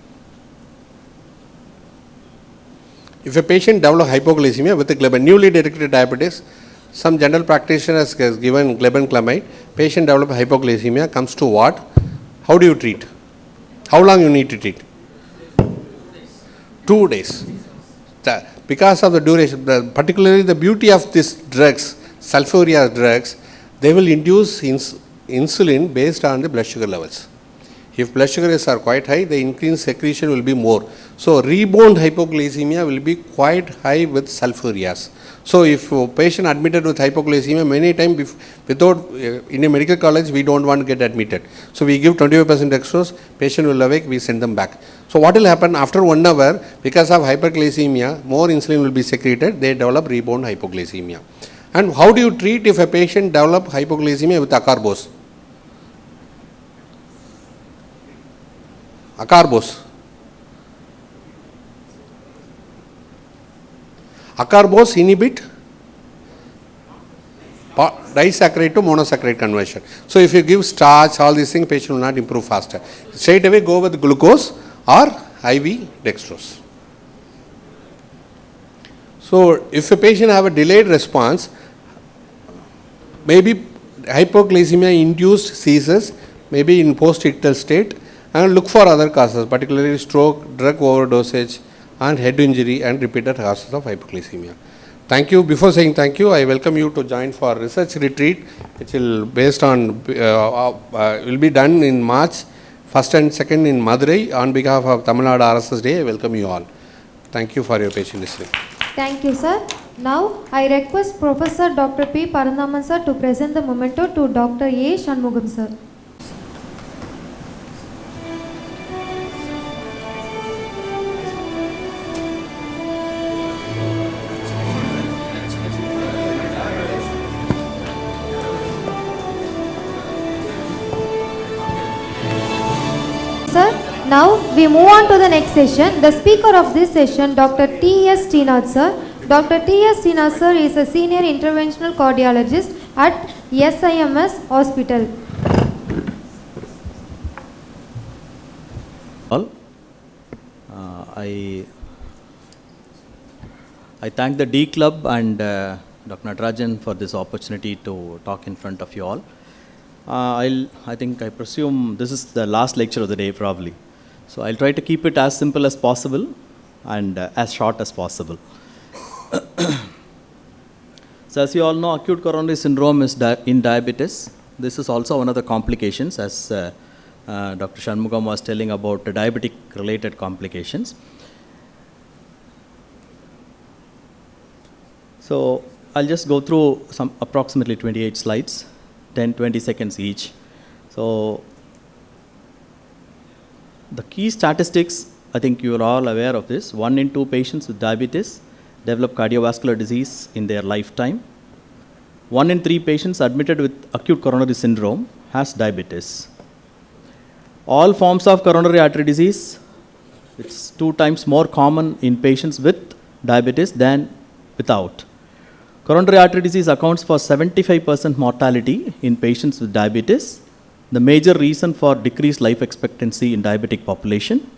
If a patient develop hypoglycemia with the newly detected diabetes, some general practitioners has given glibenclamide, patient develop hypoglycemia, comes to what? How do you treat? How long you need to treat? 2 days. Because of the duration, particularly the beauty of these drugs, sulfurious drugs, they will induce insulin based on the blood sugar levels. If blood sugars are quite high, the increased secretion will be more. So rebound hypoglycemia will be quite high with sulfurias. So if a patient admitted with hypoglycemia, many times without, in a medical college, we don't want to get admitted. So we give 25% dextrose, patient will awake, we send them back. So what will happen after 1 hour, because of hyperglycemia, more insulin will be secreted, they develop rebound hypoglycemia. And how do you treat if a patient develop hypoglycemia with acarbose? Acarbose. Acarbose inhibit disaccharide to monosaccharide conversion. So if you give starch, all these things, patient will not improve faster. Straight away go with glucose or IV dextrose. So if a patient have a delayed response, maybe hypoglycemia induced seizures, maybe in post-ictal state, and look for other causes, particularly stroke, drug overdosage, and head injury, and repeated causes of hypoglycemia. Thank you. Before saying thank you, I welcome you to join for research retreat, which will based on will be done in March 1st and 2nd in Madurai. On behalf of Tamil Nadu RSS Day, I welcome you all. Thank you for your patient listening. Thank you, sir. Now, I request Professor Dr. P. Parandaman sir to present the memento to Dr. A. Shanmugam sir. Sir, now we move on to the next session. The speaker of this session, Dr. T.S. Srinath sir. Dr. T.S. Srinath sir is a senior interventional cardiologist at SIMS Hospital. I thank the D Club and Dr. Natarajan for this opportunity to talk in front of you all. I presume this is the last lecture of the day probably. So I'll try to keep it as simple as possible and as short as possible. So as you all know, acute coronary syndrome is in diabetes. This is also one of the complications, as Dr. Shanmugam was telling about the diabetic related complications. So I'll just go through some approximately 28 slides, 10-20 seconds each. So the key statistics, I think you are all aware of this. 1 in 2 patients with diabetes develop cardiovascular disease in their lifetime. 1 in 3 patients admitted with acute coronary syndrome has diabetes. All forms of coronary artery disease, it's 2 times more common in patients with diabetes than without. Coronary artery disease accounts for 75% mortality in patients with diabetes, the major reason for decreased life expectancy in diabetic population.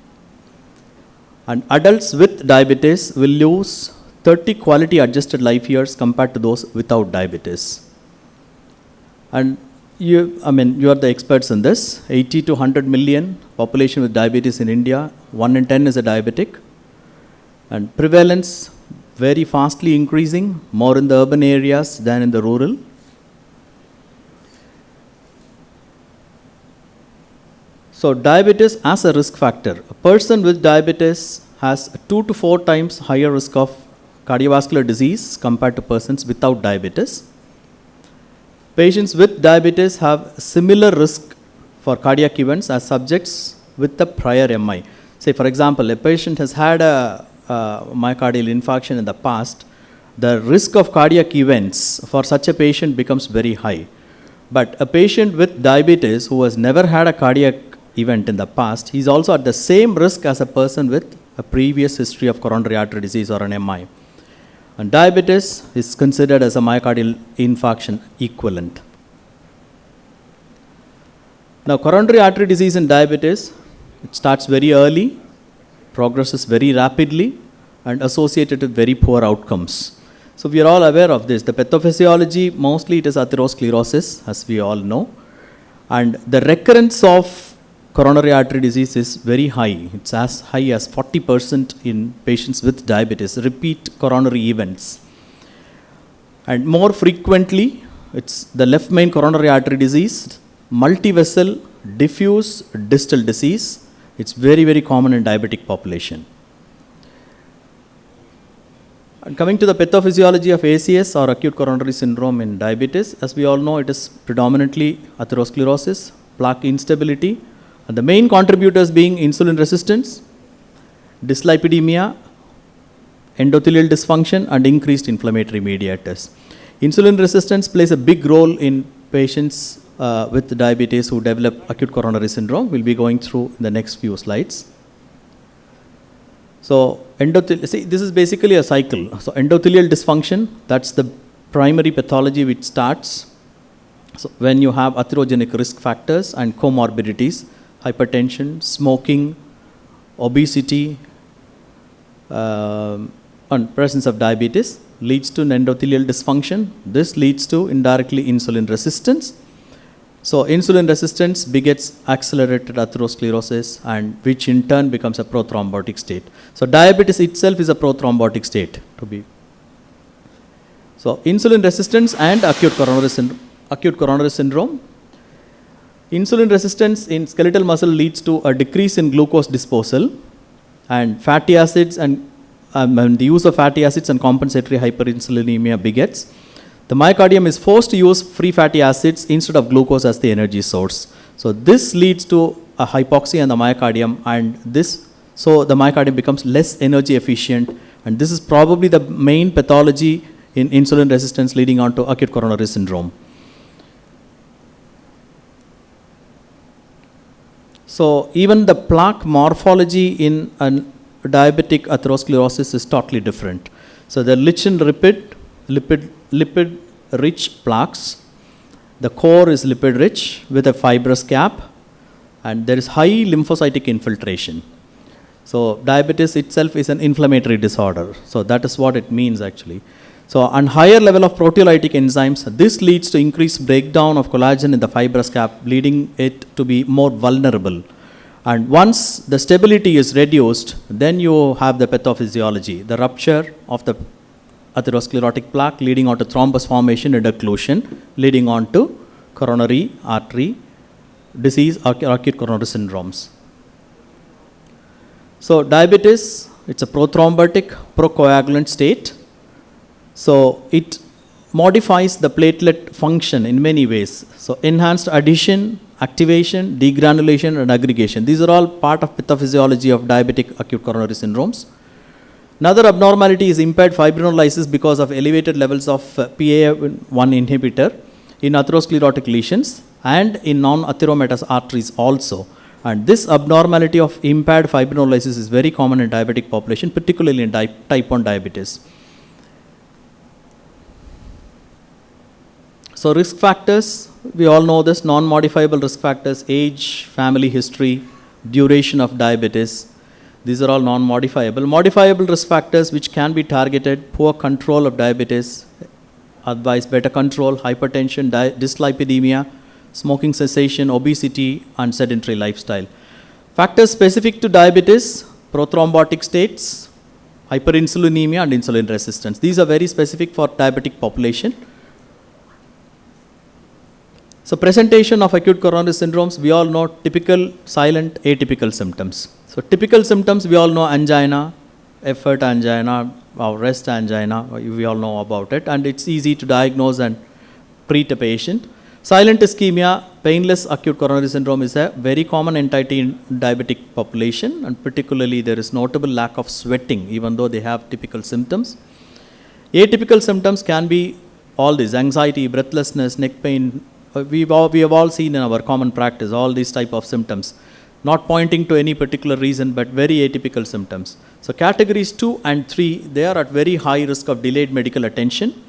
And adults with diabetes will lose 30 quality adjusted life years compared to those without diabetes. And you are the experts in this. 80 to 100 million population with diabetes in India, 1 in 10 is a diabetic. And prevalence very fastly increasing, more in the urban areas than in the rural. So diabetes as a risk factor. A person with diabetes has 2 to 4 times higher risk of cardiovascular disease compared to persons without diabetes. Patients with diabetes have similar risk for cardiac events as subjects with the prior MI. Say for example, a patient has had a myocardial infarction in the past, the risk of cardiac events for such a patient becomes very high. But a patient with diabetes who has never had a cardiac event in the past, he is also at the same risk as a person with a previous history of coronary artery disease or an MI. And diabetes is considered as a myocardial infarction equivalent. Now, coronary artery disease in diabetes, it starts very early, progresses very rapidly, and associated with very poor outcomes. So we are all aware of this. The pathophysiology, mostly it is atherosclerosis, as we all know. And the recurrence of coronary artery disease is very high. It's as high as 40% in patients with diabetes, repeat coronary events. And more frequently, it's the left main coronary artery disease, multivessel, diffuse distal disease. It's very, very common in diabetic population. And coming to the pathophysiology of ACS or acute coronary syndrome in diabetes, as we all know, it is predominantly atherosclerosis, plaque instability, and the main contributors being insulin resistance, dyslipidemia, endothelial dysfunction, and increased inflammatory mediators. Insulin resistance plays a big role in patients with diabetes who develop acute coronary syndrome. We'll be going through in the next few slides. So, see, this is basically a cycle. So, endothelial dysfunction, that's the primary pathology which starts. So, when you have atherogenic risk factors and comorbidities, hypertension, smoking, obesity, and presence of diabetes leads to an endothelial dysfunction. This leads to indirectly insulin resistance. So, insulin resistance begets accelerated atherosclerosis, and which in turn becomes a prothrombotic state. So, diabetes itself is a prothrombotic state to be. So, insulin resistance and acute coronary syndrome. Insulin resistance in skeletal muscle leads to a decrease in glucose disposal, and fatty acids and the use of fatty acids and compensatory hyperinsulinemia begets. The myocardium is forced to use free fatty acids instead of glucose as the energy source. So this leads to a hypoxia in the myocardium, and so the myocardium becomes less energy efficient, and this is probably the main pathology in insulin resistance leading on to acute coronary syndrome. So even the plaque morphology in a diabetic atherosclerosis is totally different. So the lichen lipid-rich plaques. The core is lipid-rich with a fibrous cap, and there is high lymphocytic infiltration. So diabetes itself is an inflammatory disorder. So that is what it means actually. So on higher level of proteolytic enzymes, this leads to increased breakdown of collagen in the fibrous cap, leading it to be more vulnerable. And once the stability is reduced, then you have the pathophysiology, the rupture of the atherosclerotic plaque leading on to thrombus formation and occlusion, leading on to coronary artery disease or acute coronary syndromes. So diabetes, it's a prothrombotic, procoagulant state. So it modifies the platelet function in many ways. So enhanced adhesion, activation, degranulation, and aggregation. These are all part of pathophysiology of diabetic acute coronary syndromes. Another abnormality is impaired fibrinolysis because of elevated levels of PA1 inhibitor in atherosclerotic lesions and in non-atheromatous arteries also. And this abnormality of impaired fibrinolysis is very common in diabetic population, particularly in type 1 diabetes. So risk factors, we all know this, non-modifiable risk factors, age, family history, duration of diabetes. These are all non-modifiable. Modifiable risk factors which can be targeted: poor control of diabetes, advice better control, hypertension, dyslipidemia, smoking cessation, obesity, and sedentary lifestyle. Factors specific to diabetes: prothrombotic states, hyperinsulinemia, and insulin resistance. These are very specific for diabetic population. So presentation of acute coronary syndromes, we all know typical, silent, atypical symptoms. So typical symptoms, we all know angina, effort angina, or rest angina, we all know about it, and it's easy to diagnose and treat a patient. Silent ischemia, painless acute coronary syndrome is a very common entity in diabetic population, and particularly there is notable lack of sweating even though they have typical symptoms. Atypical symptoms can be all these: anxiety, breathlessness, neck pain. We have all seen in our common practice all these type of symptoms. not pointing to any particular reason, but very atypical symptoms. So categories 2 and 3, they are at very high risk of delayed medical attention,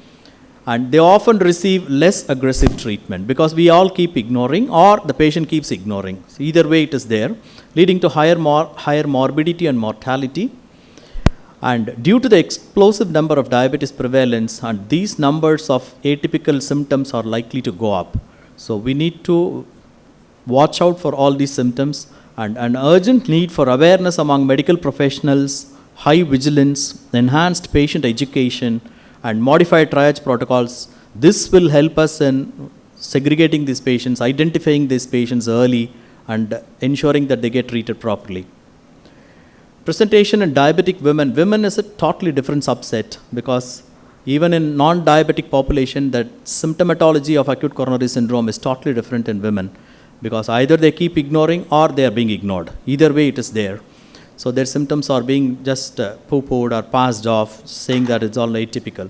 and they often receive less aggressive treatment because we all keep ignoring or the patient keeps ignoring. So either way it is there, leading to higher morbidity and mortality. And due to the explosive number of diabetes prevalence, and these numbers of atypical symptoms are likely to go up. So we need to watch out for all these symptoms, and an urgent need for awareness among medical professionals, high vigilance, enhanced patient education, and modified triage protocols. This will help us in segregating these patients, identifying these patients early, and ensuring that they get treated properly. Presentation in diabetic women. Women is a totally different subset because even in non-diabetic population, the symptomatology of acute coronary syndrome is totally different in women because either they keep ignoring or they are being ignored. Either way it is there. So their symptoms are being just poo-pooed or passed off, saying that it's all atypical.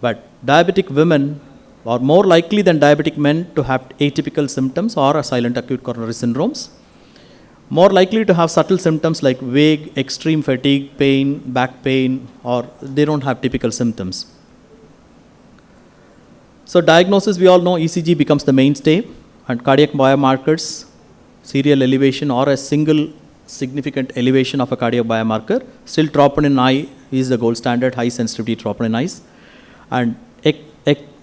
But diabetic women are more likely than diabetic men to have atypical symptoms or silent acute coronary syndromes. More likely to have subtle symptoms like vague, extreme fatigue, pain, back pain, or they don't have typical symptoms. So diagnosis, we all know ECG becomes the mainstay, and cardiac biomarkers, serial elevation or a single significant elevation of a cardiac biomarker. Still troponin I is the gold standard, high sensitivity troponin I's. And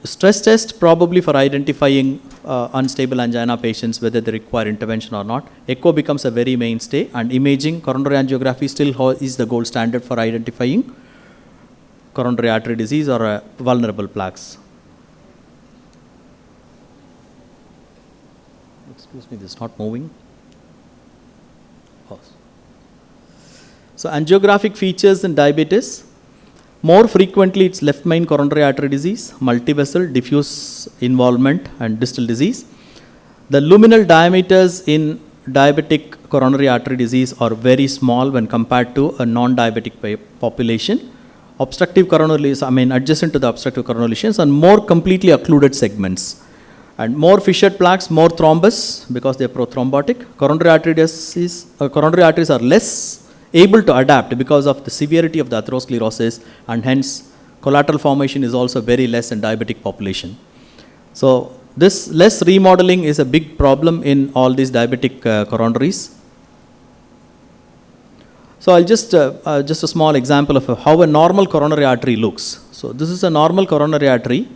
stress test probably for identifying unstable angina patients, whether they require intervention or not. Echo becomes a very mainstay, and imaging, coronary angiography still is the gold standard for identifying coronary artery disease or vulnerable plaques. Excuse me, this is not moving. Pause. So angiographic features in diabetes. More frequently, it's left main coronary artery disease, multivessel, diffuse involvement, and distal disease. The luminal diameters in diabetic coronary artery disease are very small when compared to a non-diabetic population. Obstructive coronary lesions, adjacent to the obstructive coronary lesions, and more completely occluded segments. And more fissured plaques, more thrombus because they are prothrombotic. Coronary arteries are less able to adapt because of the severity of the atherosclerosis, and hence collateral formation is also very less in diabetic population. So this less remodeling is a big problem in all these diabetic coronaries. So I'll just a small example of how a normal coronary artery looks. So this is a normal coronary artery.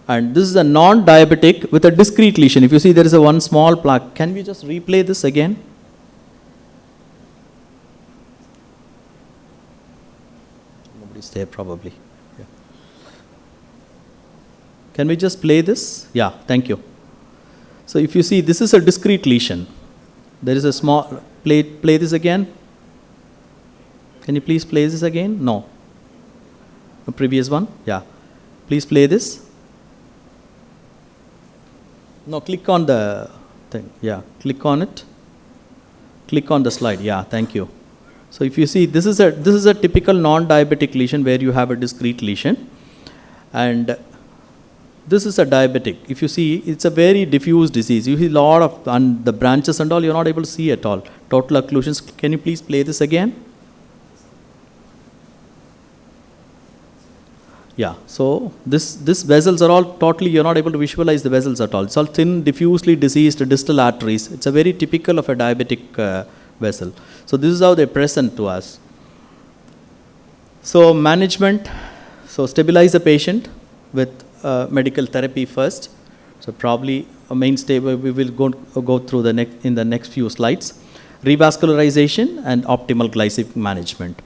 And this is a non-diabetic with a discrete lesion. If you see there is a one small plaque. Can we just replay this again? Nobody's there probably. Yeah. Can we just play this? Yeah, thank you. So if you see, this is a discrete lesion. There is a small, play this again. Can you please play this again? No. The previous one? Yeah. Please play this. No, click on the thing. Yeah, click on it. Click on the slide. Yeah, thank you. So if you see, this is a typical non-diabetic lesion where you have a discrete lesion, and this is a diabetic. If you see, it's a very diffuse disease. You see a lot of the branches and all. You're not able to see at all. Total occlusions. Can you please play this again? Yeah, so these vessels are all totally, you're not able to visualize the vessels at all. It's all thin, diffusely diseased distal arteries. It's a very typical of a diabetic vessel. So this is how they present to us. So management, so stabilize the patient with medical therapy first. So probably a mainstay, we will go through in the next few slides. Revascularization and optimal glycemic management.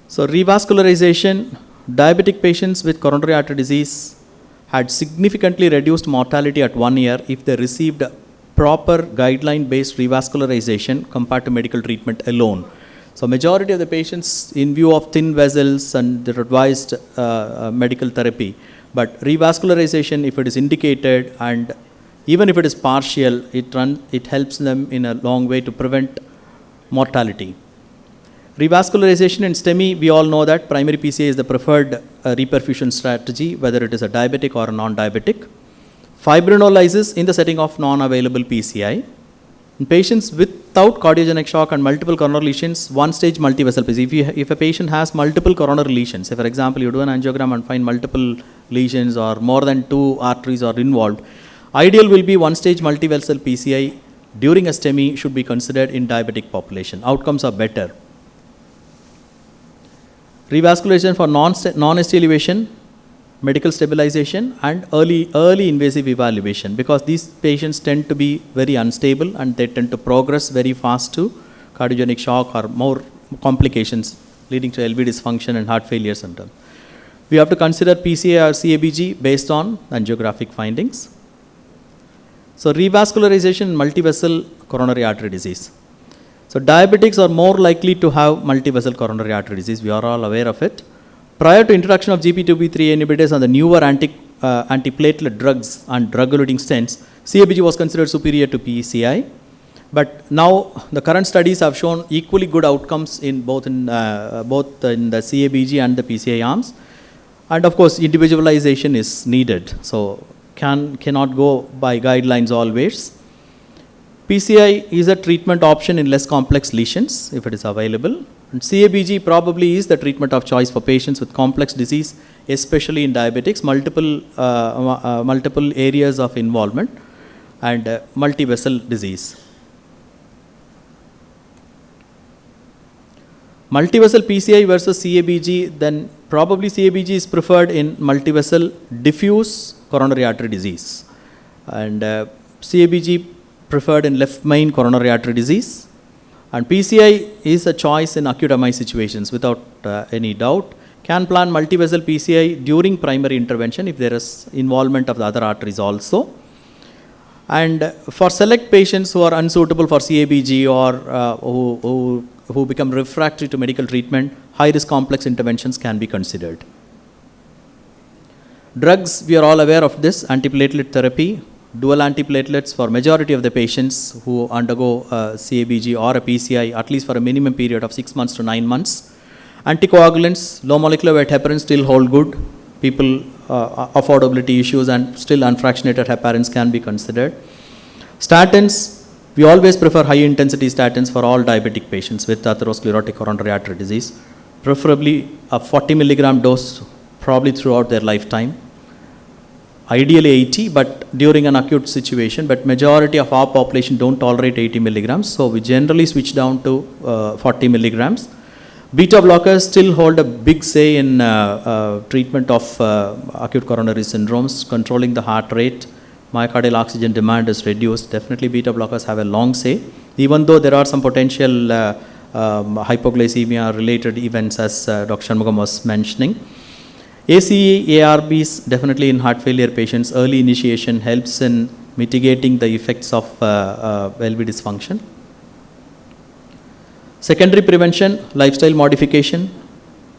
So revascularization, diabetic patients with coronary artery disease had significantly reduced mortality at 1 year if they received proper guideline-based revascularization compared to medical treatment alone. So majority of the patients, in view of thin vessels and the advised medical therapy, but revascularization, if it is indicated and even if it is partial, it helps them in a long way to prevent mortality. Revascularization in STEMI, we all know that primary PCA is the preferred reperfusion strategy, whether it is a diabetic or a non-diabetic. Fibrinolysis in the setting of non-available PCI. In patients without cardiogenic shock and multiple coronary lesions, one-stage multivessel PCI. If a patient has multiple coronary lesions, say for example you do an angiogram and find multiple lesions or more than 2 arteries are involved, ideal will be one-stage multivessel PCI during a STEMI should be considered in diabetic population. Outcomes are better. Revascularization for non-ST elevation, medical stabilization and early invasive evaluation, because these patients tend to be very unstable and they tend to progress very fast to cardiogenic shock or more complications leading to LV dysfunction and heart failure symptoms. We have to consider PCI or CABG based on angiographic findings. So revascularization in multivessel coronary artery disease. So diabetics are more likely to have multivessel coronary artery disease. We are all aware of it. Prior to introduction of GP2B3 inhibitors and the newer antiplatelet drugs and drug-eluting stents, CABG was considered superior to PCI. But now the current studies have shown equally good outcomes in both in the CABG and the PCI arms. And of course, individualization is needed. So cannot go by guidelines always. PCI is a treatment option in less complex lesions if it is available. And CABG probably is the treatment of choice for patients with complex disease, especially in diabetics, multiple areas of involvement and multivessel disease. Multivessel PCI versus CABG, then probably CABG is preferred in multivessel diffuse coronary artery disease, and CABG preferred in left main coronary artery disease. And PCI is a choice in acute MI situations without any doubt. Can plan multivessel PCI during primary intervention if there is involvement of the other arteries also. And for select patients who are unsuitable for CABG or who become refractory to medical treatment, high-risk complex interventions can be considered. Drugs, we are all aware of this, antiplatelet therapy, dual antiplatelets for majority of the patients who undergo CABG or a PCI, at least for a minimum period of 6 months to 9 months. Anticoagulants, low molecular weight heparin still hold good. People, affordability issues and still unfractionated heparins can be considered. Statins, we always prefer high intensity statins for all diabetic patients with atherosclerotic coronary artery disease, preferably a 40 milligram dose probably throughout their lifetime. Ideally 80, but during an acute situation, but majority of our population don't tolerate 80 milligrams, so we generally switch down to 40 milligrams. Beta blockers still hold a big say in treatment of acute coronary syndromes, controlling the heart rate. Myocardial oxygen demand is reduced. Definitely beta blockers have a long say, even though there are some potential hypoglycemia related events as Dr. Shanmugam was mentioning. ACE, ARBs, definitely in heart failure patients, early initiation helps in mitigating the effects of LV dysfunction. Secondary prevention, lifestyle modification,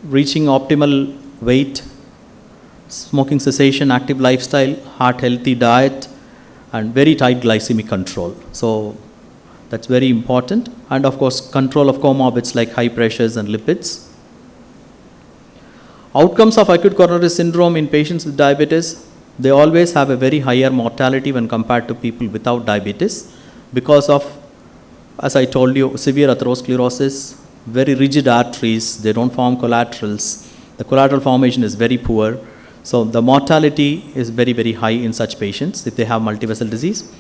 reaching optimal weight, smoking cessation, active lifestyle, heart healthy diet, and very tight glycemic control. So that's very important. And of course, control of comorbids like high pressures and lipids. Outcomes of acute coronary syndrome in patients with diabetes, they always have a very higher mortality when compared to people without diabetes because of, as I told you, severe atherosclerosis, very rigid arteries, they don't form collaterals. The collateral formation is very poor. So the mortality is very, very high in such patients if they have multivessel disease.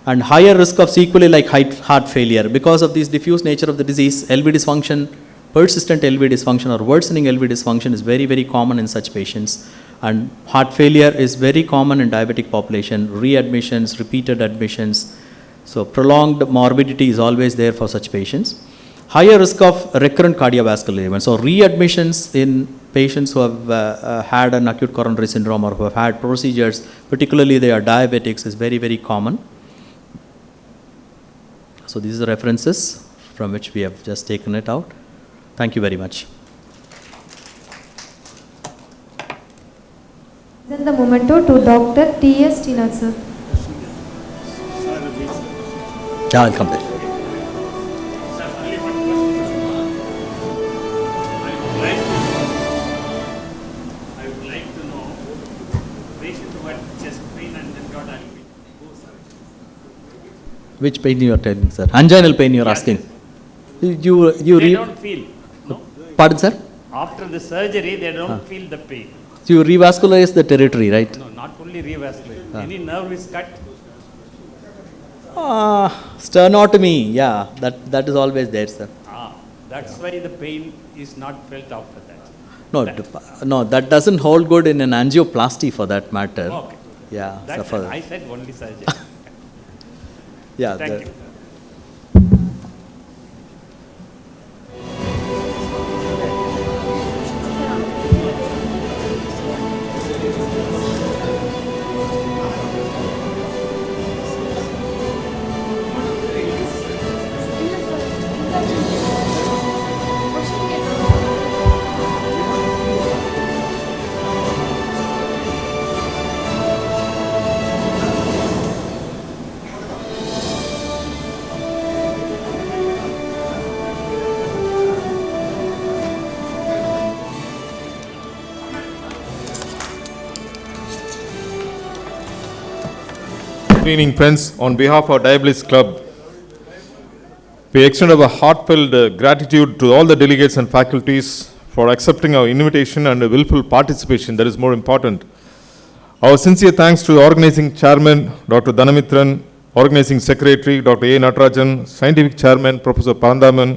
And higher risk of sequelae like heart failure. Because of this diffuse nature of the disease, LV dysfunction, persistent LV dysfunction or worsening LV dysfunction is very, very common in such patients. And heart failure is very common in diabetic population, readmissions, repeated admissions. So prolonged morbidity is always there for such patients. Higher risk of recurrent cardiovascular events. So readmissions in patients who have had an acute coronary syndrome or who have had procedures, particularly they are diabetics, is very, very common. So these are references from which we have just taken it out. Thank you very much. Then the memento to Dr. T.S. Tinath, sir. Yeah, I'll come there. I would like to know, patient toward chest pain and then got alignment. Which pain you are telling, sir? Anginal pain you are asking. They don't feel. No? Pardon, sir? After the surgery, they don't feel the pain. So you revascularize the territory, right? No, not only revascular. Any nerve is cut. Sternotomy, yeah, that is always there, sir. That's why the pain is not felt after that. No, that doesn't hold good in an angioplasty for that matter. Okay. Yeah. That's so I said only surgery. yeah. Thank you. Good evening, friends. On behalf of Diabetes Club, we extend our heartfelt gratitude to all the delegates and faculties for accepting our invitation and willful participation. That is more important. Our sincere thanks to the organizing chairman, Dr. Dhanamitran, organizing secretary, Dr. A. Natarajan, scientific chairman, Professor Parandaman,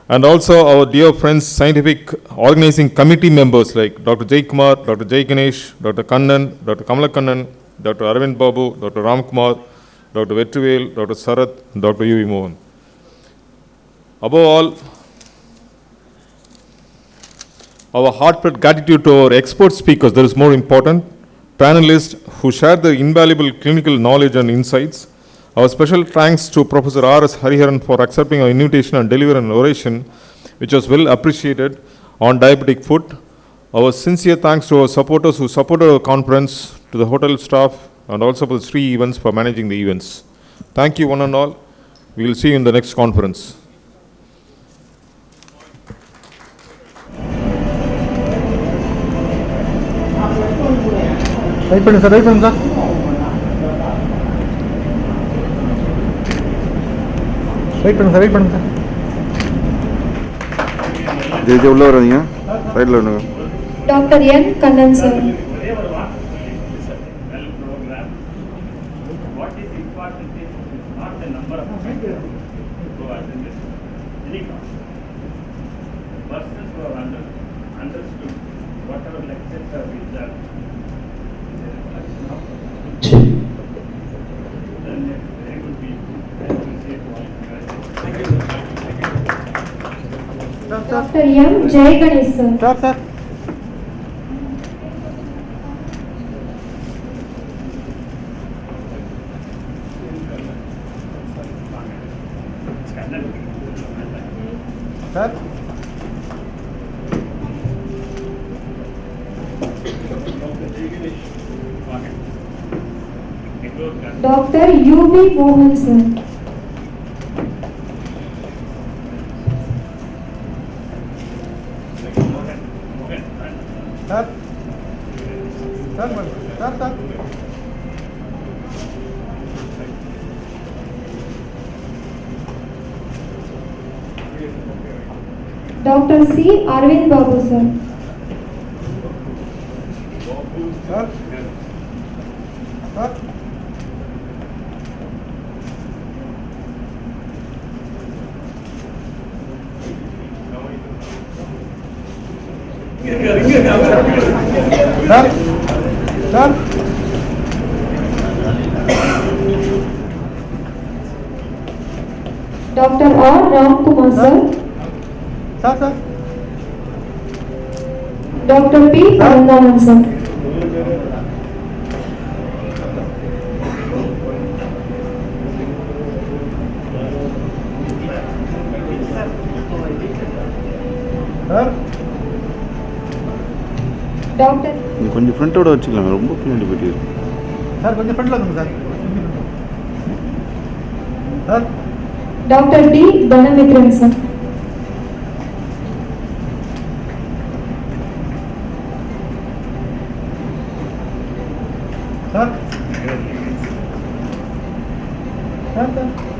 and also our dear friends, scientific organizing committee members like Dr. Jay Kumar, Dr. Jay Ganesh, Dr. Kannan, Dr. Kamalakannan, Dr. Arvind Babu, Dr. Ramkumar, Dr. Vetrivel, Dr. Sarath, and Dr. U.V. Mohan. Above all, our heartfelt gratitude to our expert speakers, that is more important, panelists who shared their invaluable clinical knowledge and insights. Our special thanks to Professor R.S. Hariharan for accepting our invitation and delivering an oration, which was well appreciated on diabetic foot. Our sincere thanks to our supporters who supported our conference, to the hotel staff, and also for the Sri Events for managing the events. Thank you one and all. We will see you in the next conference. Wait பண்ணுங்க sir, wait பண்ணுங்க sir. Wait பண்ணுங்க sir, wait பண்ணுங்க sir. Jai உள்ள வராதீங்க, சைடில் வேணுங்க. Doctor N Kannan sir. What is important is not the number of people who attend this telecast. The persons who have understood whatever lectures have been done, then they will be appreciate what you guys. Doctor M Jai Ganesh sir. Sir. Sir. Doctor UV மோகன் sir. Sir. Sir. Sir. Sir. Doctor C Aravind Babu sir. Sir. Sir. Sir. Sir. Doctor R Ramkumar sir. Sir. Sir. Doctor P Paranthaman sir. Sir. Doctor கொஞ்சம் ஃப்ரண்ட்டோட வச்சுக்கலாம், ரொம்ப பின்னாடி போயிட்டு இருக்கு. Sir கொஞ்சம் ஃப்ரண்ட்ல வந்துங்க sir. Sir. Doctor T Dhanamitran sir. Sir sir sir